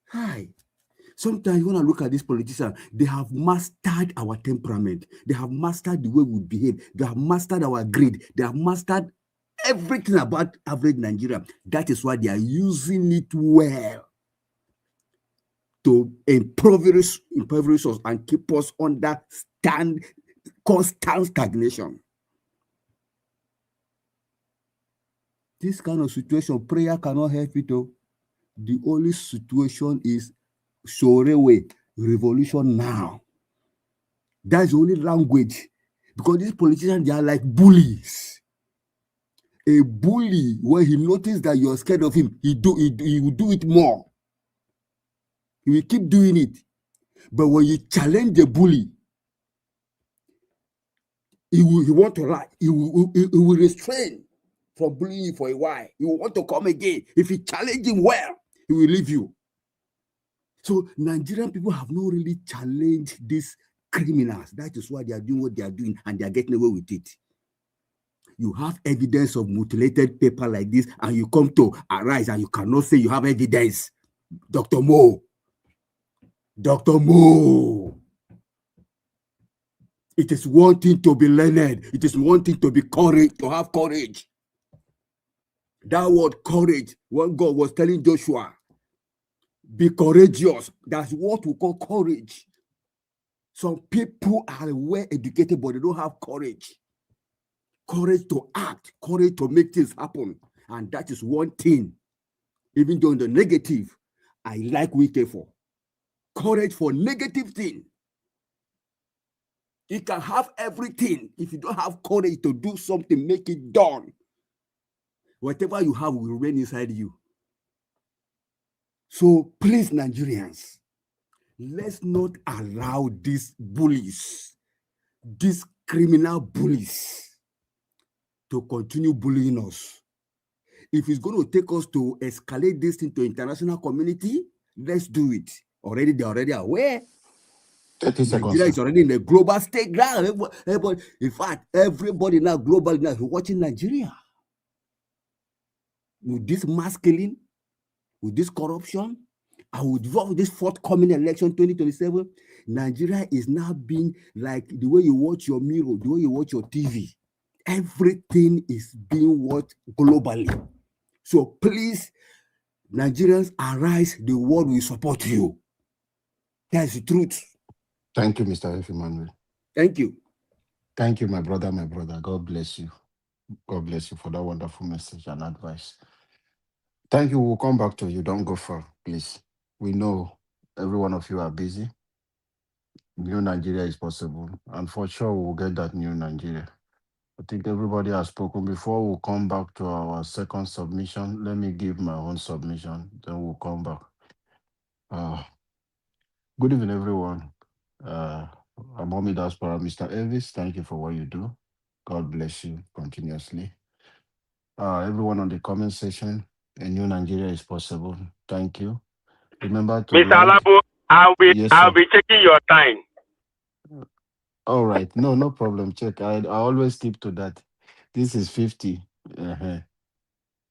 Speaker 9: Hi. Sometimes when I look at these politicians, they have mastered our temperament. They have mastered the way we behave. They have mastered our greed. They have mastered everything about average Nigeria. That is why they are using it well to impoverish us and keep us under constant stagnation. This kind of situation, prayer cannot help it. The only situation is Shorewe, revolution now. That's the only language. Because these politicians, they are like bullies. A bully, when he notices that you're scared of him, he will do it more. He will keep doing it. But when you challenge the bully, he want to lie. He will restrain from bullying you for a while. He will want to come again. If you challenge him well, he will leave you. So Nigerian people have not really challenged these criminals. That is why they are doing what they are doing and they are getting away with it. You have evidence of mutilated paper like this and you come to arise and you cannot say you have evidence. Dr. Mo. It is one thing to be learned. It is one thing to be courage, to have courage. That word courage, what God was telling Joshua, be courageous. That's what we call courage. Some people are well educated, but they don't have courage. Courage to act, courage to make things happen. And that is one thing, even though in the negative, I like Wike for. Courage for negative thing. You can have everything. If you don't have courage to do something, make it done. Whatever you have will remain inside you. So please, Nigerians, let's not allow these bullies, these criminal bullies, to continue bullying us. If it's going to take us to escalate this into international community, let's do it. Already, they're already aware.
Speaker 6: 30 seconds.
Speaker 9: Nigeria is already in the global stage now. Everybody, in fact, everybody now globally now is watching Nigeria. With this mass killing, with this corruption, and with this forthcoming election 2027, Nigeria is now being like the way you watch your mirror, the way you watch your TV. Everything is being watched globally. So please, Nigerians, arise. The world will support you. That's the truth.
Speaker 6: Thank you, Mr. F. Emmanuel.
Speaker 9: Thank you.
Speaker 6: Thank you, my brother, my brother. God bless you. God bless you for that wonderful message and advice. Thank you. We'll come back to you. Don't go far, please. We know every one of you are busy. New Nigeria is possible. And for sure, we'll get that new Nigeria. I think everybody has spoken. Before we come back to our second submission, let me give my own submission. Then we'll come back. Good evening, everyone. I'm Omid Aspara, Mr. Elvis. Thank you for what you do. God bless you continuously. Everyone on the comment section, a new Nigeria is possible. Thank you. Remember to
Speaker 12: Mr.
Speaker 6: like.
Speaker 12: Alabo, I'll
Speaker 6: Yes,
Speaker 12: be checking your time.
Speaker 6: All right. No problem. Check. I always keep to that. This is 50. 10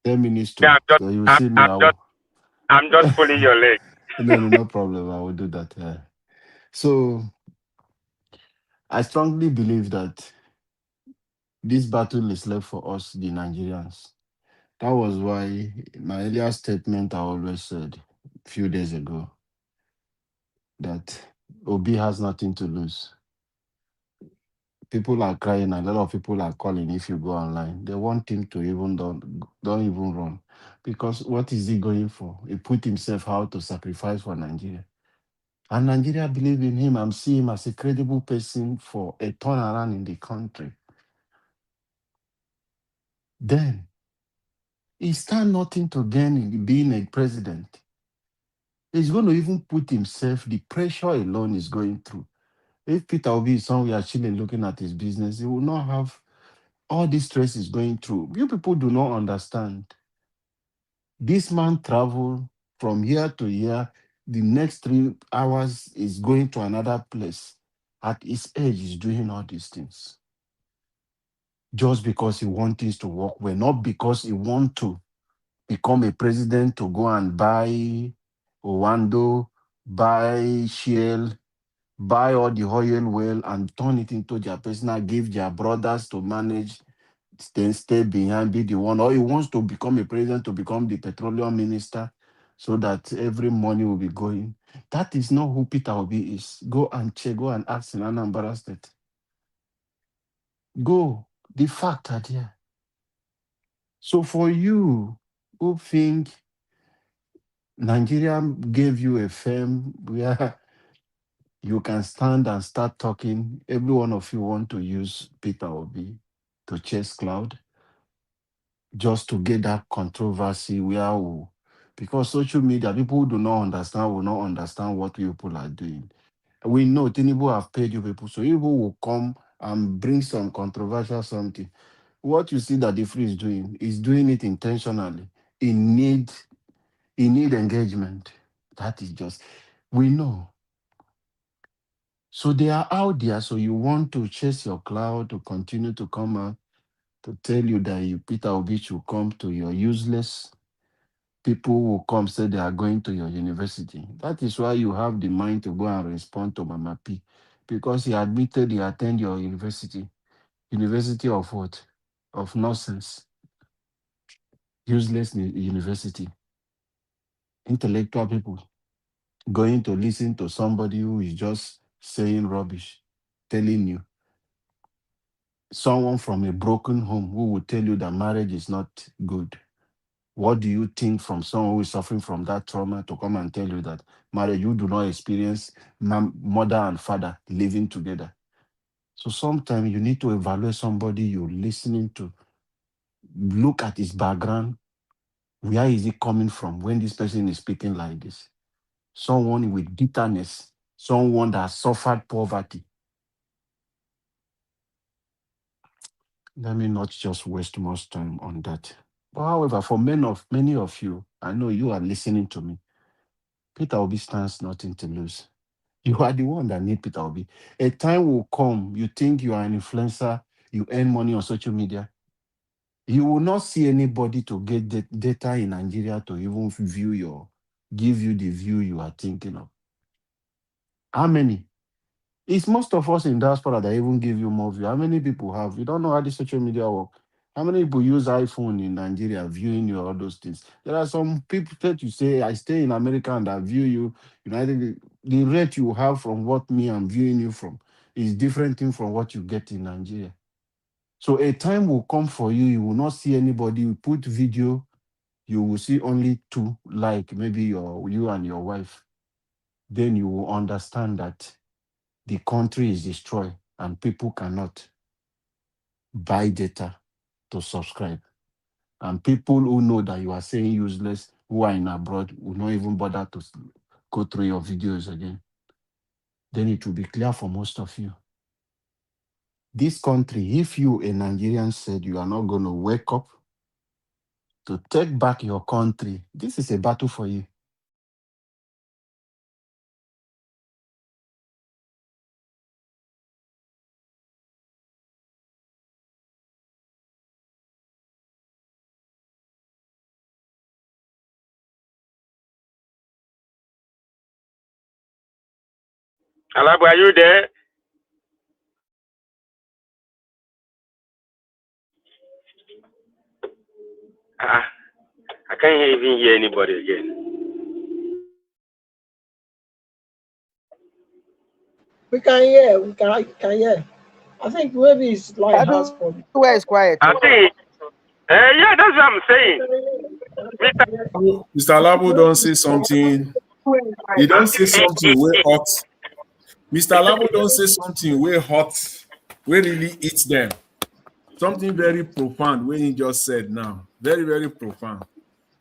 Speaker 6: minutes to.
Speaker 12: Yeah,
Speaker 6: So you see me.
Speaker 12: I'm just pulling your leg.
Speaker 6: No problem. I will do that. So I strongly believe that this battle is left for us, the Nigerians. That was why my earlier statement I always said a few days ago that Obi has nothing to lose. People are crying, a lot of people are calling if you go online. They want him to even don't even run. Because what is he going for? He put himself out to sacrifice for Nigeria. And Nigeria believe in him. I'm seeing him as a credible person for a turnaround in the country. Then he stand nothing to gain in being a president. He's going to even put himself, the pressure alone is going through. If Peter Obi is somewhere chilling looking at his business, he will not have all this stress is going through. You people do not understand. This man travel from here to here. The next 3 hours is going to another place. At his age, he's doing all these things. Just because he wants things to work well, not because he wants to become a president to go and buy Owando, buy Shell, buy all the oil well and turn it into their personal, give their brothers to manage, then stay behind, be the one. Or he wants to become a president to become the petroleum minister so that every money will be going. That is not who Peter Obi is. Go and check, go and ask in Anambra State. Go. The facts are there. So for you who think Nigeria gave you a firm where you can stand and start talking, every one of you want to use Peter Obi to chase cloud, just to get that controversy because social media, people who do not understand will not understand what people are doing. We know Tinubu have paid you people, so people will come and bring some controversial something. What you see that the free is doing it intentionally. He need engagement. That is just, we know. So they are out there, so you want to chase your cloud to continue to come out to tell you that Peter Obi should come to your useless. People will come say they are going to your university. That is why you have the mind to go and respond to Mama P. Because he admitted he attend your university. University of what? Of nonsense. Useless university. Intellectual people going to listen to somebody who is just saying rubbish, telling you. Someone from a broken home who will tell you that marriage is not good. What do you think from someone who is suffering from that trauma to come and tell you that marriage, you do not experience mother and father living together? So sometimes you need to evaluate somebody you're listening to. Look at his background. Where is he coming from when this person is speaking like this? Someone with bitterness, someone that suffered poverty. Let me not just waste much time on that. But however, for many of you, I know you are listening to me. Peter Obi stands nothing to lose. You are the one that need Peter Obi. A time will come, you think you are an influencer, you earn money on social media. You will not see anybody to get data in Nigeria to even give you the view you are thinking of. How many? It's most of us in diaspora that even give you more view. How many people have? You don't know how the social media work. How many people use iPhone in Nigeria viewing you, all those things? There are some people that you say, I stay in America and I view you. United, the rate you have from what me I'm viewing you from is different thing from what you get in Nigeria. So a time will come for you, you will not see anybody. You put video, you will see only two, like maybe you and your wife. Then you will understand that the country is destroyed and people cannot buy data to subscribe. And people who know that you are saying useless, who are in abroad, will not even bother to go through your videos again. Then it will be clear for most of you. This country, if you, a Nigerian, said you are not going to wake up to take back your country, this is a battle for you.
Speaker 12: Alabu, are you there? I can't even hear anybody again.
Speaker 5: We can hear. We can hear. I think maybe his line has problem.
Speaker 4: Where is quiet?
Speaker 12: I think. Yeah, that's what I'm saying.
Speaker 20: Mr. Labo don't say something. He don't say something way hot. Mr. Labo don't say something way hot. We really eats them. Something very profound when he just said now. Very, very profound.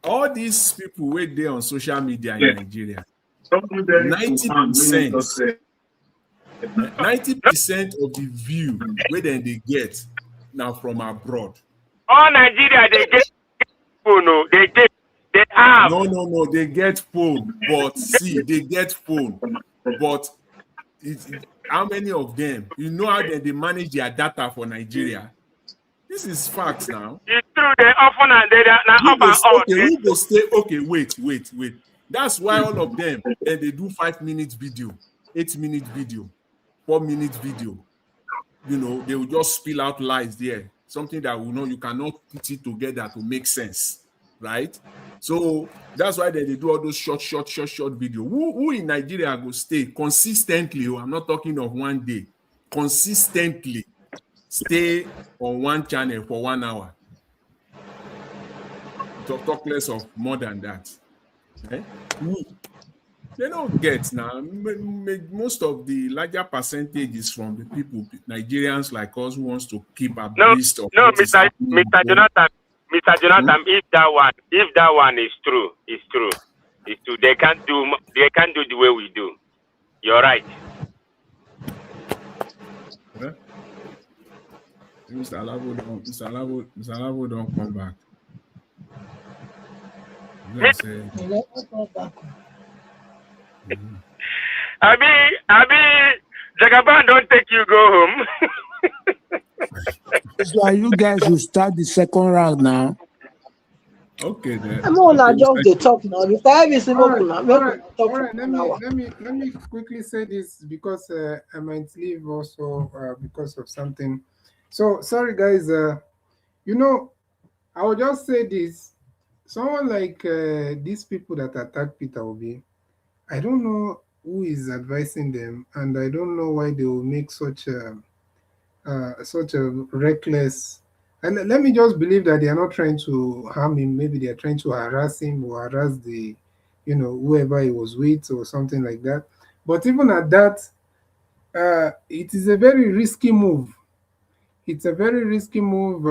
Speaker 20: All these people wait there on social media in Nigeria. 90% of the view where then they get now from abroad.
Speaker 12: All Nigeria, they get phone. No, they have.
Speaker 20: No, they get phone. But see, they get phone. But how many of them? You know how they manage their data for Nigeria? This is facts now.
Speaker 12: It's true. They often and they are up and out.
Speaker 20: Okay, we go stay. Okay, wait. That's why all of them then they do 5-minute video, 8-minute video, 4-minute video. You know, they will just spill out lies there. Something that you cannot put it together to make sense, right? So that's why they do all those short video. Who in Nigeria go stay consistently? I'm not talking of one day. Consistently stay on one channel for 1 hour. Talk less of more than that. Okay? They don't get now. Most of the larger percentage is from the people, Nigerians like us, who wants to keep abreast of.
Speaker 12: No, Mr. Jonathan, if that one is true, it's true. They can't do the way we do. You're right.
Speaker 20: Yeah. Mr. Alabo don't come back.
Speaker 12: Abi, Jagaban don't take you go home.
Speaker 11: So you guys will start the second round now.
Speaker 20: Okay, then.
Speaker 5: I'm all just the talk now. The time is
Speaker 13: Let me quickly say this because I might leave also because of something. So sorry, guys. I will just say this. Someone like these people that attack Peter Obi, I don't know who is advising them, and I don't know why they will make such a reckless. And let me just believe that they are not trying to harm him. Maybe they are trying to harass him or harass the, whoever he was with or something like that. But even at that, it is a very risky move. It's a very risky move.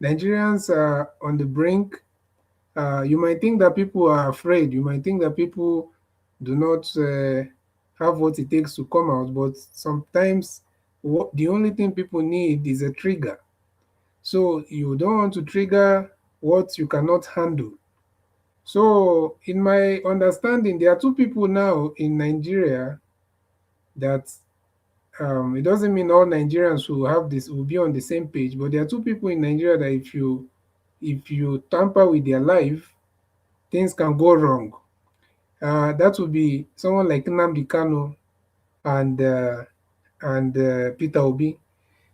Speaker 13: Nigerians are on the brink. You might think that people are afraid. You might think that people do not have what it takes to come out. But sometimes the only thing people need is a trigger. So you don't want to trigger what you cannot handle. So, in my understanding, there are two people now in Nigeria that it doesn't mean all Nigerians will be on the same page, but there are two people in Nigeria that if you tamper with their life, things can go wrong. That would be someone like Nnamdi Kanu and Peter Obi.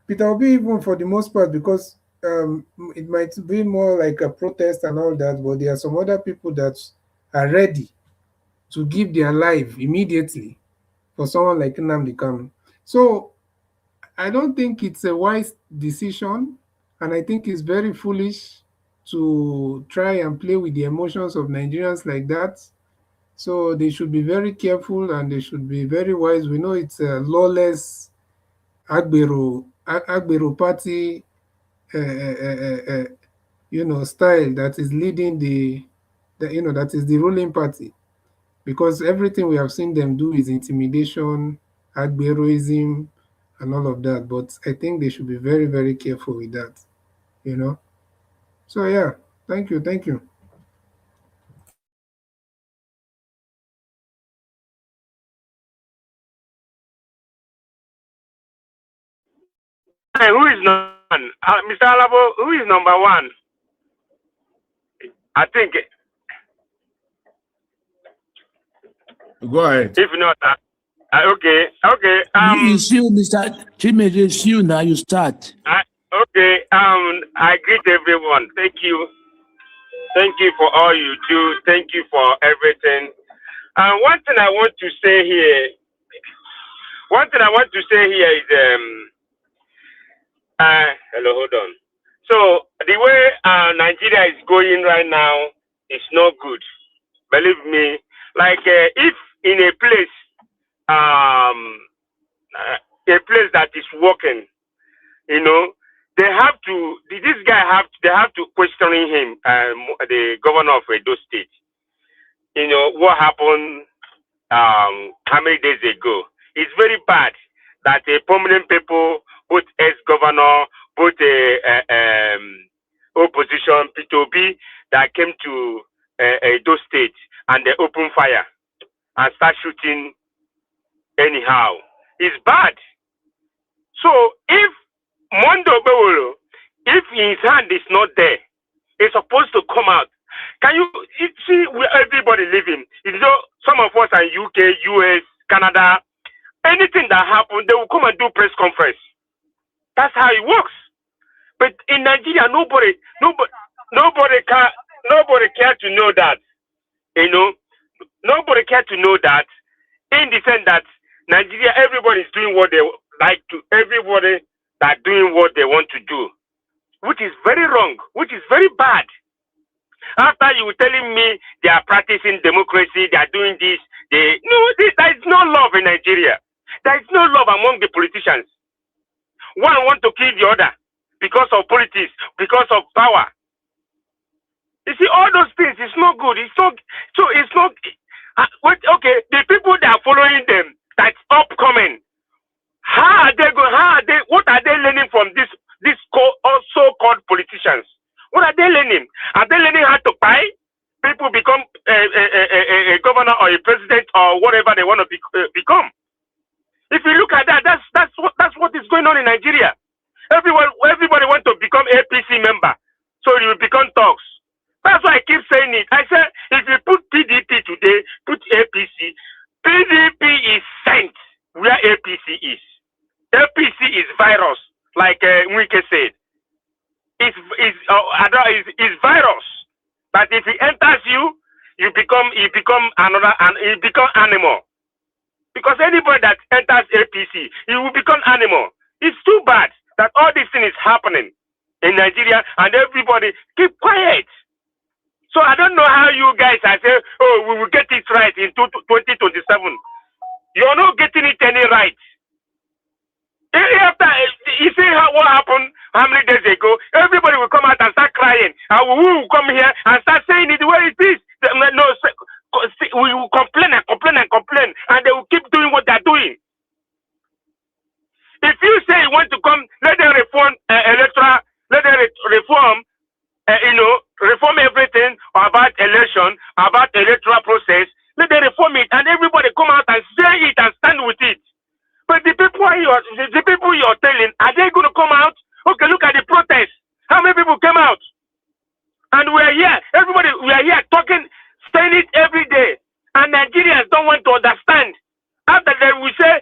Speaker 13: Peter Obi, even for the most part, because it might be more like a protest and all that, but there are some other people that are ready to give their life immediately for someone like Nnamdi Kanu. So I don't think it's a wise decision, and I think it's very foolish to try and play with the emotions of Nigerians like that. So they should be very careful and they should be very wise. We know it's a lawless Agbero party, style that is leading that is the ruling party. Because everything we have seen them do is intimidation, Agberoism, and all of that. But I think they should be very, very careful with that, So yeah, thank you.
Speaker 12: Hey, who is number one? Mr. Alabo, who is number one? I think.
Speaker 20: Go ahead.
Speaker 12: If not, okay.
Speaker 11: It's you, Mr. Chimeji, it's you now. You start.
Speaker 12: Okay. I greet everyone. Thank you for all you do. Thank you for everything. One thing I want to say here is hello, hold on. So the way Nigeria is going right now is not good. Believe me. Like if in a place that is working, they have to. They have to questioning him, the governor of Edo State. What happened how many days ago? It's very bad that a prominent people, both ex-governor, both opposition, Peter Obi, that came to Edo State and they open fire and start shooting anyhow. It's bad. So if Okpebholo, if his hand is not there, it's supposed to come out. Can you see where everybody living? Some of us are in UK, US, Canada. Anything that happens, they will come and do press conference. That's how it works. But in Nigeria, nobody care to know that. Nobody care to know that. In the sense that Nigeria, everybody is doing what they like to. Everybody that doing what they want to do, which is very wrong, which is very bad. After you telling me they are practicing democracy, they are doing this, there is no love in Nigeria. There is no love among the politicians. One want to kill the other because of politics, because of power. You see, all those things, it's not good. It's not. So it's not. Okay, the people that are following them, that's upcoming. How are they going? What are they learning from this so-called politicians? What are they learning? Are they learning how to buy? People become a governor or a president or whatever they want to become. If you look at that, that's what is going on in Nigeria. Everybody wants to become APC member, so you become thugs. That's why I keep saying it. I said if you put PDP today, put APC. PDP is sent where APC is. APC is virus, like Wike said. It's virus. But if it enters you, you become animal. Because anybody that enters APC, you will become animal. It's too bad that all this thing is happening in Nigeria and everybody keep quiet. So I don't know how you guys are saying, oh, we will get it right in 2027. You're not getting it any right. After you see what happened how many days ago, everybody will come out and start crying. And we will come here and start saying it the way it is. No, we will complain, and they will keep doing what they're doing. If you say you want to come, let them reform electoral, let them reform, reform everything about election, about electoral process, let them reform it, and everybody come out and say it and stand with it. But the people you're telling, are they going to come out? Okay, look at the protest. How many people came out? And we're here, everybody, we are here talking, saying it every day. And Nigerians don't want to understand. After that, we say,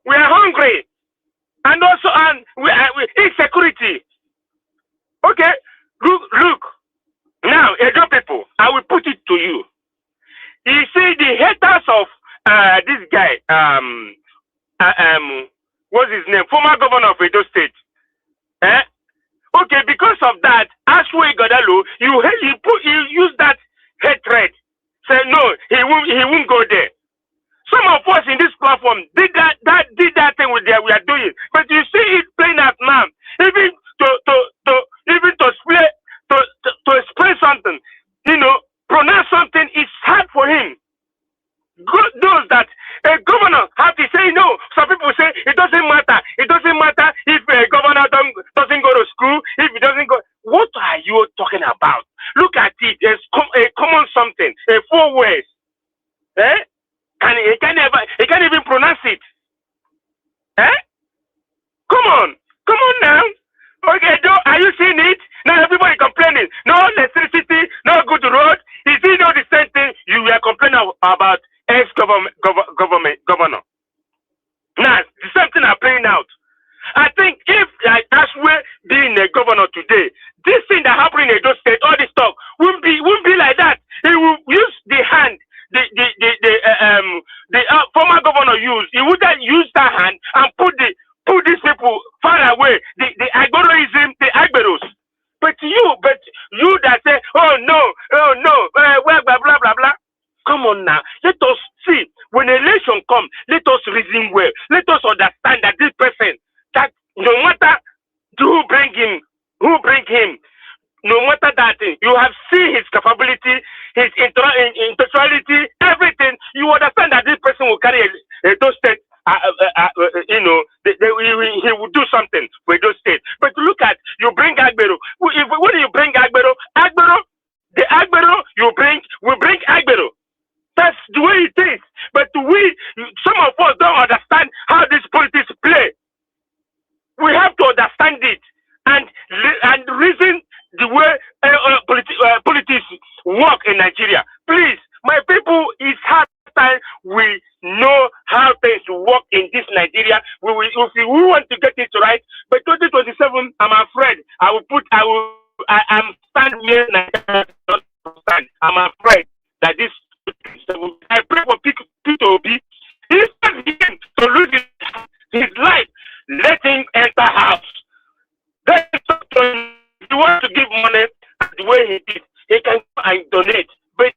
Speaker 12: we are hungry. And also, we insecurity. Okay, look. Now, Edo people, I will put it to you. You see, the haters of this guy, what's his name? Former governor of Edo State. Okay, because of that, Ashwe Godalo, you use that hatred. Say no, he won't go there. Some of us in this platform did that thing we are doing, but you see it playing out now. Even to explain something, pronounce something is hard for him. Those that a governor have to say no. Some people say it doesn't matter. It doesn't matter if a governor doesn't go to school. If he doesn't go, what are you talking about? Look at it. There's a common something. 4 words. And he can't even pronounce it. Come on now. Okay, are you seeing it? Now everybody complaining. No electricity, no good road. Is it not the same thing you were complaining about ex-governor? Now, the same thing are playing out. I think if that's where being a governor today, this thing that happened in Edo State, all this talk, won't be like that. He will use the hand the former governor used. He would then use that hand and put these people far away. The Agboroism, the Agberos. But you that say, oh no, blah blah blah blah. Come on now, let us see. When election comes, let us reason well. Let us understand that this person, that no matter who bring him, no matter that thing, you have seen his capability, his intellectuality, everything. You understand that this person will carry those states. He will do something with those states. But look at, you bring Agbero. When you bring Agbero, the Agbero you bring, we bring Agbero. That's the way it is. But some of us don't understand how this politics play. We have to understand it and reason the way politics work in Nigeria. Please, my people, it's hard time we know how things work in this Nigeria. If we want to get it right, but 2027, I'm afraid I'm standing here. I'm afraid that this. I pray for Peter Obi. He's him to lose his life. Let him enter house. If you want to give money the way he did, he can go and donate. But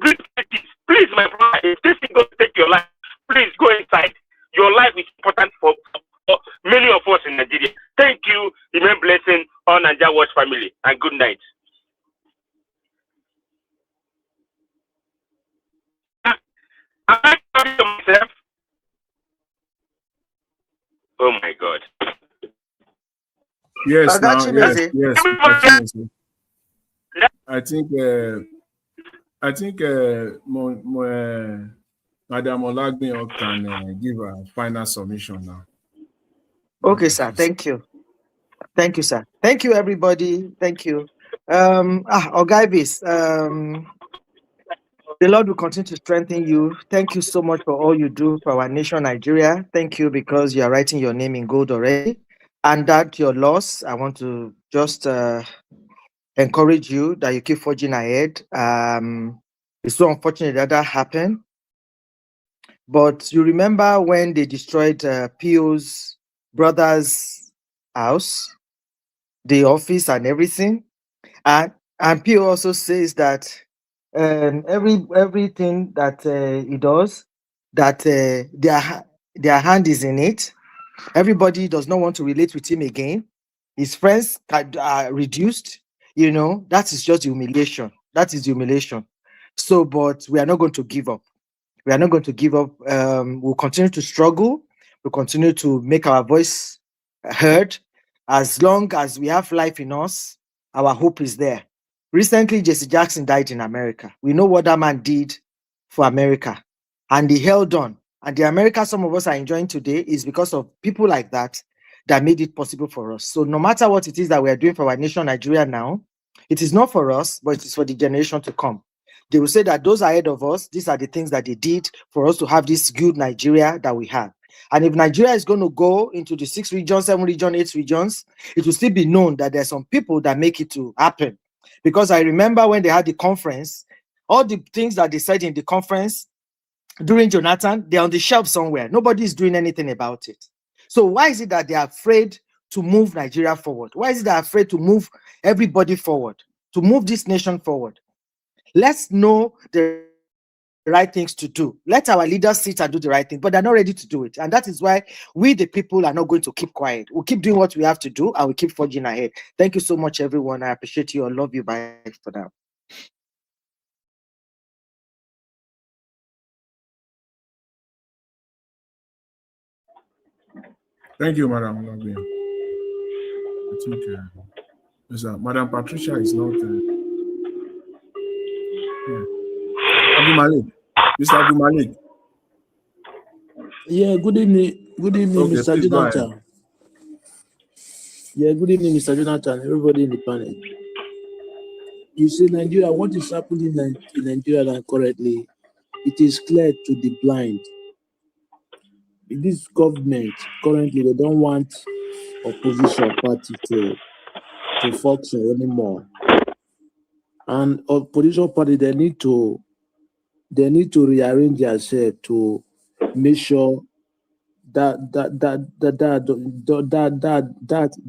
Speaker 12: please, my brother, if this is going to take your life, please go inside. Your life is important for many of us in Nigeria. Thank you. Remain blessing on Naija Watch family, and good night. Am I talking to myself? Oh my God.
Speaker 20: Yes, yes. I think Madam Olagbin can give a final submission now.
Speaker 4: Okay, sir. Thank you. Thank you, sir. Thank you, everybody. Thank you. Ogaibis, the Lord will continue to strengthen you. Thank you so much for all you do for our nation, Nigeria. Thank you because you are writing your name in gold already. And that your loss, I want to just encourage you that you keep forging ahead. It's so unfortunate that happened. But you remember when they destroyed Pio's brother's house, the office and everything? And Pio also says that everything that he does, that their hand is in it. Everybody does not want to relate with him again. His friends are reduced. That is just humiliation. That is humiliation. So, but we are not going to give up. We are not going to give up. We'll continue to struggle. We'll continue to make our voice heard. As long as we have life in us, our hope is there. Recently, Jesse Jackson died in America. We know what that man did for America, and he held on. And the America some of us are enjoying today is because of people like that that made it possible for us. So no matter what it is that we are doing for our nation, Nigeria now, it is not for us, but it is for the generation to come. They will say that those ahead of us, these are the things that they did for us to have this good Nigeria that we have. And if Nigeria is going to go into the 6 regions, 7 regions, 8 regions, it will still be known that there's some people that make it to happen. Because I remember when they had the conference, all the things that they said in the conference during Jonathan, they're on the shelf somewhere. Nobody is doing anything about it. So why is it that they're afraid to move Nigeria forward? Why is it they're afraid to move everybody forward, to move this nation forward? Let's know the right things to do. Let our leaders sit and do the right thing, but they're not ready to do it. And that is why we, the people, are not going to keep quiet. We'll keep doing what we have to do, and we'll keep forging ahead. Thank you so much, everyone. I appreciate you. I love you. Bye for now.
Speaker 20: Thank you, Madam Lobby. I think Madam Patricia is not. Abdul Malik. Mr. Abdul Malik.
Speaker 11: Yeah, good evening. Good evening,
Speaker 20: Okay,
Speaker 11: Mr.
Speaker 20: please go ahead.
Speaker 11: Jonathan. Yeah, good evening, Mr. Jonathan. Everybody in the panel. You see, Nigeria, what is happening in Nigeria currently, it is clear to the blind. This government, currently, they don't want opposition party to function anymore. And opposition party, they need to rearrange themselves to make sure that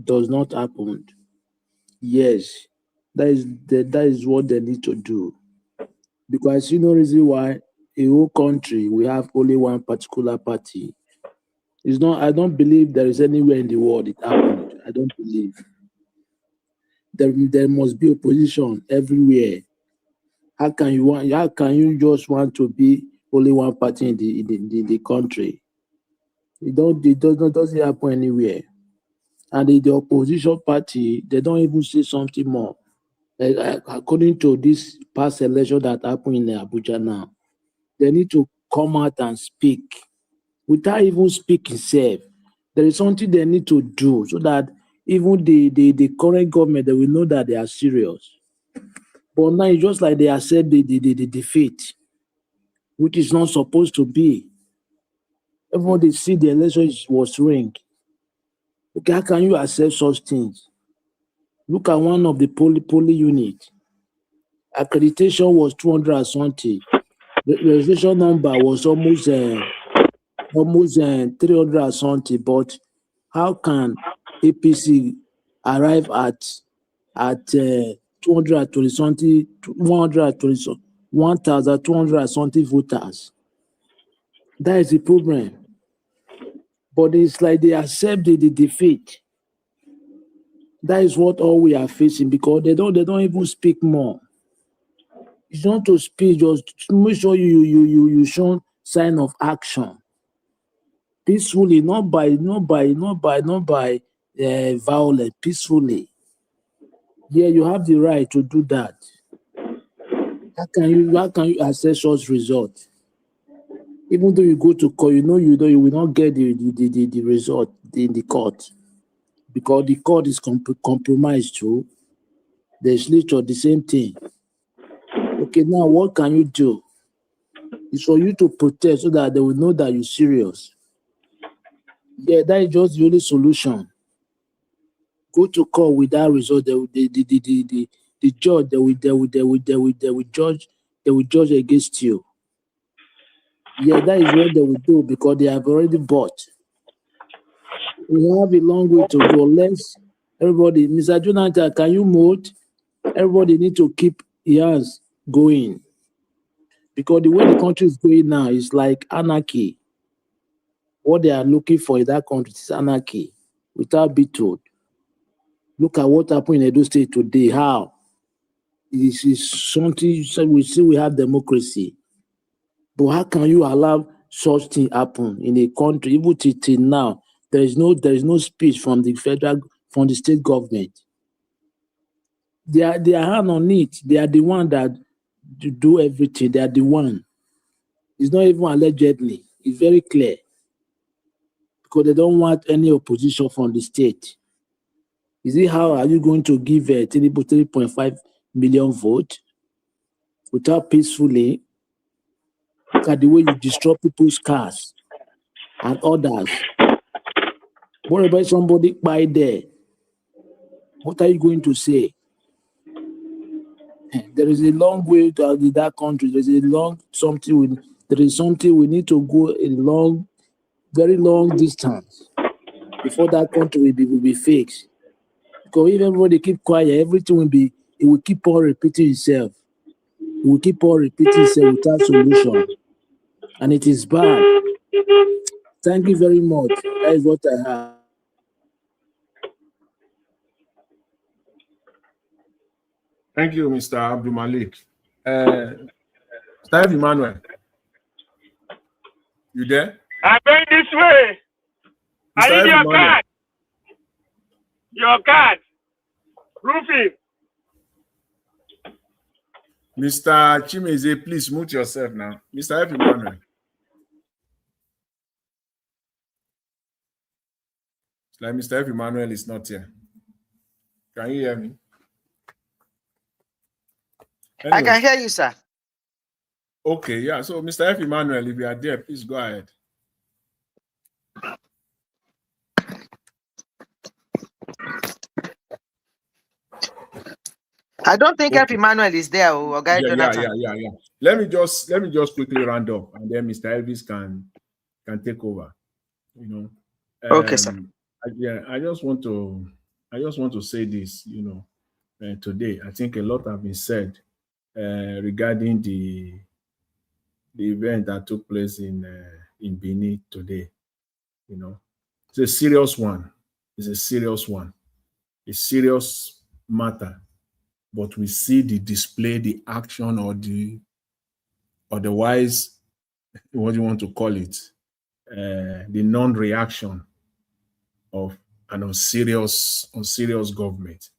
Speaker 11: does not happen. Yes, that is what they need to do. Because I see no reason why a whole country we have only one particular party. It's not. I don't believe there is anywhere in the world it happened. I don't believe. There must be opposition everywhere. How can you just want to be only one party in the country? It doesn't happen anywhere. And the opposition party, they don't even say something more. According to this past election that happened in Abuja now, they need to come out and speak. Without even speaking self, there is something they need to do so that even the current government, they will know that they are serious. But now it's just like they accept the defeat, which is not supposed to be. Everybody see the election was rigged. Okay, how can you accept such things? Look at one of the polling unit. Accreditation was 200 and something. The registration number was almost 300 and something. But how can APC arrive at 220 something, 120, 1,200 something voters? That is the problem. But it's like they accept the defeat. That is what all we are facing because they don't even speak more. It's not to speak, just make sure you show sign of action. Peacefully, not by violence, peacefully. Yeah, you have the right to do that. How can you assess such results? Even though you go to court, you will not get the result in the court. Because the court is compromised too. The legislature, the same thing. Okay, now what can you do? It's for you to protest so that they will know that you're serious. Yeah, that is just the only solution. Go to court with that result. The judge they will judge against you. Yeah, that is what they will do because they have already bought. We have a long way to go. Let's everybody, Mr. Jonathan, can you mute? Everybody need to keep ears going. Because the way the country is going now is like anarchy. What they are looking for in that country is anarchy, without being told. Look at what happened in Edo State today. How? This is something we see we have democracy. But how can you allow such thing happen in a country? Even till now, there is no speech from the state government. They are hand on it. They are the one that do everything. They are the one. It's not even allegedly. It's very clear. Because they don't want any opposition from the state. Is it how are you going to give Tinubu 3.5 million vote without peacefully? Look at the way you destroy people's cars and others. What about somebody by there? What are you going to say? There is a long way to that country. There is something we need to go a long, very long distance before that country will be fixed. Because if everybody keep quiet, everything it will keep on repeating itself. It will keep on repeating itself without solution. And it is bad. Thank you very much. That is what I have.
Speaker 20: Thank you, Mr. Abdul Malik. Mr. Emmanuel, you there?
Speaker 12: I'm going this way. I need your card. Your card. Rufy.
Speaker 20: Mr. Chimeze, please mute yourself now. Mr. Emmanuel. It's like Mr. Emmanuel is not here. Can you hear me? Anyway.
Speaker 4: I can hear you, sir.
Speaker 20: Okay, yeah. So, Mr. Emmanuel, if you are there, please go ahead.
Speaker 4: I don't think F. Emmanuel is there, or Guy Jonathan.
Speaker 20: Yeah. Let me just quickly round up, and then Mr. Elvis can take over. You know.
Speaker 4: Okay, sir.
Speaker 20: I just want to say this. You know, today I think a lot have been said regarding the event that took place in Benin today. You know, it's a serious one. It's a serious one. A serious matter. But we see the display, the action, or the otherwise, what you want to call it, the non-reaction of an unserious government,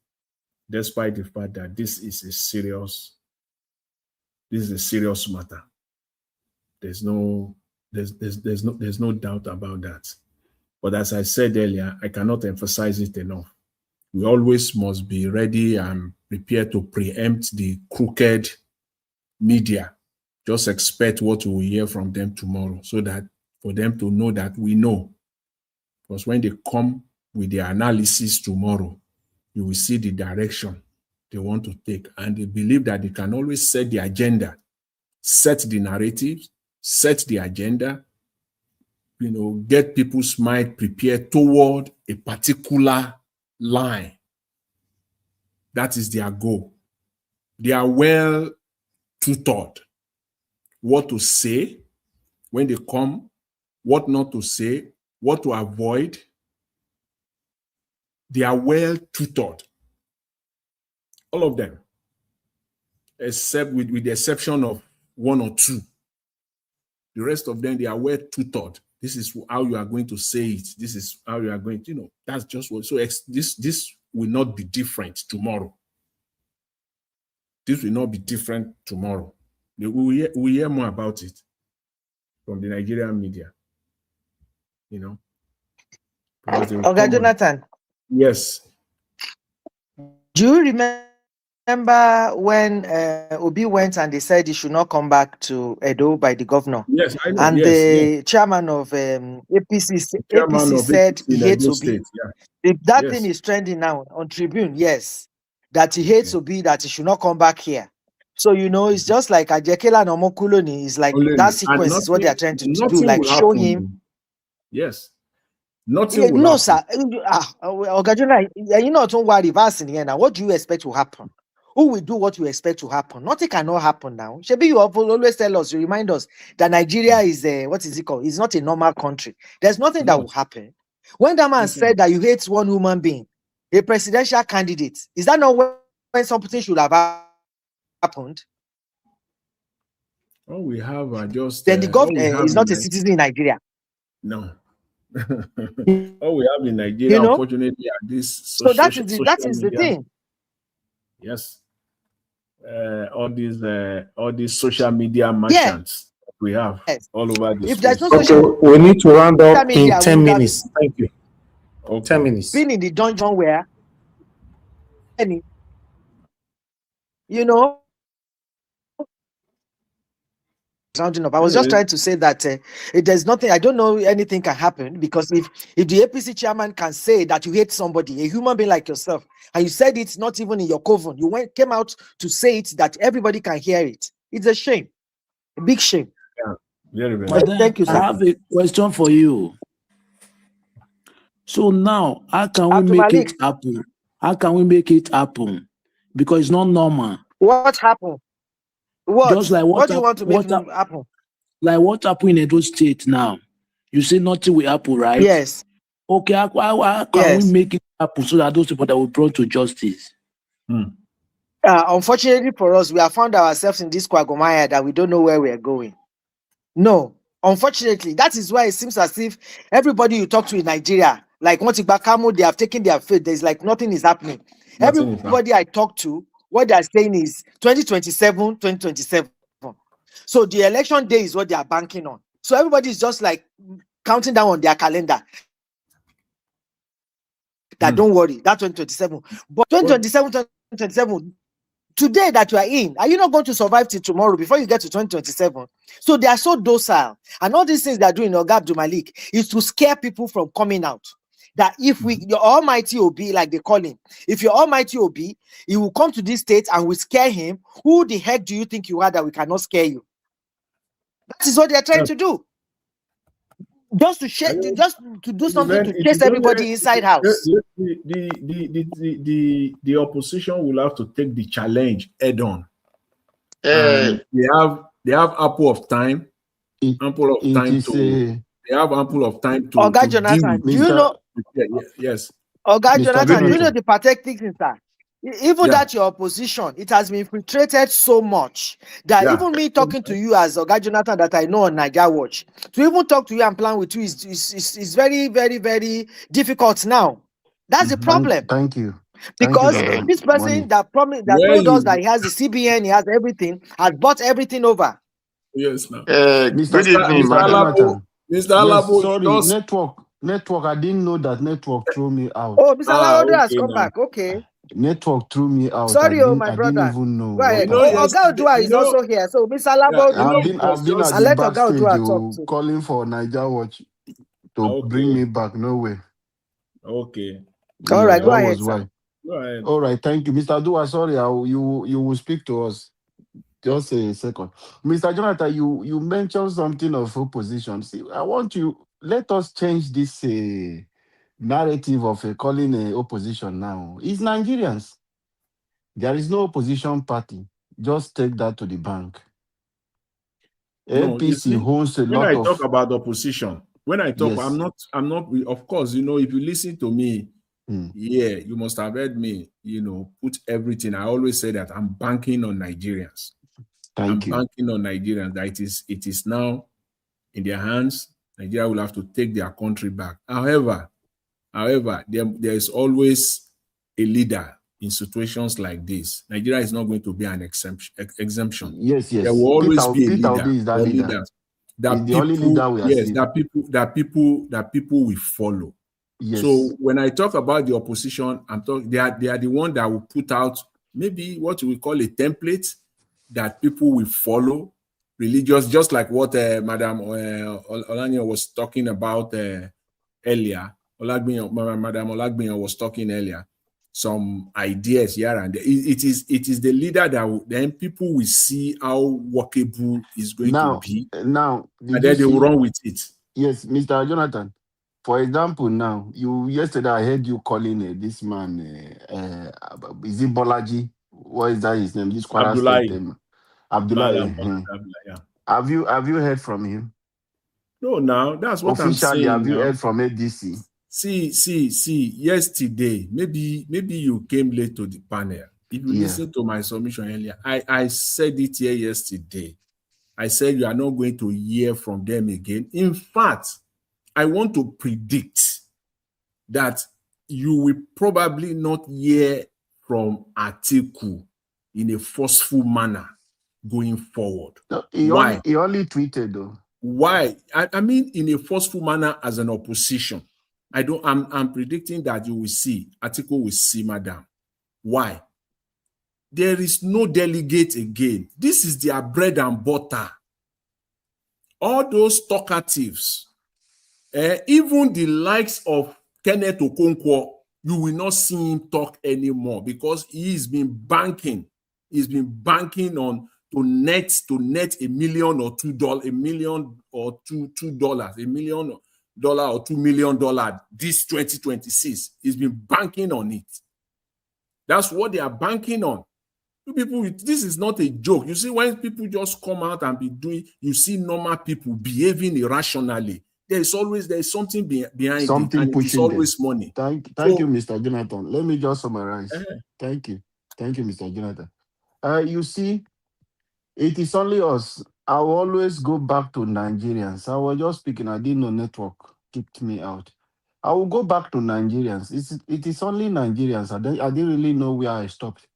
Speaker 20: despite the fact that this is a serious matter. There's no doubt about that. But as I said earlier, I cannot emphasize it enough. We always must be ready and prepared to preempt the crooked media. Just expect what we will hear from them tomorrow, so that for them to know that we know. Because when they come with their analysis tomorrow, you will see the direction they want to take. And they believe that they can always set the agenda, set the narrative, set the agenda, you know, get people's mind prepared toward a particular line. That is their goal. They are well tutored what to say when they come, what not to say, what to avoid. They are well tutored. All of them, except with the exception of one or two. The rest of them, they are well tutored. This is how you are going to say it. This is how you are going to, you know, that's just what. So this will not be different tomorrow. This will not be different tomorrow. We hear more about it from the Nigerian media. You know.
Speaker 4: Okay, Jonathan.
Speaker 20: Yes.
Speaker 4: Do you remember when Obi went and they said he should not come back to Edo by the governor?
Speaker 20: Yes, I know.
Speaker 4: And the chairman of APC said he hates Obi. If that thing is trending now on Tribune, yes, that he hates Obi, that he should not come back here. So, you know, it's just like Ajekela and Omokuloni is like that sequence is what they are trying to do, like show him.
Speaker 20: Yes. Nothing will
Speaker 4: no,
Speaker 20: happen.
Speaker 4: sir. Ogajuna, you know, don't worry, reversing here now. What do you expect to happen? Who will do what you expect to happen? Nothing cannot happen now. Shebi, you always tell us, you remind us that Nigeria is what is it called? It's not a normal country. There's nothing that will happen. When that man said that you hate one human being, a presidential candidate, is that not when something should have happened?
Speaker 20: All we have are just
Speaker 4: then the government is not a citizen in Nigeria.
Speaker 20: No. All we have in Nigeria,
Speaker 4: you know?
Speaker 20: unfortunately, are this
Speaker 4: so that is the thing.
Speaker 20: Yes. All these social media merchants we have all over the
Speaker 4: If there's
Speaker 20: space.
Speaker 4: no social
Speaker 19: we need to round up
Speaker 4: media,
Speaker 19: in 10
Speaker 4: we would have
Speaker 19: minutes. Thank you.
Speaker 20: Okay.
Speaker 19: 10 minutes.
Speaker 4: been in the dungeon where, you know, rounding up. I was just trying to say that there's nothing, I don't know anything can happen, because if the APC chairman can say that you hate somebody, a human being like yourself, and you said it's not even in your coven, you came out to say it that everybody can hear it. It's a shame, a big shame.
Speaker 20: Yeah, very, very.
Speaker 11: But then
Speaker 4: Thank you, sir.
Speaker 11: I have a question for you. So now, how can we
Speaker 4: Abdul
Speaker 11: make
Speaker 4: Malik,
Speaker 11: it happen? How can we make it happen? Because it's not normal.
Speaker 4: what happened? What?
Speaker 11: Just like
Speaker 4: What do you want to make happen?
Speaker 11: Like what happened in Edo State now? You say nothing will happen, right?
Speaker 4: Yes.
Speaker 11: Okay, how can we make it happen so that those people that were brought to justice?
Speaker 4: Unfortunately for us, we have found ourselves in this quagmire that we don't know where we are going. No, unfortunately, that is why it seems as if everybody you talk to in Nigeria, like Montibakamo, they have taken their faith. There's like nothing is happening. Everybody I talk to, what they are saying is 2027, 2027. So the election day is what they are banking on. So everybody is just like counting down on their calendar. That don't worry, that's 2027. But 2027, 2027, today that you are in, are you not going to survive till tomorrow before you get to 2027? So they are so docile. And all these things they are doing, Abdul Malik, is to scare people from coming out. That if your almighty Obi, like they call him, if your almighty Obi, he will come to this state and we scare him, who the heck do you think you are that we cannot scare you? That is what they are trying to do. Just to do something to chase everybody inside house.
Speaker 20: The opposition will have to take the challenge head on. And they have ample of time. They have ample of time to.
Speaker 4: Oga Jonathan, do you know?
Speaker 20: Yes.
Speaker 4: Oga Jonathan, do you know the pathetic things inside? Even that your opposition, it has been infiltrated so much that even me talking to you as Oga Jonathan that I know on Niger Watch, to even talk to you and plan with you is very, very, very difficult now. That's the problem.
Speaker 6: Thank you.
Speaker 4: Because this person that told us that he has the CBN, he has everything, has bought everything over.
Speaker 20: Yes, now.
Speaker 6: Good evening, Mr.
Speaker 20: Alabo,
Speaker 6: sorry, network. I didn't know that network threw me out.
Speaker 4: Oh, Mr. Alabo has come back. Okay.
Speaker 6: Network threw me out.
Speaker 4: Sorry, my brother.
Speaker 6: I didn't even know.
Speaker 4: Go ahead. Oga Odua is also here. So, Mr. Alabo,
Speaker 6: I've been at the backstage calling for Niger Watch to bring me back. No way.
Speaker 20: Okay.
Speaker 4: All right, go ahead.
Speaker 20: Go ahead.
Speaker 6: All right, thank you, Mr. Dua. Sorry, you will speak to us. Just a second, Mr. Jonathan. You mentioned something of opposition. See, I want you. Let us change this narrative of calling opposition now. It's Nigerians. There is no opposition party. Just take that to the bank. APC owns a lot of.
Speaker 20: When I talk about opposition, I'm not. Of course, if you listen to me. Yeah, you must have heard me, put everything. I always say that I'm banking on Nigerians. Banking on Nigerians. That it is now in their hands. Nigeria will have to take their country back. However, there is always a leader in situations like this. Nigeria is not going to be an exemption.
Speaker 6: Yes.
Speaker 20: There will always be a leader. That people will follow. Yes. So when I talk about the opposition, they are the one that will put out maybe what we call a template that people will follow, religious, just like what Madam Olanya was talking about earlier. Madam Olagbiyan was talking earlier. Some ideas here and there. It is the leader that then people will see how workable is going to be.
Speaker 6: Now,
Speaker 20: and then they will run with it.
Speaker 6: Yes, Mr. Jonathan. For example, now yesterday I heard you calling this man. Is it Bolaji? What is that his name? This Abdullahi.
Speaker 20: Yeah.
Speaker 6: Have you heard from him?
Speaker 20: No, now that's what
Speaker 6: officially,
Speaker 20: I'm saying.
Speaker 6: Have you heard from ADC?
Speaker 20: See. Yesterday, maybe you came late to the panel. If you listen to my submission earlier, I said it here yesterday. I said you are not going to hear from them again. In fact, I want to predict that you will probably not hear from Atiku in a forceful manner going forward.
Speaker 6: No,
Speaker 20: Why?
Speaker 6: he only tweeted though.
Speaker 20: Why? I mean, in a forceful manner as an opposition. I'm predicting that you will see Atiku will simmer down. Why? There is no delegate again. This is their bread and butter. All those talkatives, even the likes of Kenneth Okonkwo, you will not see him talk anymore because he's been banking. He's been banking on to net $1 million or $2 million or $2, $1 million or $2 million this 2026. He's been banking on it. That's what they are banking on. You people, this is not a joke. You see, when people just come out and be doing, you see normal people behaving irrationally. There's something behind
Speaker 6: Something
Speaker 20: it, and it is
Speaker 6: pushing them.
Speaker 20: always money.
Speaker 6: Thank you, Mr. Jonathan. Let me just summarize. Thank you, Mr. Jonathan. You see, it is only us. I will always go back to Nigerians. I was just speaking. I didn't know network kicked me out. I will go back to Nigerians. It is only Nigerians. I didn't really know where I stopped.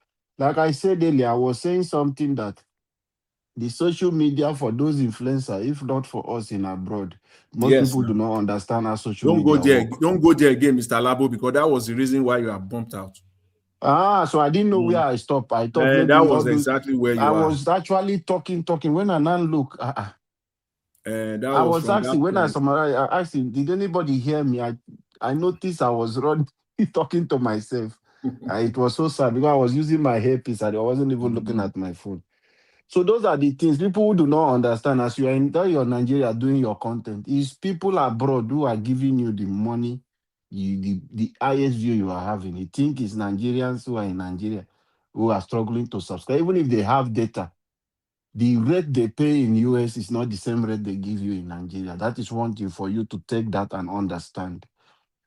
Speaker 6: Like I said earlier, I was saying something that the social media for those influencers, if not for us in abroad, most people do not understand how social media work.
Speaker 20: Don't go there again, Mr. Labo, because that was the reason why you are bumped out.
Speaker 6: So I didn't know where I stopped. I thought maybe
Speaker 20: that was exactly where you
Speaker 6: I
Speaker 20: are.
Speaker 6: was actually talking. When I now look, I was asking, when I summarized, I asked him, did anybody hear me? I noticed I was running, talking to myself. It was so sad because I was using my earpiece and I wasn't even looking at my phone. So those are the things people who do not understand. As you are in Nigeria doing your content, is people abroad who are giving you the money, the highest view you are having. You think it's Nigerians who are in Nigeria who are struggling to subscribe, even if they have data. The rate they pay in US is not the same rate they give you in Nigeria. That is one thing for you to take that and understand.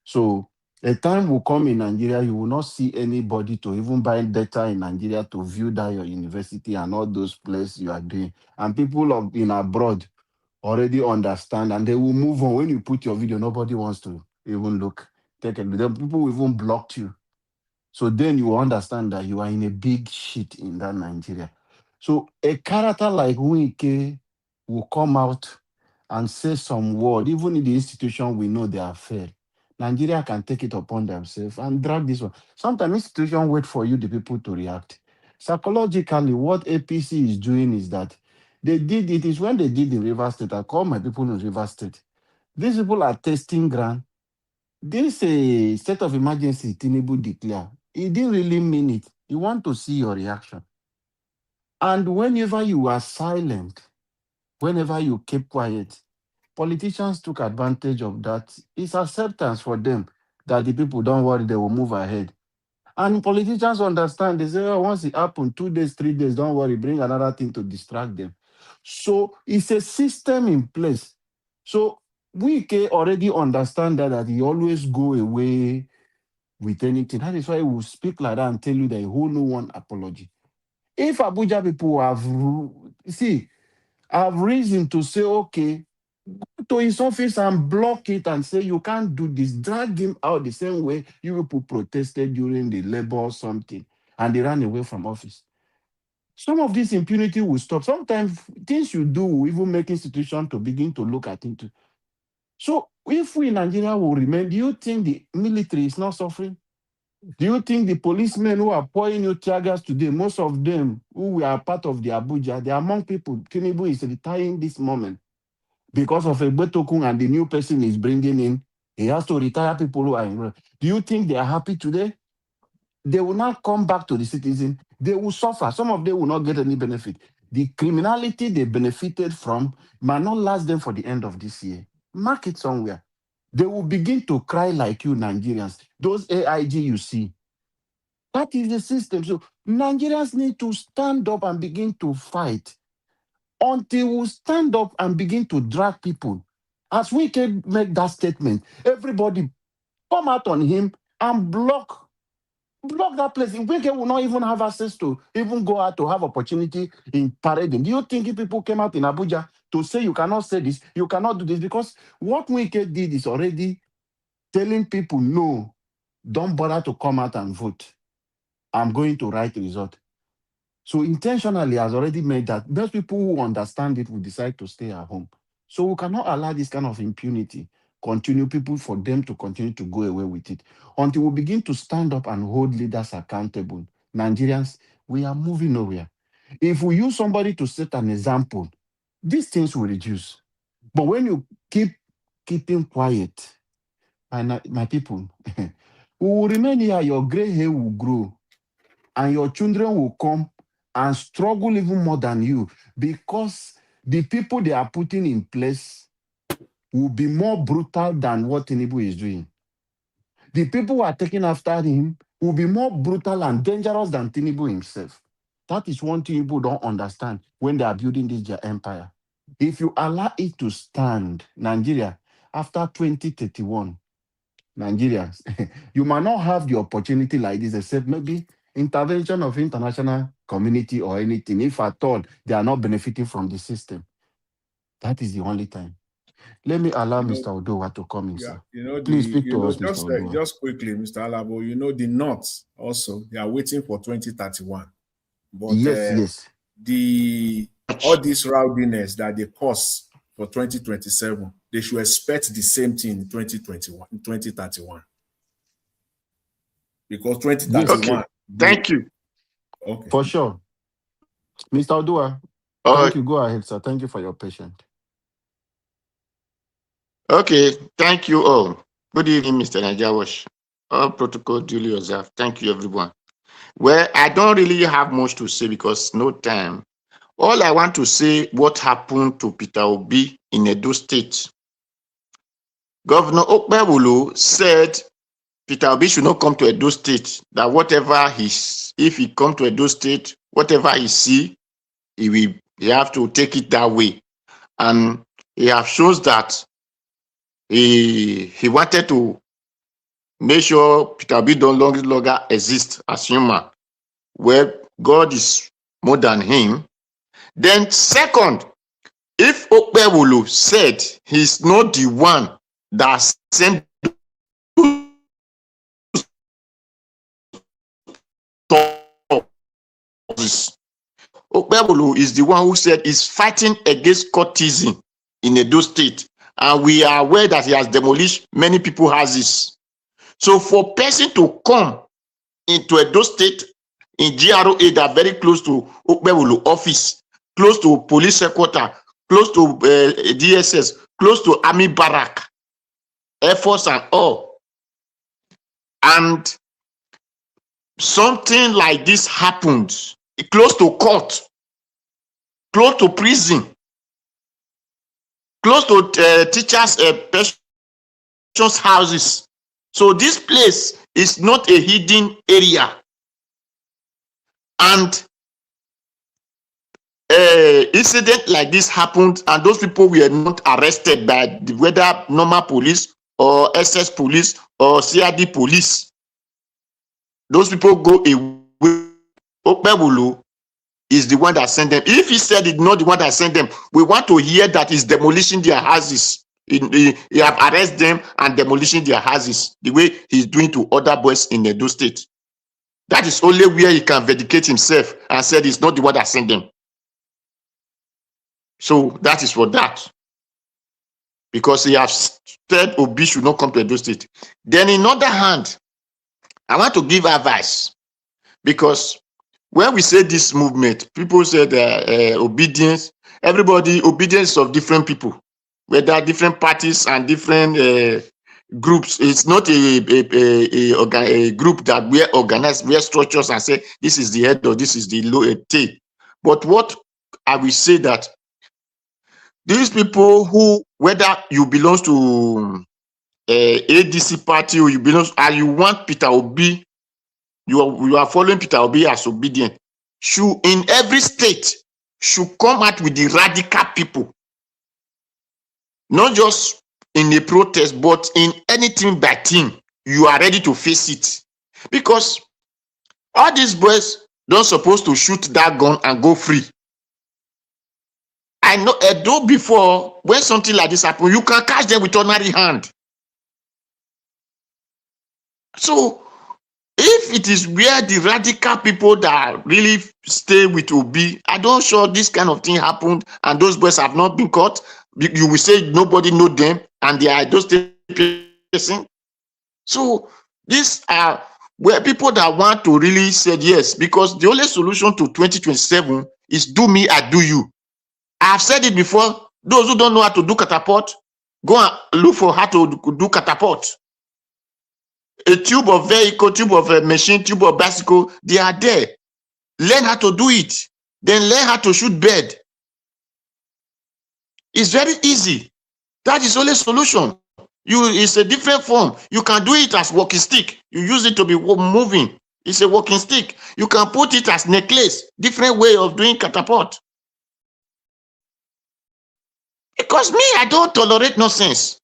Speaker 6: So a time will come in Nigeria, you will not see anybody to even buy data in Nigeria to view that your university and all those places you are doing. And people in abroad already understand and they will move on. When you put your video, nobody wants to even look. Take a look. Then people will even block you. So then you will understand that you are in a big shit in that Nigeria. So a character like Wike will come out and say some word, even in the institution we know they are fair. Nigeria can take it upon themselves and drag this one. Sometimes institutions wait for you, the people, to react. Psychologically, what APC is doing is that it is when they did in River State. I call my people in River State. These people are testing ground. This a state of emergency Tinubu declare. He didn't really mean it. He want to see your reaction. And whenever you are silent, whenever you keep quiet, politicians took advantage of that. It's acceptance for them that the people don't worry, they will move ahead. And politicians understand. They say, once it happens, 2 days, 3 days, don't worry, bring another thing to distract them. So it's a system in place. So we can already understand that he always go away with anything. That is why he will speak like that and tell you that he will no one apology. If Abuja people have reason to say, okay, go to his office and block it and say, you can't do this, drag him out the same way you people protested during the labor or something, and they ran away from office. Some of this impunity will stop. Sometimes things you do will even make institutions to begin to look at it. So if we in Nigeria will remain, do you think the military is not suffering? Do you think the policemen who are pouring you tear gas today, most of them who are part of the Abuja, they are among people, Tinubu is retiring this moment because of Egbetokun and the new person is bringing in. He has to retire people who are in. Do you think they are happy today? They will not come back to the citizen. They will suffer. Some of them will not get any benefit. The criminality they benefited from might not last them for the end of this year. Mark it somewhere. They will begin to cry like you Nigerians. Those AIG you see. That is the system. So Nigerians need to stand up and begin to fight. Until we stand up and begin to drag people. As we can make that statement, everybody come out on him and block that place. Wike will not even have access to even go out to have opportunity in parading. Do you think if people came out in Abuja to say you cannot say this, you cannot do this? Because what Wike did is already telling people, no, don't bother to come out and vote. I'm going to write the result. So intentionally has already made that those people who understand it will decide to stay at home. So we cannot allow this kind of impunity continue, people for them to continue to go away with it. Until we begin to stand up and hold leaders accountable, Nigerians, we are moving nowhere. If we use somebody to set an example, these things will reduce. But when you keeping quiet, my people, we will remain here, your gray hair will grow, and your children will come and struggle even more than you, because the people they are putting in place will be more brutal than what Tinubu is doing. The people who are taking after him will be more brutal and dangerous than Tinubu himself. That is one thing people don't understand when they are building this their empire. If you allow it to stand, Nigeria, after 2031, Nigerians, you might not have the opportunity like this, except maybe intervention of international community or anything. If at all, they are not benefiting from the system. That is the only time. Let me allow Mr. Odowa to come in, sir. Please speak to us, Mr. Odowa.
Speaker 20: Just quickly, Mr. Alabo, the North also, they are waiting for 2031. But
Speaker 6: yes.
Speaker 20: All this rowdiness that they cause for 2027, they should expect the same thing in 2031. Because 2031.
Speaker 3: Okay. Thank you.
Speaker 20: Okay.
Speaker 6: For sure. Mr. Odowa, thank you. Go ahead, sir. Thank you for your patience.
Speaker 3: Okay, thank you all. Good evening, Mr. Najawash. All protocol duly observed. Thank you, everyone. Well, I don't really have much to say because no time. All I want to say, what happened to Peter Obi in Edo State. Governor Okpebholo said Peter Obi should not come to Edo State, that if he come to Edo State, whatever he see, he have to take it that way. And he have shows that he wanted to make sure Peter Obi no longer exist as human, where God is more than him. Then second, if Okpebholo said he's not the one that sent Okpebholo is the one who said he's fighting against cultism in Edo State. And we are aware that he has demolished many people's houses. So for person to come into Edo State in GRA that are very close to Okpebholo office, close to police headquarters, close to DSS, close to army barrack, Air Force and all, and something like this happened close to court, close to prison, close to teachers' pensions houses. So this place is not a hidden area. And incident like this happened, and those people were not arrested by whether normal police or SS police or CID police. Those people go away. Okpebholo is the one that sent them. If he said it's not the one that sent them, we want to hear that he's demolishing their houses. He have arrested them and demolishing their houses the way he's doing to other boys in Edo State. That is only where he can vindicate himself and said he's not the one that sent them. So that is for that. Because he has said Obi should not come to Edo State. Then in other hand, I want to give advice. Because when we say this movement, people say obedience, obedience of different people, whether different parties and different groups. It's not a group that we organize, we structures and say this is the head or this is the low tail. But what I will say that these people who, whether you belong to ADC party or you belong, and you want Peter Obi, you are following Peter Obi as obedient, should in every state should come out with the radical people, not just in a protest, but in anything by team. You are ready to face it, because all these boys don't supposed to shoot that gun and go free. I know Edo before, when something like this happens, you can catch them with ordinary hand. So if
Speaker 15: if it is where the radical people that really stay with Obi, I don't sure this kind of thing happened and those boys have not been caught. You will say nobody know them and they are those person. So these are where people that want to really say yes, because the only solution to 2027 is do me, I do you. I've said it before. Those who don't know how to do catapult, go and look for how to do catapult. A tube of vehicle, tube of a machine, tube of bicycle, they are there. Learn how to do it. Then learn how to shoot bird. It's very easy. That is only solution. It's a different form. You can do it as walking stick. You use it to be moving. It's a walking stick. You can put it as necklace. Different way of doing catapult. Because me, I don't tolerate nonsense.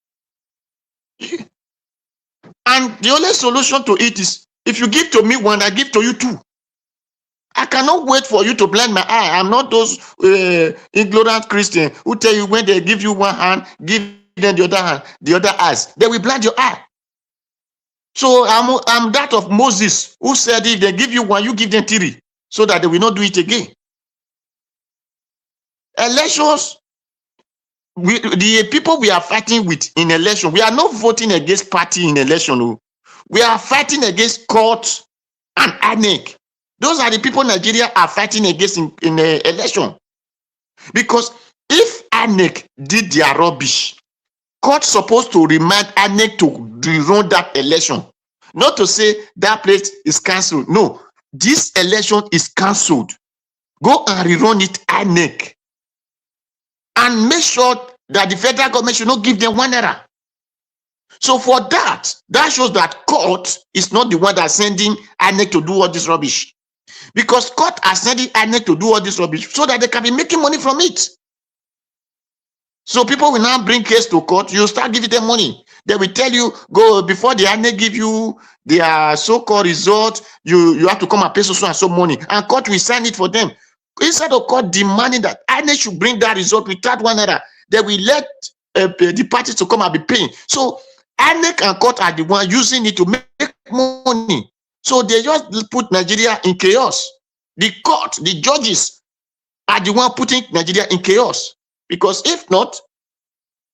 Speaker 15: And the only solution to it is, if you give to me one, I give to you two. I cannot wait for you to blind my eye. I'm not those ignorant Christians who tell you when they give you one hand, give them the other hand, the other eyes. They will blind your eye. So I'm that of Moses, who said if they give you one, you give them three, so that they will not do it again. Elections, the people we are fighting with in election, we are not voting against party in election. We are fighting against court and AMAC. Those are the people Nigeria are fighting against in election. Because if AMAC did their rubbish, court supposed to remind AMAC to rerun that election. Not to say that place is cancelled. No, this election is cancelled. Go and rerun it, AMAC. And make sure that the federal government should not give them one error. So for that, that shows that court is not the one that's sending AMAC to do all this rubbish. Because court are sending AMAC to do all this rubbish so that they can be making money from it. So people will now bring case to court, you start giving them money. They will tell you, go before the AMAC give you their so-called result, you have to come and pay so and so money. And court will sign it for them. Instead of court demanding that AMAC should bring that result without one error, they will let the parties to come and be paying. So AMAC and court are the one using it to make money. So they just put Nigeria in chaos. The court, the judges are the one putting Nigeria in chaos. Because if not,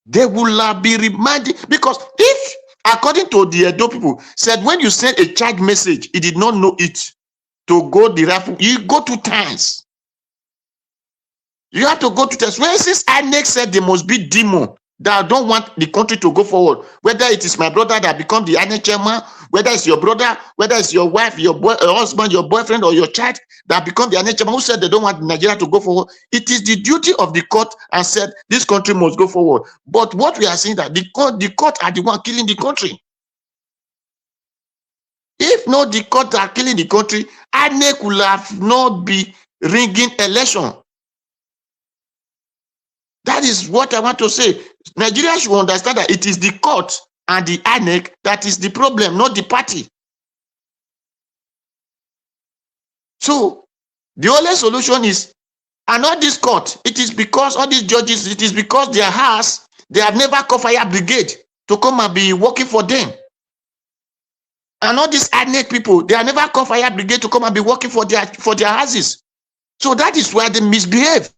Speaker 15: they will be reminded. Because if, according to the Edo people, said when you send a child message, he did not know it to go the rifle, you go 2 times. You have to go to test. When since AMAC said there must be demon that don't want the country to go forward, whether it is my brother that become the AMAC chairman, whether it's your brother, whether it's your wife, your husband, your boyfriend, or your child that become the AMAC chairman who said they don't want Nigeria to go forward, it is the duty of the court and said this country must go forward. But what we are saying that the court are the one killing the country. If not the court are killing the country, AMAC will have not be ringing election. That is what I want to say. Nigeria should understand that it is the court and the AMAC that is the problem, not the party. So the only solution is, and not this court, it is because all these judges, it is because their house, they have never called fire brigade to come and be working for them. And all these AMAC people, they have never called fire brigade to come and be working for their houses. So that is why they misbehave.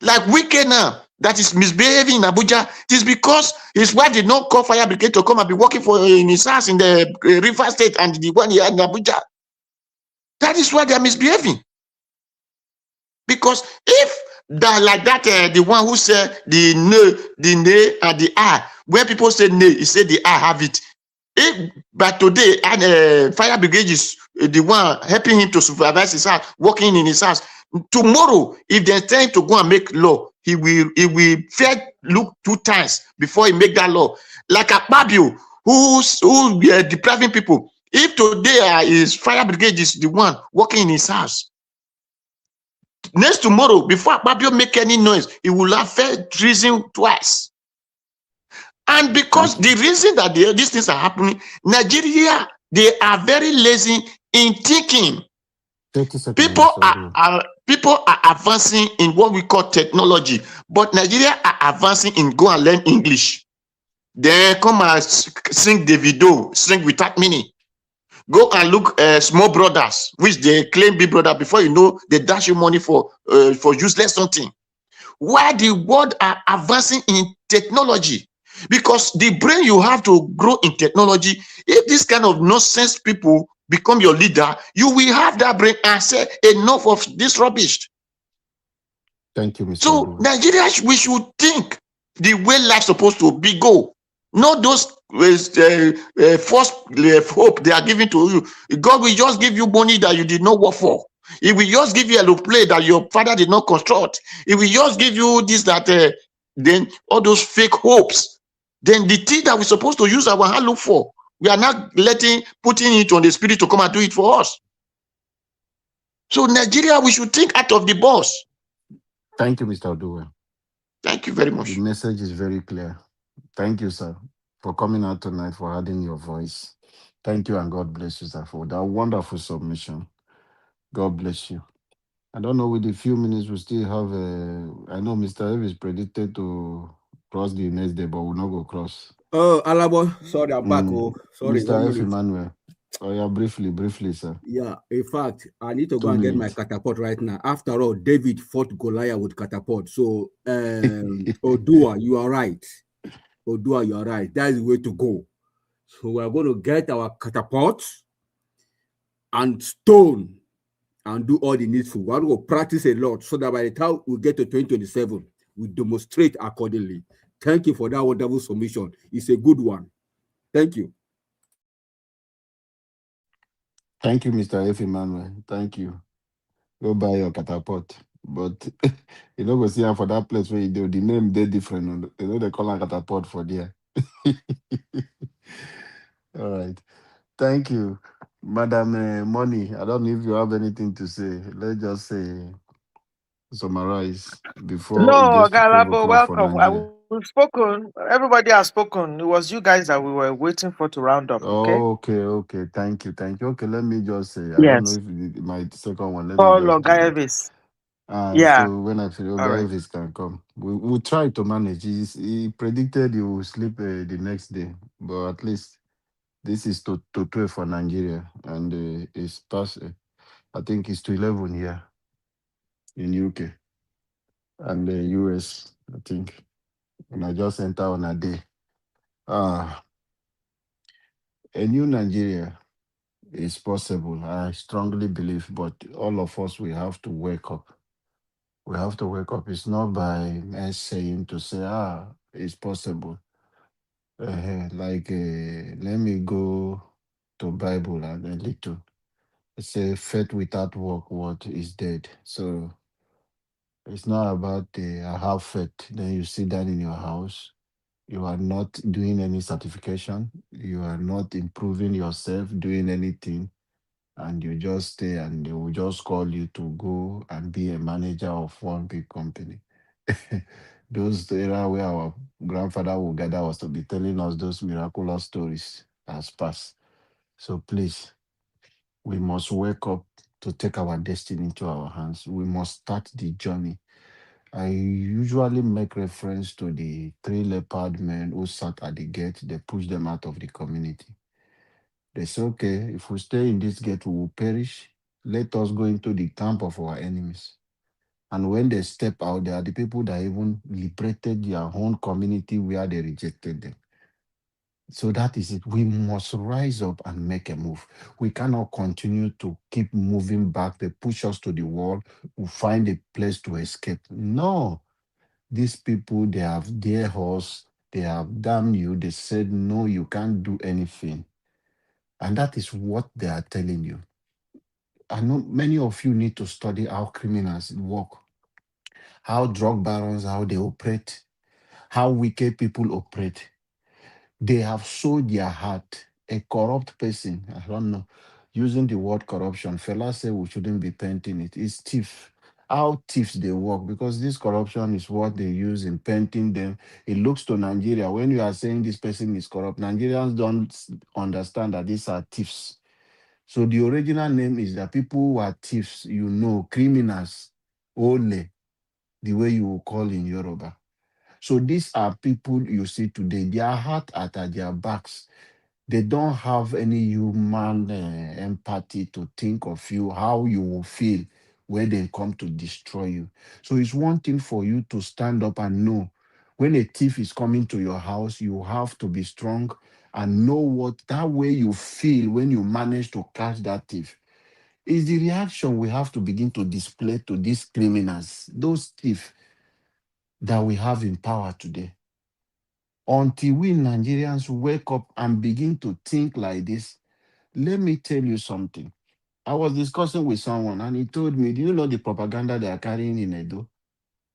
Speaker 15: Like Wike now, that is misbehaving in Abuja, it is because his wife did not call fire brigade to come and be working for in his house in the River State and the one here in Abuja. That is why they are misbehaving. Because if that like that, the one who said the no, the nay, and the I, when people say nay, he said the I have it. But today, and fire brigade is the one helping him to supervise his house, working in his house. Tomorrow, if they tell him to go and make law, he will look 2 times before he make that law. Like Okpebholo, who depriving people. If today his fire brigade is the one working in his house, next tomorrow, before Okpebholo make any noise, he will have felt treason twice. And because the reason that these things are happening, Nigeria, they are very lazy in thinking. People are advancing in what we call technology, but Nigeria are advancing in go and learn English. Then come and sing the video, sing without meaning. Go and look small brothers, which they claim big brother. Before you know, they dash you money for useless something. Why the world are advancing in technology? Because the brain you have to grow in technology. If this kind of nonsense people become your leader, you will have that brain and say enough of this rubbish.
Speaker 6: Thank you, Mr.
Speaker 15: So Nigeria, we should think the way life's supposed to be go. Not those false hope they are giving to you. God will just give you money that you did not work for. It will just give you a play that your father did not construct. It will just give you this, that, then all those fake hopes. Then the thing that we're supposed to use our hand look for, we are not putting it on the spirit to come and do it for us. So Nigeria, we should think out of the box.
Speaker 6: Thank you, Mr. Oduwe.
Speaker 15: Thank you very much.
Speaker 6: The message is very clear. Thank you, sir, for coming out tonight, for adding your voice. Thank you, and God bless you, sir, for that wonderful submission. God bless you. I don't know, with the few minutes we still have, I know Mr. Ev is predicted to cross the next day, but we'll not go cross.
Speaker 9: Oh, Alabo, sorry, I'm back. Oh, sorry,
Speaker 6: Mr. F. Emmanuel. Oh, yeah, briefly, sir.
Speaker 9: Yeah, in fact, I need to go and get my catapult right now. After all, David fought Goliath with catapult. So, Odua, you are right. Odua, you are right. That is the way to go. So, we are going to get our catapult and stone and do all the needful. We are going to practice a lot so that by the time we get to 2027, we demonstrate accordingly. Thank you for that wonderful submission. It's a good one. Thank you.
Speaker 6: Thank you, Mr. F. Emmanuel. Thank you. Go buy your catapult. But you know, go see her for that place where you do. The name, they're different. You know, they call her catapult for there. All right. Thank you, Madam Money. I don't know if you have anything to say. Let's just say, summarize before
Speaker 4: No,
Speaker 6: it gets to 12
Speaker 4: Galabo,
Speaker 6: o'clock for
Speaker 4: welcome.
Speaker 6: Nigeria.
Speaker 4: We've spoken. Everybody has spoken. It was you guys that we were waiting for to round up. Okay.
Speaker 6: Okay. Thank you. Okay, let me just say, I don't know
Speaker 4: Yes.
Speaker 6: if my second one. Let me
Speaker 4: Paul
Speaker 6: just do that.
Speaker 4: Ogaevis. Yeah.
Speaker 6: So when I feel
Speaker 4: All right.
Speaker 6: Ogaevis can come, we'll try to manage. He predicted he will sleep the next day, but at least this is to 12 for Nigeria, and it's past. I think it's to 11 here in UK and the US. I think, and I just enter on a day. A new Nigeria is possible. I strongly believe, but all of us, we have to wake up. We have to wake up. It's not by saying to say, it's possible. Let me go to Bible and a little. It says, faith without work, what is dead. So it's not about I have faith. Then you sit down in your house. You are not doing any certification. You are not improving yourself, doing anything. And you just stay, and they will just call you to go and be a manager of one big company. Those era where our grandfather would gather us to be telling us those miraculous stories has passed. So please, we must wake up to take our destiny into our hands. We must start the journey. I usually make reference to the 3 leopard men who sat at the gate. They pushed them out of the community. They say, okay, if we stay in this gate, we will perish. Let us go into the camp of our enemies. And when they step out, they are the people that even liberated their own community where they rejected them. So that is it. We must rise up and make a move. We cannot continue to keep moving back. They push us to the wall. We find a place to escape. No. These people, they have dared us. They have damned you. They said, no, you can't do anything. And that is what they are telling you. I know many of you need to study how criminals work, how drug barons, how they operate, how wicked people operate. They have sold their heart. A corrupt person, I don't know, using the word corruption, fellas say we shouldn't be painting it. It's thief. How thieves they work, because this corruption is what they use in painting them. It looks to Nigeria. When you are saying this person is corrupt, Nigerians don't understand that these are thieves. So the original name is that people who are thieves, criminals, ole, the way you will call in Yoruba. So these are people you see today. Their heart are at their backs. They don't have any human empathy to think of you, how you will feel when they come to destroy you. So it's one thing for you to stand up and know when a thief is coming to your house, you have to be strong and know what that way you feel when you manage to catch that thief. Is the reaction we have to begin to display to these criminals, those thieves that we have in power today. Until we Nigerians wake up and begin to think like this, let me tell you something. I was discussing with someone and he told me, do you know the propaganda they are carrying in Edo?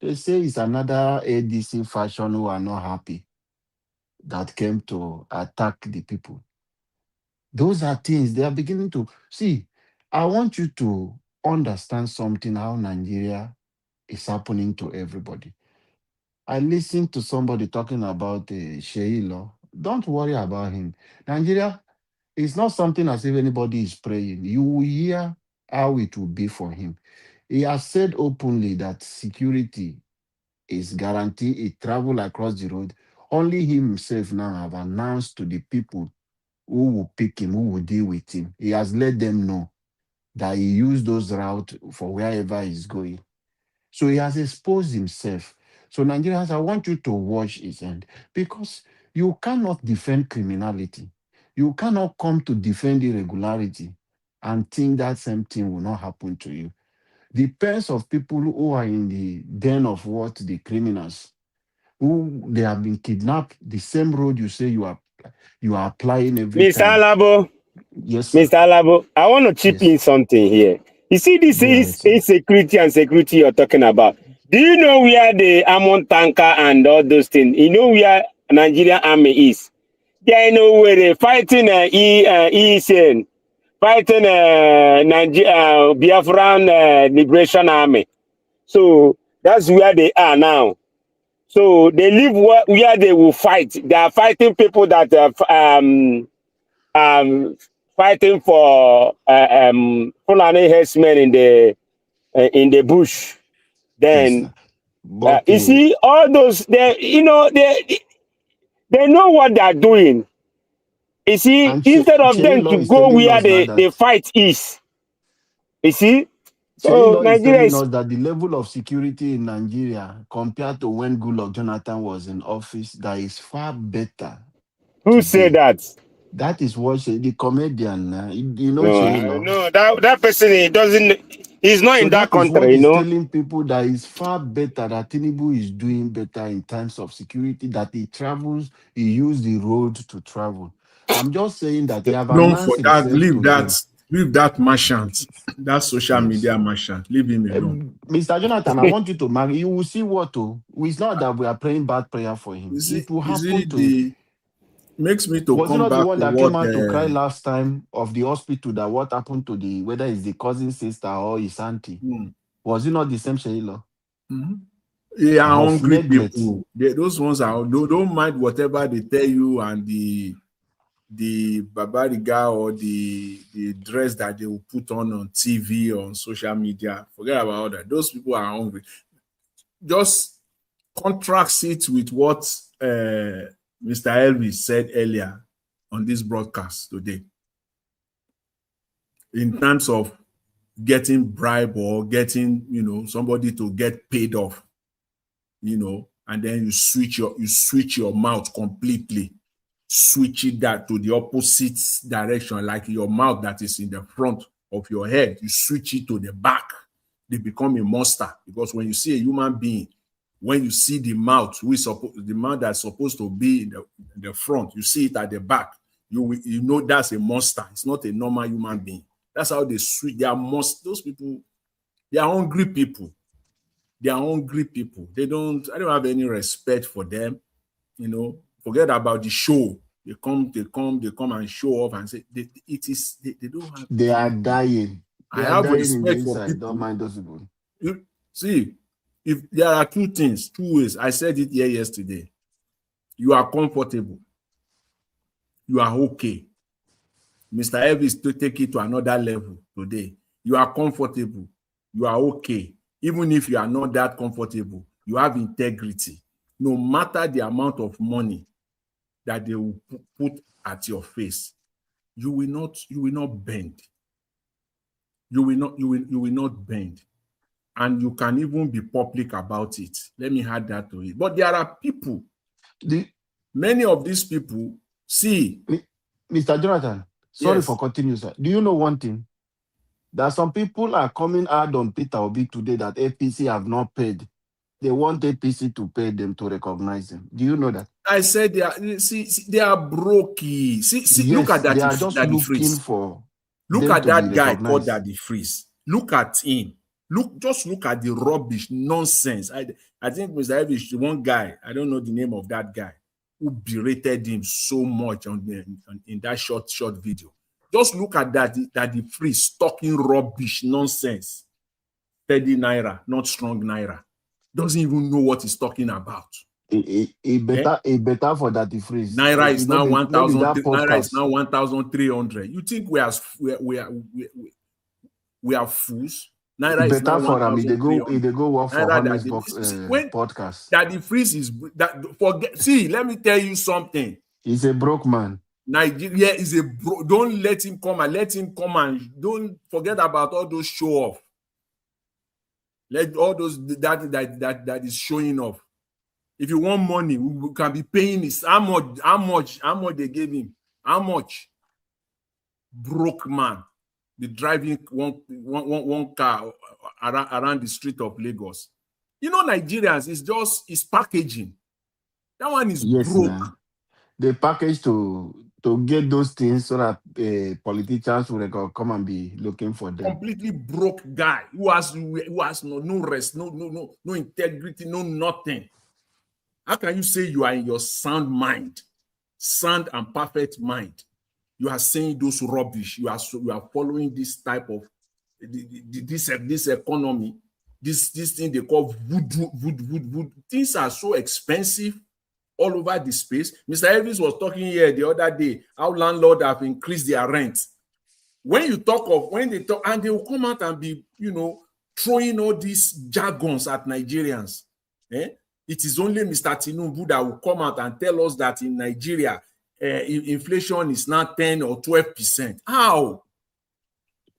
Speaker 6: They say it's another ADC faction who are not happy that came to attack the people. Those are things they are beginning to see. I want you to understand something how Nigeria is happening to everybody. I listened to somebody talking about Sheilo. Don't worry about him. Nigeria is not something as if anybody is praying. You will hear how it will be for him. He has said openly that security is guaranteed. He travel across the road. Only himself now have announced to the people who will pick him, who will deal with him. He has let them know that he used those routes for wherever he's going. So he has exposed himself. So Nigerians, I want you to watch his end because you cannot defend criminality. You cannot come to defend irregularity and think that same thing will not happen to you. Depends of people who are in the den of what the criminals, who they have been kidnapped. The same road you say you are applying every
Speaker 12: Mr.
Speaker 6: time.
Speaker 12: Alabo,
Speaker 6: Yes, sir.
Speaker 12: Mr. Alabo, I want to chip in something here. You see, this is insecurity and security you're talking about. Do you know where the Amon tanker and all those things? You know where Nigerian army is? They are where they're fighting ESN, fighting Biafran Liberation Army. So that's where they are now. So they live where they will fight. They are fighting people that fighting for Fulani herdsmen in the bush. Then you see all those they know what they are doing. You see, instead of them to go where the fight is. You see, so
Speaker 6: Sheilo is
Speaker 12: Nigeria
Speaker 6: telling
Speaker 12: is.
Speaker 6: us that the level of security in Nigeria compared to when Goodluck Jonathan was in office, that is far better.
Speaker 12: Who said that?
Speaker 6: That is what the comedian, you know,
Speaker 12: No,
Speaker 6: Sheilo.
Speaker 12: no, that person he's not
Speaker 6: So
Speaker 12: in that
Speaker 6: that is what
Speaker 12: country,
Speaker 6: he's telling people, that is far better, that Tinubu is doing better in terms of security, that he travels, he used the road to travel. I'm just saying that he have
Speaker 20: Don't for
Speaker 6: announced
Speaker 20: that,
Speaker 6: himself
Speaker 20: leave
Speaker 6: to them.
Speaker 20: that merchant, that social media merchant, leave him alone.
Speaker 6: Mr. Jonathan, I want you to marry. You will see what to. It's not that we are praying bad prayer for him. It will happen to him.
Speaker 20: Makes me to
Speaker 6: Was it
Speaker 20: come
Speaker 6: not the
Speaker 20: back
Speaker 6: one
Speaker 20: to
Speaker 6: that
Speaker 20: what
Speaker 6: came out to cry last time of the hospital, that what happened to the, whether it's the cousin sister or his auntie? Was it not the same Sheilo?
Speaker 20: They are
Speaker 6: Of
Speaker 20: hungry
Speaker 6: neglect.
Speaker 20: people. Those ones are don't mind whatever they tell you, and the babariga or the dress that they will put on TV or on social media. Forget about all that. Those people are hungry. Just contrast it with what Mr. Elvis said earlier on this broadcast today in terms of getting bribe or getting somebody to get paid off, and then you switch your mouth completely, switch it that to the opposite direction, like your mouth that is in the front of your head, you switch it to the back. They become a monster, because when you see a human being, when you see the mouth, the mouth that's supposed to be in the front, you see it at the back, you know that's a monster. It's not a normal human being. That's how they switch. They are those people. They are hungry people. They are hungry people. I don't have any respect for them. Forget about the show. They come and show off and say they don't have.
Speaker 6: They are dying.
Speaker 20: I
Speaker 6: They are
Speaker 20: have
Speaker 6: dying in the
Speaker 20: respect for
Speaker 6: inside. Don't
Speaker 20: people.
Speaker 6: mind those people.
Speaker 20: See, if there are two ways. I said it here yesterday. You are comfortable. You are okay. Mr. Elvis to take it to another level today. You are comfortable. You are okay. Even if you are not that comfortable, you have integrity. No matter the amount of money that they will put at your face, you will not bend. You will not bend. And you can even be public about it. Let me add that to it. But there are people, many of these people, see.
Speaker 6: Mr. Jonathan, sorry
Speaker 20: Yes.
Speaker 6: for continuing, sir. Do you know one thing? That some people are coming out on Peter Obi today that APC have not paid. They want APC to pay them to recognize them. Do you know that?
Speaker 20: I said they are brokey. See,
Speaker 6: Yes,
Speaker 20: look at that.
Speaker 6: They are just
Speaker 20: Daddy
Speaker 6: looking
Speaker 20: Freeze.
Speaker 6: for.
Speaker 20: Look at that guy called
Speaker 6: recognized.
Speaker 20: Daddy Freeze. Look at him. Just look at the rubbish, nonsense. I think Mr. Evish, one guy, I don't know the name of that guy, who berated him so much in that short video. Just look at Daddy Freeze talking rubbish, nonsense. 30 naira, not strong naira. Doesn't even know what he's talking about.
Speaker 6: It better for Daddy Freeze.
Speaker 20: Naira is now 1,000. Naira is now
Speaker 6: podcast.
Speaker 20: 1,300. You think we are fools? Naira is
Speaker 6: Better
Speaker 20: now
Speaker 6: for him.
Speaker 20: 1,300.
Speaker 6: They go work for
Speaker 20: Naira
Speaker 6: Honest
Speaker 20: Daddy-
Speaker 6: Box
Speaker 20: when
Speaker 6: podcast.
Speaker 20: Daddy Freeze is that. Forget. See, let me tell you something.
Speaker 6: He's a broke man.
Speaker 20: Nigeria is a bro. Don't let him come and don't forget about all those show off. Let all those that is showing off. If you want money, we can be paying this. How much they gave him? How much? Broke man. Be driving one car around the street of Lagos. You know, Nigerians is packaging. That one is broke.
Speaker 6: Nah. They package to get those things so that politicians will come and be looking for them.
Speaker 20: Completely broke guy who has no rest, no integrity, no nothing. How can you say you are in your sound mind, sound and perfect mind? You are saying those rubbish. You are following this type of this economy, this thing they call voodoo. Things are so expensive all over the space. Mr. Evans was talking here the other day how landlords have increased their rent. When they talk, and they will come out and be, throwing all these jargons at Nigerians. It is only Mr. Tinubu that will come out and tell us that in Nigeria, inflation is now 10 or 12%. How?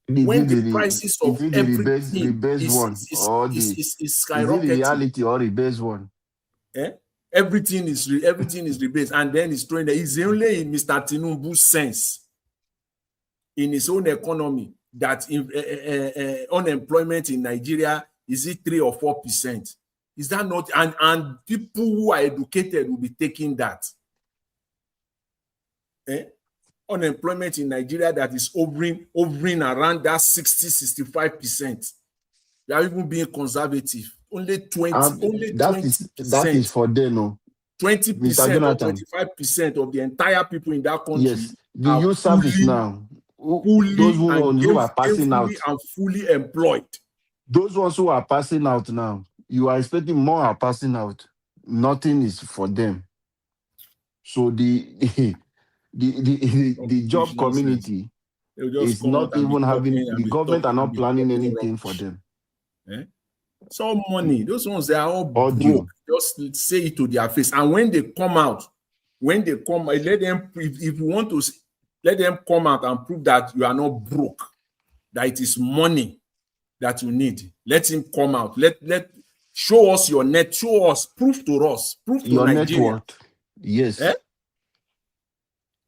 Speaker 20: When the prices of everything is skyrocketing.
Speaker 6: Is it the reality or the base one?
Speaker 20: Everything is rebased, and then it's throwing. It's only in Mr. Tinubu's sense, in his own economy, that unemployment in Nigeria is it 3 or 4%. Is that not? And people who are educated will be taking that. Unemployment in Nigeria that is hovering around that 60-65%. They are even being conservative. Only 20%.
Speaker 6: That is for them, no.
Speaker 20: 20% or 25% of the entire people in that country.
Speaker 6: Yes, the youth service now. Those who are passing out
Speaker 20: and fully employed.
Speaker 6: Those ones who are passing out now, you are expecting more are passing out. Nothing is for them. So the job community is not even having, the government are not planning anything for them.
Speaker 20: So money, those ones, they are all broke. Just say it to their face. And when they come out, let them, if you want to, let them come out and prove that you are not broke, that it is money that you need. Let him come out. Show us your net. Show us. Prove to us. Prove to
Speaker 6: your
Speaker 20: Nigerians.
Speaker 6: Net worth. Yes.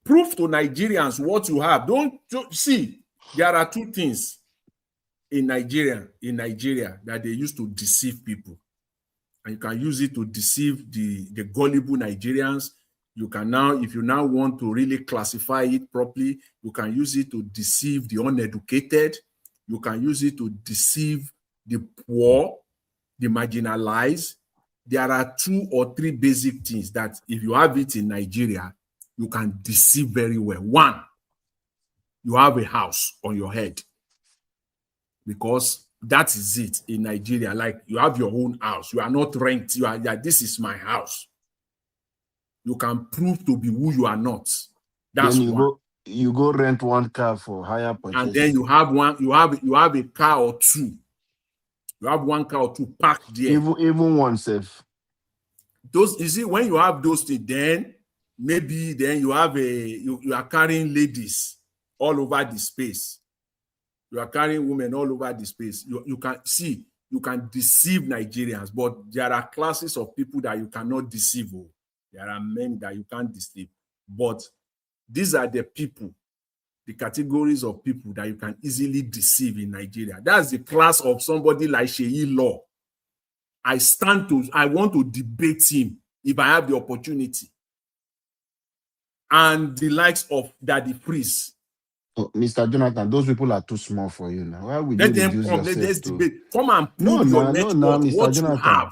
Speaker 20: Prove to Nigerians what you have. Don't see. There are two things in Nigeria that they used to deceive people, and you can use it to deceive the gullible Nigerians. You can now, if you now want to really classify it properly, you can use it to deceive the uneducated. You can use it to deceive the poor, the marginalized. There are 2 or 3 basic things that if you have it in Nigeria, you can deceive very well. 1, you have a house on your head, because that is it in Nigeria. Like, you have your own house. You are not rent. You are, this is my house. You can prove to be who you are not. That's
Speaker 6: then
Speaker 20: one.
Speaker 6: You go rent one car for higher purchase.
Speaker 20: And then you have a car or 2. You have 1 car or 2 parked there.
Speaker 6: Even one self.
Speaker 20: Those, you see, when you have those things, then maybe then you have you are carrying ladies all over the space. You are carrying women all over the space. You can see, you can deceive Nigerians, but there are classes of people that you cannot deceive. There are men that you can't deceive. But these are the people, the categories of people that you can easily deceive in Nigeria. That's the class of somebody like Sheyi Law. I want to debate him if I have the opportunity. And the likes of Daddy Priest.
Speaker 6: Oh, Mr. Jonathan, those people are too small for you now. Why would
Speaker 20: Let
Speaker 6: you
Speaker 20: them
Speaker 6: reduce
Speaker 20: come,
Speaker 6: yourself
Speaker 20: let's
Speaker 6: to...
Speaker 20: debate. Come and prove your network,
Speaker 6: Mr.
Speaker 20: what
Speaker 6: Jonathan.
Speaker 20: you have.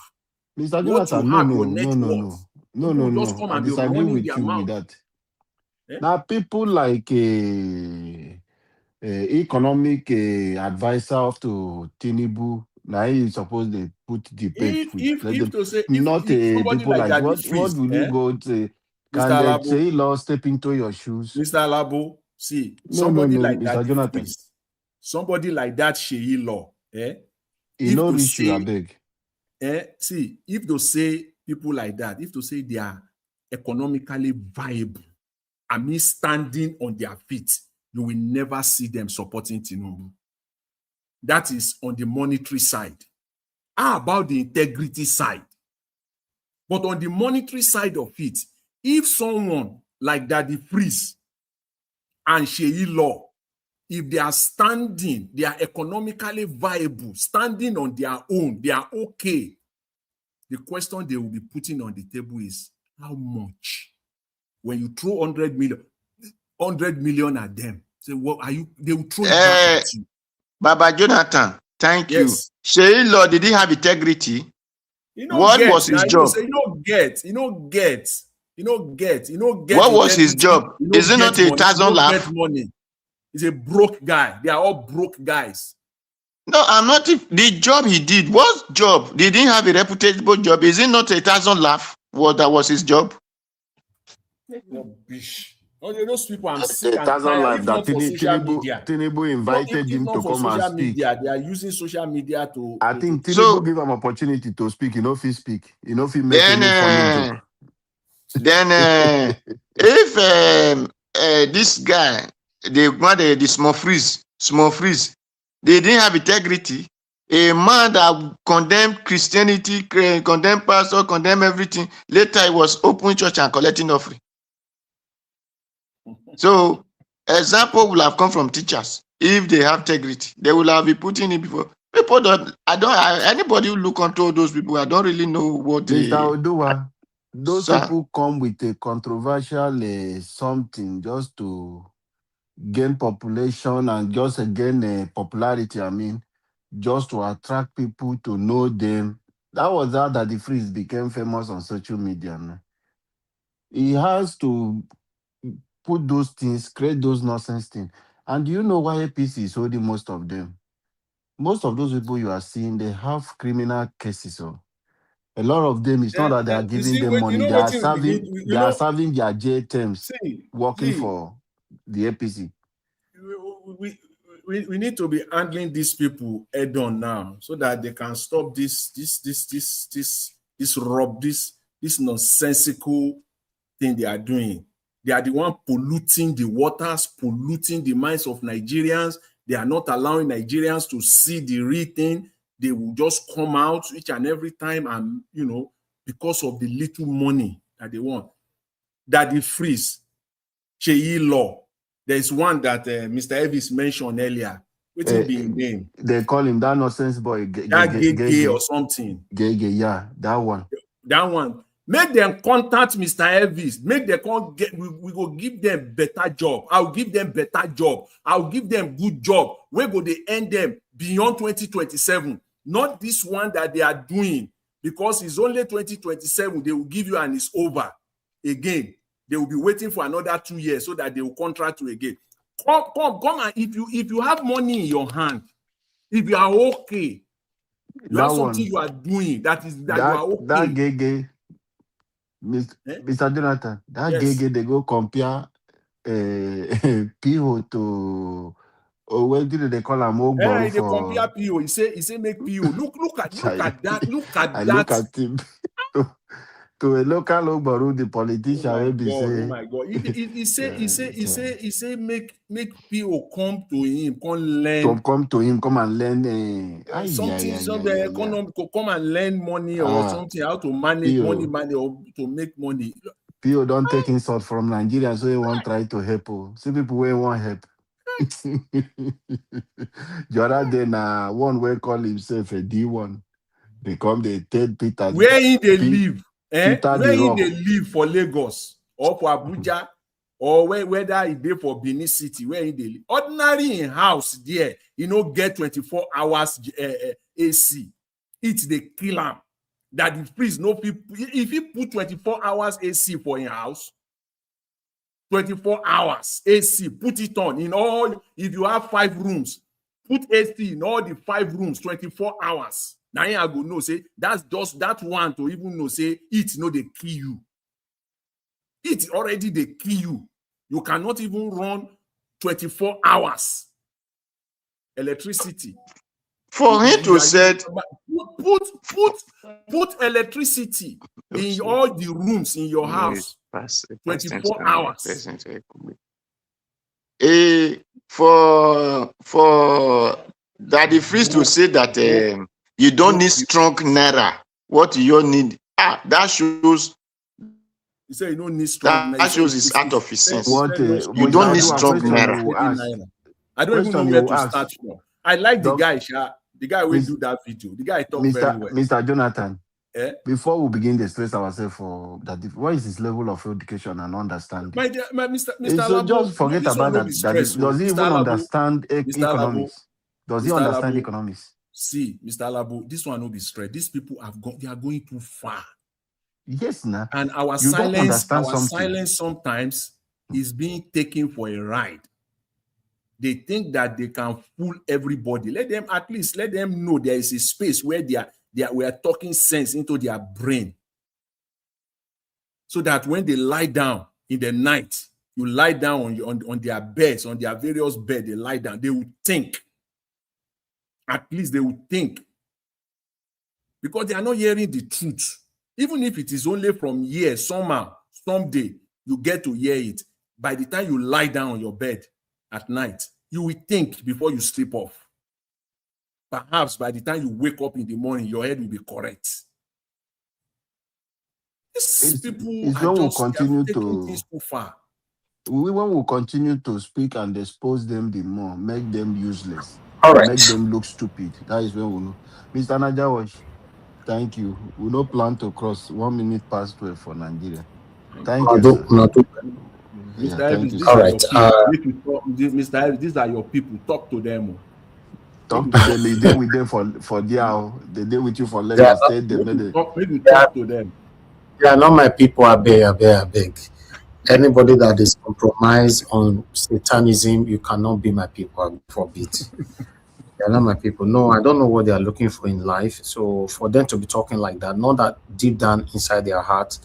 Speaker 6: Mr.
Speaker 20: What
Speaker 6: Jonathan,
Speaker 20: you have, your net worth. People just come
Speaker 6: I
Speaker 20: and be
Speaker 6: disagree
Speaker 20: running
Speaker 6: with
Speaker 20: their
Speaker 6: you
Speaker 20: mouth.
Speaker 6: with that.
Speaker 20: Eh?
Speaker 6: Now, people like economic advisor to Tinubu, now he supposed to put debate with
Speaker 20: somebody like that,
Speaker 6: what will you go to? Can
Speaker 20: Mr.
Speaker 6: they
Speaker 20: Alabo,
Speaker 6: say law step into your shoes?
Speaker 20: Mr. Alabo, see,
Speaker 6: No,
Speaker 20: somebody like
Speaker 6: Mr.
Speaker 20: that,
Speaker 6: Jonathan.
Speaker 20: Somebody like that, Sheyi Law,
Speaker 6: He no reach you, I beg.
Speaker 20: See, if they say people like that, if they say they are economically viable, I mean standing on their feet, you will never see them supporting Tinubu. That is on the monetary side. How about the integrity side? But on the monetary side of it, if someone like Daddy Freeze and Sheyi Law, if they are standing, they are economically viable, standing on their own, they are okay. The question they will be putting on the table is, how much? When you throw 100 million at them, say, what are you? They will throw it back at you.
Speaker 15: Baba Jonathan, thank you. Sheyi Law, did he have integrity? What was his job? What was his job? Is it not 1,000 laugh?
Speaker 20: Money. He's a broke guy. They are all broke guys.
Speaker 15: No, I'm not. The job he did, what job? Did he have a reputable job? Is it not 1,000 laugh? That was his job?
Speaker 20: Rubbish. Those people, I'm sick and
Speaker 6: 1,000
Speaker 20: tired.
Speaker 6: life
Speaker 20: If
Speaker 6: that
Speaker 20: not for social media.
Speaker 6: Tinubu invited him to come and speak.
Speaker 20: They are using social media to...
Speaker 6: I think Tinubu give him opportunity to speak. You know if he speak. You know if he make any funny joke.
Speaker 15: Then if this guy, the small freeze, they didn't have integrity. A man that condemned Christianity, condemned pastor, condemned everything. Later, he was opening church and collecting offering. So, example will have come from teachers. If they have integrity, they will have been putting it before. People don't. Anybody who look onto those people, I don't really know what they.
Speaker 6: Mr. Oduwa, those people come with a controversial something just to gain population and just gain popularity. I mean, just to attract people to know them. That was how that the Freeze became famous on social media. Man. He has to put those things, create those nonsense things. And do you know why APC is holding most of them? Most of those people you are seeing, they have criminal cases. So a lot of them, it's not that they are giving them money. They are serving their jail terms, working for the APC.
Speaker 20: We need to be handling these people head on now so that they can stop this nonsensical thing they are doing. They are the one polluting the waters, polluting the minds of Nigerians. They are not allowing Nigerians to see the real thing. They will just come out each and every time, and because of the little money that they want. Daddy Freeze, Sheyi Law. There's one that Mr. Evis mentioned earlier. What's his name?
Speaker 6: They call him that nonsense boy.
Speaker 20: Gay or something.
Speaker 6: Gay, yeah, that one.
Speaker 20: That one. Make them contact Mr. Elvis. Make them we go give them better job. I'll give them better job. I'll give them good job. Where go they end them beyond 2027? Not this one that they are doing, because it's only 2027. They will give you and it's over. Again, they will be waiting for another 2 years so that they will contract you again. Come, and if you have money in your hand, if you are okay, you have something you are doing that you are okay.
Speaker 6: That gay. Mr. Jonathan, that gay, they go compare PO to what did they call him?
Speaker 20: They compare PO. He say make PO. Look at that. Look at
Speaker 6: I
Speaker 20: that.
Speaker 6: Look at him. to a local Ogbaru, the politician will be
Speaker 20: Oh
Speaker 6: say.
Speaker 20: my God! He say make people come to him,
Speaker 6: come to him, come and learn
Speaker 20: something, economic, come and learn money or something, how to manage money or to make money.
Speaker 6: People don't take insult from Nigeria, so they won't try to help. See people where won't help. The other day, one will call himself a D1. They come, they tell Peter.
Speaker 20: Where he they live?
Speaker 6: Peter
Speaker 20: Where he
Speaker 6: Rock.
Speaker 20: they live for Lagos or for Abuja or whether he dey for Benin City, where he they live. Ordinary in house there, get 24 hours AC. It's the kill him. That the priest no people. If he put 24 hours AC for in house, 24 hours AC, put it on in all. If you have 5 rooms, put AC in all the 5 rooms, 24 hours. Now I go know say that's just that one to even know say it no they kill you. It already they kill you. You cannot even run 24 hours electricity.
Speaker 15: For him to said
Speaker 20: put electricity in all the rooms in your house 24 hours.
Speaker 15: For Daddy Freeze to say that you don't need strong naira. What you need? That shows.
Speaker 20: He said you don't need strong.
Speaker 15: That shows it's out of his sense.
Speaker 20: You
Speaker 15: don't need strong naira.
Speaker 20: I don't even know where to start from. I like the guy, the guy will do that video. The guy talk very well.
Speaker 6: Mr. Jonathan, before we begin to stress ourselves for that, what is his level of education and understanding?
Speaker 20: Mr.
Speaker 6: So just forget about that. Does he even understand economics? Does he understand economics?
Speaker 20: See, Mr. Alabo, this one will be straight. These people they are going too far.
Speaker 6: Yes, nah.
Speaker 20: And our silence sometimes is being taken for a ride. They think that they can fool everybody. Let them know there is a space where we are talking sense into their brain. So that when they lie down in the night, you lie down on their beds, on their various beds, they lie down, they will think. At least they will think. Because they are not hearing the truth. Even if it is only from here, somehow, someday, you get to hear it. By the time you lie down on your bed at night, you will think before you sleep off. Perhaps by the time you wake up in the morning, your head will be correct. These people are just taking things too far.
Speaker 6: We will continue to speak and expose them the more, make them useless.
Speaker 19: All right.
Speaker 6: Make them look stupid. That is when we know. Mr. Najawash, thank you. We don't plan to cross 1 minute past 12 for Nigeria. Thank you, sir.
Speaker 20: Mr. Elvis,
Speaker 19: all right.
Speaker 20: Mr. Elvis, these are your people. Talk to them.
Speaker 6: Talk to them. They deal with them for their. They deal with you for Lagos State.
Speaker 20: Maybe talk to them.
Speaker 19: They are not my people. I beg. Anybody that is compromised on Satanism, you cannot be my people. I forbid. They are not my people. No, I don't know what they are looking for in life. So for them to be talking like that, not that deep down inside their heart,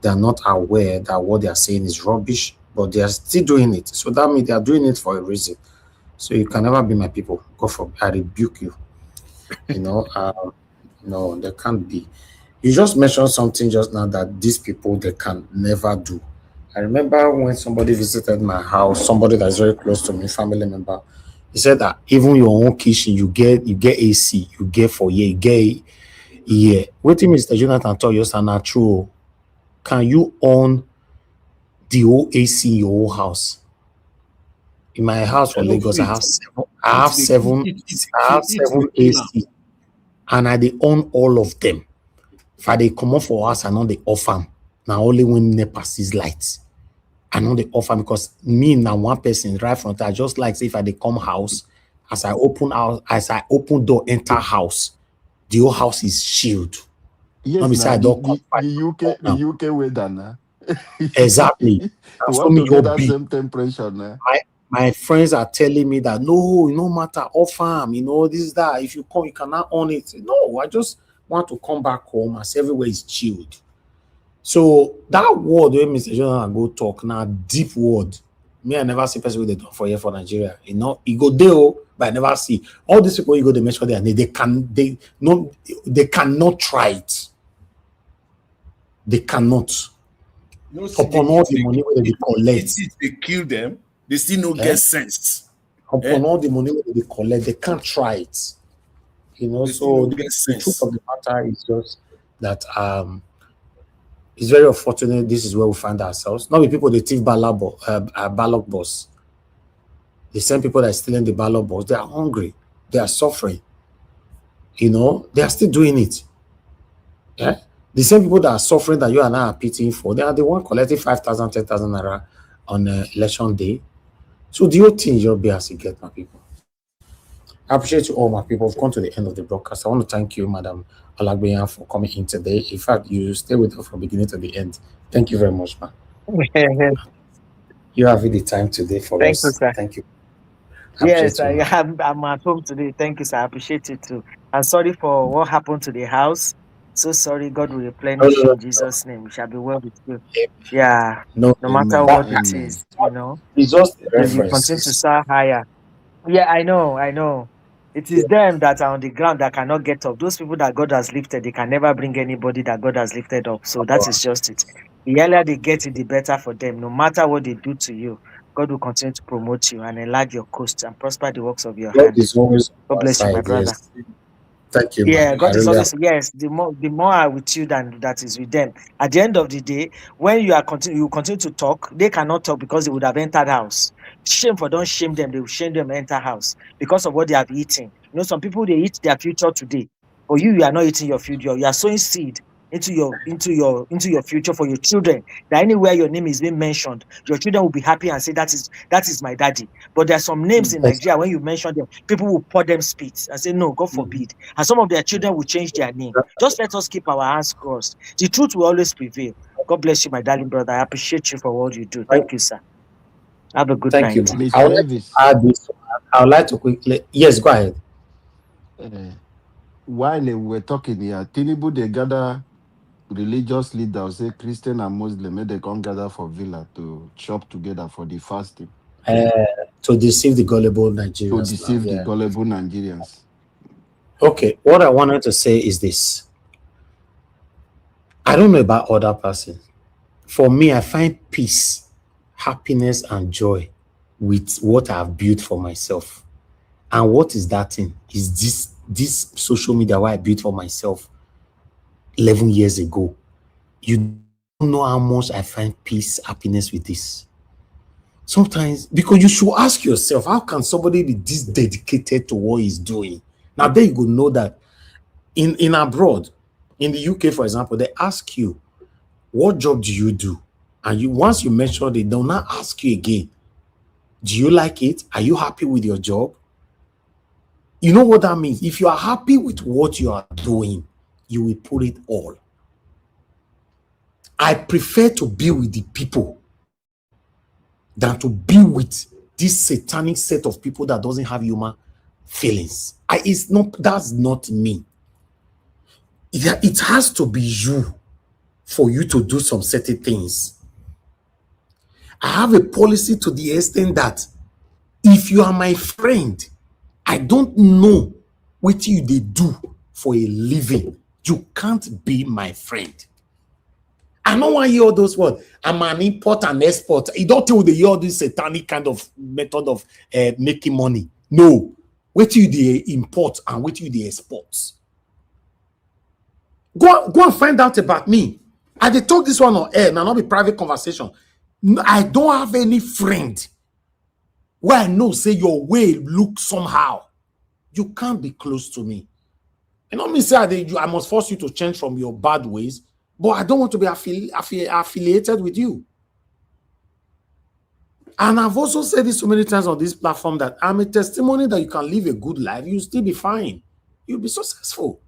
Speaker 19: they are not aware that what they are saying is rubbish, but they are still doing it. So that means they are doing it for a reason. So you can never be my people. Go for I rebuke you. No, they can't be. You just mentioned something just now that these people, they can never do. I remember when somebody visited my house, somebody that's very close to me, family member, he said that even your own kitchen, you get AC, you get for year, you get year. Wait till Mr. Jonathan told you, not true. Can you own the whole AC in your whole house? In my house for Lagos, I have seven AC, and I own all of them. If I come up for us, I know they offer. Now only when NEPA sees lights, I know they offer because me now one person right front. I just like say if I come house, as I open door, enter house, the whole house is shielded.
Speaker 6: Yes, the UK weather now.
Speaker 19: Exactly.
Speaker 6: So me that same temperature now.
Speaker 19: My friends are telling me that no matter how farm, this that. If you come, you cannot own it. No, I just want to come back home as everywhere is chilled. So that word when Mr. Jonathan go talk now, deep word. Me, I never see person they talk for here for Nigeria. You go there, but I never see all these people. You go, they make sure they cannot try it. They cannot.
Speaker 20: No,
Speaker 19: Upon all the money where they collect,
Speaker 20: they kill them. They still no get sense.
Speaker 19: Upon all the money where they collect, they can't try it. You know, so the truth of the matter is just that it's very unfortunate. This is where we find ourselves. Not with people they thief ballot boss. The same people that are stealing the ballot boss, they are hungry, they are suffering. You know, they are still doing it. Yeah. The same people that are suffering that you and I are pitying for, they are the one collecting 5,000, 10,000 naira on election day. So the whole thing just be as you get, my people. I appreciate you all, my people. We've come to the end of the broadcast. I want to thank you, Madam Alagbeyan, for coming in today. In fact, you stay with us from beginning to the end. Thank you very much, man. You have the time today for
Speaker 4: Thank
Speaker 19: us.
Speaker 4: you, sir.
Speaker 19: Thank you.
Speaker 4: Yes, I'm at home today. Thank you, sir. I appreciate it too. I'm sorry for what happened to the house. So sorry. God will replenish you in Jesus' name. We shall be well with you. Yeah. No matter what it is, you know.
Speaker 19: It's just
Speaker 4: You continue to
Speaker 19: references.
Speaker 4: soar higher. Yeah, I know. It is them that are on the ground that cannot get up. Those people that God has lifted, they can never bring anybody that God has lifted up. So that is just it. The earlier they get it, the better for them. No matter what they do to you, God will continue to promote you and enlarge your coast and prosper the works of your
Speaker 19: God
Speaker 4: hand.
Speaker 19: is always
Speaker 4: God
Speaker 19: on our
Speaker 4: bless you, my
Speaker 19: side.
Speaker 4: brother.
Speaker 19: Yes. Thank you,
Speaker 4: Yeah,
Speaker 19: man.
Speaker 4: God
Speaker 19: I
Speaker 4: is
Speaker 19: really
Speaker 4: always, yes, the more are with you than that is with them. At the end of the day, when you continue to talk, they cannot talk because they would have entered house. Shame for don't shame them, they will shame them enter house because of what they have eaten. You know, some people they eat their future today. For you are not eating your future, you are sowing seed into your future for your children. That anywhere your name is being mentioned, your children will be happy and say that is my daddy. But there are some names in Nigeria, when you mention them, people will pour them spit and say, no, God forbid. And some of their children will change their name. Just let us keep our hands crossed. The truth will always prevail. God bless you, my darling brother. I appreciate you for what you do. Thank you, sir. Have a good
Speaker 19: Thank you,
Speaker 4: night.
Speaker 19: man. I would like to add this. I would like to quickly. Yes, go ahead.
Speaker 6: While we were talking here, Tinubu, they gather religious leaders, say Christian and Muslim, they come gather for villa to chop together for the fasting.
Speaker 19: To deceive the gullible Nigerians.
Speaker 6: To deceive the gullible Nigerians.
Speaker 19: Okay, what I wanted to say is this. I don't know about other person. For me, I find peace, happiness, and joy with what I've built for myself. And what is that thing? Is this social media what I built for myself 11 years ago. You don't know how much I find peace, happiness with this. Sometimes, because you should ask yourself, how can somebody be this dedicated to what he's doing? Now, then you go know that in abroad, in the UK, for example, they ask you, what job do you do? And once you mention it, they'll not ask you again. Do you like it? Are you happy with your job? You know what that means? If you are happy with what you are doing, you will put it all. I prefer to be with the people than to be with this satanic set of people that doesn't have human feelings. That's not me. It has to be you for you to do some certain things. I have a policy to the extent that if you are my friend, I don't know what you they do for a living. You can't be my friend. I don't want to hear all those words. I'm an import and export. You don't tell the hear this satanic kind of method of making money. No. What you they import and what you they export. Go and find out about me. I they talk this one on air, now not be private conversation. I don't have any friend where I know say your way look somehow. You can't be close to me. You know me say I must force you to change from your bad ways, but I don't want to be affiliated with you. And I've also said this so many times on this platform that I'm a testimony that you can live a good life. You'll still be fine. You'll be successful.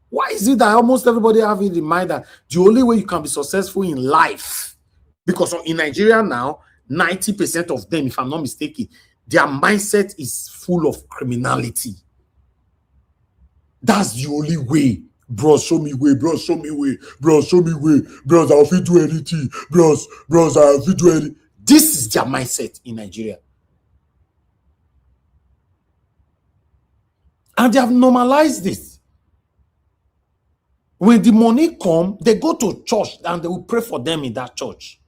Speaker 19: Why is it that almost everybody have it in mind that the only way you can be successful in life, because in Nigeria now, 90% of them, if I'm not mistaken, their mindset is full of criminality. That's the only way. Bros, show me way. Bros, show me way. Bros, show me way. Bros, I'll fit do anything. Bros, I'll fit do anything. This is their mindset in Nigeria. And they have normalized this.
Speaker 14: When the money come, they go to church and they will pray for them in that church.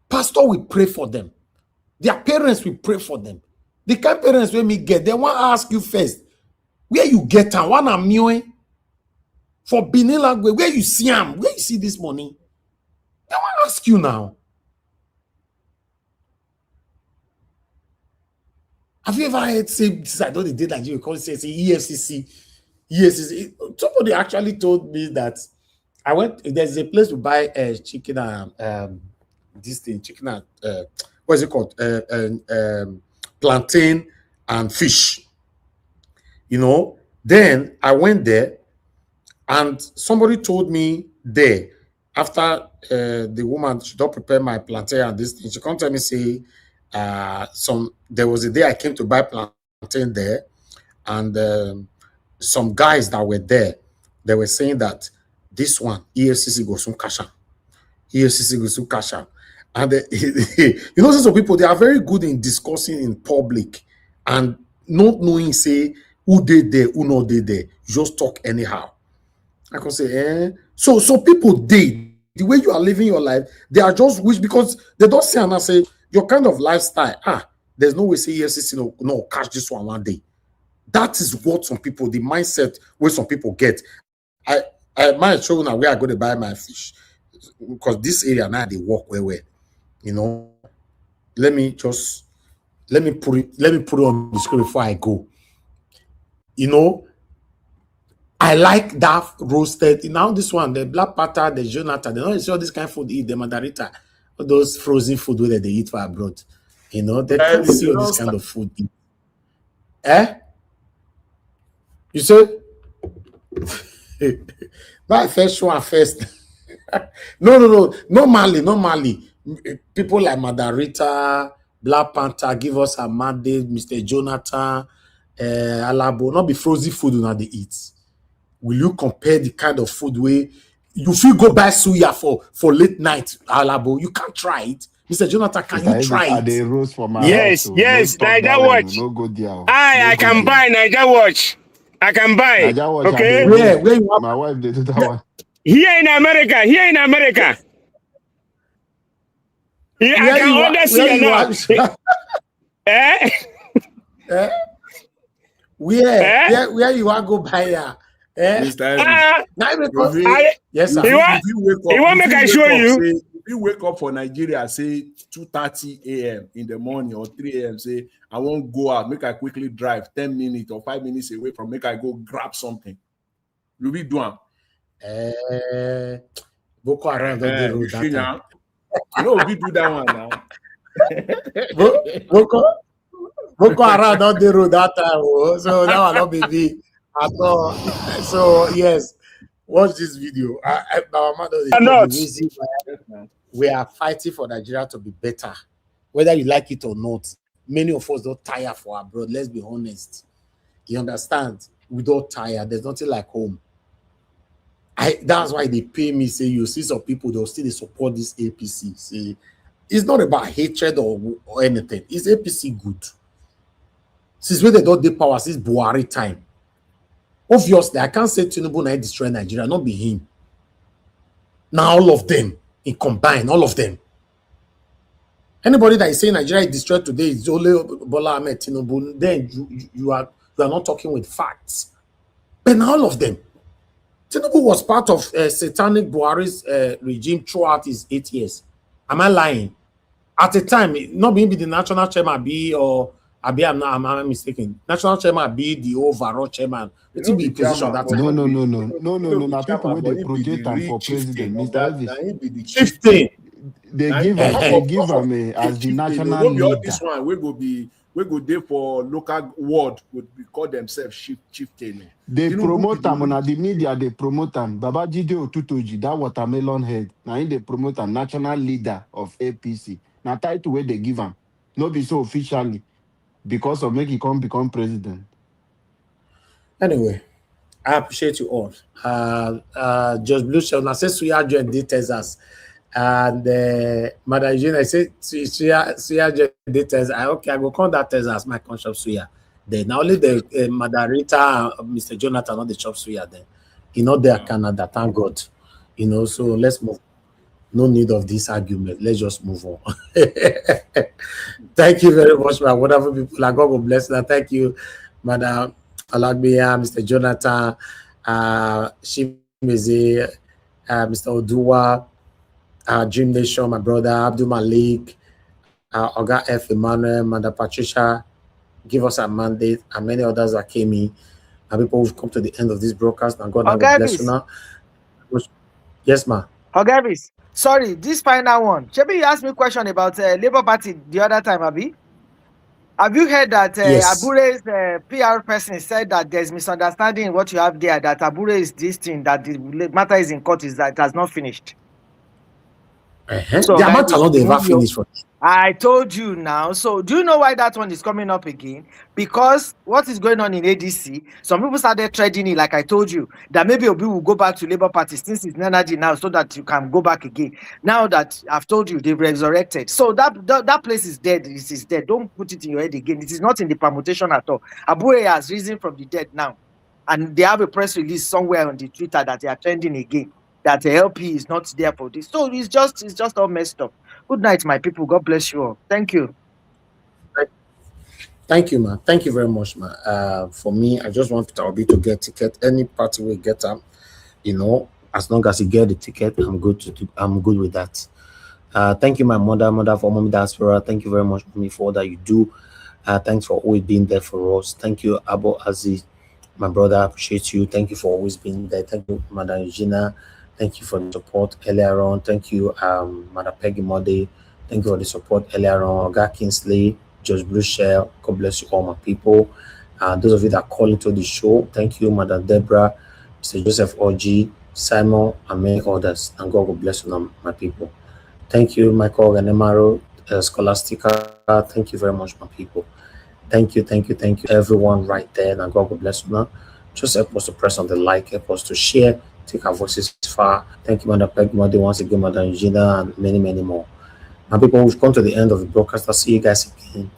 Speaker 14: Pastor will pray for them. Their parents will pray for them. The kind of parents when me get, they want to ask you first, where you get and one am for Benin language, where you see them, where you see this money? They want to ask you now. Have you ever heard say this? I know they did Nigeria because say EFCC. Somebody actually told me that I went. There's a place to buy chicken and this thing, chicken and what is it called? Plantain and fish. You know. Then I went there, and somebody told me there after the woman she don't prepare my plantain and this thing. She come tell me say there was a day I came to buy plantain there, and some guys that were there, they were saying that this one EFCC goes some cash out. EFCC goes some cash out. And you know, some people, they are very good in discussing in public and not knowing say who did there, who not did there. You just talk anyhow. I can say, So people did the way you are living your life, they are just wish because they don't say and I say your kind of lifestyle. There's no way say EFCC no catch this one day. That is what some people, the mindset where some people get. I might show now where I go to buy my fish because this area now they walk where you know. Let me put it on the screen before I go. You know, I like that roasted. Now this one, the black pata, the Jonathan, they don't see all this kind of food eat, the Mandarita, all those frozen food where they eat for abroad. You know, they can't see all this kind of food eat. You said that first one first. No. Normally, people like Madarita, Black Panther give us a mandate, Mr. Jonathan, Alabo, not be frozen food when they eat. Will you compare the kind of food where you feel go buy suya for late night, Alabo? You can't try it. Mr. Jonathan, can you try it?
Speaker 6: They roast for my
Speaker 12: yes, Niger Watch.
Speaker 6: No go there.
Speaker 12: I can buy Niger Watch. I can buy.
Speaker 6: Niger Watch.
Speaker 12: Okay.
Speaker 14: Where you
Speaker 6: my wife they do that one.
Speaker 12: Here in America. I can order suya now.
Speaker 14: Where you want to go buy ya?
Speaker 20: Mr.
Speaker 14: Yes, sir.
Speaker 12: You want make I show you?
Speaker 20: If you wake up for Nigeria, say 2:30 a.m. in the morning or 3 a.m., say I won't go out, make I quickly drive 10 minutes or 5 minutes away from make I go grab something. You be doing.
Speaker 14: Boko Haram don't do that time.
Speaker 20: You know we do that one now.
Speaker 14: Boko Haram don't do that time. So that one not be at all. So yes, watch this video. We are fighting for Nigeria to be better, whether you like it or not. Many of us don't tire for abroad. Let's be honest. You understand? We don't tire. There's nothing like home. That's why they pay me. Say you see some people they'll still support this APC. Say it's not about hatred or anything. It's APC good. Since when they don't do power, since Buhari time. Obviously, I can't say Tinubu now destroy Nigeria, not be him. Now all of them in combine, all of them. Anybody that is saying Nigeria is destroyed today is only Bola Ahmed Tinubu. Then you are not talking with facts. But now all of them. Tinubu was part of satanic Buhari's regime throughout his 8 years. Am I lying? At the time, not maybe the national chairman be or I'm mistaken. National chairman be the overall chairman. It will be position that time.
Speaker 6: No. Now people when they project them for president, Mr.
Speaker 14: Chieftain.
Speaker 6: They give him as the national leader.
Speaker 20: This one we go there for local ward would call themselves chieftain.
Speaker 6: They promote them on the media. They promote them. Babajide Otutoji, that watermelon head. Now they promote them national leader of APC. Now title where they give him, not be so officially because of make he become president.
Speaker 14: Anyway, I appreciate you all. Just Blue Shell. Now say Suya joined details us. And Madam Eugene, I say Suya details. I go call that as my conscious Suya. Then not only the Madarita, Mr. Jonathan, not the chop Suya then.
Speaker 19: There Canada, thank God. So let's move. No need of this argument. Let's just move on. Thank you very much, my wonderful people. God will bless you. Thank you, Madam Alagbia, Mr. Jonathan, Shimeze, Mr. Oduwa, Dream Nation, my brother Abdul Malik, Oga F. Emmanuel, Madam Patricia, give us a mandate, and many others that came in. And people who've come to the end of this broadcast, and God will bless you now. Yes, ma'am.
Speaker 4: Ogavis, sorry, this final one. Shebi, you asked me a question about Labour Party the other time, Abi. Have you heard that
Speaker 19: Yes.
Speaker 4: Abure's PR person said that there's misunderstanding in what you have there, that Abure is this thing, that the matter is in court, is that it has not finished?
Speaker 19: So the amount alone they ever finished for.
Speaker 4: I told you now. So do you know why that one is coming up again? Because what is going on in ADC, some people started trading it, like I told you, that maybe Obi will go back to Labour Party since it's energy now, so that you can go back again. Now that I've told you, they've resurrected. So that place is dead. It is dead. Don't put it in your head again. It is not in the permutation at all. Abure has risen from the dead now. And they have a press release somewhere on the Twitter that they are trending again, that the LP is not there for this. So it's just all messed up. Good night, my people. God bless you all. Thank you.
Speaker 19: Thank you, man. Thank you very much, man. For me, I just want Peter Obi to get ticket. Any party will get them. As long as you get the ticket, I'm good with that. Thank you, my mother for Mommy Diaspora. Thank you very much, Mommy, for all that you do. Thanks for always being there for us. Thank you, Abu Aziz, my brother. I appreciate you. Thank you for always being there. Thank you, Madam Eugenia. Thank you for the support earlier on. Thank you, Madam Peggy Mode. Thank you for the support earlier on. Oga Kingsley, Judge Bruchel. God bless you all, my people. Those of you that call into the show, thank you, Madam Deborah, Mr. Joseph Oji, Simon, and many others. And God will bless you, my people. Thank you, Michael Ganemaro, Scholastica. Thank you very much, my people. Thank you, everyone right there. And God will bless you now. Just help us to press on the like, help us to share, take our voices far. Thank you, Madam Pegmode, once again, Madam Eugenia, and many, many more. My people, we've come to the end of the broadcast. I'll see you guys again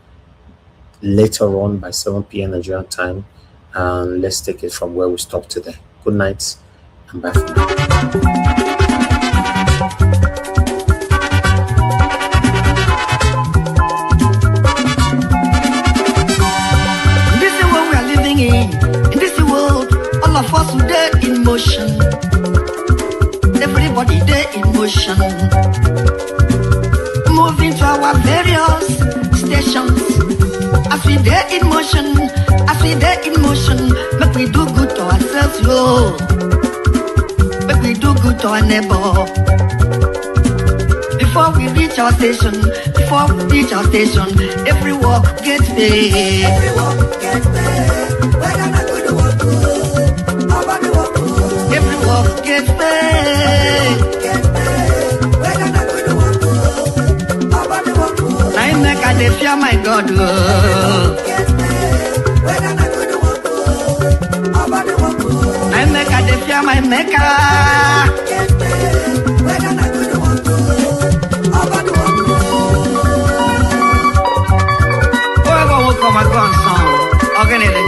Speaker 19: later on by 7 p.m. Nigerian time. And let's take it from where we stopped today. Good night, and bye for now.
Speaker 17: Of us today in motion, everybody there in motion, moving to our various stations. As we there in motion, make we do good to ourselves, yo. Make we do good to our neighbor. Before we reach our station, every walk gets paid. Every walk gets paid. Whether not good or good. Every walk gets paid. Whether not good or good. I make a fear my God. Whether not good or good. I make a fear my maker. Whether not good or good. Whoever will come and go on song. Organize.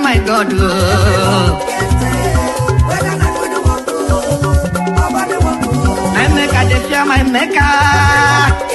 Speaker 17: My God, I make a fear my maker.